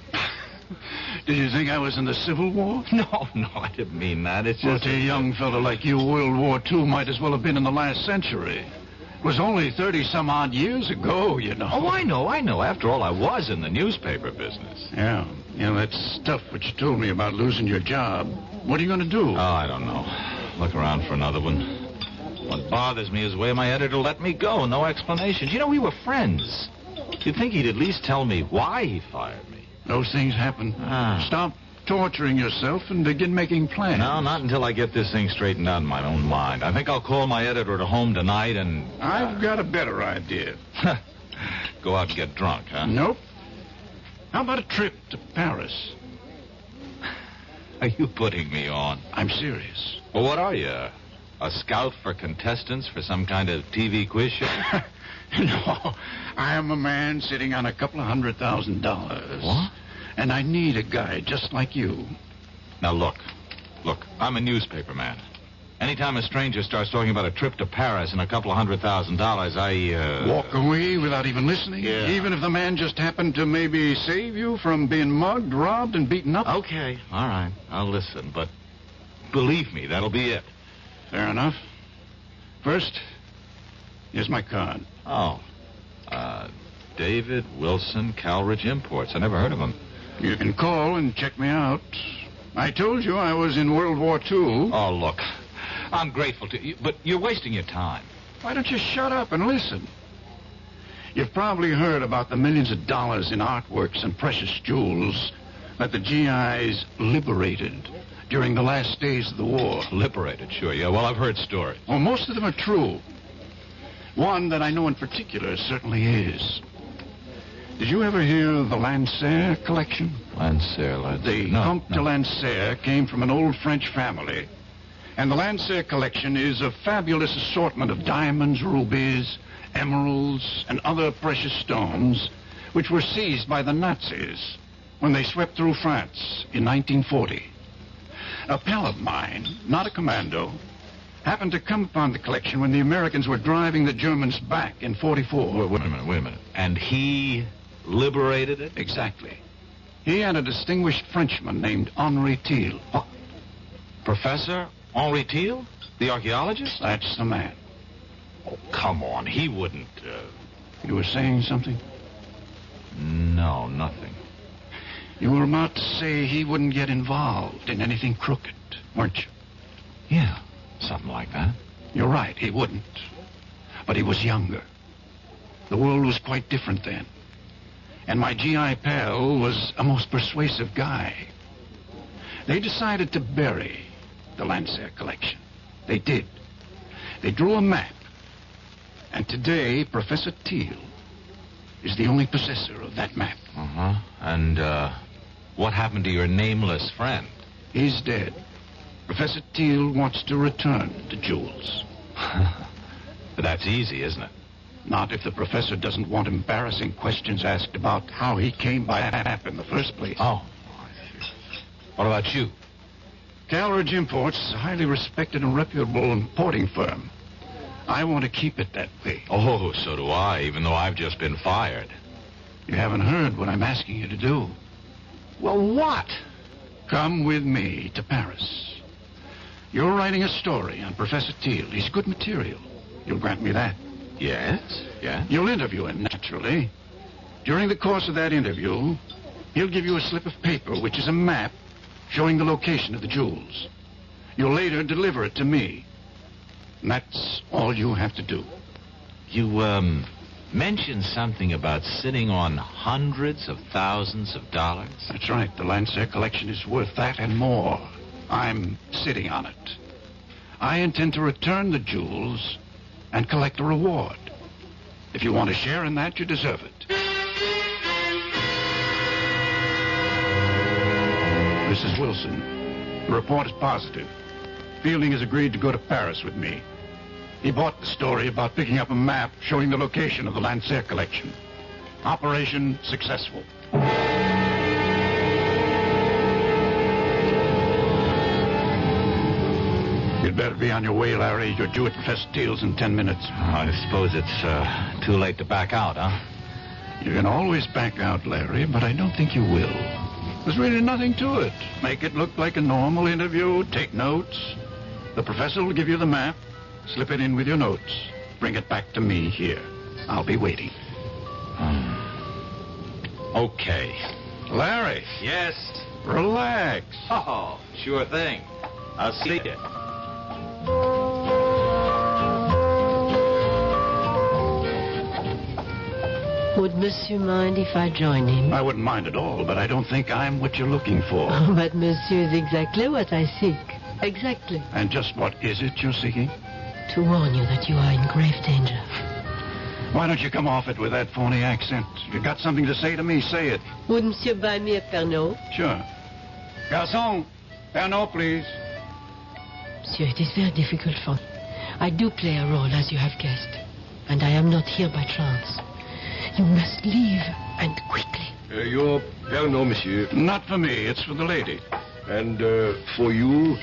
Did you think I was in the Civil War? No, I didn't mean that. It's just... Well, to a young fellow like you, World War II might as well have been in the last century. It was only 30-some-odd years ago, you know. Oh, I know. After all, I was in the newspaper business. Yeah, that stuff which you told me about losing your job. What are you going to do? Oh, I don't know. Look around for another one. What bothers me is the way my editor let me go. No explanations. You know, we were friends. You'd think he'd at least tell me why he fired me. Those things happen. Stop torturing yourself and begin making plans. No, not until I get this thing straightened out in my own mind. I think I'll call my editor at home tonight and... I've got a better idea. Go out and get drunk, huh? Nope. How about a trip to Paris? Are you putting me on? I'm serious. Well, what are you? A scout for contestants for some kind of TV quiz show? No, I am a man sitting on $200,000. What? And I need a guy just like you. Now, look, I'm a newspaper man. Anytime a stranger starts talking about a trip to Paris and $200,000, I... Walk away without even listening? Yeah. Even if the man just happened to maybe save you from being mugged, robbed, and beaten up? Okay, all right, I'll listen, but believe me, that'll be it. Fair enough. First, here's my card. Oh. David Wilson, Calridge Imports. I never heard of him. You can call and check me out. I told you I was in World War II. Oh, look. I'm grateful to you, but you're wasting your time. Why don't you shut up and listen? You've probably heard about the millions of dollars in artworks and precious jewels that the GIs liberated during the last days of the war. Liberated, sure, yeah. Well, I've heard stories. Well, most of them are true. One that I know in particular certainly is. Did you ever hear of the Lancer collection? Lancer. The Comte de Lancer came from an old French family. And the Lancer collection is a fabulous assortment of diamonds, rubies, emeralds, and other precious stones, which were seized by the Nazis. when they swept through France in 1940. A pal of mine, not a commando, happened to come upon the collection when the Americans were driving the Germans back in 44. Wait a minute. And he liberated it? Exactly. He and a distinguished Frenchman named Henri Thiel. Oh, Professor Henri Thiel? The archaeologist? That's the man. Oh, come on. He wouldn't, You were saying something? No, nothing. You were about to say he wouldn't get involved in anything crooked, weren't you? Yeah, something like that. You're right, he wouldn't. But he was younger. The world was quite different then. And my GI pal was a most persuasive guy. They decided to bury the Lancer collection. They did. They drew a map. And today, Professor Thiel is the only possessor of that map. Uh-huh. And, what happened to your nameless friend? He's dead. Professor Thiel wants to return the jewels. But that's easy, isn't it? Not if the professor doesn't want embarrassing questions asked about how he came by that map in the first place. Oh. What about you? Calridge Imports is a highly respected and reputable importing firm. I want to keep it that way. Oh, so do I, even though I've just been fired. You haven't heard what I'm asking you to do. Well, what? Come with me to Paris. You're writing a story on Professor Thiel. He's good material. You'll grant me that? Yes. You'll interview him, naturally. During the course of that interview, he'll give you a slip of paper, which is a map showing the location of the jewels. You'll later deliver it to me. And that's all you have to do. You, mentioned something about sitting on hundreds of thousands of dollars? That's right. The Lancer collection is worth that and more. I'm sitting on it. I intend to return the jewels and collect a reward. If you want to share in that, you deserve it. Mrs. Wilson, the report is positive. Fielding has agreed to go to Paris with me. He bought the story about picking up a map showing the location of the Lancer collection. Operation successful. You'd better be on your way, Larry. You're due at Professor Thiel's in 10 minutes. I suppose it's too late to back out, huh? You can always back out, Larry, but I don't think you will. There's really nothing to it. Make it look like a normal interview. Take notes. The professor will give you the map. Slip it in with your notes. Bring it back to me here. I'll be waiting. Okay. Larry. Yes? Relax. Oh, sure thing. I'll see you. Would Monsieur mind if I join him? I wouldn't mind at all, but I don't think I'm what you're looking for. But Monsieur is exactly what I seek. Exactly. And just what is it you're seeking? To warn you that you are in grave danger. Why don't you come off it with that phony accent? If you've got something to say to me, say it. Would Monsieur buy me a Pernod? Sure. Garçon, Pernod, please. Monsieur, it is very difficult for me. I do play a role, as you have guessed. And I am not here by chance. You must leave, and quickly. Your Pernod, monsieur. Not for me, it's for the lady. And for you,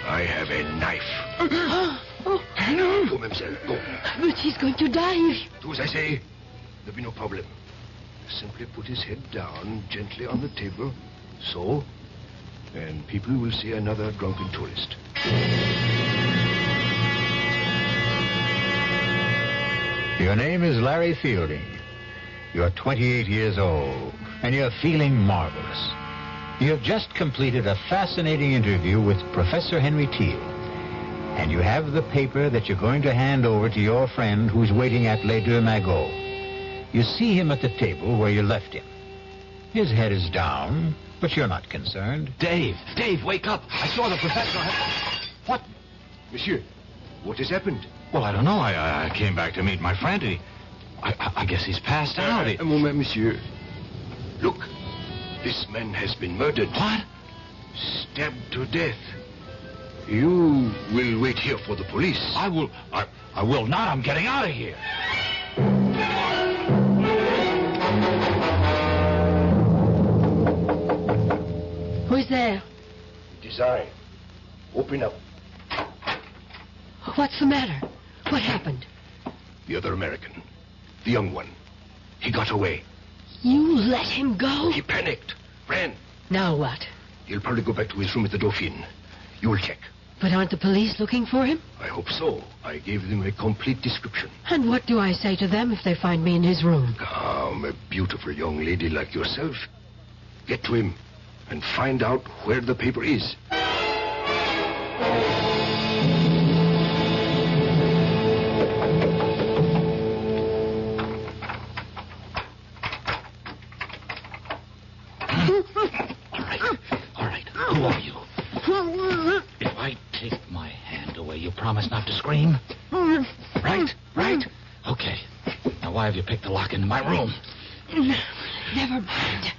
I have a knife. Oh, no. Go, mademoiselle, go. But he's going to die. Do as I say. There'll be no problem. Simply put his head down gently on the table. So. And people will see another drunken tourist. Your name is Larry Fielding. You're 28 years old, and you're feeling marvelous. You have just completed a fascinating interview with Professor Henry Thiel. And you have the paper that you're going to hand over to your friend who's waiting at Les Deux Magots. You see him at the table where you left him. His head is down, but you're not concerned. Dave, wake up. I saw the professor. What? Monsieur, what has happened? Well, I don't know. I came back to meet my friend. I guess he's passed out. A moment, monsieur. Look, this man has been murdered. What? Stabbed to death. You will wait here for the police. I will not. I'm getting out of here. is I. Open up. What's the matter? What happened? The other American. The young one. He got away. You let him go? He panicked. Ran. Now what? He'll probably go back to his room at the Dauphine. You will check. But aren't the police looking for him? I hope so. I gave them a complete description. And what do I say to them if they find me in his room? Calm, a beautiful young lady like yourself. Get to him and find out where the paper is. All right. Who are you? If I take my hand away, you promise not to scream? Right? Okay. Now, why have you picked the lock into my room? Never mind.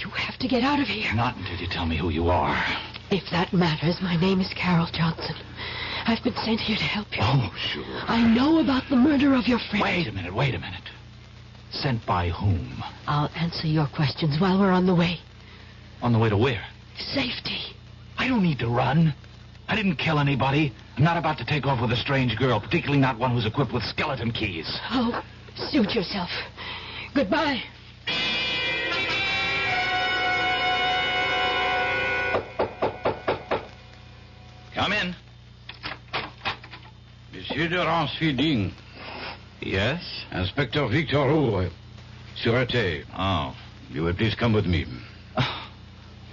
You have to get out of here. Not until you tell me who you are. If that matters, my name is Carol Johnson. I've been sent here to help you. Oh, sure. I know about the murder of your friend. Wait a minute. Sent by whom? I'll answer your questions while we're on the way. On the way to where? Safety. I don't need to run. I didn't kill anybody. I'm not about to take off with a strange girl, particularly not one who's equipped with skeleton keys. Oh, suit yourself. Goodbye. Come in. Monsieur de Ransfielding. Yes? Inspector Victor Roux, Sûreté. Oh. You will please come with me.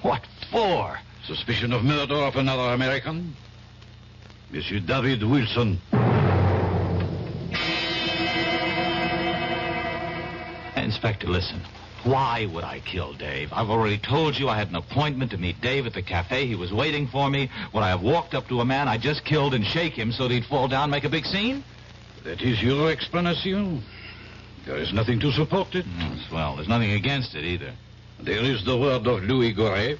What for? Suspicion of murder of another American? Monsieur David Wilson. Inspector, listen. Why would I kill Dave? I've already told you I had an appointment to meet Dave at the cafe. He was waiting for me. Would I have walked up to a man I just killed and shake him so that he'd fall down and make a big scene? That is your explanation. There is nothing to support it. Well, there's nothing against it either. There is the word of Louis Goret.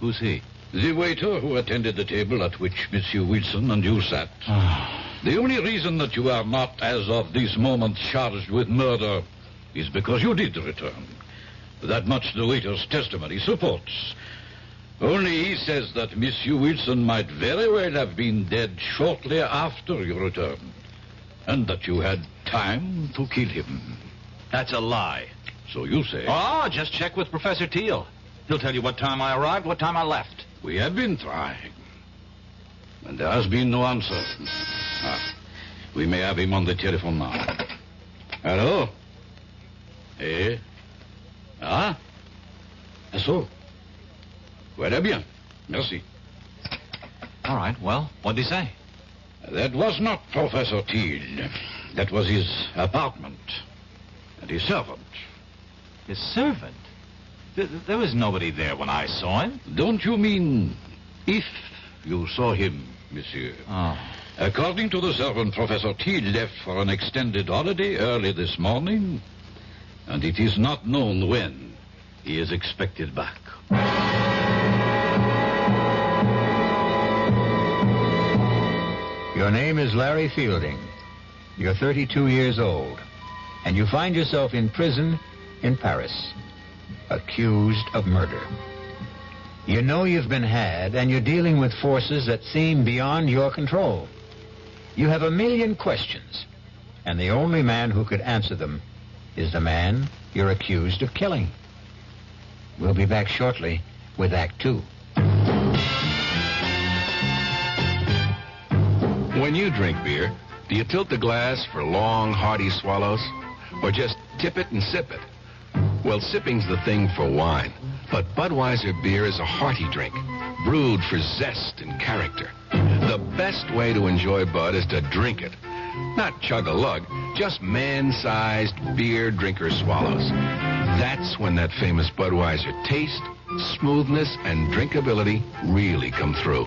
Who's he? The waiter who attended the table at which Monsieur Wilson and you sat. The only reason that you are not, as of this moment, charged with murder is because you did return. That much the waiter's testimony supports. Only he says that Monsieur Wilson might very well have been dead shortly after you returned, and that you had time to kill him. That's a lie. So you say. Oh, just check with Professor Teal. He'll tell you what time I arrived, what time I left. We have been trying, and there has been no answer. We may have him on the telephone now. Hello? Eh? Ah? So? Voilà bien. Merci. All right, well, what'd he say? That was not Professor Teal. That was his apartment. And his servant. His servant? There was nobody there when I saw him. Don't you mean if you saw him, monsieur? Oh. According to the servant, Professor Teal left for an extended holiday early this morning, and it is not known when he is expected back. Your name is Larry Fielding. You're 32 years old, and you find yourself in prison in Paris, accused of murder. You know you've been had, and you're dealing with forces that seem beyond your control. You have a million questions, and the only man who could answer them is the man you're accused of killing. We'll be back shortly with Act 2. When you drink beer, do you tilt the glass for long, hearty swallows? Or just tip it and sip it? Well, sipping's the thing for wine. But Budweiser beer is a hearty drink, brewed for zest and character. The best way to enjoy Bud is to drink it. Not chug-a-lug, just man-sized beer drinker swallows. That's when that famous Budweiser taste, smoothness, and drinkability really come through.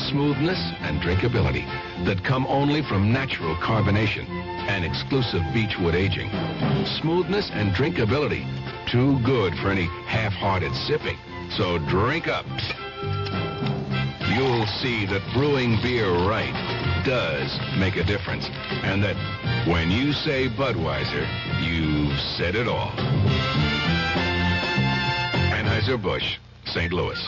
Smoothness and drinkability that come only from natural carbonation and exclusive beechwood aging. Smoothness and drinkability, too good for any half-hearted sipping. So drink up. You'll see that brewing beer right does make a difference. And that when you say Budweiser, you've said it all. Anheuser-Busch, St. Louis.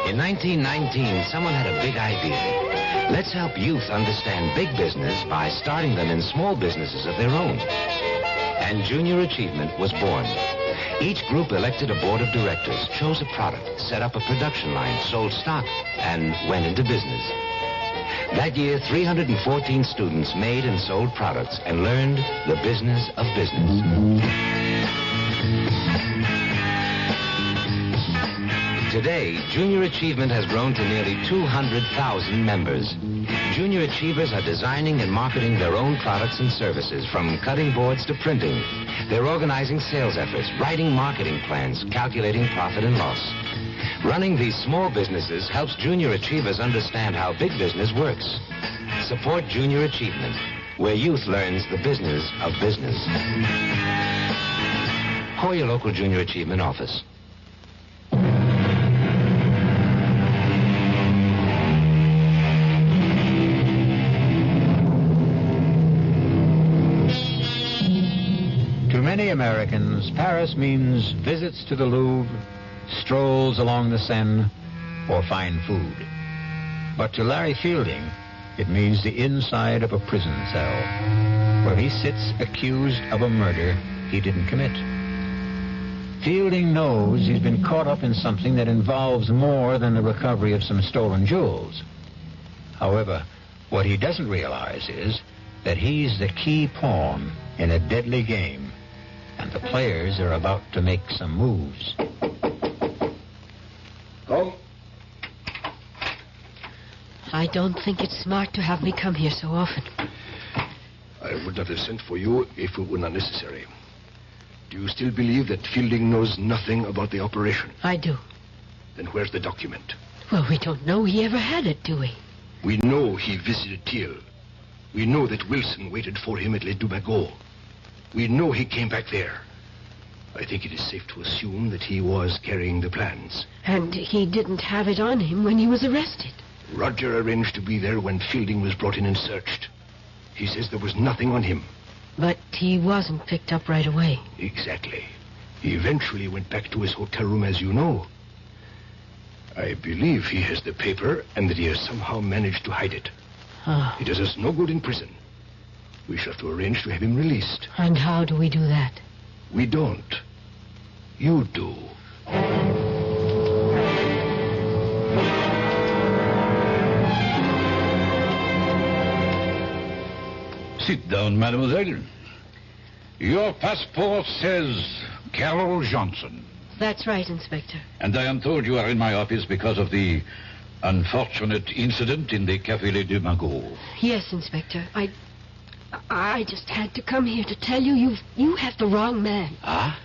In 1919, someone had a big idea. Let's help youth understand big business by starting them in small businesses of their own. And Junior Achievement was born. Each group elected a board of directors, chose a product, set up a production line, sold stock, and went into business. That year, 314 students made and sold products and learned the business of business. Today, Junior Achievement has grown to nearly 200,000 members. Junior Achievers are designing and marketing their own products and services, from cutting boards to printing. They're organizing sales efforts, writing marketing plans, calculating profit and loss. Running these small businesses helps Junior Achievers understand how big business works. Support Junior Achievement, where youth learns the business of business. Call your local Junior Achievement office. To many Americans, Paris means visits to the Louvre, strolls along the Seine, or fine food. But to Larry Fielding, it means the inside of a prison cell, where he sits accused of a murder he didn't commit. Fielding knows he's been caught up in something that involves more than the recovery of some stolen jewels. However, what he doesn't realize is that he's the key pawn in a deadly game, and the players are about to make some moves. Come. I don't think it's smart to have me come here so often. I would not have sent for you if it were not necessary. Do you still believe that Fielding knows nothing about the operation? I do. Then where's the document? Well, we don't know he ever had it, do we? We know he visited Thiel. We know that Wilson waited for him at Les Dumagots. We know he came back there. I think it is safe to assume that he was carrying the plans. And he didn't have it on him when he was arrested. Roger arranged to be there when Fielding was brought in and searched. He says there was nothing on him. But he wasn't picked up right away. Exactly. He eventually went back to his hotel room, as you know. I believe he has the paper and that he has somehow managed to hide it. Oh. It does us no good in prison. We shall have to arrange to have him released. And how do we do that? We don't. You do. Sit down, mademoiselle. Your passport says Carol Johnson. That's right, Inspector. And I am told you are in my office because of the unfortunate incident in the Café Les Dumagots. Yes, Inspector. I just had to come here to tell you you have the wrong man. Ah?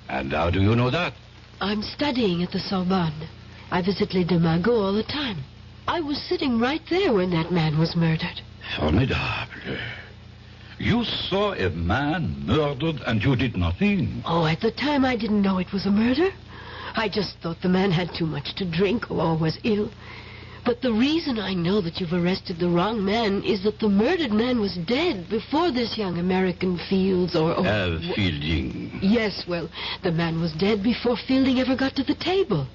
And how do you know that? I'm studying at the Sorbonne. I visit Les Dumagots all the time. I was sitting right there when that man was murdered. Formidable. You saw a man murdered and you did nothing. Oh, at the time I didn't know it was a murder. I just thought the man had too much to drink or was ill. But the reason I know that you've arrested the wrong man is that the murdered man was dead before this young American Fields or... Fielding. Yes, well, the man was dead before Fielding ever got to the table.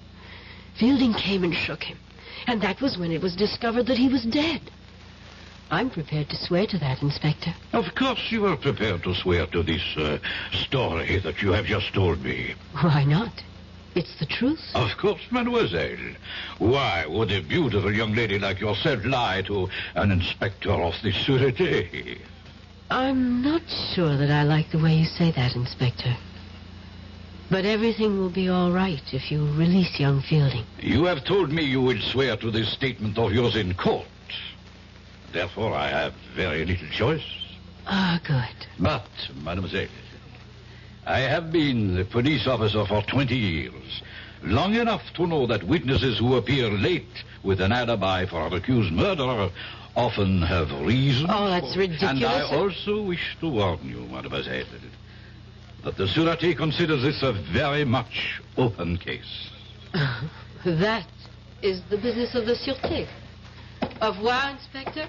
Fielding came and shook him. And that was when it was discovered that he was dead. I'm prepared to swear to that, Inspector. Of course you are prepared to swear to this story that you have just told me. Why not? It's the truth. Of course, mademoiselle. Why would a beautiful young lady like yourself lie to an inspector of the Sûreté? I'm not sure that I like the way you say that, Inspector. But everything will be all right if you release young Fielding. You have told me you will swear to this statement of yours in court. Therefore, I have very little choice. Ah, good. But, mademoiselle, I have been a police officer for 20 years. Long enough to know that witnesses who appear late with an alibi for an accused murderer often have reason. Oh, that's ridiculous. And I also wish to warn you, mademoiselle, that the Sûreté considers this a very much open case. That is the business of the Sûreté. Au revoir, Inspector.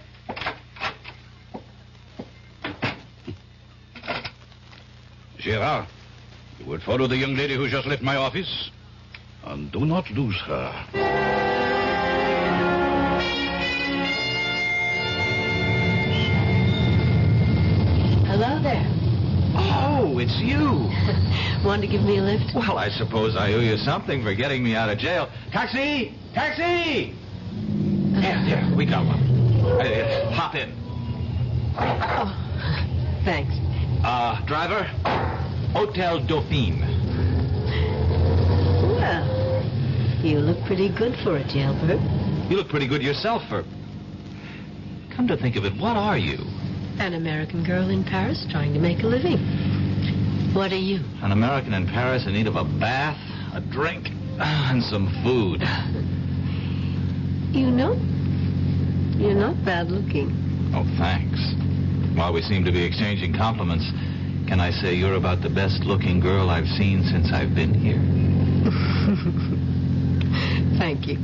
Gérard, You would follow the young lady who just left my office, and do not lose her. Hello there. Oh, it's you. Want to give me a lift? Well, I suppose I owe you something for getting me out of jail. Taxi! Taxi! Here, we got one. Hop in. Oh, thanks. Driver, Hotel Dauphine. Well, you look pretty good for a jailbird. You look pretty good yourself for... Come to think of it, what are you? An American girl in Paris trying to make a living. What are you? An American in Paris in need of a bath, a drink, and some food. You know, you're not bad looking. Oh, thanks. While we seem to be exchanging compliments, can I say you're about the best-looking girl I've seen since I've been here? Thank you.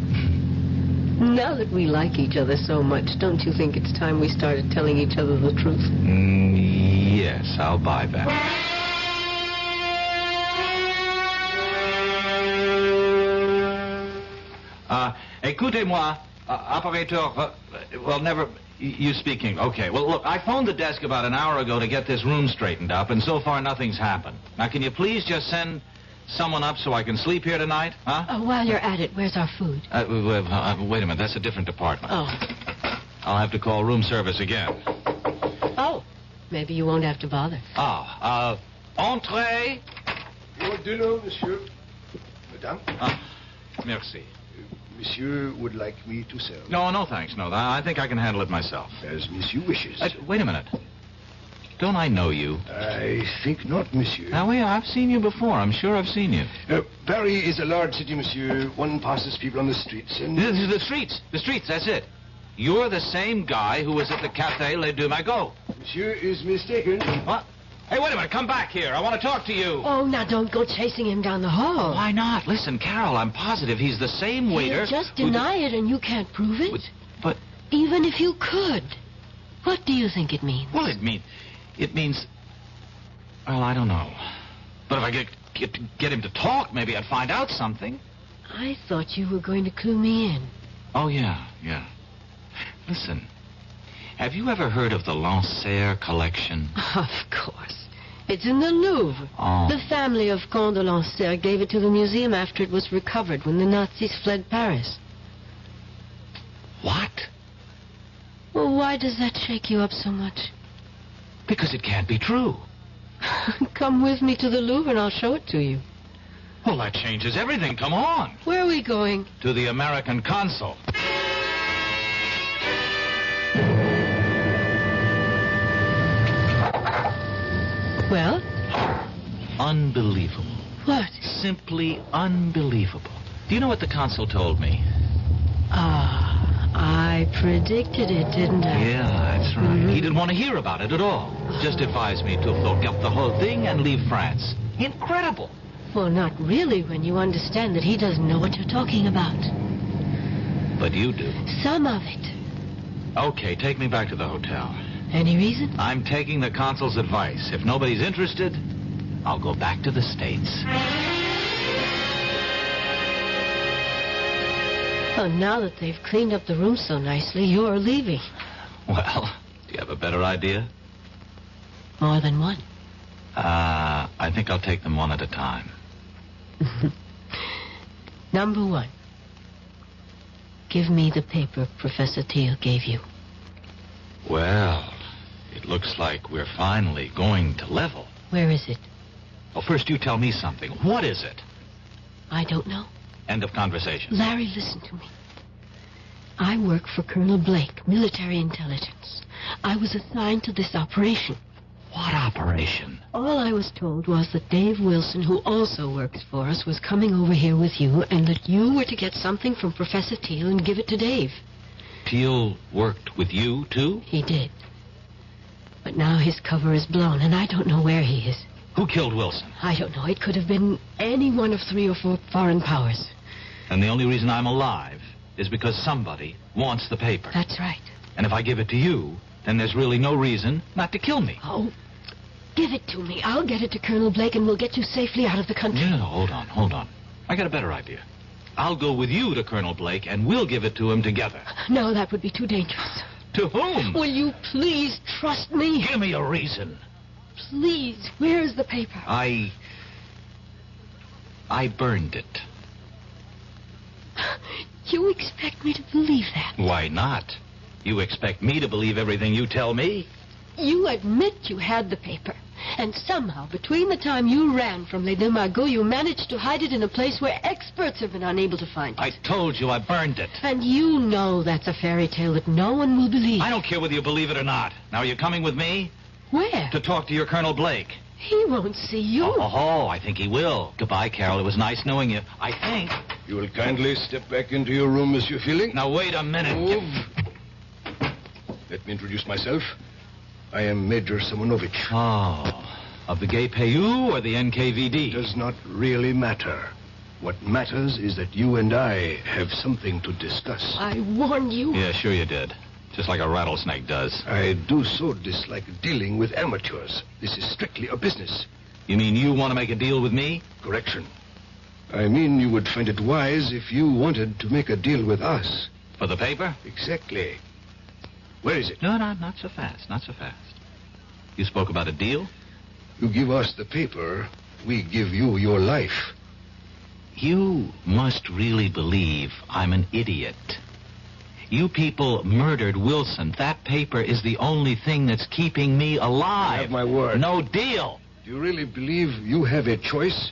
Now that we like each other so much, don't you think it's time we started telling each other the truth? Yes, I'll buy that. Écoutez-moi, operateur, well, never... You speaking? Okay. Well, look, I phoned the desk about an hour ago to get this room straightened up, and so far nothing's happened. Now, can you please just send someone up so I can sleep here tonight? Huh? Oh, while you're at it, where's our food? Wait a minute. That's a different department. Oh. I'll have to call room service again. Oh. Maybe you won't have to bother. Entree. Your dinner, monsieur. Madame? Merci. Monsieur would like me to serve. No, thanks. No, I think I can handle it myself. As monsieur wishes. Wait a minute. Don't I know you? I think not, monsieur. Now, wait, I've seen you before. I'm sure I've seen you. Paris is a large city, monsieur. One passes people on the streets and... The streets, that's it. You're the same guy who was at the Café Les Deux Magots. Monsieur is mistaken. What? Hey, wait a minute. Come back here. I want to talk to you. Oh, now don't go chasing him down the hall. Why not? Listen, Carol, I'm positive he's the same waiter. He'll just deny it and you can't prove it. But... Even if you could. What do you think it means? Well, it means... Well, I don't know. But if I get him to talk, maybe I'd find out something. I thought you were going to clue me in. Oh, yeah. Listen, have you ever heard of the Lancer collection? Of course. It's in the Louvre. Oh. The family of Comte de Lancer gave it to the museum after it was recovered when the Nazis fled Paris. What? Well, why does that shake you up so much? Because it can't be true. Come with me to the Louvre and I'll show it to you. Well, that changes everything. Come on. Where are we going? To the American consul. Well? Unbelievable. What? Simply unbelievable. Do you know what the consul told me? I predicted it, didn't I? Yeah, that's right. Mm-hmm. He didn't want to hear about it at all. Just advised me to forget the whole thing and leave France. Incredible. Well, not really when you understand that he doesn't know what you're talking about. But you do. Some of it. Okay, take me back to the hotel. Any reason? I'm taking the consul's advice. If nobody's interested, I'll go back to the States. Oh, now that they've cleaned up the room so nicely, you're leaving. Well, do you have a better idea? More than one. I think I'll take them one at a time. Number one. Give me the paper Professor Teal gave you. Well, it looks like we're finally going to level. Where is it? Well, first you tell me something. What is it? I don't know. End of conversation. Larry, listen to me. I work for Colonel Blake, military intelligence. I was assigned to this operation. What operation? All I was told was that Dave Wilson, who also works for us, was coming over here with you, and that you were to get something from Professor Teal and give it to Dave. Teal worked with you, too? He did. But now his cover is blown, and I don't know where he is. Who killed Wilson? I don't know. It could have been any one of 3 or 4 foreign powers. And the only reason I'm alive is because somebody wants the paper. That's right. And if I give it to you, then there's really no reason not to kill me. Oh, Give it to me. I'll get it to Colonel Blake, and we'll get you safely out of the country. No, hold on. I got a better idea. I'll go with you to Colonel Blake, and we'll give it to him together. No, that would be too dangerous. To whom? Will you please trust me? Give me a reason. Please, where is the paper? I burned it. You expect me to believe that? Why not? You expect me to believe everything you tell me? You admit you had the paper. And somehow, between the time you ran from Les Deux Magots, you managed to hide it in a place where experts have been unable to find it. I told you I burned it. And you know that's a fairy tale that no one will believe. I don't care whether you believe it or not. Now, are you coming with me? Where? To talk to your Colonel Blake. He won't see you. Oh, I think he will. Goodbye, Carol. It was nice knowing you. I think. You will kindly step back into your room, Monsieur Feeling. Now, wait a minute. Let me introduce myself. I am Major Simonovich. Oh, of the Gay Payou or the NKVD? Does not really matter. What matters is that you and I have something to discuss. I warned you. Yeah, sure you did. Just like a rattlesnake does. I do so dislike dealing with amateurs. This is strictly a business. You mean you want to make a deal with me? Correction. I mean you would find it wise if you wanted to make a deal with us. For the paper? Exactly. Where is it? No, not so fast. Not so fast. You spoke about a deal? You give us the paper, we give you your life. You must really believe I'm an idiot. You people murdered Wilson. That paper is the only thing that's keeping me alive. You have my word. No deal. Do you really believe you have a choice?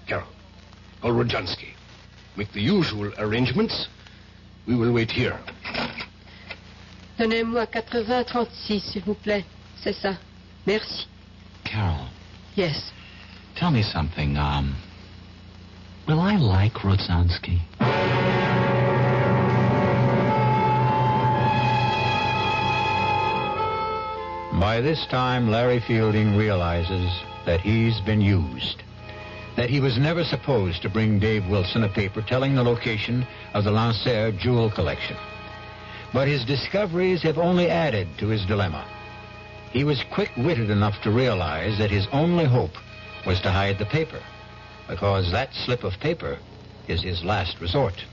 Carol, call Rodjansky. Make the usual arrangements. We will wait here. Donnez-moi 80-36, s'il vous plaît. C'est ça. Merci. Carol. Yes. Tell me something. Will I like Rodzansky? By this time, Larry Fielding realizes that he's been used. That he was never supposed to bring Dave Wilson a paper telling the location of the Lancer jewel collection. But his discoveries have only added to his dilemma. He was quick-witted enough to realize that his only hope was to hide the paper, because that slip of paper is his last resort.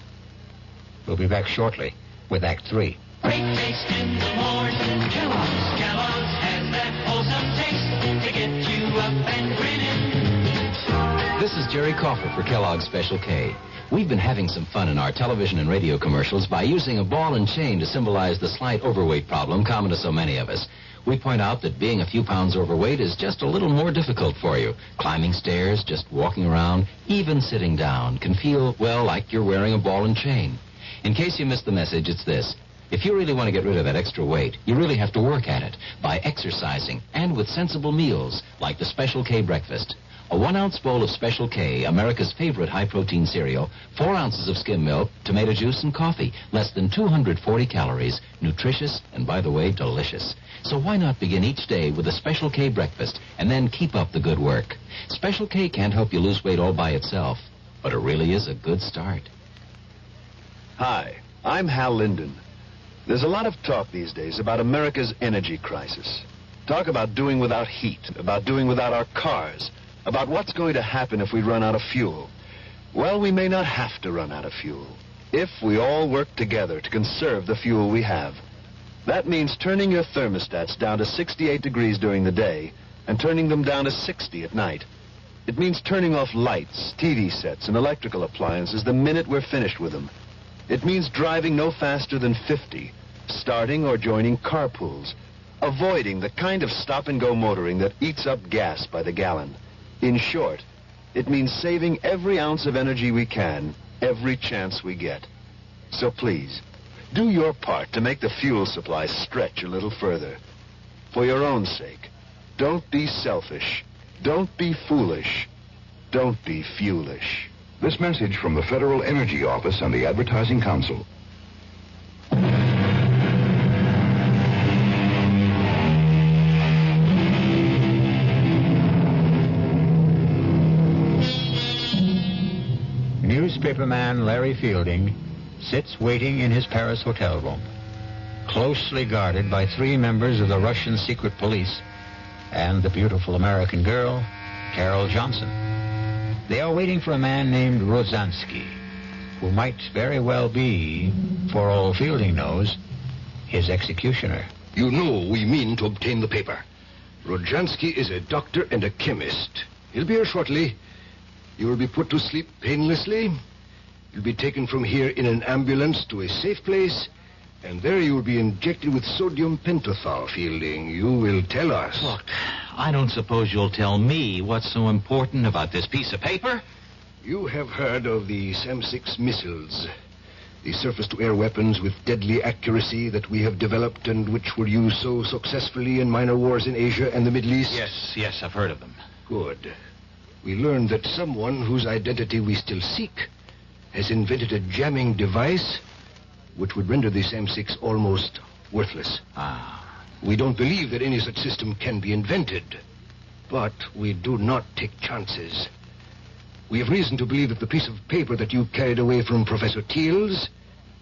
We'll be back shortly with Act 3. Great taste in the morning. Kellogg's has that wholesome taste to get you up and grinning. This is Jerry Kauffer for Kellogg's Special K. We've been having some fun in our television and radio commercials by using a ball and chain to symbolize the slight overweight problem common to so many of us. We point out that being a few pounds overweight is just a little more difficult for you. Climbing stairs, just walking around, even sitting down can feel, well, like you're wearing a ball and chain. In case you missed the message, it's this. If you really want to get rid of that extra weight, you really have to work at it by exercising and with sensible meals like the Special K breakfast. A 1-ounce bowl of Special K, America's favorite high-protein cereal, 4 ounces of skim milk, tomato juice, and coffee. Less than 240 calories. Nutritious and, by the way, delicious. So why not begin each day with a Special K breakfast and then keep up the good work? Special K can't help you lose weight all by itself, but it really is a good start. Hi, I'm Hal Linden. There's a lot of talk these days about America's energy crisis. Talk about doing without heat, about doing without our cars, about what's going to happen if we run out of fuel. Well, we may not have to run out of fuel if we all work together to conserve the fuel we have. That means turning your thermostats down to 68 degrees during the day and turning them down to 60 at night. It means turning off lights, TV sets, and electrical appliances the minute we're finished with them. It means driving no faster than 50, starting or joining carpools, avoiding the kind of stop-and-go motoring that eats up gas by the gallon. In short, it means saving every ounce of energy we can, every chance we get. So please, do your part to make the fuel supply stretch a little further. For your own sake, don't be selfish. Don't be foolish. Don't be fuelish. This message from the Federal Energy Office and the Advertising Council. Newspaperman Larry Fielding sits waiting in his Paris hotel room, closely guarded by 3 members of the Russian secret police and the beautiful American girl, Carol Johnson. They are waiting for a man named Rosansky, who might very well be, for all Fielding knows, his executioner. You know we mean to obtain the paper. Rojansky is a doctor and a chemist. He'll be here shortly. You will be put to sleep painlessly. You'll be taken from here in an ambulance to a safe place, and there you will be injected with sodium pentothal, Fielding. You will tell us. Look, I don't suppose you'll tell me what's so important about this piece of paper? You have heard of the SAM-6 missiles, the surface-to-air weapons with deadly accuracy that we have developed and which were used so successfully in minor wars in Asia and the Middle East? Yes, I've heard of them. Good. We learned that someone whose identity we still seek has invented a jamming device which would render the SAM-6 almost worthless. We don't believe that any such system can be invented, but we do not take chances. We have reason to believe that the piece of paper that you carried away from Professor Teals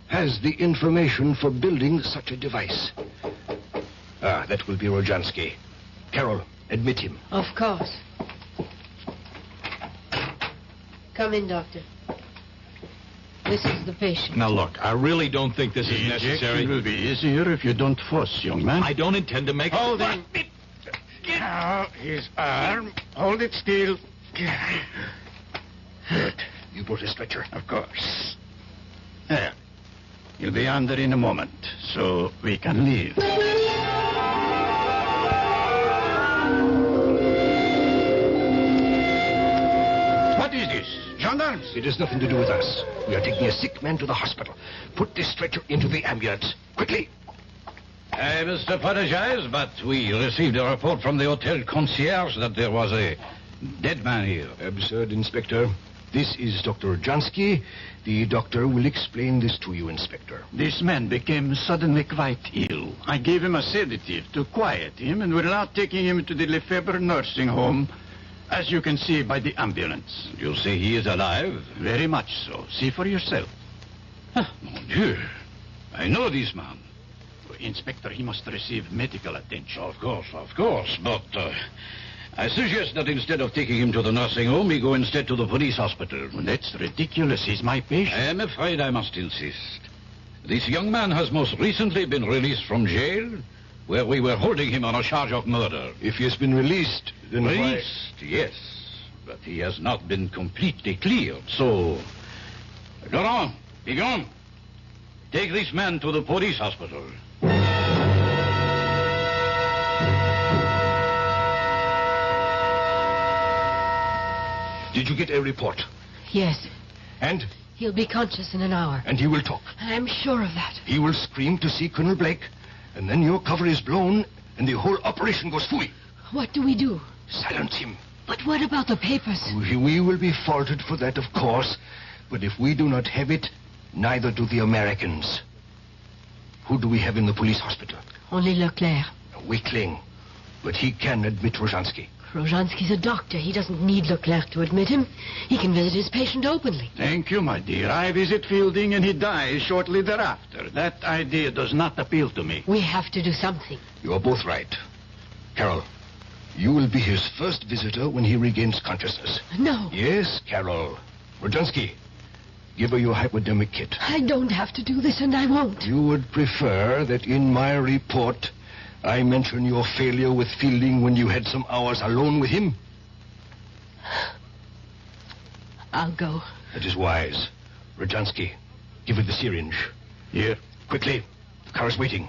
has the information for building such a device. That will be Rojansky. Carol, admit him. Of course. Come in, Doctor. This is the patient. Now, look, I really don't think this is necessary. It will be easier if you don't fuss, young man. I don't intend to make... Hold him. Now, his arm. Hold it still. Good. You brought a stretcher? Of course. There. He'll be under in a moment, so we can leave. What is this? Gendarmes? It has nothing to do with us. We are taking a sick man to the hospital. Put this stretcher into the ambulance. Quickly. I must apologize, but we received a report from the hotel concierge that there was a dead man here. Absurd, Inspector. This is Dr. Jansky. The doctor will explain this to you, Inspector. This man became suddenly quite ill. I gave him a sedative to quiet him, and we're now taking him to the Lefebvre nursing home, as you can see by the ambulance. You say he is alive? Very much so. See for yourself. Mon Dieu. I know this man. Inspector, he must receive medical attention. Of course. But I suggest that instead of taking him to the nursing home, he go instead to the police hospital. Well, that's ridiculous. He's my patient. I am afraid I must insist. This young man has most recently been released from jail, where we were holding him on a charge of murder. If he has been released, then Released, yes. But he has not been completely cleared, so... Laurent, begone. Take this man to the police hospital. Did you get a report? Yes. And? He'll be conscious in an hour. And he will talk. I'm sure of that. He will scream to see Colonel Blake, and then your cover is blown, and the whole operation goes fooey. What do we do? Silence him. But what about the papers? We will be faulted for that, of course, but if we do not have it, neither do the Americans. Who do we have in the police hospital? Only Leclerc. A weakling. But he can admit Rojansky. Rojansky's a doctor. He doesn't need Leclerc to admit him. He can visit his patient openly. Thank you, my dear. I visit Fielding and he dies shortly thereafter. That idea does not appeal to me. We have to do something. You are both right. Carol, you will be his first visitor when he regains consciousness. No. Yes, Carol. Rojansky, give her your hypodermic kit. I don't have to do this, and I won't. You would prefer that in my report I mention your failure with Fielding when you had some hours alone with him? I'll go. That is wise. Rojansky, give her the syringe. Here. Quickly. The car is waiting.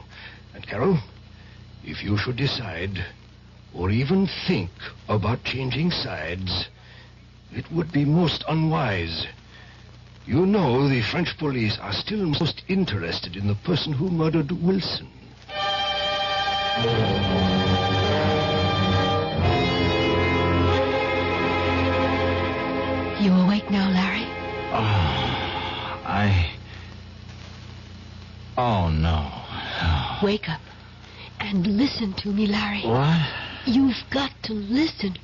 And Carol, if you should decide, or even think about changing sides, it would be most unwise. You know the French police are still most interested in the person who murdered Wilson. You awake now, Larry? Oh, no. Wake up and listen to me, Larry. What? You've got to listen.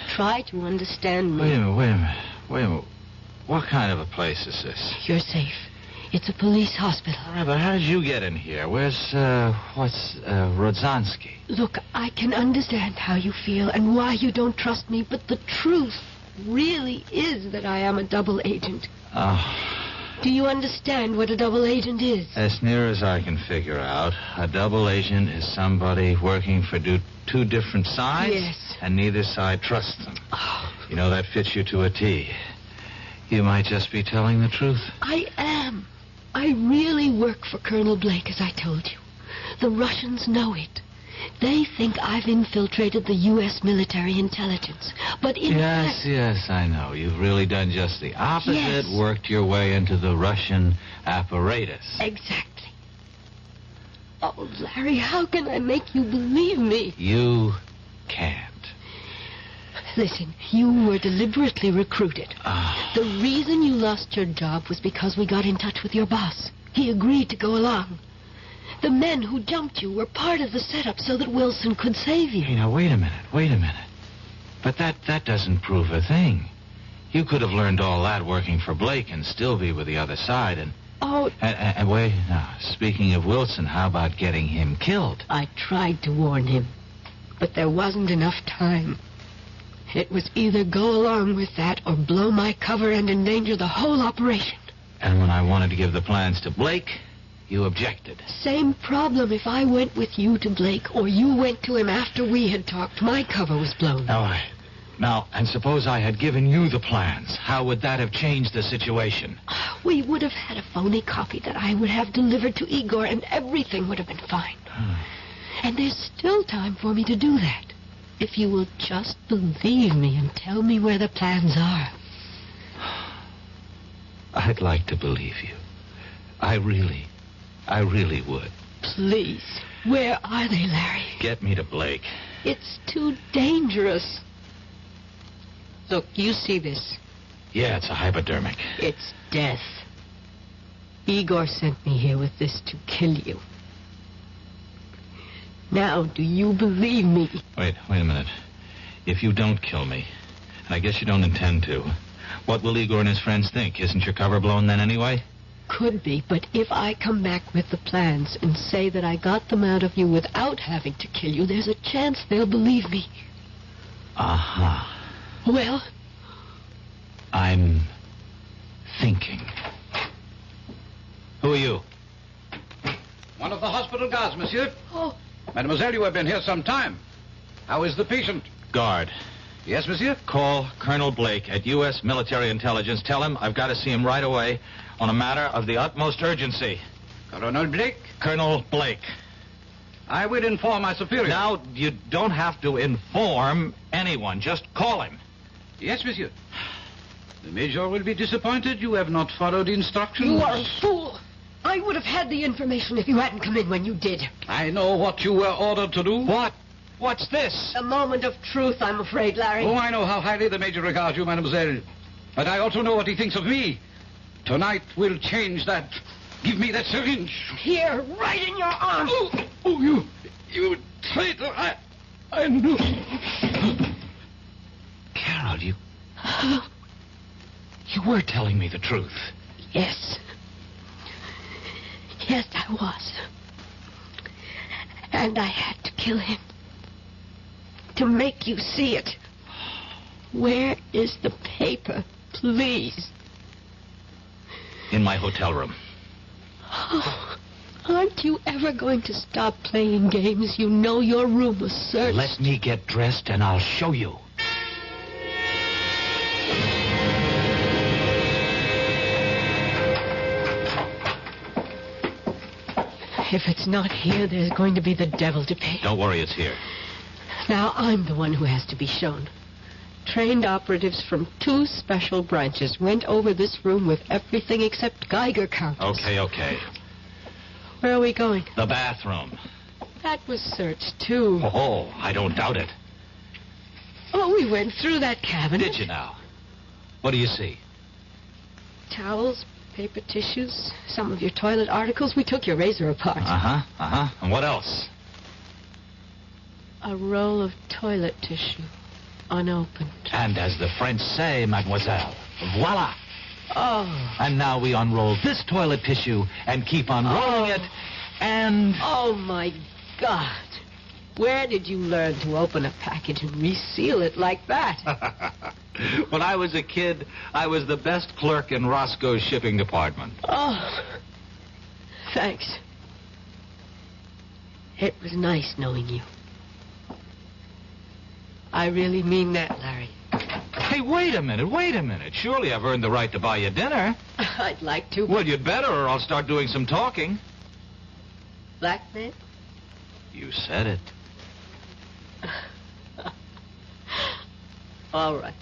Try to understand me. Wait a minute. What kind of a place is this? You're safe. It's a police hospital. All right, but how did you get in here? Where's, Rodzansky? Look, I can understand how you feel and why you don't trust me, but the truth really is that I am a double agent. Oh, Do you understand what a double agent is? as near as I can figure out, a double agent is somebody working for two different sides, Yes. and neither side trusts them. Oh. You know, that fits you to a T. You might just be telling the truth. I am. I really work for Colonel Blake, as I told you. The Russians know it. They think I've infiltrated the U.S. military intelligence. But in fact... Yes, I know. You've really done just the opposite, Yes. worked your way into the Russian apparatus. Exactly. Oh, Larry, how can I make you believe me? You can't. Listen, you were deliberately recruited. The reason you lost your job was because we got in touch with your boss. He agreed to go along. The men who jumped you were part of the setup so that Wilson could save you. Hey, now, wait a minute. But that doesn't prove a thing. You could have learned all that working for Blake and still be with the other side, and... Oh... And wait, now, speaking of Wilson, how about getting him killed? I tried to warn him, but there wasn't enough time. It was either go along with that or blow my cover and endanger the whole operation. And when I wanted to give the plans to Blake, you objected. Same problem if I went with you to Blake or you went to him after we had talked. My cover was blown. Now, and suppose I had given you the plans. How would that have changed the situation? We would have had a phony copy that I would have delivered to Igor and everything would have been fine. And there's still time for me to do that. If you will just believe me and tell me where the plans are. I'd like to believe you. I really would. Please. Where are they, Larry? Get me to Blake. It's too dangerous. Look, you see this. Yeah, it's a hypodermic. It's death. Igor sent me here with this to kill you. Now, do you believe me? Wait a minute. If you don't kill me, and I guess you don't intend to, what will Igor and his friends think? Isn't your cover blown then anyway? Could be, but if I come back with the plans and say that I got them out of you without having to kill you, there's a chance they'll believe me. Well? I'm thinking. Who are you? One of the hospital guards, monsieur. Oh. Mademoiselle, you have been here some time. How is the patient? Guard. Yes, monsieur? Call Colonel Blake at U.S. Military Intelligence. Tell him I've got to see him right away on a matter of the utmost urgency. Colonel Blake? Colonel Blake. I will inform my superior. Now, you don't have to inform anyone. Just call him. Yes, monsieur. The major will be disappointed you have not followed instructions. You are a fool. I would have had the information if you hadn't come in when you did. I know what you were ordered to do. What? What's this? A moment of truth, I'm afraid, Larry. Oh, I know how highly the major regards you, mademoiselle. But I also know what he thinks of me. Tonight will change that. Give me that syringe. Here, right in your arm. Oh, you traitor. I knew. Carol, you were telling me the truth. Yes. Yes, I was. And I had to kill him. To make you see it. Where is the paper, please? In my hotel room. Oh, aren't you ever going to stop playing games? You know your room was searched. Let me get dressed and I'll show you. If it's not here, there's going to be the devil to pay. Don't worry, it's here. Now I'm the one who has to be shown. Trained operatives from 2 special branches went over this room with everything except Geiger counters. Okay. Where are we going? The bathroom. That was searched, too. Oh, I don't doubt it. Oh, we went through that cabinet. Did you now? What do you see? Towels, paper tissues, some of your toilet articles. We took your razor apart. And what else? A roll of toilet tissue, unopened. And as the French say, mademoiselle, voila. Oh. And now we unroll this toilet tissue and keep unrolling it, and... Oh, my God. Where did you learn to open a package and reseal it like that? When I was a kid, I was the best clerk in Roscoe's shipping department. Oh, thanks. It was nice knowing you. I really mean that, Larry. Hey, wait a minute. Surely I've earned the right to buy you dinner. I'd like to. Well, you'd better, or I'll start doing some talking. Blackmail? You said it. All right.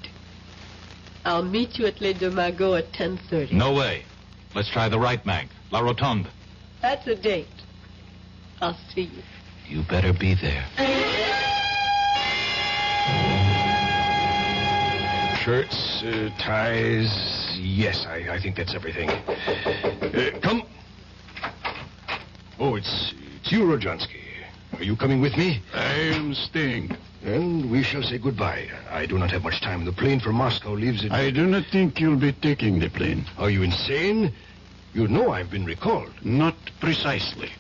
I'll meet you at Les Deux Magots at 10:30. No way. Let's try the right bank, La Rotonde. That's a date. I'll see you. You better be there. Shirts, ties. Yes, I think that's everything. Come. Oh, it's you, Rojansky. Are you coming with me? I am staying. And we shall say goodbye. I do not have much time. The plane for Moscow leaves at... I do not think you'll be taking the plane. Are you insane? You know I've been recalled. Not precisely.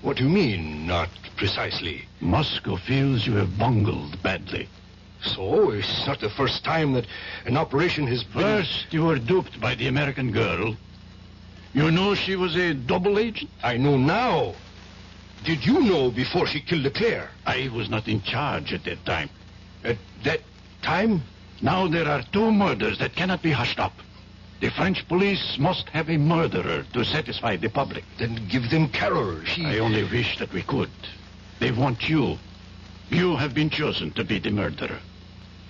What do you mean, not precisely? Moscow feels you have bungled badly. So? It's not the first time that an operation has been... First, you were duped by the American girl. You know she was a double agent? I know now. Did you know before she killed Leclerc? I was not in charge at that time. At that time? Now there are 2 murders that cannot be hushed up. The French police must have a murderer to satisfy the public. Then give them Carol. I only wish that we could. They want you. You have been chosen to be the murderer.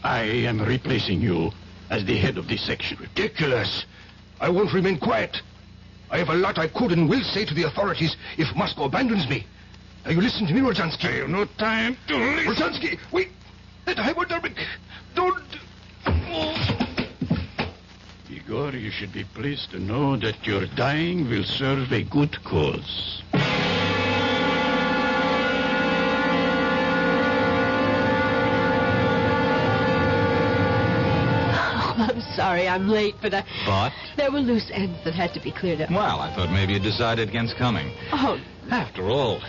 I am replacing you as the head of this section. Ridiculous. I won't remain quiet. I have a lot I could and will say to the authorities if Moscow abandons me. Now you listen to me, Rojansky. I have no time to listen. Rojansky, wait. Don't... Igor, you should be pleased to know that your dying will serve a good cause. I'm sorry I'm late, but But? there were loose ends that had to be cleared up. Well, I thought maybe you decided against coming. Oh. After all,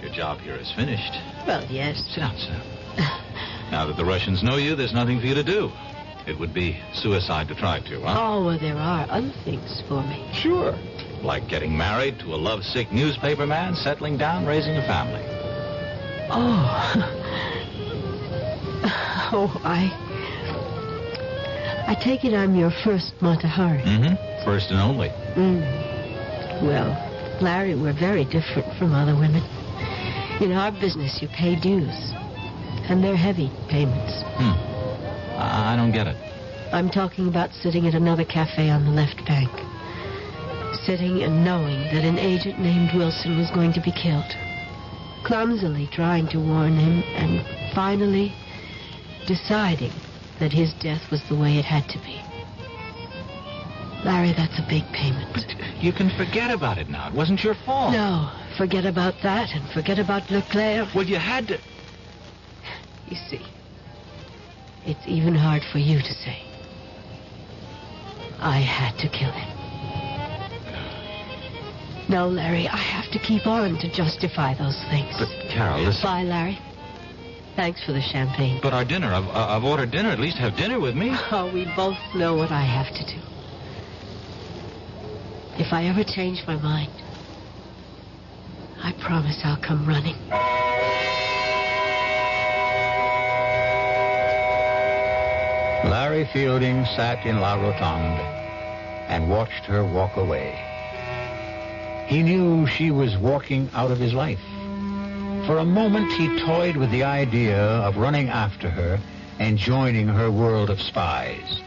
your job here is finished. Well, yes. Sit down. Now that the Russians know you, there's nothing for you to do. It would be suicide to try to, huh? Oh, well, there are other things for me. Sure. Like getting married to a lovesick newspaper man, settling down, raising a family. Oh. Oh, I take it I'm your first Matahari. Mm-hmm. First and only. Well, Larry, we're very different from other women. In our business, you pay dues. And they're heavy payments. I don't get it. I'm talking about sitting at another cafe on the left bank. Sitting and knowing that an agent named Wilson was going to be killed. Clumsily trying to warn him, and finally deciding that his death was the way it had to be. Larry, that's a big payment. But you can forget about it now. It wasn't your fault. No, forget about that and forget about Leclerc. Well, you had to... You see, it's even hard for you to say. I had to kill him. No, Larry, I have to keep on to justify those things. But, Carol, listen... Bye, Larry. Thanks for the champagne. But our dinner, I've ordered dinner. At least have dinner with me. Oh, we both know what I have to do. If I ever change my mind, I promise I'll come running. Larry Fielding sat in La Rotonde and watched her walk away. He knew she was walking out of his life. For a moment, he toyed with the idea of running after her and joining her world of spies.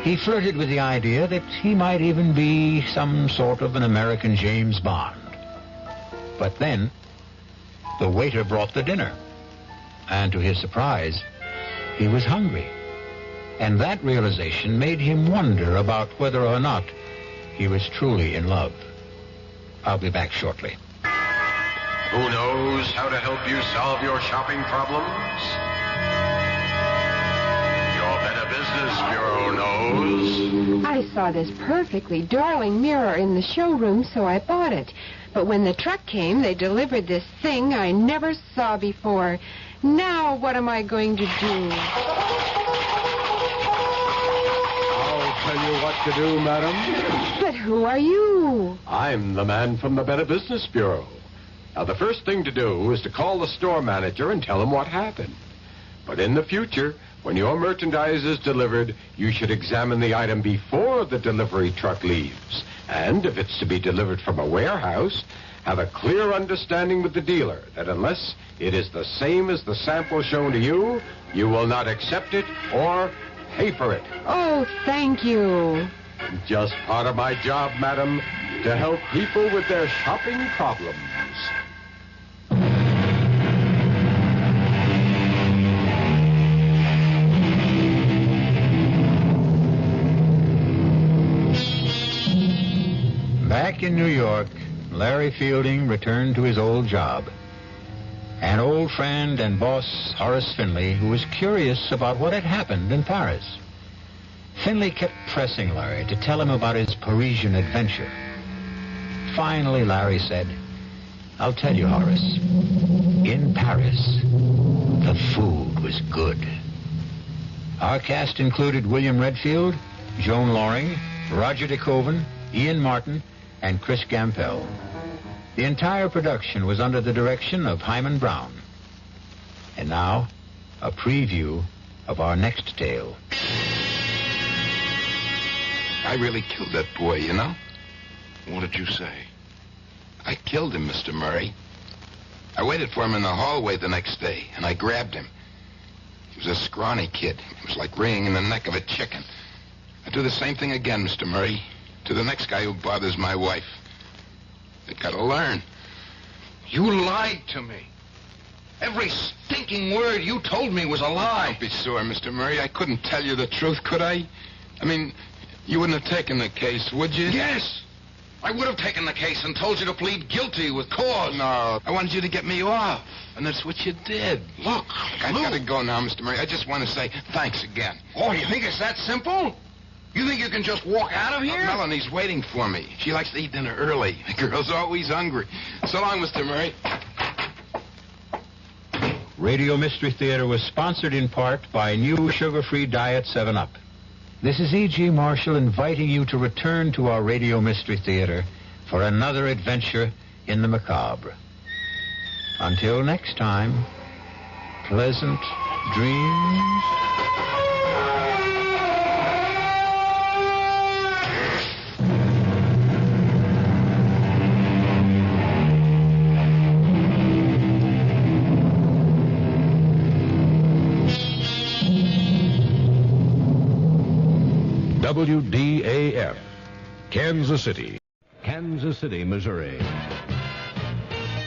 He flirted with the idea that he might even be some sort of an American James Bond. But then, the waiter brought the dinner. And to his surprise, he was hungry. And that realization made him wonder about whether or not he was truly in love. I'll be back shortly. Who knows how to help you solve your shopping problems? Your Better Business Bureau knows. knows? I saw this perfectly darling mirror in the showroom, so I bought it. But when the truck came, they delivered this thing I never saw before. Now what am I going to do? I'll tell you what to do, madam. But who are you? I'm the man from the Better Business Bureau. Now, the first thing to do is to call the store manager and tell him what happened. But in the future, when your merchandise is delivered, you should examine the item before the delivery truck leaves. And if it's to be delivered from a warehouse, have a clear understanding with the dealer that unless it is the same as the sample shown to you, you will not accept it or pay for it. Oh, thank you. Just part of my job, madam, to help people with their shopping problems. Back in New York, Larry Fielding returned to his old job. An old friend and boss, Horace Finley, who was curious about what had happened in Paris. Finley kept pressing Larry to tell him about his Parisian adventure. Finally, Larry said, "I'll tell you, Horace. In Paris, the food was good." Our cast included William Redfield, Joan Loring, Roger DeKoven, Ian Martin, and Chris Gampel. The entire production was under the direction of Hyman Brown. And now, a preview of our next tale. I really killed that boy, you know? What did you say? I killed him, Mr. Murray. I waited for him in the hallway the next day, and I grabbed him. He was a scrawny kid. It was like ringing in the neck of a chicken. I'd do the same thing again, Mr. Murray, to the next guy who bothers my wife. They gotta learn. You lied to me. Every stinking word you told me was a lie. Don't be sore, Mr. Murray. I couldn't tell you the truth, could I? I mean, you wouldn't have taken the case, would you? Yes! I would have taken the case and told you to plead guilty with cause. No, I wanted you to get me off, and that's what you did. Look, I've got to go now, Mr. Murray. I just want to say thanks again. Oh, you think it's that simple? You think you can just walk out of here? Melanie's waiting for me. She likes to eat dinner early. The girl's always hungry. So long, Mr. Murray. Radio Mystery Theater was sponsored in part by new sugar-free Diet 7-Up. This is E.G. Marshall inviting you to return to our Radio Mystery Theater for another adventure in the macabre. Until next time, pleasant dreams. WDAF, Kansas City, Missouri.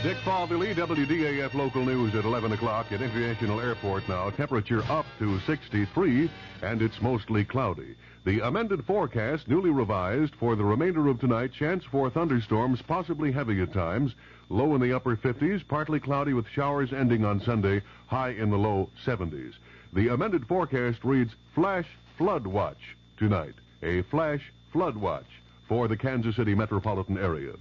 Dick Falvey, WDAF local news at 11 o'clock at International Airport now. Temperature up to 63, and it's mostly cloudy. The amended forecast, newly revised for the remainder of tonight, chance for thunderstorms, possibly heavy at times. Low in the upper 50s, partly cloudy with showers ending on Sunday, high in the low 70s. The amended forecast reads flash flood watch tonight. A flash flood watch for the Kansas City metropolitan area.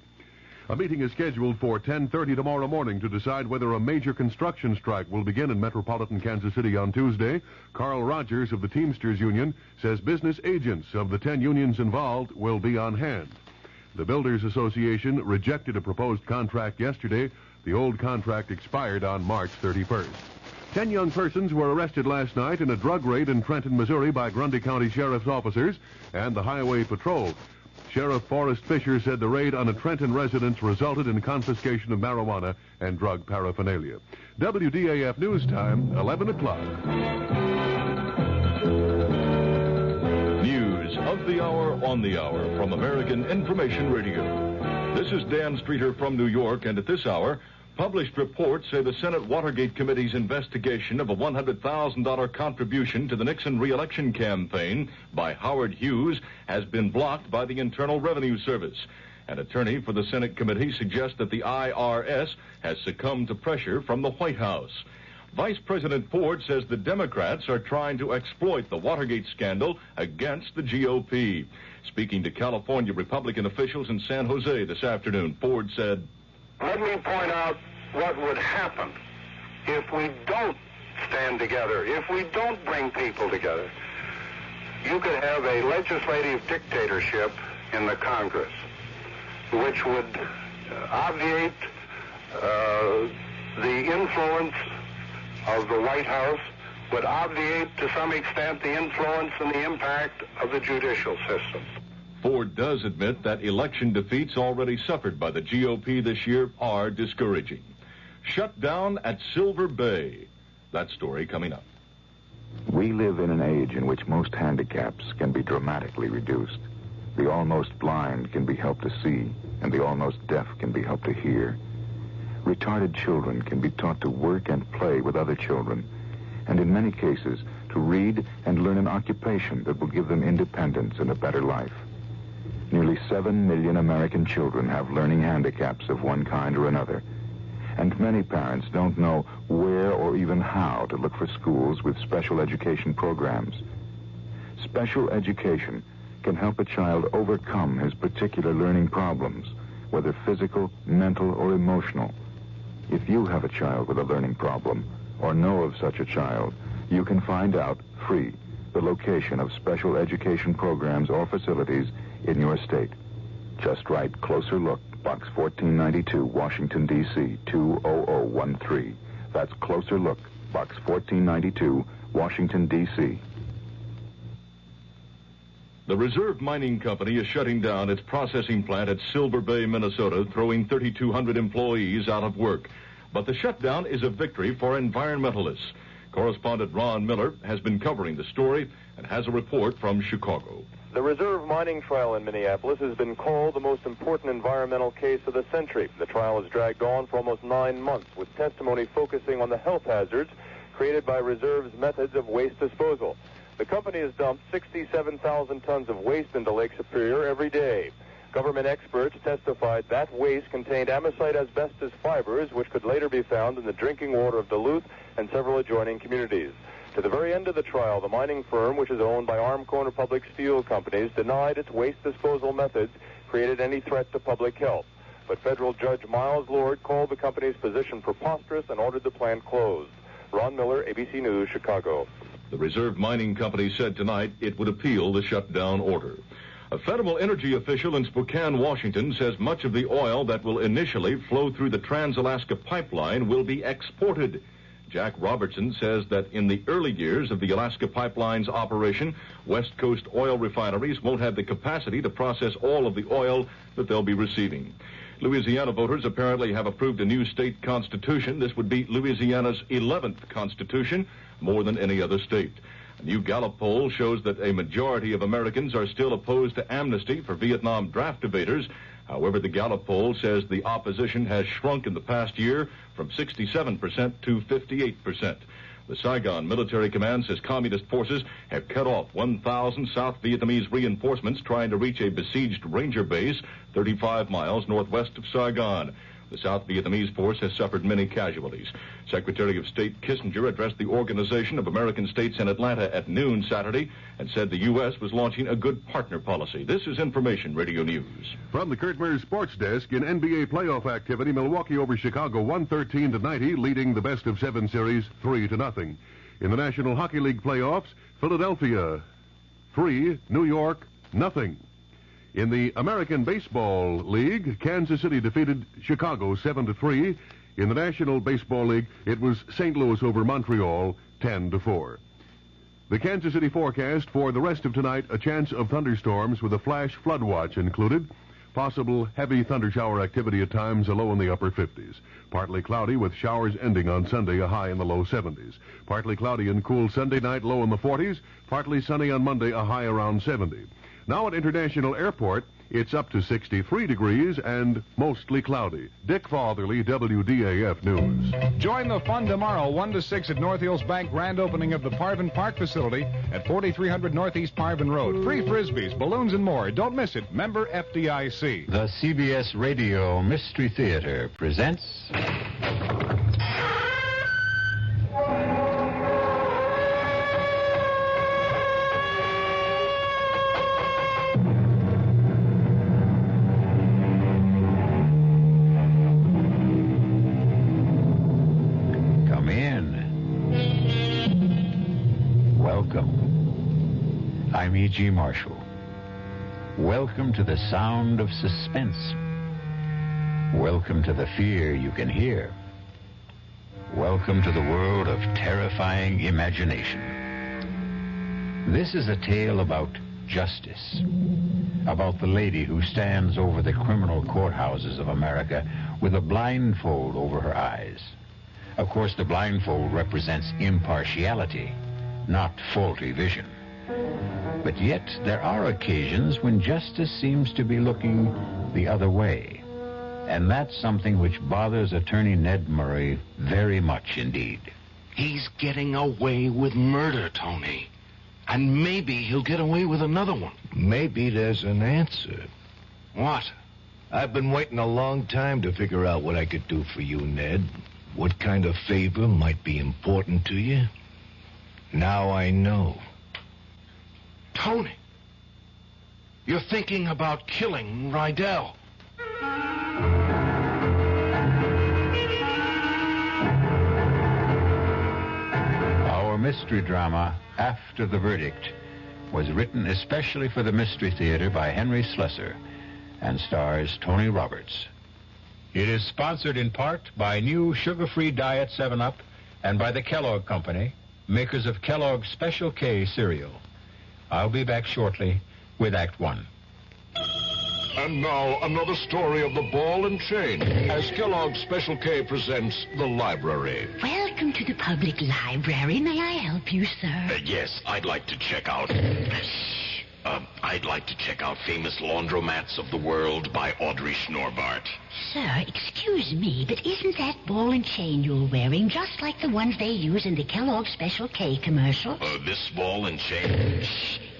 A meeting is scheduled for 10:30 tomorrow morning to decide whether a major construction strike will begin in metropolitan Kansas City on Tuesday. Carl Rogers of the Teamsters Union says business agents of the 10 unions involved will be on hand. The Builders Association rejected a proposed contract yesterday. The old contract expired on March 31st. 10 young persons were arrested last night in a drug raid in Trenton, Missouri by Grundy County Sheriff's officers and the Highway Patrol. Sheriff Forrest Fisher said the raid on a Trenton residence resulted in confiscation of marijuana and drug paraphernalia. WDAF News Time, 11 o'clock. News of the hour, on the hour, from American Information Radio. This is Dan Streeter from New York, and at this hour, published reports say the Senate Watergate Committee's investigation of a $100,000 contribution to the Nixon re-election campaign by Howard Hughes has been blocked by the Internal Revenue Service. An attorney for the Senate committee suggests that the IRS has succumbed to pressure from the White House. Vice President Ford says the Democrats are trying to exploit the Watergate scandal against the GOP. Speaking to California Republican officials in San Jose this afternoon, Ford said, "Let me point out what would happen if we don't stand together, if we don't bring people together. You could have a legislative dictatorship in the Congress, which would obviate the influence of the White House, would obviate to some extent the influence and the impact of the judicial system." Ford does admit that election defeats already suffered by the GOP this year are discouraging. Shut down at Silver Bay. That story coming up. We live in an age in which most handicaps can be dramatically reduced. The almost blind can be helped to see, and the almost deaf can be helped to hear. Retarded children can be taught to work and play with other children, and in many cases, to read and learn an occupation that will give them independence and a better life. Nearly 7 million American children have learning handicaps of one kind or another, and many parents don't know where or even how to look for schools with special education programs. Special education can help a child overcome his particular learning problems, whether physical, mental, or emotional. If you have a child with a learning problem, or know of such a child, you can find out, free, the location of special education programs or facilities in your state. Just write "Closer Look," Box 1492, Washington, D.C., 20013. That's "Closer Look," Box 1492, Washington, D.C. The Reserve Mining Company is shutting down its processing plant at Silver Bay, Minnesota, throwing 3,200 employees out of work. But the shutdown is a victory for environmentalists. Correspondent Ron Miller has been covering the story and has a report from Chicago. The Reserve mining trial in Minneapolis has been called the most important environmental case of the century. The trial has dragged on for almost 9 months, with testimony focusing on the health hazards created by Reserve's methods of waste disposal. The company has dumped 67,000 tons of waste into Lake Superior every day. Government experts testified that waste contained amosite asbestos fibers, which could later be found in the drinking water of Duluth and several adjoining communities. To the very end of the trial, the mining firm, which is owned by Armco and Public Steel Companies, denied its waste disposal methods created any threat to public health. But federal judge Miles Lord called the company's position preposterous and ordered the plant closed. Ron Miller, ABC News, Chicago. The Reserve Mining Company said tonight it would appeal the shutdown order. A federal energy official in Spokane, Washington, says much of the oil that will initially flow through the Trans-Alaska Pipeline will be exported. Jack Robertson says that in the early years of the Alaska Pipeline's operation, West Coast oil refineries won't have the capacity to process all of the oil that they'll be receiving. Louisiana voters apparently have approved a new state constitution. This would be Louisiana's 11th constitution, more than any other state. A new Gallup poll shows that a majority of Americans are still opposed to amnesty for Vietnam draft evaders. However, the Gallup poll says the opposition has shrunk in the past year from 67% to 58%. The Saigon Military Command says communist forces have cut off 1,000 South Vietnamese reinforcements trying to reach a besieged ranger base 35 miles northwest of Saigon. The South Vietnamese force has suffered many casualties. Secretary of State Kissinger addressed the Organization of American States in Atlanta at noon Saturday and said the U.S. was launching a good partner policy. This is Information Radio News. From the Kurt Mears Sports Desk, in NBA playoff activity, Milwaukee over Chicago 113-90, leading the best-of-7 series 3-0. In the National Hockey League playoffs, Philadelphia 3, New York 0. In the American Baseball League, Kansas City defeated Chicago 7-3. In the National Baseball League, it was St. Louis over Montreal 10-4. The Kansas City forecast for the rest of tonight, a chance of thunderstorms with a flash flood watch included. Possible heavy thundershower activity at times, a low in the upper 50s. Partly cloudy with showers ending on Sunday, a high in the low 70s. Partly cloudy and cool Sunday night, low in the 40s. Partly sunny on Monday, a high around 70. Now at International Airport, it's up to 63 degrees and mostly cloudy. Dick Fatherly, WDAF News. Join the fun tomorrow, 1 to 6 at North Hills Bank grand opening of the Parvin Park facility at 4300 Northeast Parvin Road. Free Frisbees, balloons, and more. Don't miss it. Member FDIC. The CBS Radio Mystery Theater presents Welcome. I'm E.G. Marshall. Welcome to the sound of suspense. Welcome to the fear you can hear. Welcome to the world of terrifying imagination. This is a tale about justice, about the lady who stands over the criminal courthouses of America with a blindfold over her eyes. Of course, the blindfold represents impartiality, not faulty vision. But yet, there are occasions when justice seems to be looking the other way. And that's something which bothers Attorney Ned Murray very much indeed. He's getting away with murder, Tony. And maybe he'll get away with another one. Maybe there's an answer. What? I've been waiting a long time to figure out what I could do for you, Ned. What kind of favor might be important to you? Now I know. Tony, you're thinking about killing Rydell. Our mystery drama, After the Verdict, was written especially for the Mystery Theater by Henry Slessor and stars Tony Roberts. It is sponsored in part by new sugar-free Diet 7-Up and by the Kellogg Company, makers of Kellogg's Special K cereal. I'll be back shortly with Act One. And now, another story of the ball and chain, as Kellogg's Special K presents The Library. Welcome to the public library. May I help you, sir? Yes, I'd like to check out... I'd like to check out Famous Laundromats of the World by Audrey Schnorbart. Sir, excuse me, but isn't that ball and chain you're wearing just like the ones they use in the Kellogg's Special K commercial? This ball and chain?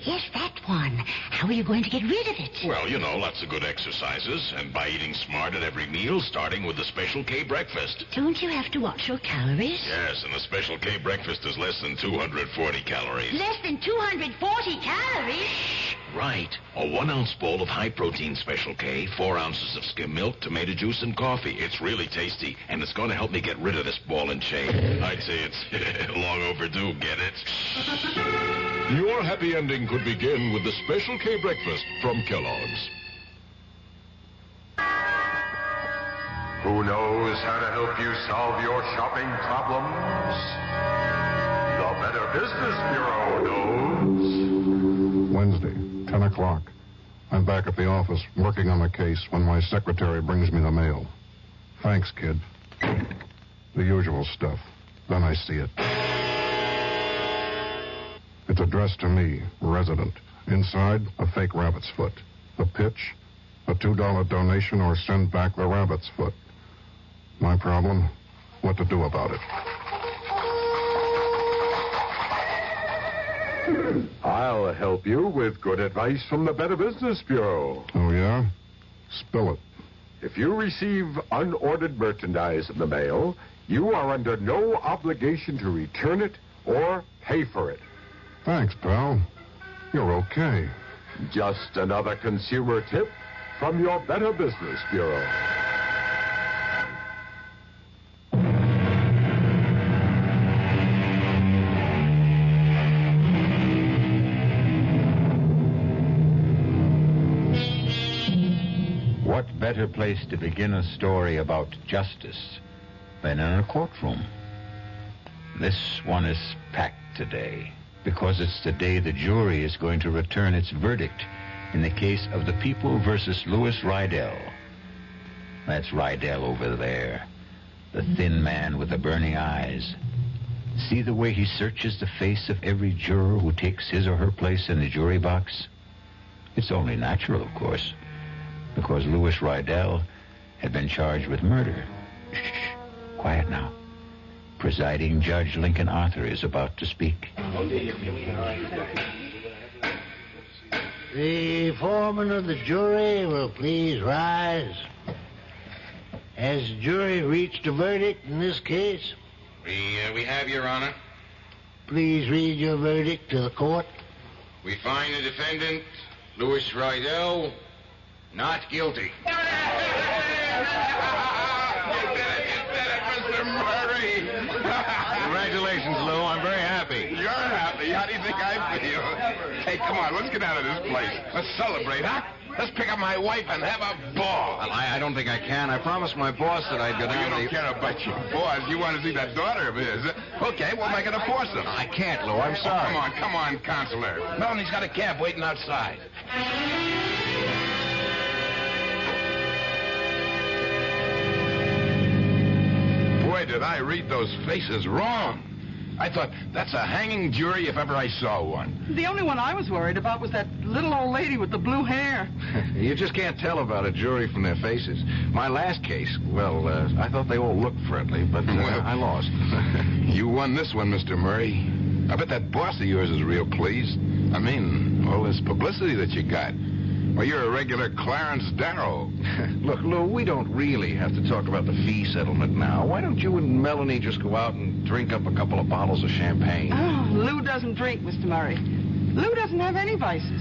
Yes, that one. How are you going to get rid of it? Well, you know, lots of good exercises, and by eating smart at every meal, starting with the Special K breakfast. Don't you have to watch your calories? Yes, and the Special K breakfast is less than 240 calories. Less than 240 calories? Right. A 1-ounce bowl of high-protein Special K, 4 ounces of skim milk, tomato juice, and coffee. It's really tasty, and it's going to help me get rid of this ball and chain. I'd say it's long overdue, get it? Your happy ending could begin with the Special K breakfast from Kellogg's. Who knows how to help you solve your shopping problems? The Better Business Bureau knows. Wednesday, 10 o'clock. I'm back at the office working on the case when my secretary brings me the mail. Thanks, kid. The usual stuff. Then I see it. It's addressed to me, resident. Inside, a fake rabbit's foot. The pitch, a $2 donation or send back the rabbit's foot. My problem? What to do about it. I'll help you with good advice from the Better Business Bureau. Oh, yeah? Spill it. If you receive unordered merchandise in the mail, you are under no obligation to return it or pay for it. Thanks, pal. You're okay. Just another consumer tip from your Better Business Bureau. What better place to begin a story about justice than in a courtroom? This one is packed today because it's the day the jury is going to return its verdict in the case of the People versus Louis Rydell. That's Rydell over there, the thin man with the burning eyes. See the way he searches the face of every juror who takes his or her place in the jury box? It's only natural, of course, because Louis Rydell had been charged with murder. Shh, quiet now. Presiding Judge Lincoln Arthur is about to speak. The foreman of the jury will please rise. Has the jury reached a verdict in this case? We have, Your Honor. Please read your verdict to the court. We find the defendant, Louis Rydell, not guilty. Congratulations, Lou. I'm very happy. happy. You're happy. How do you think I feel? Hey, come on, let's get out of this place. Let's celebrate, huh? Let's pick up my wife and have a ball. Well, I don't think I can. I promised my boss that I'd go down You don't care about your boss. You want to see that daughter of his. Okay, we'll make it a foursome. I can't, Lou. I'm sorry. Oh, come on, Counselor. Melanie's got a cab waiting outside. Boy, did I read those faces wrong. I thought, that's a hanging jury if ever I saw one. The only one I was worried about was that little old lady with the blue hair. You just can't tell about a jury from their faces. My last case, well, I thought they all looked friendly, but I lost. You won this one, Mr. Murray. I bet that boss of yours is real pleased. I mean, all this publicity that you got. Well, you're a regular Clarence Darrow. Look, Lou, we don't really have to talk about the fee settlement now. Why don't you and Melanie just go out and drink up a couple of bottles of champagne? Oh, Lou doesn't drink, Mr. Murray. Lou doesn't have any vices.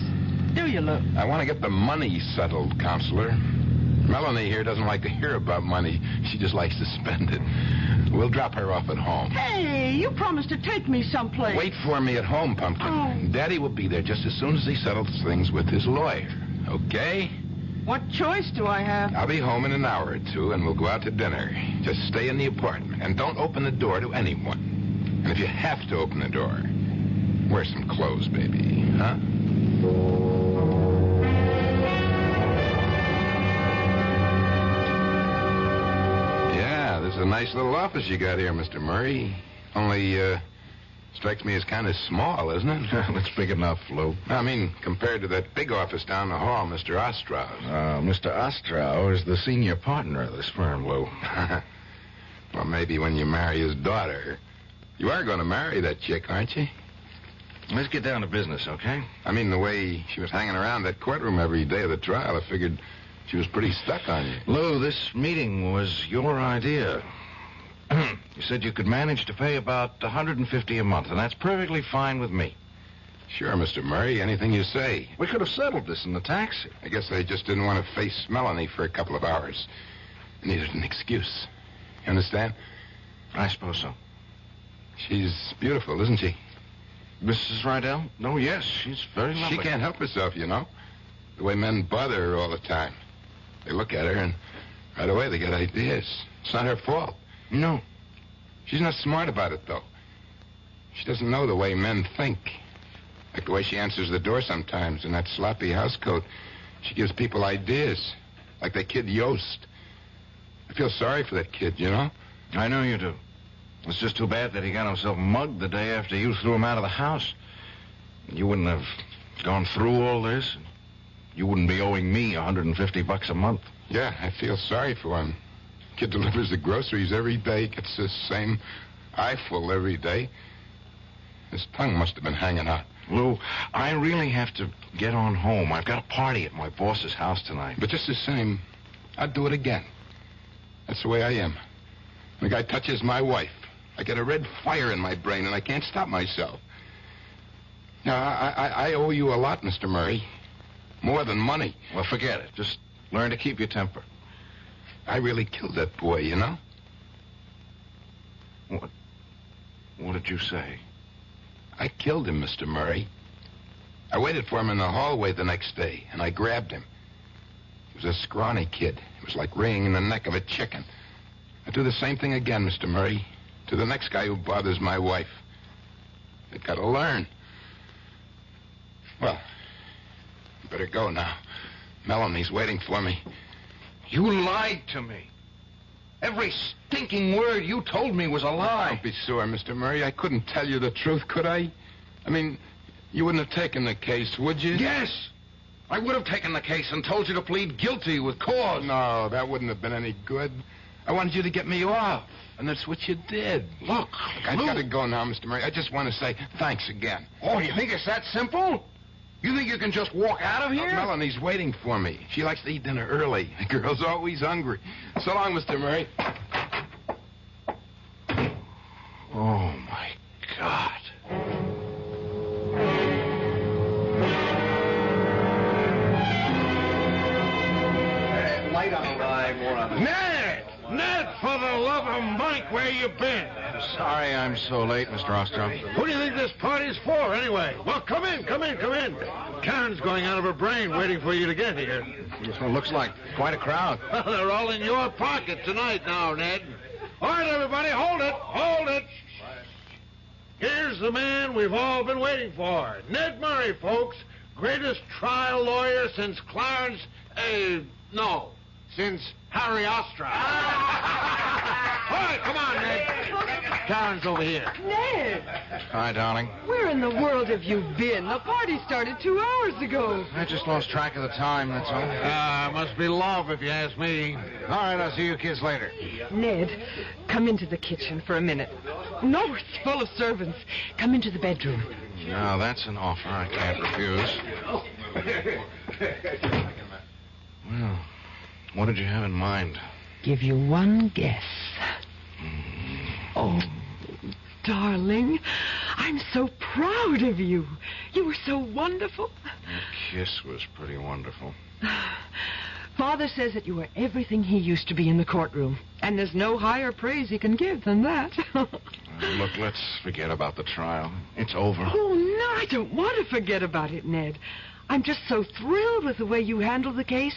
Do you, Lou? I want to get the money settled, Counselor. Melanie here doesn't like to hear about money. She just likes to spend it. We'll drop her off at home. Hey, you promised to take me someplace. Wait for me at home, Pumpkin. Oh. Daddy will be there just as soon as he settles things with his lawyer. Okay? What choice do I have? I'll be home in an hour or two, and we'll go out to dinner. Just stay in the apartment, and don't open the door to anyone. And if you have to open the door, wear some clothes, baby, huh? Yeah, this is a nice little office you got here, Mr. Murray. Only, strikes me as kind of small, isn't it? It's big enough, Lou. I mean, compared to that big office down the hall, Mr. Ostrow. Mr. Ostrow is the senior partner of this firm, Lou. Well, maybe when you marry his daughter. You are going to marry that chick, aren't you? Let's get down to business, okay? I mean, the way she was hanging around that courtroom every day of the trial, I figured she was pretty stuck on you. Lou, this meeting was your idea. You said you could manage to pay about $150 a month, and that's perfectly fine with me. Sure, Mr. Murray, anything you say. We could have settled this in the taxi. I guess I just didn't want to face Melanie for a couple of hours. I needed an excuse. You understand? I suppose so. She's beautiful, isn't she? Mrs. Rydell? No, yes, she's very lovely. She can't help herself, you know. The way men bother her all the time. They look at her, and right away they get ideas. It's not her fault. No. She's not smart about it, though. She doesn't know the way men think. Like the way she answers the door sometimes in that sloppy housecoat. She gives people ideas. Like that kid Yost. I feel sorry for that kid, you know? I know you do. It's just too bad that he got himself mugged the day after you threw him out of the house. You wouldn't have gone through all this. You wouldn't be owing me $150 a month. Yeah, I feel sorry for him. Kid delivers the groceries every day, gets the same eyeful every day. His tongue must have been hanging out. Lou, I really have to get on home. I've got a party at my boss's house tonight. But just the same, I'd do it again. That's the way I am. When a guy touches my wife, I get a red fire in my brain, and I can't stop myself. Now, I owe you a lot, Mr. Murray. More than money. Well, forget it. Just learn to keep your temper. I really killed that boy, you know? What did you say? I killed him, Mr. Murray. I waited for him in the hallway the next day, and I grabbed him. He was a scrawny kid. It was like wringing the neck of a chicken. I'd do the same thing again, Mr. Murray, to the next guy who bothers my wife. They've got to learn. Well, you better go now. Melanie's waiting for me. You lied to me. Every stinking word you told me was a lie. Don't be sore, Mr. Murray. I couldn't tell you the truth, could I? I mean, you wouldn't have taken the case, would you? Yes! I would have taken the case and told you to plead guilty with cause. No, that wouldn't have been any good. I wanted you to get me off, and that's what you did. Look, I've got to go now, Mr. Murray. I just want to say thanks again. Oh, you think it's that simple? You think you can just walk out of here? Melanie's waiting for me. She likes to eat dinner early. The girl's always hungry. So long, Mr. Murray. Oh, my God. Light on the ride, more on the... Ned! Ned, for the love of Mike, where you been? Sorry I'm so late, Mr. Ostrom. Who do you think this party's for, anyway? Well, come in. Karen's going out of her brain waiting for you to get here. This one looks like quite a crowd. Well, they're all in your pocket tonight now, Ned. All right, everybody, hold it. Here's the man we've all been waiting for. Ned Murray, folks. Greatest trial lawyer since since Harry Ostra. All right, come on, Ned. Karen's over here. Ned! Hi, darling. Where in the world have you been? The party started 2 hours ago. I just lost track of the time, that's all. Must be love, if you ask me. All right, I'll see you kids later. Ned, come into the kitchen for a minute. No, it's full of servants. Come into the bedroom. Now, that's an offer I can't refuse. Well, what did you have in mind? Give you one guess. Oh, darling, I'm so proud of you. You were so wonderful. The kiss was pretty wonderful. Father says that you were everything he used to be in the courtroom, and there's no higher praise he can give than that. Look, let's forget about the trial. It's over. Oh, no, I don't want to forget about it, Ned. I'm just so thrilled with the way you handled the case.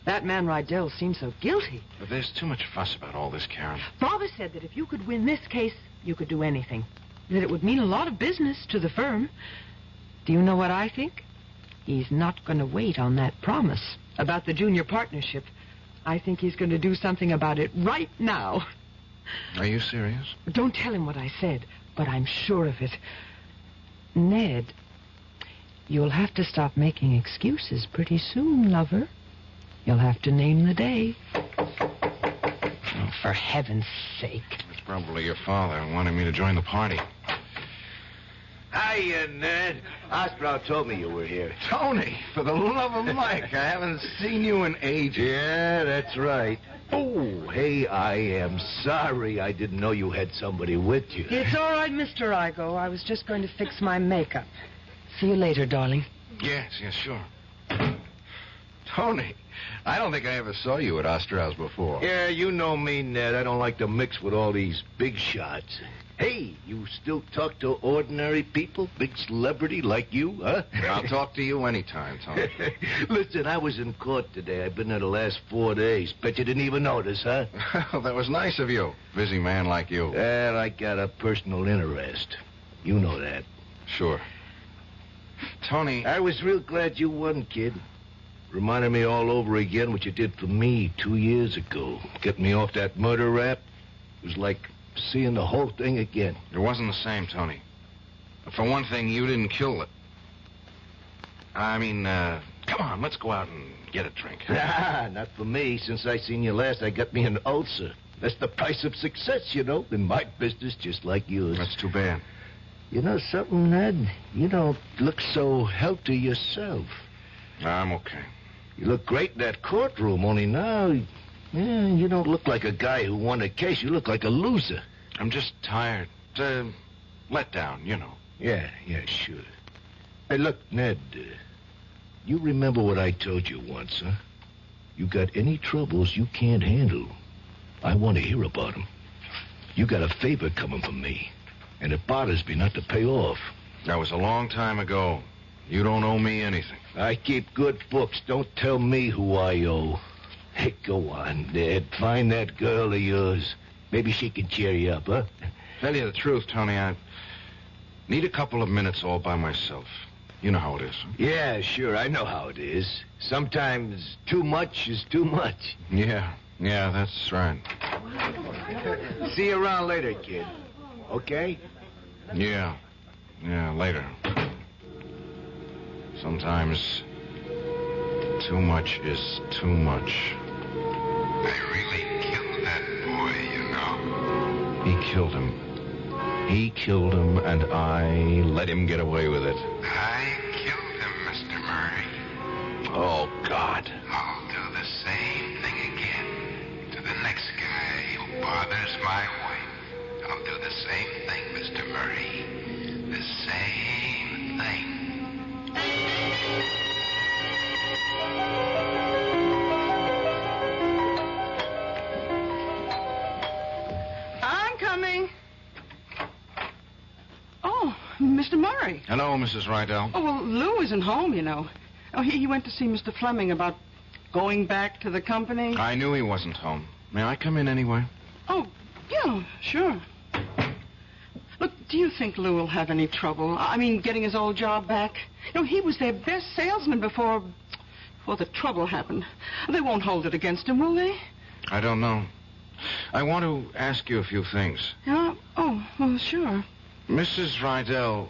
That man Rydell seems so guilty. But there's too much fuss about all this, Karen. Father said that if you could win this case, you could do anything. That it would mean a lot of business to the firm. Do you know what I think? He's not going to wait on that promise about the junior partnership. I think he's going to do something about it right now. Are you serious? Don't tell him what I said, but I'm sure of it. Ned, you'll have to stop making excuses pretty soon, lover. You'll have to name the day. Oh, for heaven's sake. It's probably your father wanting me to join the party. Hiya, Ned. Ostrow told me you were here. Tony, for the love of Mike, I haven't seen you in ages. Yeah, that's right. Oh, hey, I am sorry I didn't know you had somebody with you. It's all right, Mr. Igo. I was just going to fix my makeup. See you later, darling. Yes, sure. Tony, I don't think I ever saw you at Ostrow's before. Yeah, you know me, Ned. I don't like to mix with all these big shots. Hey, you still talk to ordinary people? Big celebrity like you, huh? I'll talk to you anytime, Tony. Listen, I was in court today. I've been there the last 4 days. Bet you didn't even notice, huh? Well, that was nice of you. Busy man like you. Well, I got a personal interest. You know that. Sure. Tony... I was real glad you won, kid. Reminded me all over again what you did for me 2 years ago. Getting me off that murder rap. It was like seeing the whole thing again. It wasn't the same, Tony. For one thing, you didn't kill it. I mean, come on, let's go out and get a drink. Not for me. Since I seen you last, I got me an ulcer. That's the price of success, you know, in my business, just like yours. That's too bad. You know something, Ned? You don't look so healthy yourself. I'm okay. You look great in that courtroom, only now... Yeah, you don't look like a guy who won a case. You look like a loser. I'm just tired. Let down, you know. Yeah, sure. Hey, look, Ned, you remember what I told you once, huh? You got any troubles you can't handle, I want to hear about them. You got a favor coming from me, and it bothers me not to pay off. That was a long time ago. You don't owe me anything. I keep good books. Don't tell me who I owe. Hey, go on, Ned. Find that girl of yours. Maybe she can cheer you up, huh? Tell you the truth, Tony, I need a couple of minutes all by myself. You know how it is. Yeah, sure, I know how it is. Sometimes too much is too much. Yeah, that's right. See you around later, kid. Okay? Yeah, later. Sometimes too much is too much. I really killed that boy, you know. He killed him. He killed him, and I let him get away with it. I killed him, Mr. Murray. Oh, God. I'll do the same thing again to the next guy who bothers my wife. I'll do the same thing, Mr. Murray. The same thing. I'm coming. Mr. Murray. Hello, Mrs. Rydell. Oh, well, Lou isn't home, you know. Oh, he went to see Mr. Fleming about going back to the company. I knew he wasn't home. May I come in anyway? Oh, yeah, sure. Look, do you think Lou will have any trouble? I mean, getting his old job back? You know, he was their best salesman before the trouble happened. They won't hold it against him, will they? I don't know. I want to ask you a few things. Yeah? Oh, well, sure. Mrs. Rydell,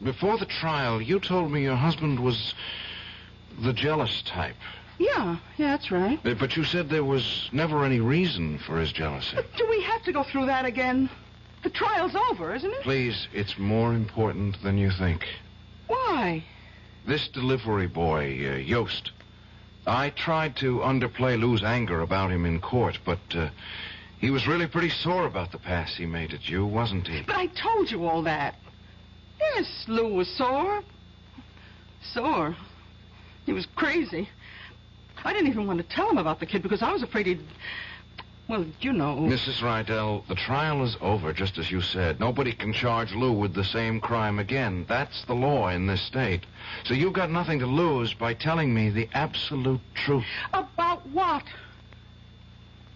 before the trial, you told me your husband was the jealous type. Yeah, that's right. But you said there was never any reason for his jealousy. But do we have to go through that again? The trial's over, isn't it? Please, it's more important than you think. Why? This delivery boy, Yost. I tried to underplay Lou's anger about him in court, but he was really pretty sore about the pass he made at you, wasn't he? But I told you all that. Yes, Lou was sore. Sore. He was crazy. I didn't even want to tell him about the kid because I was afraid he'd... Well, you know... Mrs. Rydell, the trial is over, just as you said. Nobody can charge Lou with the same crime again. That's the law in this state. So you've got nothing to lose by telling me the absolute truth. About what?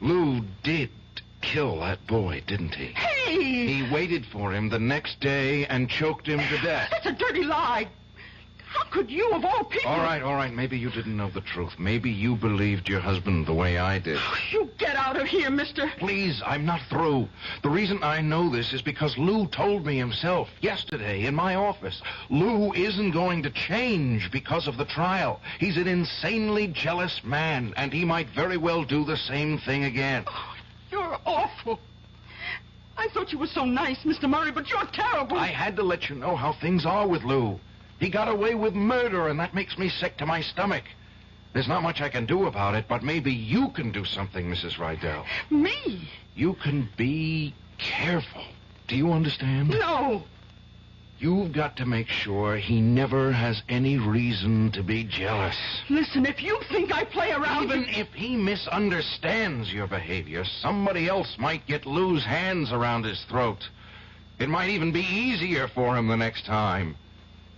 Lou did kill that boy, didn't he? Hey! He waited for him the next day and choked him to death. That's a dirty lie. How could you, of all people... All right. Maybe you didn't know the truth. Maybe you believed your husband the way I did. You get out of here, mister. Please, I'm not through. The reason I know this is because Lou told me himself yesterday in my office. Lou isn't going to change because of the trial. He's an insanely jealous man, and he might very well do the same thing again. Oh, you're awful. I thought you were so nice, Mr. Murray, but you're terrible. I had to let you know how things are with Lou. He got away with murder, and that makes me sick to my stomach. There's not much I can do about it, but maybe you can do something, Mrs. Rydell. Me? You can be careful. Do you understand? No. You've got to make sure he never has any reason to be jealous. Listen, if you think I play around... Even if he misunderstands your behavior, somebody else might get Lou's hands around his throat. It might even be easier for him the next time.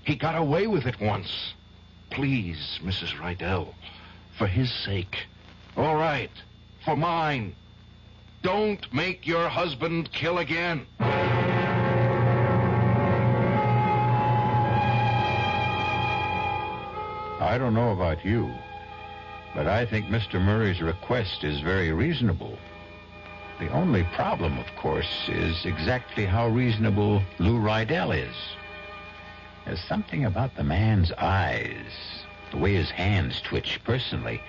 He got away with it once. Please, Mrs. Rydell, for his sake. All right, for mine. Don't make your husband kill again. I don't know about you, but I think Mr. Murray's request is very reasonable. The only problem, of course, is exactly how reasonable Lou Rydell is. There's something about the man's eyes, the way his hands twitch. Personally,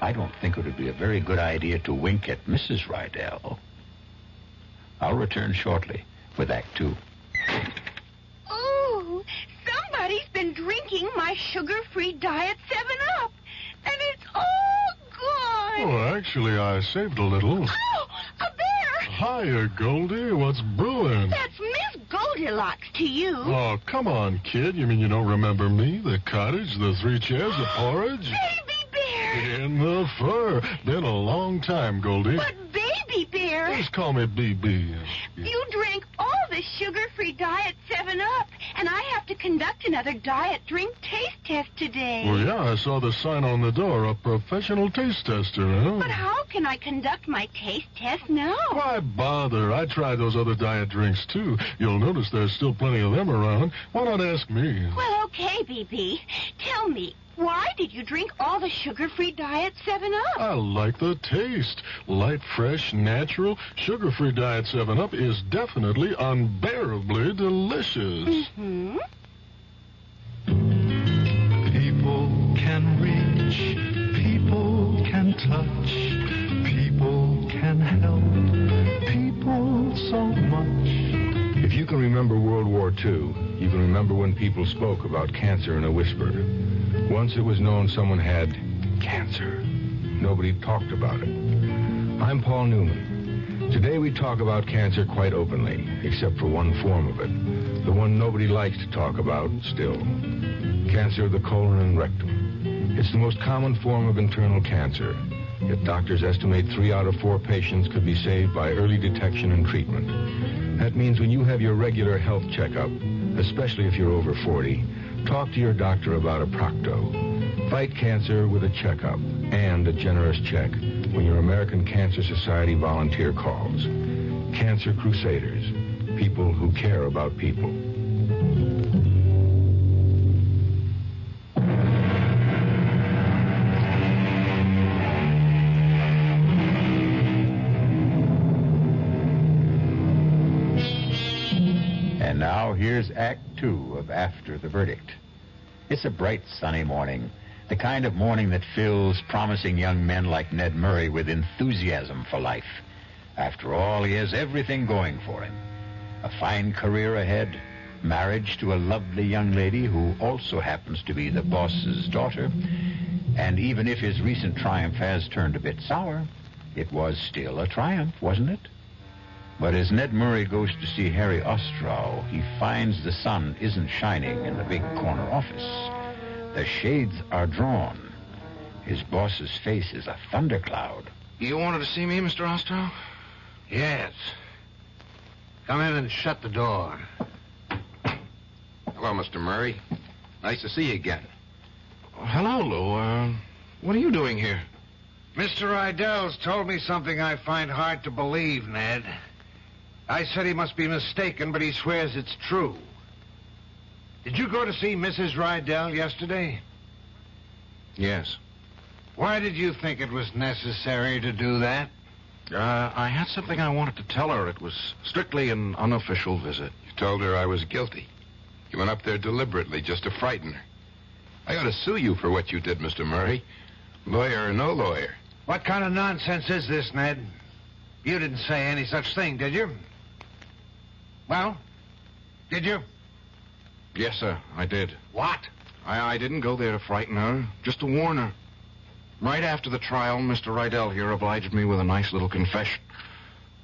I don't think it would be a very good idea to wink at Mrs. Rydell. I'll return shortly with Act 2. Oh, somebody's been drinking my sugar-free Diet 7-Up, and it's all gone. Oh, actually, I saved a little. Oh, a bear! Hiya, Goldie. What's brewing? That's Miss Goldilocks to you. Oh, come on, kid. You mean you don't remember me? The cottage, the 3 chairs, the porridge? Baby bear! In the fur. Been a long time, Goldie. But Baby bear... Just call me BB. You drank all the sugar-free Diet 7-Up, and I have to conduct another diet drink taste test today. Well, yeah, I saw the sign on the door, a professional taste tester, huh? But how can I conduct my taste test now? Why bother? I tried those other diet drinks, too. You'll notice there's still plenty of them around. Why not ask me? Well, okay, BB. Tell me, why did you drink all the sugar-free Diet 7-Up? I like the taste. Light, fresh, natural. Sugar-free Diet 7-Up is definitely unbearably delicious. Mm-hmm. People can reach, people can touch, people can help, people so much. If you can remember World War II, you can remember when people spoke about cancer in a whisper. Once it was known someone had cancer. Nobody talked about it. I'm Paul Newman. Today we talk about cancer quite openly, except for one form of it. The one nobody likes to talk about still. Cancer of the colon and rectum. It's the most common form of internal cancer. Yet doctors estimate 3 out of 4 patients could be saved by early detection and treatment. That means when you have your regular health checkup, especially if you're over 40, talk to your doctor about a Procto. Fight cancer with a checkup and a generous check when your American Cancer Society volunteer calls. Cancer Crusaders, people who care about people. And now here's Act 2 of After the Verdict. It's a bright, sunny morning. The kind of morning that fills promising young men like Ned Murray with enthusiasm for life. After all, he has everything going for him. A fine career ahead, marriage to a lovely young lady who also happens to be the boss's daughter. And even if his recent triumph has turned a bit sour, it was still a triumph, wasn't it? But as Ned Murray goes to see Harry Ostrow, he finds the sun isn't shining in the big corner office. The shades are drawn. His boss's face is a thundercloud. You wanted to see me, Mr. Ostrow? Yes. Come in and shut the door. Hello, Mr. Murray. Nice to see you again. Hello, Lou. What are you doing here? Mr. Rydell's told me something I find hard to believe, Ned. I said he must be mistaken, but he swears it's true. Did you go to see Mrs. Rydell yesterday? Yes. Why did you think it was necessary to do that? I had something I wanted to tell her. It was strictly an unofficial visit. You told her I was guilty. You went up there deliberately just to frighten her. I ought to sue you for what you did, Mr. Murray. Lawyer or no lawyer. What kind of nonsense is this, Ned? You didn't say any such thing, did you? Well, did you? Yes, sir, I did. What? I didn't go there to frighten her, just to warn her. Right after the trial, Mr. Rydell here obliged me with a nice little confession.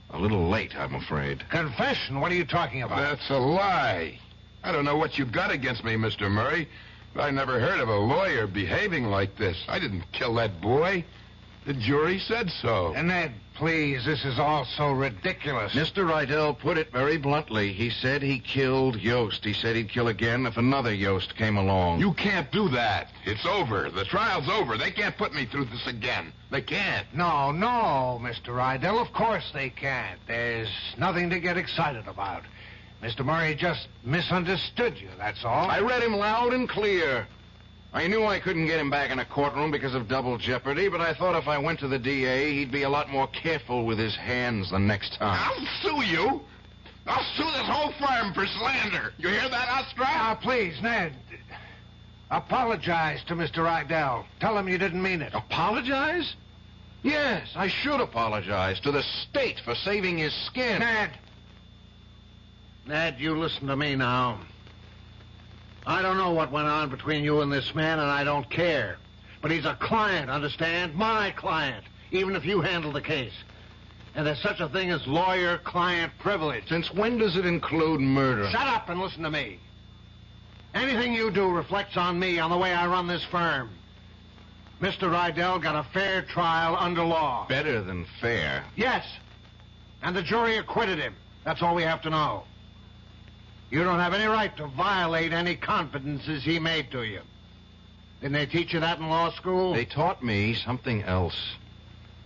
A little late, I'm afraid. Confession? What are you talking about? That's a lie. I don't know what you've got against me, Mr. Murray, but I never heard of a lawyer behaving like this. I didn't kill that boy. The jury said so. And Ned, please, this is all so ridiculous. Mr. Rydell put it very bluntly. He said he killed Yost. He said he'd kill again if another Yost came along. You can't do that. It's over. The trial's over. They can't put me through this again. They can't. No, Mr. Rydell, of course they can't. There's nothing to get excited about. Mr. Murray just misunderstood you, that's all. I read him loud and clear. I knew I couldn't get him back in a courtroom because of double jeopardy, but I thought if I went to the DA, he'd be a lot more careful with his hands the next time. I'll sue you. I'll sue this whole firm for slander. You hear that, Ostrow? Now, please, Ned. Apologize to Mr. Rydell. Tell him you didn't mean it. Apologize? Yes, I should apologize to the state for saving his skin. Ned, you listen to me now. I don't know what went on between you and this man, and I don't care. But he's a client, understand? My client, even if you handle the case. And there's such a thing as lawyer-client privilege. Since when does it include murder? Shut up and listen to me. Anything you do reflects on me, on the way I run this firm. Mr. Rydell got a fair trial under law. Better than fair. Yes. And the jury acquitted him. That's all we have to know. You don't have any right to violate any confidences he made to you. Didn't they teach you that in law school? They taught me something else.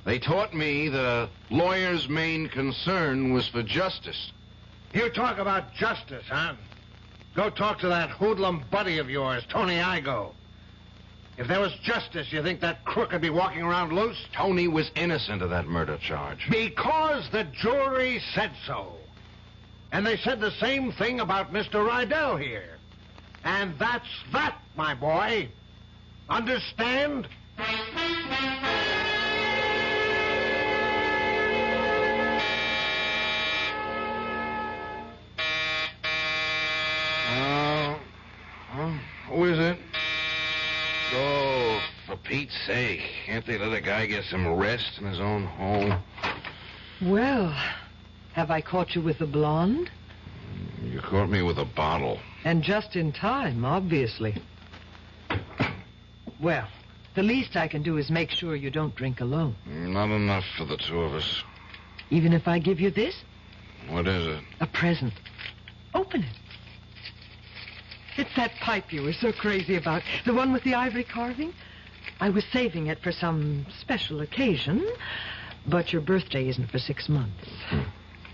They taught me that a lawyer's main concern was for justice. You talk about justice, huh? Go talk to that hoodlum buddy of yours, Tony Igo. If there was justice, you think that crook would be walking around loose? Tony was innocent of that murder charge. Because the jury said so. And they said the same thing about Mr. Rydell here. And that's that, my boy. Understand? Who is it? Oh, for Pete's sake. Can't they let a guy get some rest in his own home? Well, have I caught you with the blonde? You caught me with a bottle. And just in time, obviously. Well, The least I can do is make sure you don't drink alone. Not enough for the two of us. Even if I give you this? What is it? A present. Open it. It's that pipe you were so crazy about. The one with the ivory carving. I was saving it for some special occasion, but your birthday isn't for 6 months.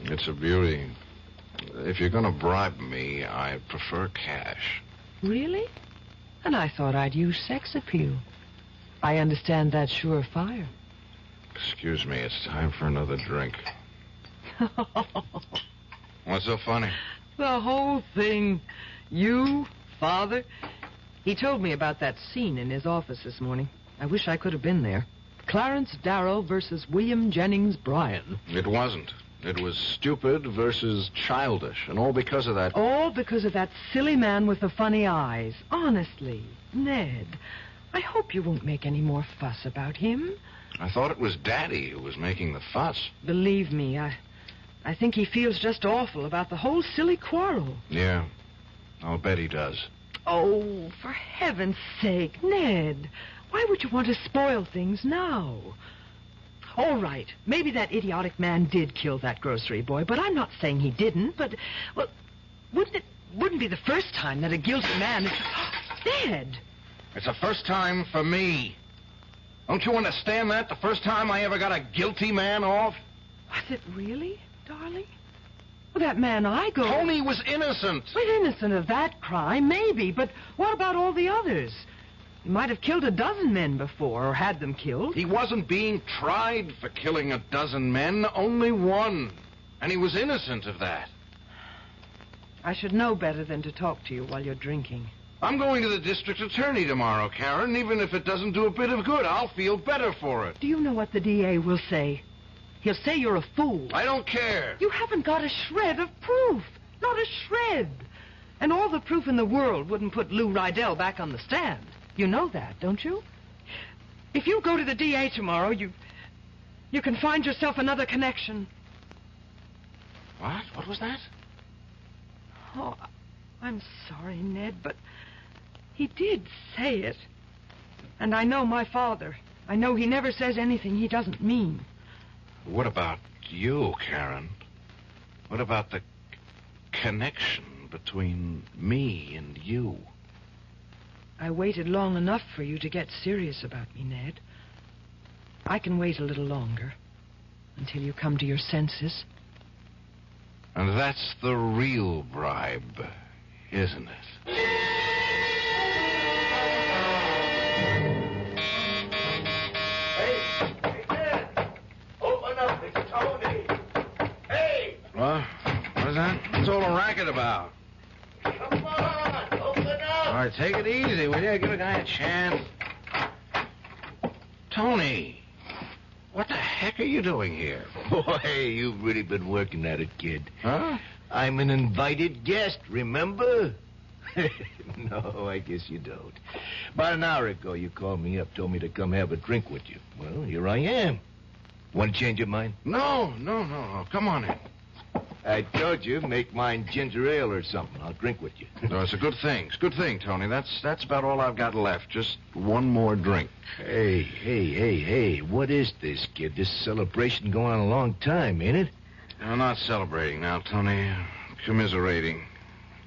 It's a beauty. If you're going to bribe me, I prefer cash. Really? And I thought I'd use sex appeal. I understand that's surefire. Excuse me, it's time for another drink. What's so funny? The whole thing. You, Father. He told me about that scene in his office this morning. I wish I could have been there. Clarence Darrow versus William Jennings Bryan. It wasn't. It was stupid versus childish, and all because of that... All because of that silly man with the funny eyes. Honestly, Ned, I hope you won't make any more fuss about him. I thought it was Daddy who was making the fuss. Believe me, I think he feels just awful about the whole silly quarrel. Yeah, I'll bet he does. Oh, for heaven's sake, Ned, why would you want to spoil things now? All right, maybe that idiotic man did kill that grocery boy, but I'm not saying he didn't. But, well, wouldn't be the first time that a guilty man is... Ned! It's the first time for me. Don't you understand that? The first time I ever got a guilty man off? Was it really, darling? Well, that man Tony was innocent. Well, innocent of that crime, maybe, but what about all the others? He might have killed a dozen men before, or had them killed. He wasn't being tried for killing a dozen men, only one. And he was innocent of that. I should know better than to talk to you while you're drinking. I'm going to the district attorney tomorrow, Karen. Even if it doesn't do a bit of good, I'll feel better for it. Do you know what the DA will say? He'll say you're a fool. I don't care. You haven't got a shred of proof. Not a shred. And all the proof in the world wouldn't put Lou Rydell back on the stand. You know that, don't you? If you go to the DA tomorrow, you can find yourself another connection. What? What was that? Oh, I'm sorry, Ned, but he did say it. And I know my father. I know he never says anything he doesn't mean. What about you, Karen? What about the connection between me and you? I waited long enough for you to get serious about me, Ned. I can wait a little longer until you come to your senses. And that's the real bribe, isn't it? Hey, Ned! Open up, it's Tony! Hey! What? What is that? What's all the racket about? Come on, open up! All right, take it easy, will you? Give a guy a chance. Tony, what the heck are you doing here? Boy, you've really been working at it, kid. Huh? I'm an invited guest, remember? No, I guess you don't. About an hour ago, you called me up, told me to come have a drink with you. Well, here I am. Want to change your mind? No. Come on in. I told you, make mine ginger ale or something. I'll drink with you. No, it's a good thing. It's a good thing, Tony. That's about all I've got left. Just one more drink. Hey. What is this, kid? This celebration going on a long time, ain't it? I'm not celebrating now, Tony. Commiserating.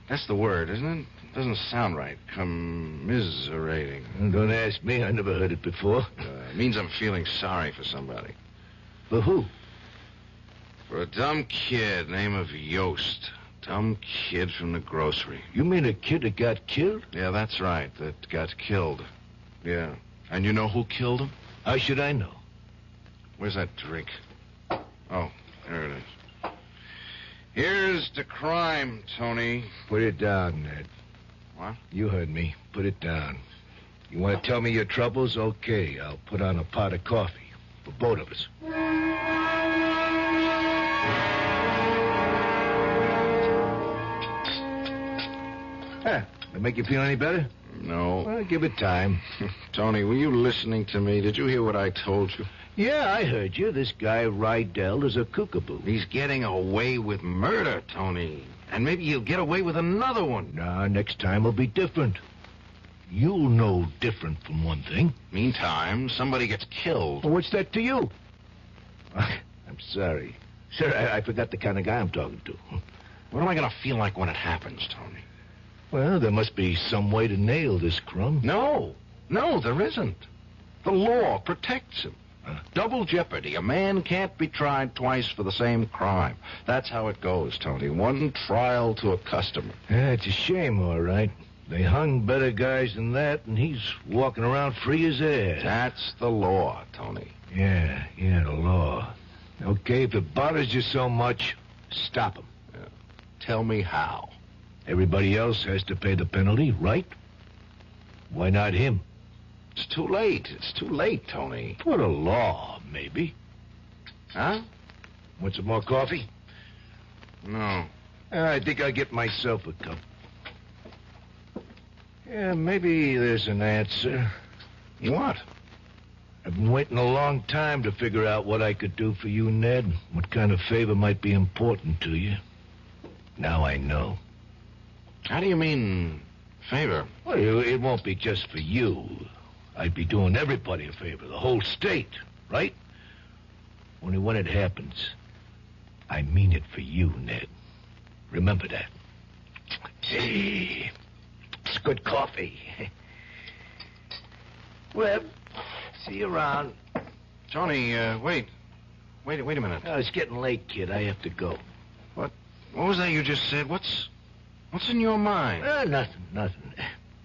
That's the word, isn't it? Doesn't sound right. Commiserating. Don't ask me. I never heard it before. It means I'm feeling sorry for somebody. For who? For a dumb kid named of Yost. Dumb kid from the grocery. You mean a kid that got killed? Yeah, that's right. That got killed. Yeah. And you know who killed him? How should I know? Where's that drink? Oh, there it is. Here's the crime, Tony. Put it down, Ned. What? You heard me. Put it down. You want to tell me your troubles? Okay, I'll put on a pot of coffee for both of us. That make you feel any better? No. Well, give it time. Tony, were you listening to me? Did you hear what I told you? Yeah, I heard you. This guy Rydell is a kookaboo. He's getting away with murder, Tony. And maybe he'll get away with another one. Nah, next time will be different. you'll know different from one thing. Meantime, somebody gets killed. Well, what's that to you? I'm sorry. Sir, I forgot the kind of guy I'm talking to. What am I going to feel like when it happens, Tony? Well, there must be some way to nail this crumb. No, there isn't. The law protects him. Double jeopardy. A man can't be tried twice for the same crime. That's how it goes, Tony. One trial to a customer. Yeah, it's a shame, all right. They hung better guys than that, and he's walking around free as air. That's the law, Tony. Yeah, the law. Okay, if it bothers you so much, stop him. Tell me how. Everybody else has to pay the penalty, right? Why not him? It's too late. It's too late, Tony. For the law, maybe. Huh? Want some more coffee? No. I think I'll get myself a cup. Yeah, maybe there's an answer. What? I've been waiting a long time to figure out what I could do for you, Ned. What kind of favor might be important to you. Now I know. How do you mean, favor? Well, it won't be just for you. I'd be doing everybody a favor, the whole state, right? Only when it happens, I mean it for you, Ned. Remember that. Hey, it's good coffee. Well, see you around. Tony, wait a minute. Oh, it's getting late, kid. I have to go. What was that you just said? What's in your mind? Nothing.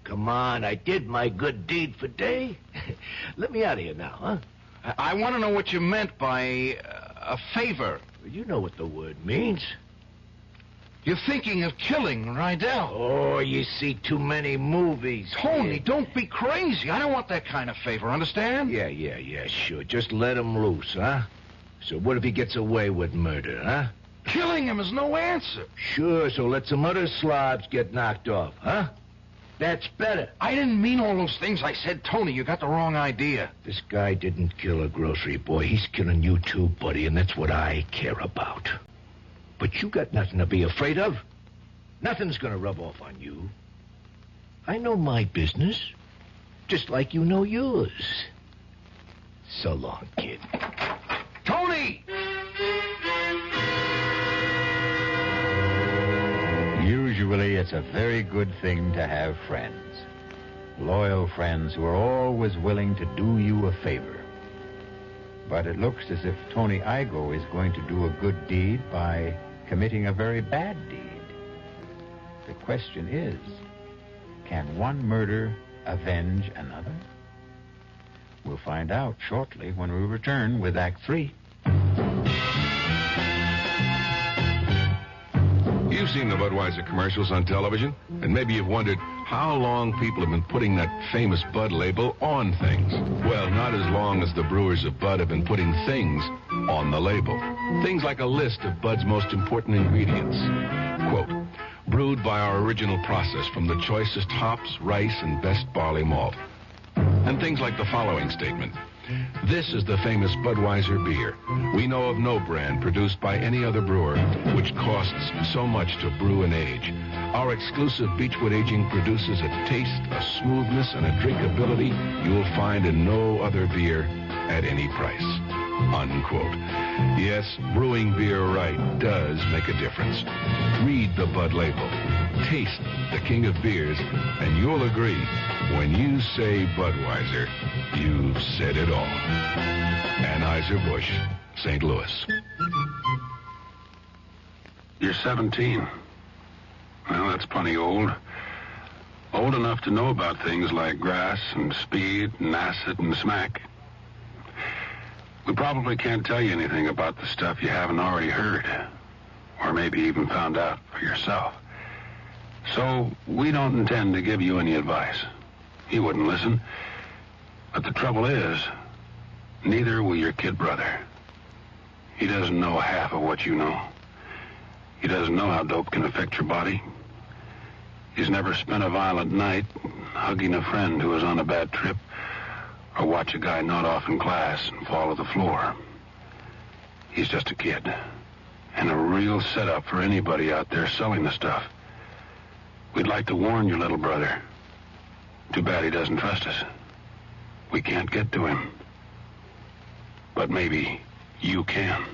Come on, I did my good deed for day. Let me out of here now, huh? I want to know what you meant by a favor. You know what the word means. You're thinking of killing Rydell. Oh, you see too many movies. Tony, don't be crazy. I don't want that kind of favor, understand? Yeah, sure. Just let him loose, huh? So what if he gets away with murder, huh? Killing him is no answer. Sure, so let some other slobs get knocked off, huh? That's better. I didn't mean all those things I said, Tony. You got the wrong idea. This guy didn't kill a grocery boy. He's killing you too, buddy, and that's what I care about. But you got nothing to be afraid of. Nothing's gonna rub off on you. I know my business, just like you know yours. So long, kid. Tony! Usually, it's a very good thing to have friends. Loyal friends who are always willing to do you a favor. But it looks as if Tony Igo is going to do a good deed by committing a very bad deed. The question is, can one murder avenge another? We'll find out shortly when we return with Act 3. You've seen the Budweiser commercials on television, and maybe you've wondered how long people have been putting that famous Bud label on things. Well, not as long as the brewers of Bud have been putting things on the label. Things like a list of Bud's most important ingredients. Quote, brewed by our original process from the choicest hops, rice, and best barley malt. And things like the following statement. This is the famous Budweiser beer. We know of no brand produced by any other brewer which costs so much to brew and age. Our exclusive Beechwood aging produces a taste, a smoothness, and a drinkability you will find in no other beer at any price. Unquote. Yes, brewing beer right does make a difference. Read the Bud label. Taste the king of beers, and you'll agree, when you say Budweiser, you've said it all. Anheuser-Busch, St. Louis. You're 17. Well, that's plenty old. Old enough to know about things like grass and speed and acid and smack. We probably can't tell you anything about the stuff you haven't already heard, or maybe even found out for yourself. So we don't intend to give you any advice. You wouldn't listen. But the trouble is, neither will your kid brother. He doesn't know half of what you know. He doesn't know how dope can affect your body. He's never spent a violent night hugging a friend who was on a bad trip, or watch a guy nod off in class and fall to the floor. He's just a kid, and a real setup for anybody out there selling the stuff. We'd like to warn your little brother. Too bad he doesn't trust us. We can't get to him. But maybe you can.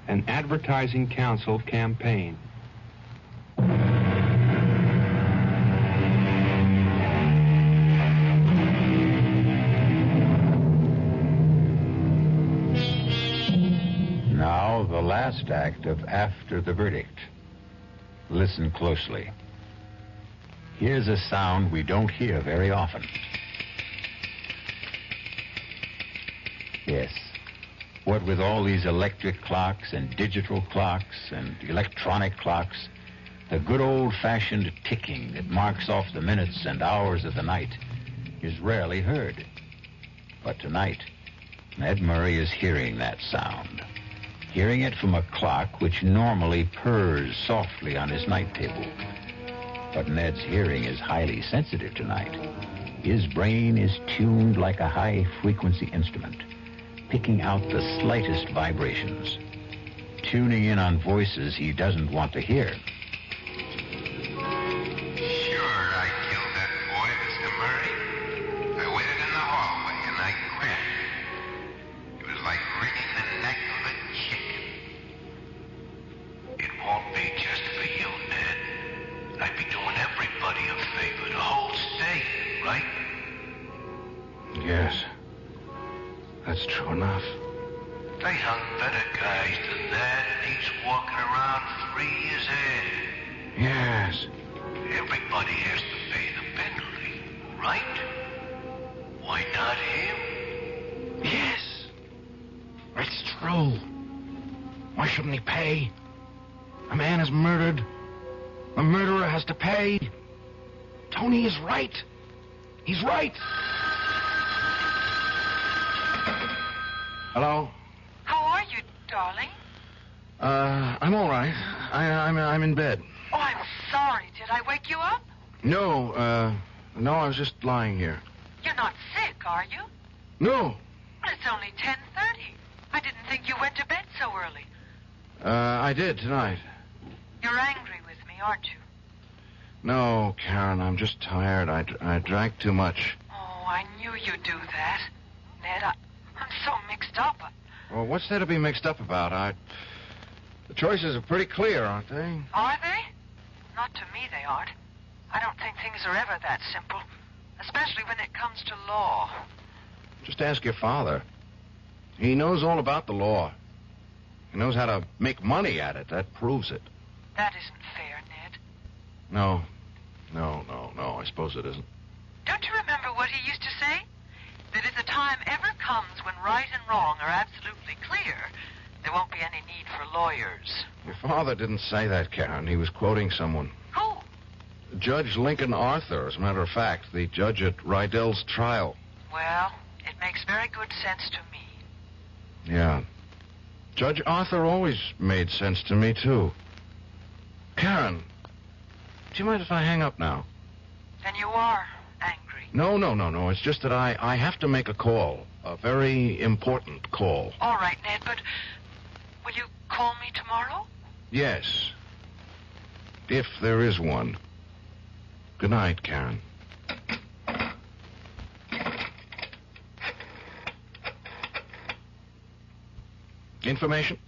An advertising council campaign. Now, the last act of After the Verdict. Listen closely. Here's a sound we don't hear very often. Yes. What with all these electric clocks and digital clocks and electronic clocks, the good old-fashioned ticking that marks off the minutes and hours of the night is rarely heard. But tonight, Ned Murray is hearing that sound. Hearing it from a clock which normally purrs softly on his night table. But Ned's hearing is highly sensitive tonight. His brain is tuned like a high-frequency instrument, picking out the slightest vibrations, tuning in on voices he doesn't want to hear. Sure, I killed that boy, Mr. Murray. I waited in the hallway and I grinned. It was like wringing the neck of a chicken. It won't be just for you, Ned. I'd be doing everybody a favor, the whole state, right? Yes. That's true enough. They hung better guys than that, and he's walking around free as air. Yes. Everybody has to pay the penalty, right? Why not him? Yes. It's true. Why shouldn't he pay? A man is murdered. A murderer has to pay. Tony is right. He's right. Hello? How are you, darling? I'm all right. I'm in bed. Oh, I'm sorry. Did I wake you up? No, I was just lying here. You're not sick, are you? No. Well, it's only 10:30. I didn't think you went to bed so early. I did tonight. You're angry with me, aren't you? No, Karen, I'm just tired. I drank too much. Oh, I knew you'd do that. Ned, I'm so mixed up. Well, what's there to be mixed up about? The choices are pretty clear, aren't they? Are they? Not to me, they aren't. I don't think things are ever that simple, especially when it comes to law. Just ask your father. He knows all about the law. He knows how to make money at it. That proves it. That isn't fair, Ned. No, I suppose it isn't. Don't you remember what he used to say? That if the time ever comes when right and wrong are absolutely clear, there won't be any need for lawyers. Your father didn't say that, Karen. He was quoting someone. Who? Judge Lincoln Arthur, as a matter of fact, the judge at Rydell's trial. Well, it makes very good sense to me. Yeah. Judge Arthur always made sense to me, too. Karen, do you mind if I hang up now? Then you are angry. No. It's just that I have to make a call. A very important call. All right, Ned, but will you call me tomorrow? Yes. If there is one. Good night, Karen. Information?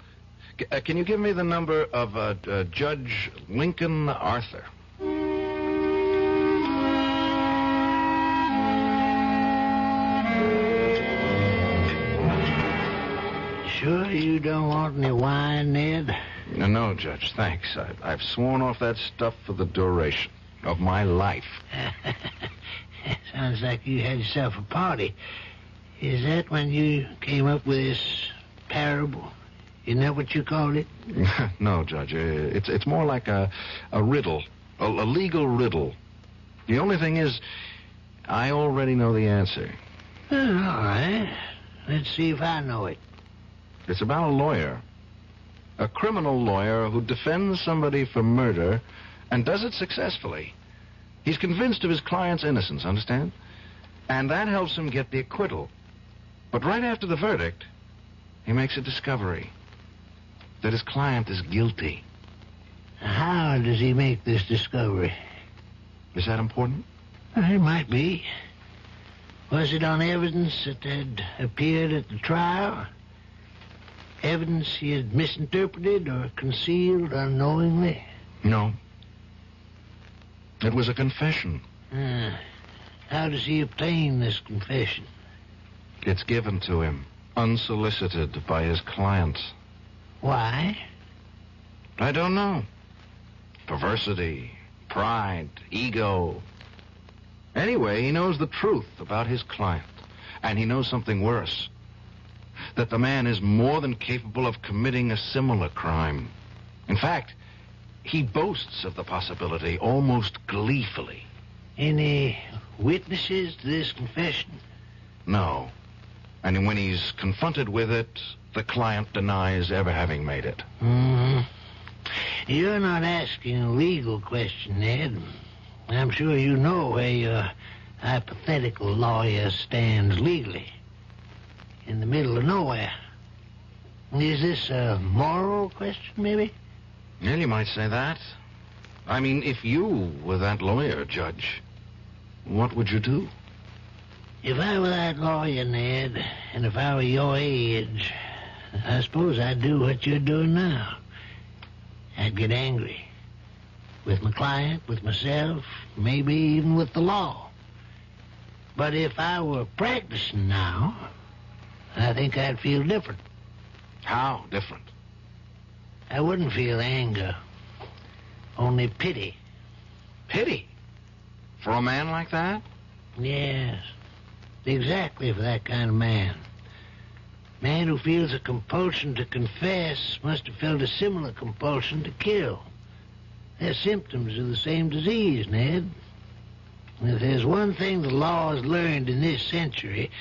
Can you give me the number of Judge Lincoln Arthur? Sure you don't want any wine, Ned? No, Judge, thanks. I've sworn off that stuff for the duration of my life. Sounds like you had yourself a party. Is that when you came up with this parable? Isn't that what you called it? No, Judge. It's more like a riddle, a legal riddle. The only thing is, I already know the answer. All right. Let's see if I know it. It's about a lawyer. A criminal lawyer who defends somebody for murder and does it successfully. He's convinced of his client's innocence, understand? And that helps him get the acquittal. But right after the verdict, he makes a discovery that his client is guilty. How does he make this discovery? Is that important? It might be. Was it on evidence that had appeared at the trial? Evidence he had misinterpreted or concealed unknowingly? No. It was a confession. How does he obtain this confession? It's given to him, unsolicited by his clients. Why? I don't know. Perversity, pride, ego. Anyway, he knows the truth about his client. And he knows something worse. That the man is more than capable of committing a similar crime. In fact, he boasts of the possibility almost gleefully. Any witnesses to this confession? No. And when he's confronted with it, the client denies ever having made it. You're not asking a legal question, Ned. I'm sure you know where your hypothetical lawyer stands legally. In the middle of nowhere. Is this a moral question, maybe? Well, you might say that. I mean, if you were that lawyer, Judge, what would you do? If I were that lawyer, Ned, and if I were your age, I suppose I'd do what you're doing now. I'd get angry. With my client, with myself, maybe even with the law. But if I were practicing now, I think I'd feel different. How different? I wouldn't feel anger, only pity. Pity? For a man like that? Yes, exactly for that kind of man. Man who feels a compulsion to confess must have felt a similar compulsion to kill. They're symptoms of the same disease, Ned. And if there's one thing the law has learned in this century,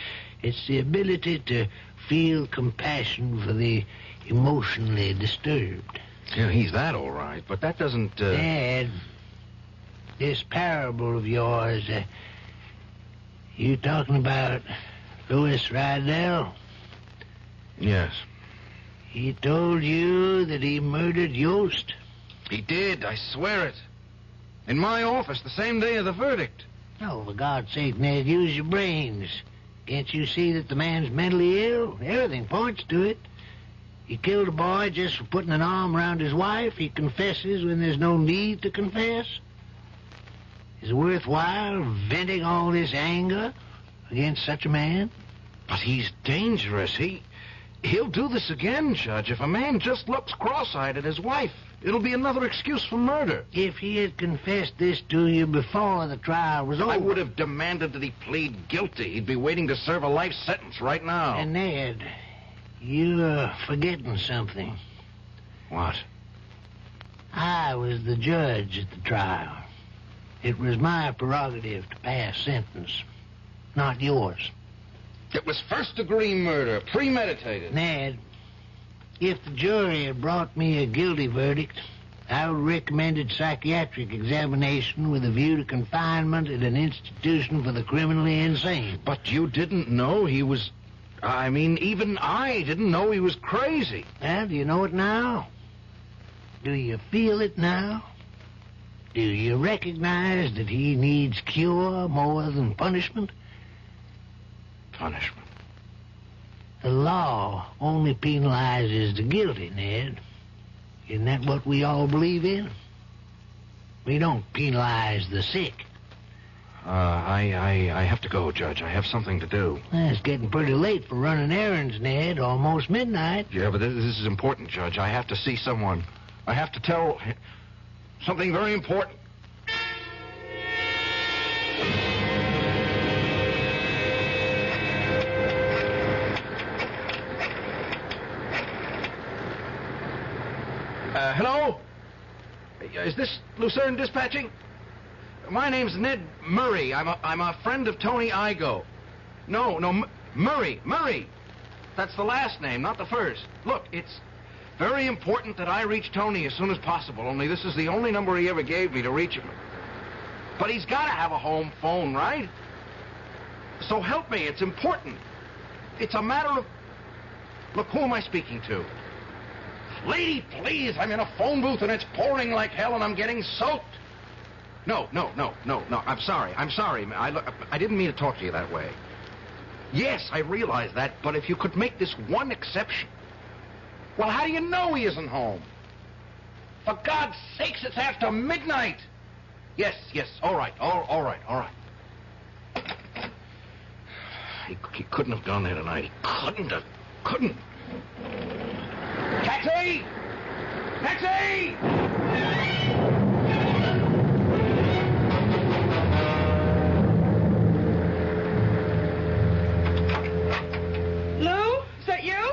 it's the ability to feel compassion for the emotionally disturbed. Yeah, he's that all right, but that doesn't... Ned, this parable of yours, you talking about Louis Rydell? Yes. He told you that he murdered Yost? He did, I swear it. In my office, the same day of the verdict. Oh, for God's sake, Ned, use your brains. Can't you see that the man's mentally ill? Everything points to it. He killed a boy just for putting an arm around his wife. He confesses when there's no need to confess. Is it worthwhile venting all this anger against such a man? But he's dangerous. He'll do this again, Judge. If a man just looks cross-eyed at his wife, it'll be another excuse for murder. If he had confessed this to you before the trial was over... I would have demanded that he plead guilty. He'd be waiting to serve a life sentence right now. And Ned, you're forgetting something. What? I was the judge at the trial. It was my prerogative to pass sentence, not yours. It was first-degree murder, premeditated. Ned, if the jury had brought me a guilty verdict, I would have recommended psychiatric examination with a view to confinement at an institution for the criminally insane. But you didn't know he was... I mean, even I didn't know he was crazy. Well, do you know it now? Do you feel it now? Do you recognize that he needs cure more than punishment? Punishment? The law only penalizes the guilty, Ned. Isn't that what we all believe in? We don't penalize the sick. I have to go, Judge. I have something to do. It's getting pretty late for running errands, Ned. Almost midnight. Yeah, but this is important, Judge. I have to see someone. I have to tell something very important. Hello? Is this Lucerne Dispatching? My name's Ned Murray. I'm a friend of Tony Igo. No, Murray. That's the last name, not the first. Look, it's very important that I reach Tony as soon as possible, only this is the only number he ever gave me to reach him. But he's got to have a home phone, right? So help me, it's important. It's a matter of... Look, who am I speaking to? Lady, please, I'm in a phone booth and it's pouring like hell and I'm getting soaked. No. I'm sorry. I didn't mean to talk to you that way. Yes, I realize that, but if you could make this one exception. Well, how do you know he isn't home? For God's sakes, it's after midnight. Yes, all right. He couldn't have gone there tonight. He couldn't. Taxi! Lou, is that you?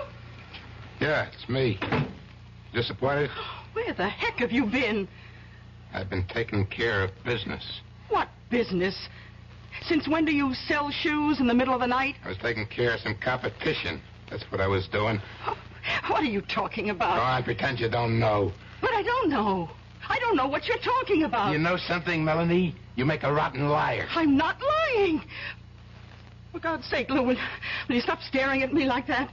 Yeah, it's me. Disappointed? Where the heck have you been? I've been taking care of business. What business? Since when do you sell shoes in the middle of the night? I was taking care of some competition. That's what I was doing. What are you talking about? Go on, pretend you don't know. But I don't know. I don't know what you're talking about. You know something, Melanie? You make a rotten liar. I'm not lying. For God's sake, Lou, will you stop staring at me like that?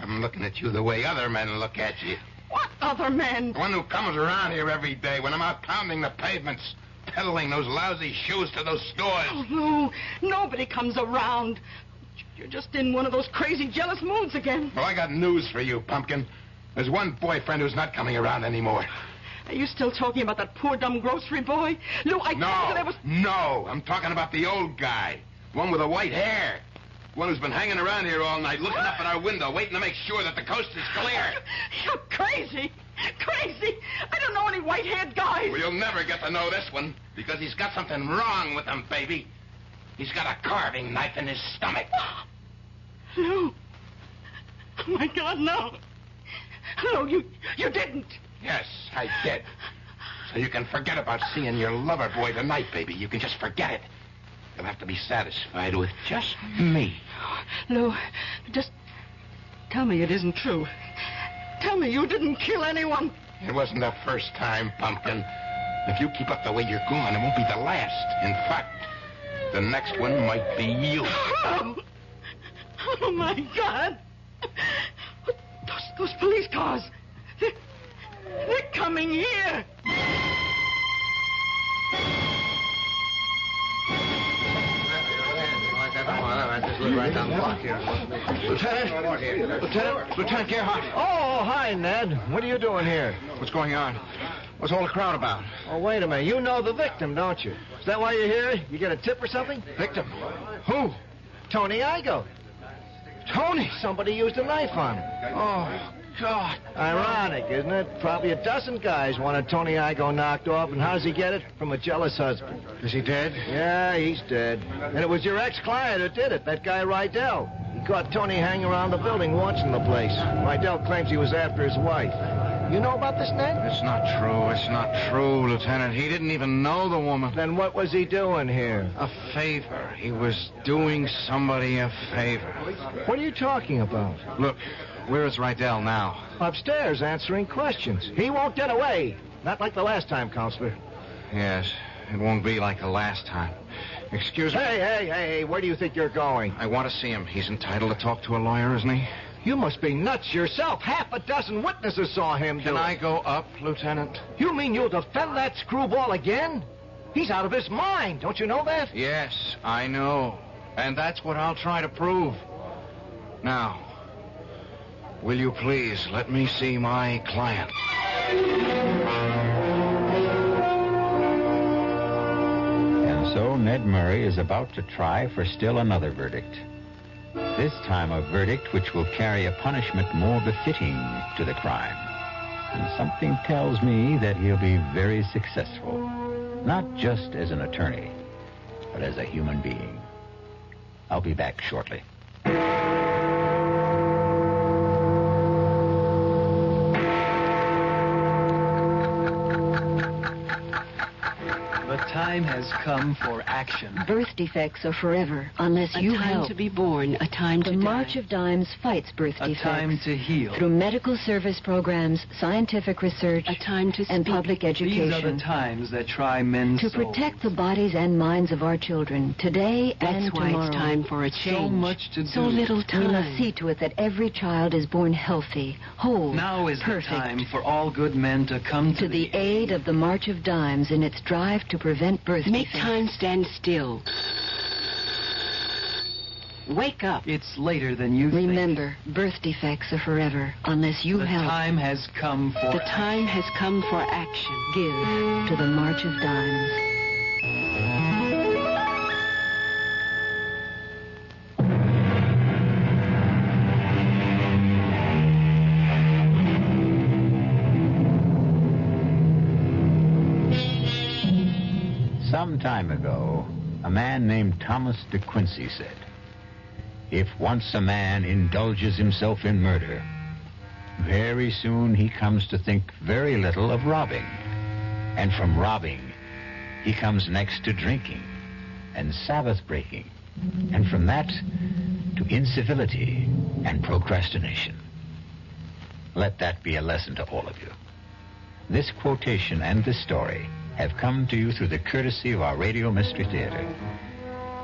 I'm looking at you the way other men look at you. What other men? The one who comes around here every day when I'm out pounding the pavements, peddling those lousy shoes to those stores. Oh, Lou, nobody comes around. You're just in one of those crazy jealous moods again. Well, I got news for you, Pumpkin. There's one boyfriend who's not coming around anymore. Are you still talking about that poor, dumb grocery boy? Lou, I told you there was... No, I'm talking about the old guy. The one with the white hair. The one who's been hanging around here all night, looking up at our window, waiting to make sure that the coast is clear. You're crazy. Crazy. I don't know any white-haired guys. Well, you'll never get to know this one, because he's got something wrong with him, baby. He's got a carving knife in his stomach. Lou. Oh, my God, no. Lou, you didn't. Yes, I did. So you can forget about seeing your lover boy tonight, baby. You can just forget it. You'll have to be satisfied with just me. Lou, just tell me it isn't true. Tell me you didn't kill anyone. It wasn't the first time, Pumpkin. If you keep up the way you're going, it won't be the last. In fact, the next one might be you. Oh, my God. Those police cars. They're coming here. Lieutenant Gerhardt. Oh, hi, Ned. What are you doing here? What's going on? What's all the crowd about? Oh, wait a minute. You know the victim, don't you? Is that why you're here? You get a tip or something? Victim? Who? Tony Igo. Tony? Somebody used a knife on him. Oh, God. Ironic, isn't it? Probably a dozen guys wanted Tony Igo knocked off, and how does he get it? From a jealous husband. Is he dead? Yeah, he's dead. And it was your ex-client who did it, that guy Rydell. He caught Tony hanging around the building watching the place. Rydell claims he was after his wife. You know about this, Ned? It's not true. It's not true, Lieutenant. He didn't even know the woman. Then what was he doing here? A favor. He was doing somebody a favor. What are you talking about? Look, where is Rydell now? Upstairs, answering questions. He won't get away. Not like the last time, Counselor. Yes, it won't be like the last time. Excuse me. Hey, where do you think you're going? I want to see him. He's entitled to talk to a lawyer, isn't he? You must be nuts yourself. Half a dozen witnesses saw him do it. Can I go up, Lieutenant? You mean you'll defend that screwball again? He's out of his mind. Don't you know that? Yes, I know. And that's what I'll try to prove. Now, will you please let me see my client? And so Ned Murray is about to try for still another verdict. This time a verdict which will carry a punishment more befitting to the crime. And something tells me that he'll be very successful. Not just as an attorney, but as a human being. I'll be back shortly. The time has come for action. Birth defects are forever unless you help. A time to be born, a time to die. The March of Dimes fights birth defects. A time to heal. Through medical service programs, scientific research, a time to and speak. public education. These are the times that try men's to souls. protect the bodies and minds of our children today and That's why tomorrow. it's time for a change. So much to do. So little time. We must see to it that every child is born healthy, whole, Now is perfect. the time for all good men to come To the aid aid of the March of Dimes in its drive to prevent birth Make defects. time stand still. Wake up. It's later than you think. Remember, birth defects are forever unless you help. The time has come for The time has come for action. Give to the March of Dimes. Some time ago, a man named Thomas de Quincey said, "If once a man indulges himself in murder, very soon he comes to think very little of robbing. And from robbing, he comes next to drinking and Sabbath breaking. And from that, to incivility and procrastination." Let that be a lesson to all of you. This quotation and this story have come to you through the courtesy of our Radio Mystery Theater.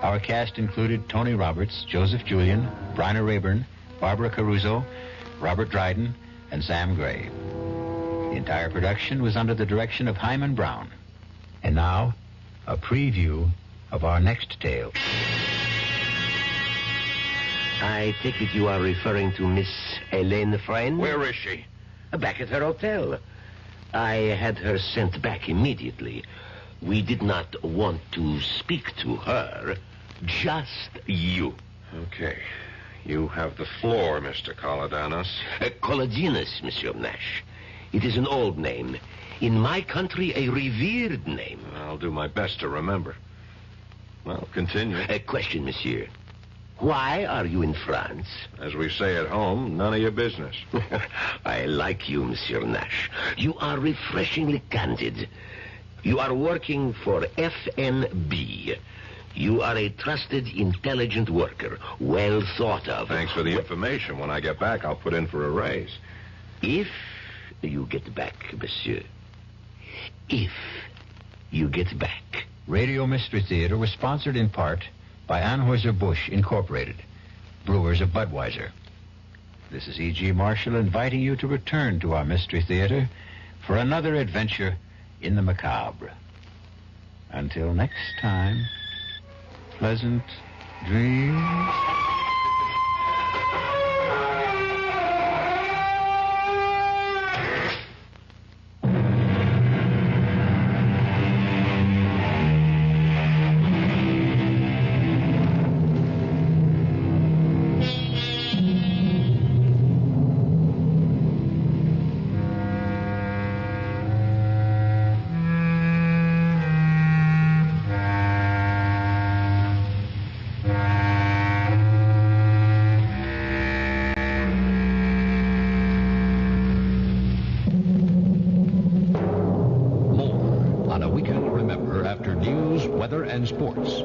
Our cast included Tony Roberts, Joseph Julian, Bryna Rayburn, Barbara Caruso, Robert Dryden, and Sam Gray. The entire production was under the direction of Hyman Brown. And now, a preview of our next tale. I take it you are referring to Miss Helene Friend? Where is she? Back at her hotel. I had her sent back immediately. We did not want to speak to her, just you. Okay. You have the floor, Mr. Colodanos. Colodinus, Monsieur Nash. It is an old name. In my country, a revered name. I'll do my best to remember. Well, continue. A question, monsieur. Why are you in France? As we say at home, none of your business. I like you, Monsieur Nash. You are refreshingly candid. You are working for FNB. You are a trusted, intelligent worker, well thought of. Thanks for the information. When I get back, I'll put in for a raise. If you get back, monsieur. If you get back. Radio Mystery Theater was sponsored in part by Anheuser-Busch Incorporated, brewers of Budweiser. This is E.G. Marshall inviting you to return to our Mystery Theater for another adventure in the macabre. Until next time, pleasant dreams. And sports.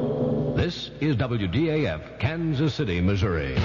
This is WDAF, Kansas City, Missouri.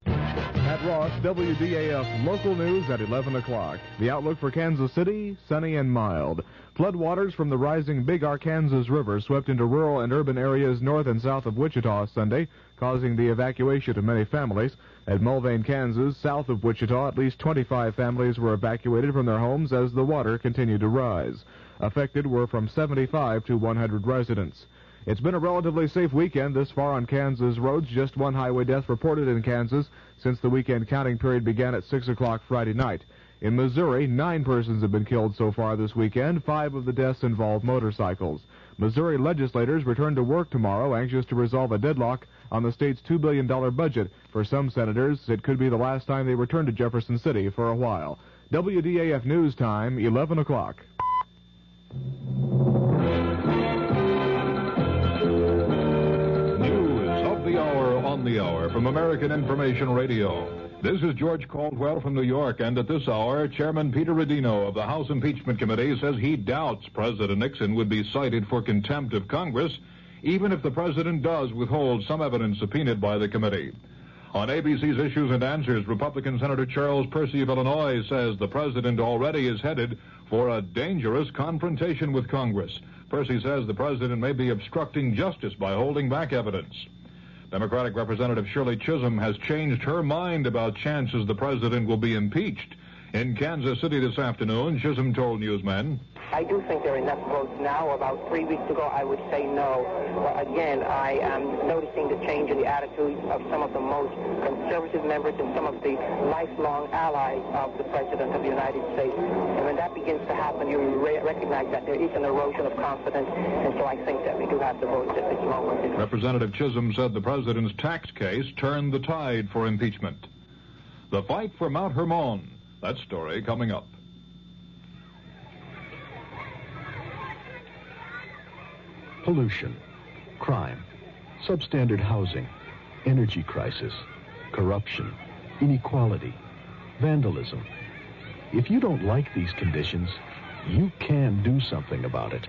Pat Ross, WDAF local news at 11 o'clock. The outlook for Kansas City, sunny and mild. Floodwaters from the rising Big Arkansas River swept into rural and urban areas north and south of Wichita Sunday, causing the evacuation of many families. At Mulvane, Kansas, south of Wichita, at least 25 families were evacuated from their homes as the water continued to rise. Affected were from 75 to 100 residents. It's been a relatively safe weekend this far on Kansas roads. Just one highway death reported in Kansas since the weekend counting period began at 6 o'clock Friday night. In Missouri, 9 persons have been killed so far this weekend. 5 of the deaths involve motorcycles. Missouri legislators return to work tomorrow, anxious to resolve a deadlock on the state's $2 billion budget. For some senators, it could be the last time they return to Jefferson City for a while. WDAF News Time, 11 o'clock. On the hour from American Information Radio. This is George Caldwell from New York, and at this hour, Chairman Peter Rodino of the House Impeachment Committee says he doubts President Nixon would be cited for contempt of Congress, even if the president does withhold some evidence subpoenaed by the committee. On ABC's Issues and Answers, Republican Senator Charles Percy of Illinois says the president already is headed for a dangerous confrontation with Congress. Percy says the president may be obstructing justice by holding back evidence. Democratic Representative Shirley Chisholm has changed her mind about chances the president will be impeached. In Kansas City this afternoon, Chisholm told newsmen, I do think there are enough votes now. About 3 weeks ago, I would say no. But again, I am noticing the change in the attitudes of some of the most conservative members and some of the lifelong allies of the President of the United States. And when that begins to happen, you recognize that there is an erosion of confidence. And so I think that we do have the votes at this moment. Representative Chisholm said the president's tax case turned the tide for impeachment. The fight for Mount Hermon. That story coming up. Pollution, crime, substandard housing, energy crisis, corruption, inequality, vandalism. If you don't like these conditions, you can do something about it.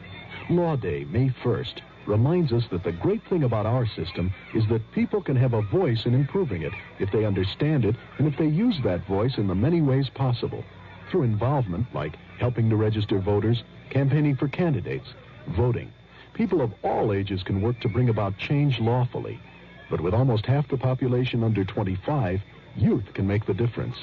Law Day, May 1st, reminds us that the great thing about our system is that people can have a voice in improving it if they understand it and if they use that voice in the many ways possible. Through involvement like helping to register voters, campaigning for candidates, voting. People of all ages can work to bring about change lawfully. But with almost half the population under 25, youth can make the difference.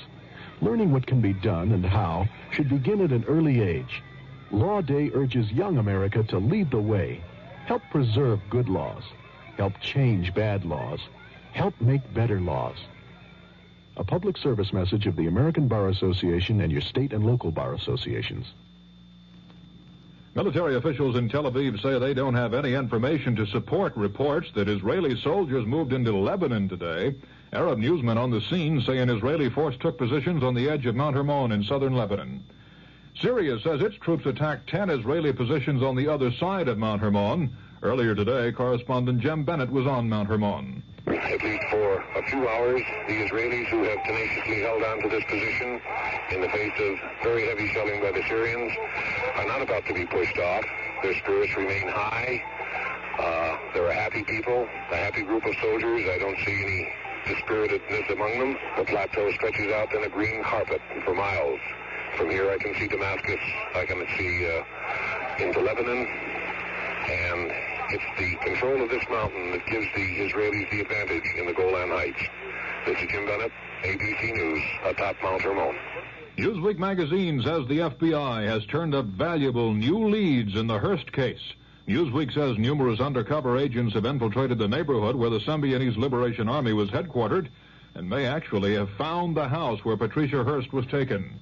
Learning what can be done and how should begin at an early age. Law Day urges young America to lead the way. Help preserve good laws. Help change bad laws. Help make better laws. A public service message of the American Bar Association and your state and local bar associations. Military officials in Tel Aviv say they don't have any information to support reports that Israeli soldiers moved into Lebanon today. Arab newsmen on the scene say an Israeli force took positions on the edge of Mount Hermon in southern Lebanon. Syria says its troops attacked 10 Israeli positions on the other side of Mount Hermon. Earlier today, correspondent Jem Bennett was on Mount Hermon. At least for a few hours, the Israelis, who have tenaciously held on to this position in the face of very heavy shelling by the Syrians, are not about to be pushed off. Their spirits remain high. They're a happy people, a happy group of soldiers. I don't see any dispiritedness among them. The plateau stretches out in a green carpet for miles. From here I can see Damascus. I can see into Lebanon. And it's the control of this mountain that gives the Israelis the advantage in the Golan Heights. This is Jim Bennett, ABC News, atop Mount Hermon. Newsweek magazine says the FBI has turned up valuable new leads in the Hearst case. Newsweek says numerous undercover agents have infiltrated the neighborhood where the Symbionese Liberation Army was headquartered and may actually have found the house where Patricia Hearst was taken.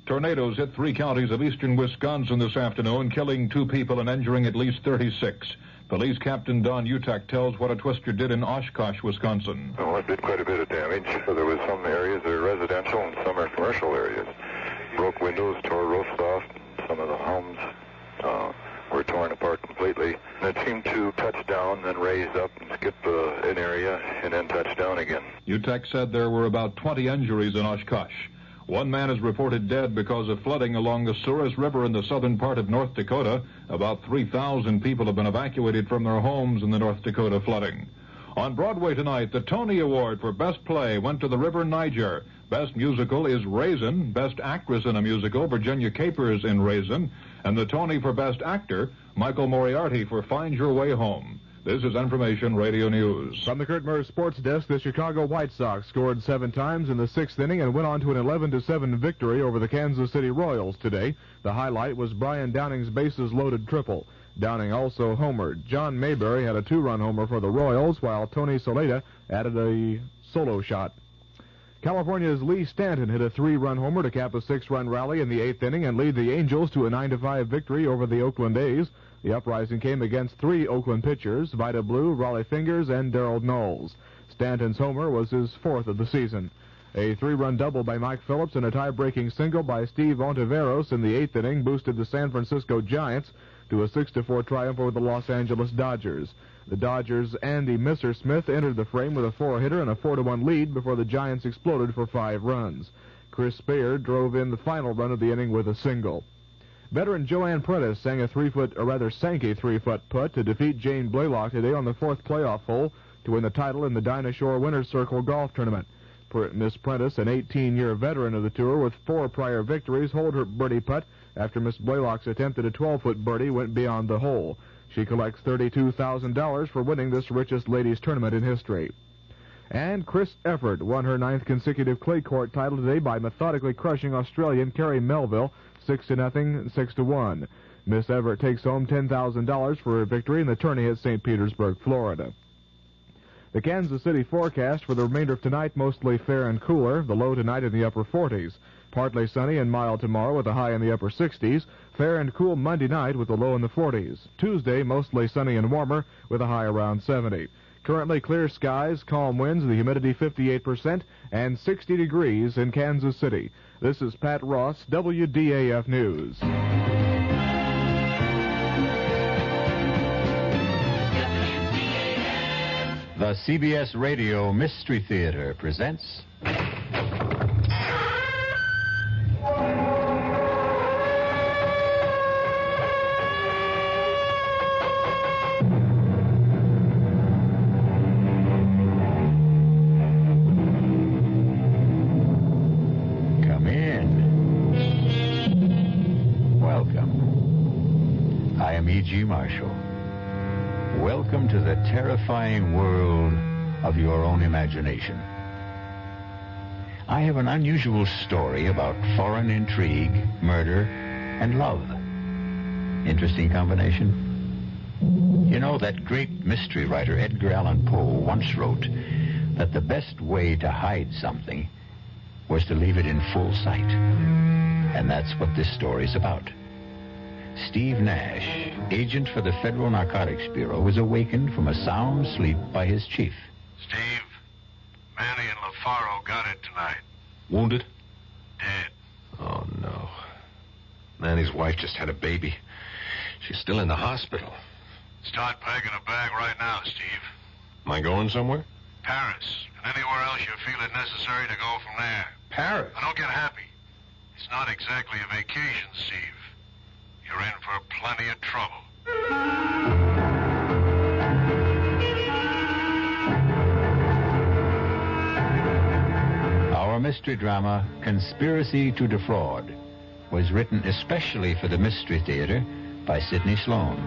Tornadoes hit 3 counties of eastern Wisconsin this afternoon, killing 2 people and injuring at least 36. Police Captain Don Utek tells what a twister did in Oshkosh, Wisconsin. Well, it did quite a bit of damage. There was some areas that are residential and some are commercial areas. Broke windows, tore roofs off. Some of the homes were torn apart completely. And it seemed to touch down, then raise up and skip an area, and then touch down again. Utek said there were about 20 injuries in Oshkosh. One man is reported dead because of flooding along the Souris River in the southern part of North Dakota. About 3,000 people have been evacuated from their homes in the North Dakota flooding. On Broadway tonight, the Tony Award for Best Play went to The River Niger. Best Musical is Raisin. Best Actress in a Musical, Virginia Capers in Raisin. And the Tony for Best Actor, Michael Moriarty for Find Your Way Home. This is Information Radio News. From the Kurt Murray Sports Desk, the Chicago White Sox scored 7 times in the 6th inning and went on to an 11-7 victory over the Kansas City Royals today. The highlight was Brian Downing's bases-loaded triple. Downing also homered. John Mayberry had a 2-run homer for the Royals, while Tony Soleta added a solo shot. California's Lee Stanton hit a 3-run homer to cap a 6-run rally in the 8th inning and lead the Angels to a 9-5 victory over the Oakland A's. The uprising came against 3 Oakland pitchers, Vida Blue, Raleigh Fingers, and Darrell Knowles. Stanton's homer was his 4th of the season. A 3-run double by Mike Phillips and a tie-breaking single by Steve Ontiveros in the 8th inning boosted the San Francisco Giants to a 6-4 triumph over the Los Angeles Dodgers. The Dodgers' Andy Misser Smith entered the frame with a 4-hitter and a 4-1 lead before the Giants exploded for 5 runs. Chris Speyer drove in the final run of the inning with a single. Veteran Joanne Prentice sank a 3-foot putt to defeat Jane Blaylock today on the 4th playoff hole to win the title in the Dinah Shore Winner's Circle golf tournament. Miss Prentice, an 18-year veteran of the tour with 4 prior victories, holed her birdie putt after Miss Blaylock's attempt at a 12-foot birdie went beyond the hole. She collects $32,000 for winning this richest ladies tournament in history. And Chris Efford won her 9th consecutive clay court title today by methodically crushing Australian Kerry Melville 6-0, 6-1. Miss Everett takes home $10,000 for her victory in the tourney at St. Petersburg, Florida. The Kansas City forecast for the remainder of tonight, mostly fair and cooler. The low tonight in the upper 40s. Partly sunny and mild tomorrow with a high in the upper 60s. Fair and cool Monday night with a low in the 40s. Tuesday, mostly sunny and warmer with a high around 70. Currently clear skies, calm winds, the humidity 58%, and 60 degrees in Kansas City. This is Pat Ross, WDAF News. The CBS Radio Mystery Theater presents... Come in. Welcome. I am E.G. Marshall. Welcome to the terrifying world of your own imagination. I have an unusual story about foreign intrigue, murder, and love. Interesting combination? You know, that great mystery writer Edgar Allan Poe once wrote that the best way to hide something was to leave it in full sight. And that's what this story's about. Steve Nash, agent for the Federal Narcotics Bureau, was awakened from a sound sleep by his chief. Steve, Manny and LaFaro got it tonight. Wounded? Dead. Oh, no. Manny's wife just had a baby. She's still in the hospital. Start packing a bag right now, Steve. Am I going somewhere? Paris, and anywhere else you feel it necessary to go from there. Paris? Now, don't get happy. It's not exactly a vacation, Steve. You're in for plenty of trouble. Our mystery drama, Conspiracy to Defraud, was written especially for the Mystery Theater by Sidney Sloan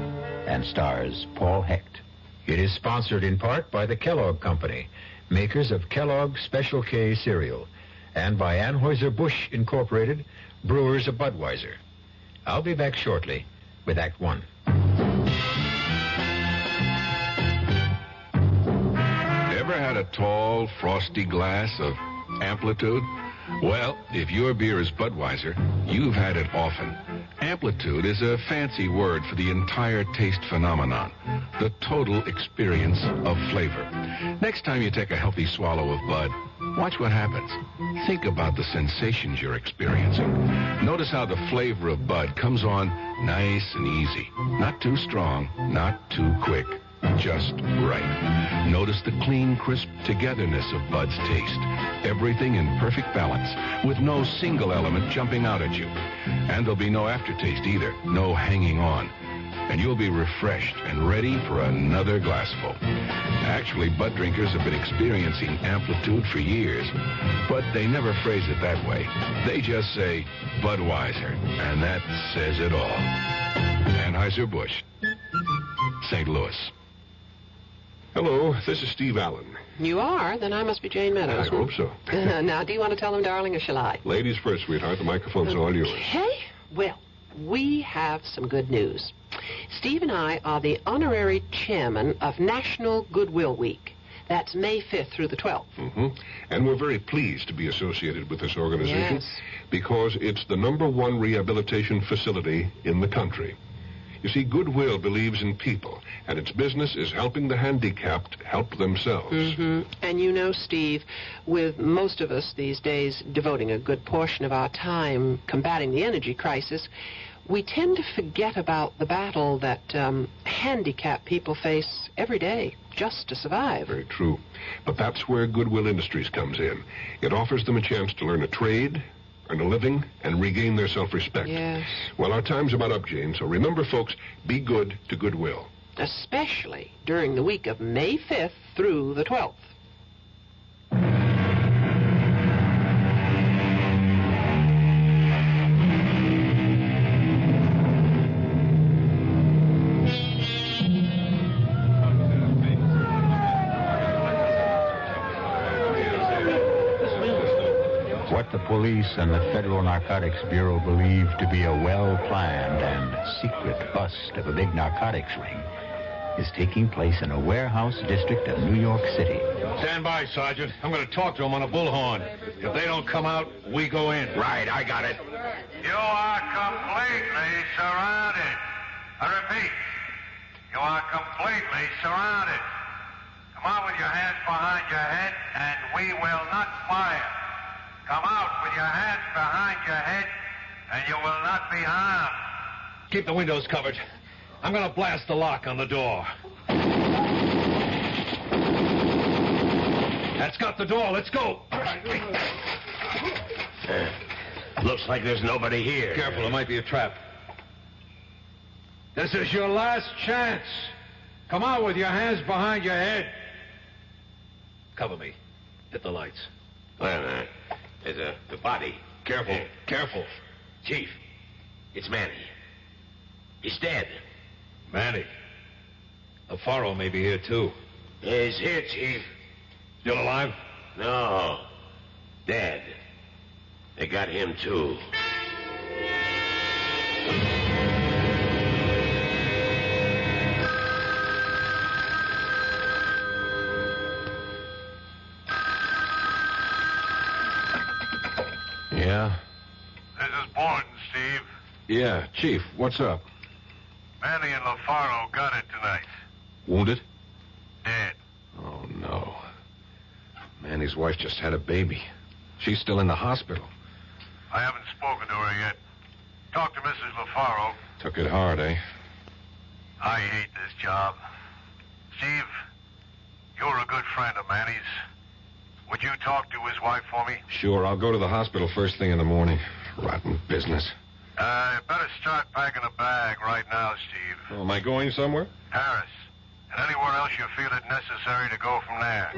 and stars Paul Hecht. It is sponsored in part by the Kellogg Company, makers of Kellogg's Special K cereal, and by Anheuser-Busch Incorporated, brewers of Budweiser. I'll be back shortly with Act One. Ever had a tall, frosty glass of Amplitude? Well, if your beer is Budweiser, you've had it often. Amplitude is a fancy word for the entire taste phenomenon, the total experience of flavor. Next time you take a healthy swallow of Bud, watch what happens. Think about the sensations you're experiencing. Notice how the flavor of Bud comes on nice and easy. Not too strong, not too quick. Just right. Notice the clean, crisp togetherness of Bud's taste. Everything in perfect balance, with no single element jumping out at you. And there'll be no aftertaste either, no hanging on. And you'll be refreshed and ready for another glassful. Actually, Bud drinkers have been experiencing Amplitude for years, but they never phrase it that way. They just say Budweiser, and that says it all. Anheuser-Busch, St. Louis. Hello, this is Steve Allen. You are? Then I must be Jane Meadows. I hope so. Now, do you want to tell them, darling, or shall I? Ladies first, sweetheart. The microphone's all yours. Okay. Well, we have some good news. Steve and I are the honorary chairman of National Goodwill Week. That's May 5th through the 12th. Mm-hmm. And we're very pleased to be associated with this organization because it's the #1 rehabilitation facility in the country. You see, Goodwill believes in people, and its business is helping the handicapped help themselves. Mm-hmm. And you know, Steve, with most of us these days devoting a good portion of our time combating the energy crisis, we tend to forget about the battle that handicapped people face every day just to survive. Very true. But that's where Goodwill Industries comes in. It offers them a chance to learn a trade, earn a living, and regain their self-respect. Yes. Well, our time's about up, Jane, so remember, folks, be good to Goodwill. Especially during the week of May 5th through the 12th. what the police and the Federal Narcotics Bureau believe to be a well-planned and secret bust of a big narcotics ring is taking place in a warehouse district of New York City. Stand by, Sergeant. I'm going to talk to them on a bullhorn. If they don't come out, we go in. Right, I got it. You are completely surrounded. I repeat, you are completely surrounded. Come out with your hands behind your head, and we will not fire. Come out with your hands behind your head, and you will not be harmed. Keep the windows covered. I'm going to blast the lock on the door. That's got the door. Let's go. Looks like there's nobody here. Careful, it might be a trap. This is your last chance. Come out with your hands behind your head. Cover me. Hit the lights. Wait a minute. There's the body. Careful. Careful. Chief, it's Manny. He's dead. Manny. Alfaro may be here, too. He's here, Chief. Still alive? No. Dead. They got him, too. Yeah? This is Borton, Steve. Yeah, Chief, what's up? Manny and LaFaro got it tonight. Wounded? Dead. Oh, no. Manny's wife just had a baby. She's still in the hospital. I haven't spoken to her yet. Talk to Mrs. LaFaro. Took it hard, eh? I hate this job. Steve, you're a good friend of Manny's. Would you talk to his wife for me? Sure, I'll go to the hospital first thing in the morning. Rotten business. Better start packing a bag right now, Steve. Oh, am I going somewhere? Paris. And anywhere else you feel it necessary to go from there.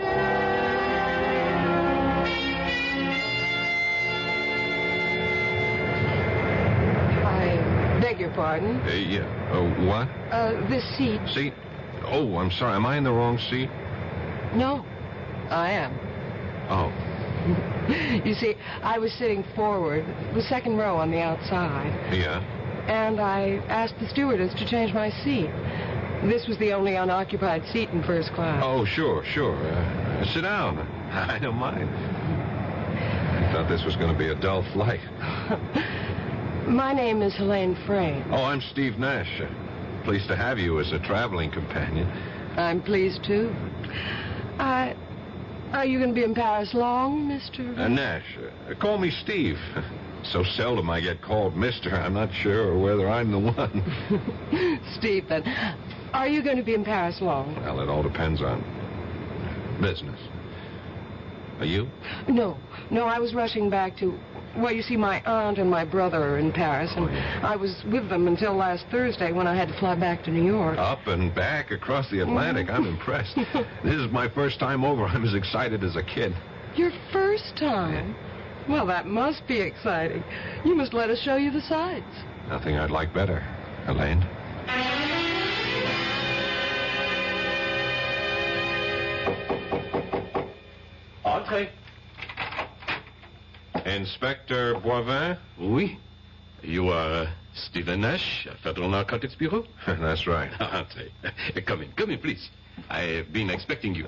I beg your pardon? Yeah. What? This seat. Seat? Oh, I'm sorry. Am I in the wrong seat? No, I am. Oh. You see, I was sitting forward, the second row on the outside. Yeah? And I asked the stewardess to change my seat. This was the only unoccupied seat in first class. Oh, sure. Sit down. I don't mind. I thought this was going to be a dull flight. My name is Helene Frayne. Oh, I'm Steve Nash. Pleased to have you as a traveling companion. I'm pleased, too. Are you going to be in Paris long, Mr.? Nash. Call me Steve. So seldom I get called Mr. I'm not sure whether I'm the one. Steve, then. Are you going to be in Paris long? Well, it all depends on business. Are you? No, I was rushing back to... Well, you see, my aunt and my brother are in Paris, and I was with them until last Thursday when I had to fly back to New York. Up and back across the Atlantic. I'm impressed. This is my first time over. I'm as excited as a kid. Your first time? Well, that must be exciting. You must let us show you the sights. Nothing I'd like better, Helene. Entrez. Inspector Boivin? Oui. You are Stephen Nash, Federal Narcotics Bureau? That's right. Entrez. Come in, please. I've been expecting you.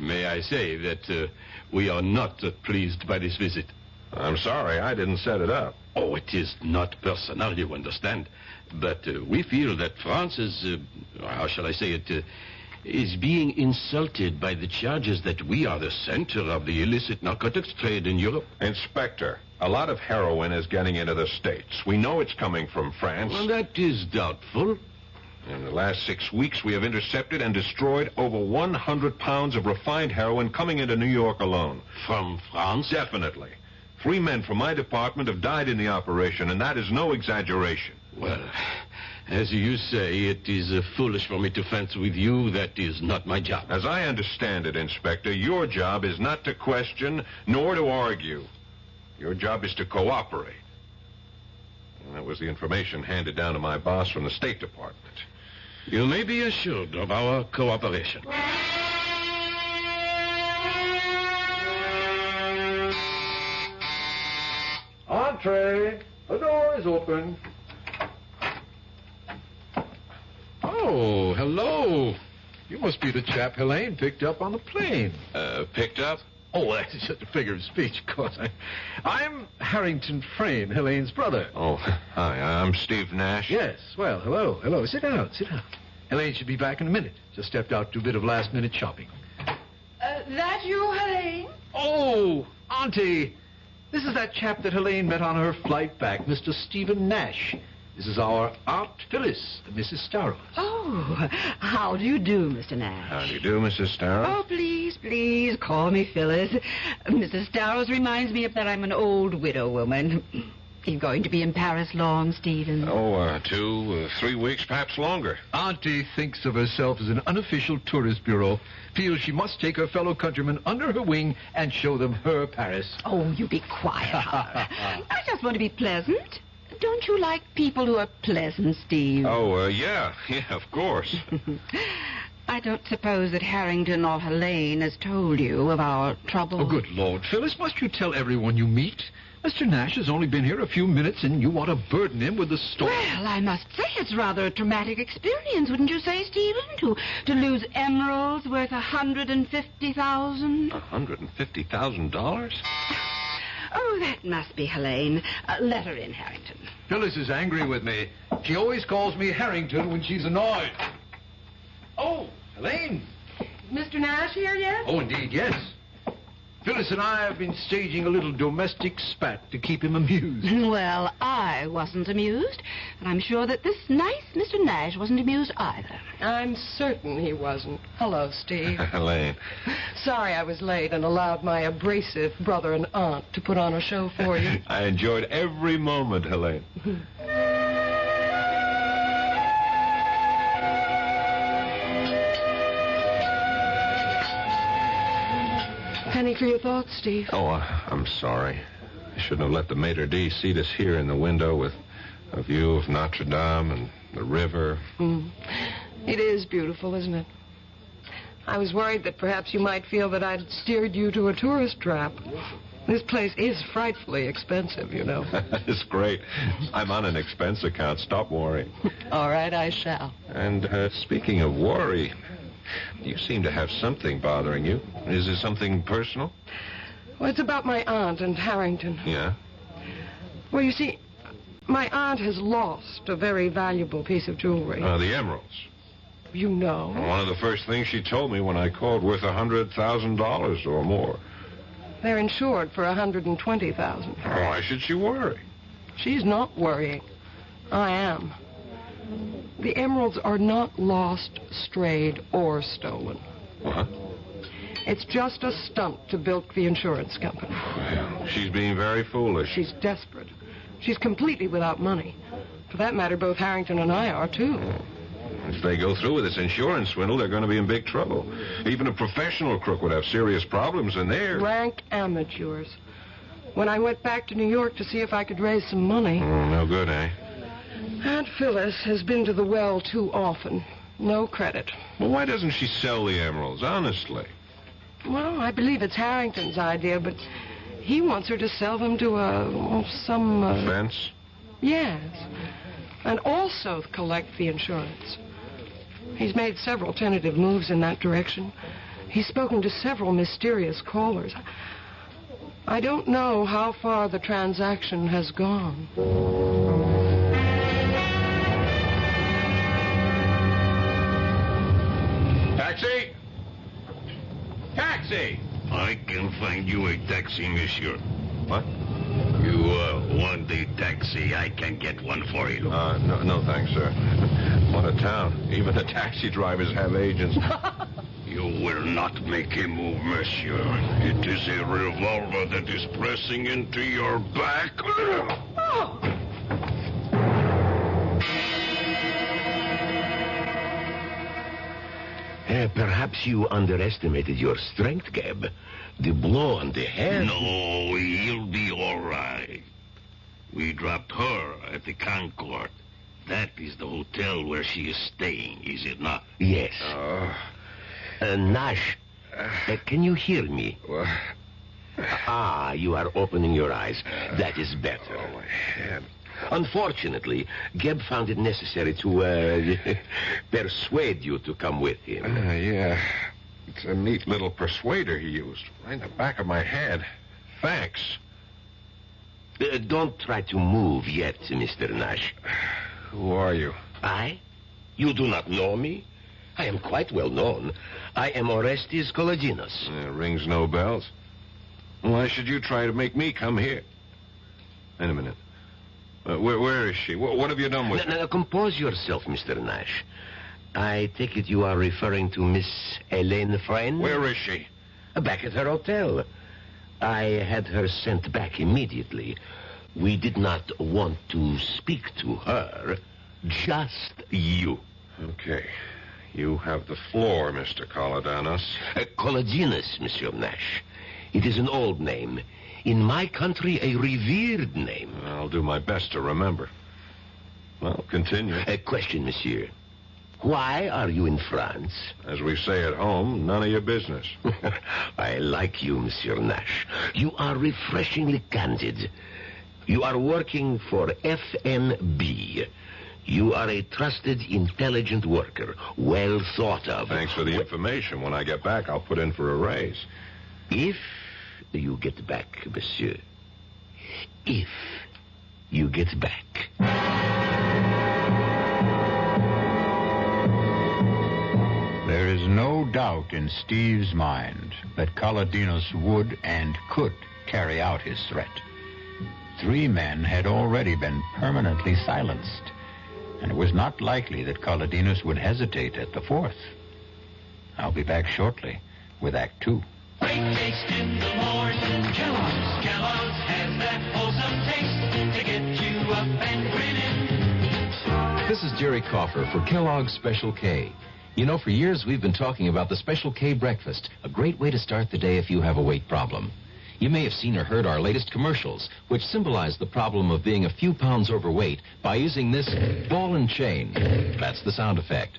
May I say that we are not pleased by this visit? I'm sorry, I didn't set it up. Oh, it is not personal, you understand. But we feel that France is, how shall I say it, is being insulted by the charges that we are the center of the illicit narcotics trade in Europe. Inspector, a lot of heroin is getting into the States. We know it's coming from France. Well, that is doubtful. In the last 6 weeks, we have intercepted and destroyed over 100 pounds of refined heroin coming into New York alone. From France? Definitely. 3 men from my department have died in the operation, and that is no exaggeration. Well, as you say, it is foolish for me to fence with you. That is not my job. As I understand it, Inspector, your job is not to question nor to argue. Your job is to cooperate. And that was the information handed down to my boss from the State Department. You may be assured of our cooperation. Entree. The door is open. Oh, hello. You must be the chap Helene picked up on the plane. Picked up? Oh, that's just a figure of speech, of course. I'm Harrington Frame, Helene's brother. Oh, hi, I'm Steve Nash. Yes, well, hello. Sit down. Helene should be back in a minute. Just stepped out to do a bit of last-minute shopping. That you, Helene? Oh, Auntie. This is that chap that Helene met on her flight back, Mr. Stephen Nash. This is our Aunt Phyllis, Mrs. Starrow. Oh, how do you do, Mr. Nash? How do you do, Mrs. Starrow? Oh, please, call me Phyllis. Mrs. Starrows reminds me of that I'm an old widow woman. You're going to be in Paris long, Stephen? Oh, 2, 3 weeks, perhaps longer. Auntie thinks of herself as an unofficial tourist bureau, feels she must take her fellow countrymen under her wing and show them her Paris. Oh, you be quiet, Howard. I just want to be pleasant. Don't you like people who are pleasant, Steve? Oh, yeah, of course. I don't suppose that Harrington or Helene has told you of our trouble. Oh, good Lord, Phyllis, must you tell everyone you meet? Mr. Nash has only been here a few minutes, and you want to burden him with the story. Well, I must say it's rather a traumatic experience, wouldn't you say, Stephen? To lose emeralds worth $150,000. $150,000? Oh, that must be Helene. Let her in, Harrington. Phyllis is angry with me. She always calls me Harrington when she's annoyed. Oh, Helene. Mr. Nash here yet? Oh, indeed, yes. Phyllis and I have been staging a little domestic spat to keep him amused. Well, I wasn't amused, and I'm sure that this nice Mr. Nash wasn't amused either. I'm certain he wasn't. Hello, Steve. Helene. Sorry I was late and allowed my abrasive brother and aunt to put on a show for you. I enjoyed every moment, Helene. Penny for your thoughts, Steve. Oh, I'm sorry. I shouldn't have let the maitre d' seat us here in the window with a view of Notre Dame and the river. It is beautiful, isn't it? I was worried that perhaps you might feel that I'd steered you to a tourist trap. This place is frightfully expensive, you know. It's great. I'm on an expense account. Stop worrying. All right, I shall. And speaking of worry, you seem to have something bothering you. Is it something personal? Well, it's about my aunt and Harrington. Yeah? Well, you see, my aunt has lost a very valuable piece of jewelry. The emeralds. You know. One of the first things she told me when I called, worth $100,000 or more. They're insured for $120,000. Why should she worry? She's not worrying. I am. The emeralds are not lost, strayed, or stolen. What? It's just a stunt to bilk the insurance company. Well, she's being very foolish. She's desperate. She's completely without money. For that matter, both Harrington and I are, too. If they go through with this insurance swindle, they're going to be in big trouble. Even a professional crook would have serious problems, and they're... rank amateurs. When I went back to New York to see if I could raise some money... no good, eh? Aunt Phyllis has been to the well too often. No credit. Well, why doesn't she sell the emeralds, honestly? Well, I believe it's Harrington's idea, but he wants her to sell them to some... Fence? Yes. And also collect the insurance. He's made several tentative moves in that direction. He's spoken to several mysterious callers. I don't know how far the transaction has gone. Taxi! Taxi! I can find you a taxi, monsieur. What? You want a taxi? I can get one for you. No, thanks, sir. What a town. Even the taxi drivers have agents. You will not make a move, monsieur. It is a revolver that is pressing into your back. Oh! Perhaps you underestimated your strength, Gab. The blow on the head... No, he'll be all right. We dropped her at the Concord. That is the hotel where she is staying, is it not? Yes. Nash, can you hear me? Ah, you are opening your eyes. That is better. Oh, my head. Unfortunately, Geb found it necessary to, persuade you to come with him. Yeah. It's a neat little persuader he used. Right in the back of my head. Thanks. Don't try to move yet, Mr. Nash. Who are you? I? You do not know me? I am quite well known. I am Orestes Kolodinos. Rings no bells. Why should you try to make me come here? Wait a minute. Where is she? What have you done with her? Now, compose yourself, Mr. Nash. I take it you are referring to Miss Helene Friend? Where is she? Back at her hotel. I had her sent back immediately. We did not want to speak to her, just you. Okay. You have the floor, Mr. Kolodinos. Kolodinos, Monsieur Nash. It is an old name. In my country, a revered name. I'll do my best to remember. Well, continue. A question, monsieur. Why are you in France? As we say at home, none of your business. I like you, Monsieur Nash. You are refreshingly candid. You are working for FNB. You are a trusted, intelligent worker, well thought of. Thanks for the information. When I get back, I'll put in for a raise. If you get back, monsieur. If you get back. There is no doubt in Steve's mind that Kolodinos would and could carry out his threat. 3 men had already been permanently silenced, and it was not likely that Kolodinos would hesitate at the 4th. I'll be back shortly with Act 2. Great taste in the morning. Kellogg's has that wholesome taste to get you up and grinning. This is Jerry Coffer for Kellogg's Special K. You know, for years we've been talking about the Special K breakfast, a great way to start the day if you have a weight problem. You may have seen or heard our latest commercials, which symbolize the problem of being a few pounds overweight by using this ball and chain. That's the sound effect.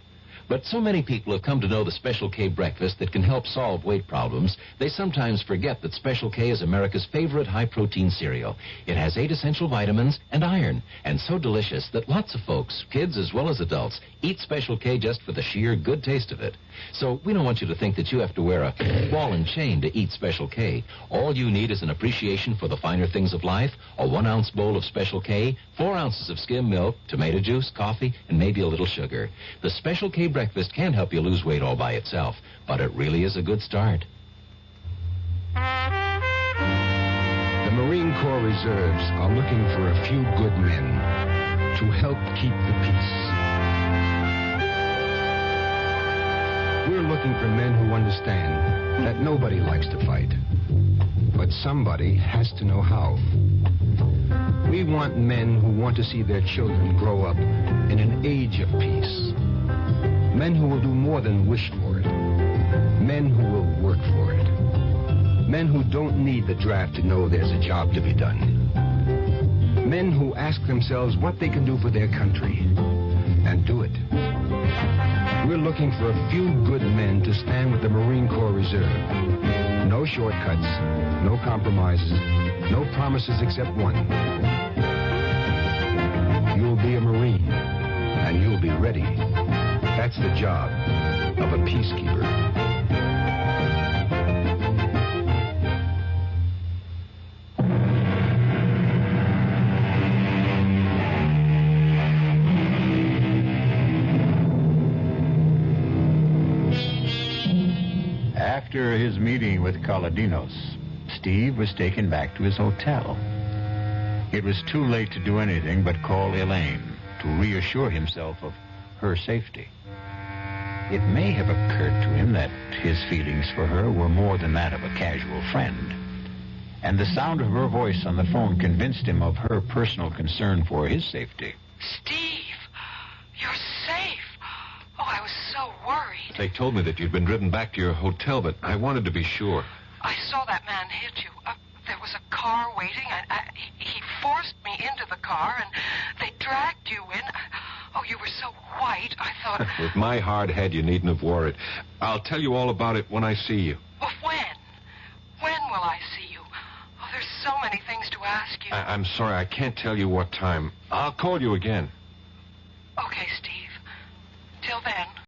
But so many people have come to know the Special K breakfast that can help solve weight problems, they sometimes forget that Special K is America's favorite high-protein cereal. It has 8 essential vitamins and iron, and so delicious that lots of folks, kids as well as adults, eat Special K just for the sheer good taste of it. So we don't want you to think that you have to wear a ball and chain to eat Special K. All you need is an appreciation for the finer things of life, a 1-ounce bowl of Special K, 4 ounces of skim milk, tomato juice, coffee, and maybe a little sugar. The Special K breakfast can help you lose weight all by itself, but it really is a good start. The Marine Corps Reserves are looking for a few good men to help keep the peace. We're looking for men who understand that nobody likes to fight, but somebody has to know how. We want men who want to see their children grow up in an age of peace. Men who will do more than wish for it. Men who will work for it. Men who don't need the draft to know there's a job to be done. Men who ask themselves what they can do for their country and do it. We're looking for a few good men to stand with the Marine Corps Reserve. No shortcuts, no compromises, no promises except one. You'll be a Marine, and you'll be ready. That's the job of a peacekeeper. After his meeting with Kolodinos, Steve was taken back to his hotel. It was too late to do anything but call Elaine to reassure himself of her safety. It may have occurred to him that his feelings for her were more than that of a casual friend, and the sound of her voice on the phone convinced him of her personal concern for his safety. Steve, you're safe. Oh, I was so worried. They told me that you'd been driven back to your hotel, but I wanted to be sure. I saw that man hit you. There was a car waiting. He forced me into the car, and they dragged you in. Oh, you were so white, I thought... With my hard head, you needn't have worried. I'll tell you all about it when I see you. Well, when? When will I see you? so many things to ask you. I'm sorry, I can't tell you what time. I'll call you again.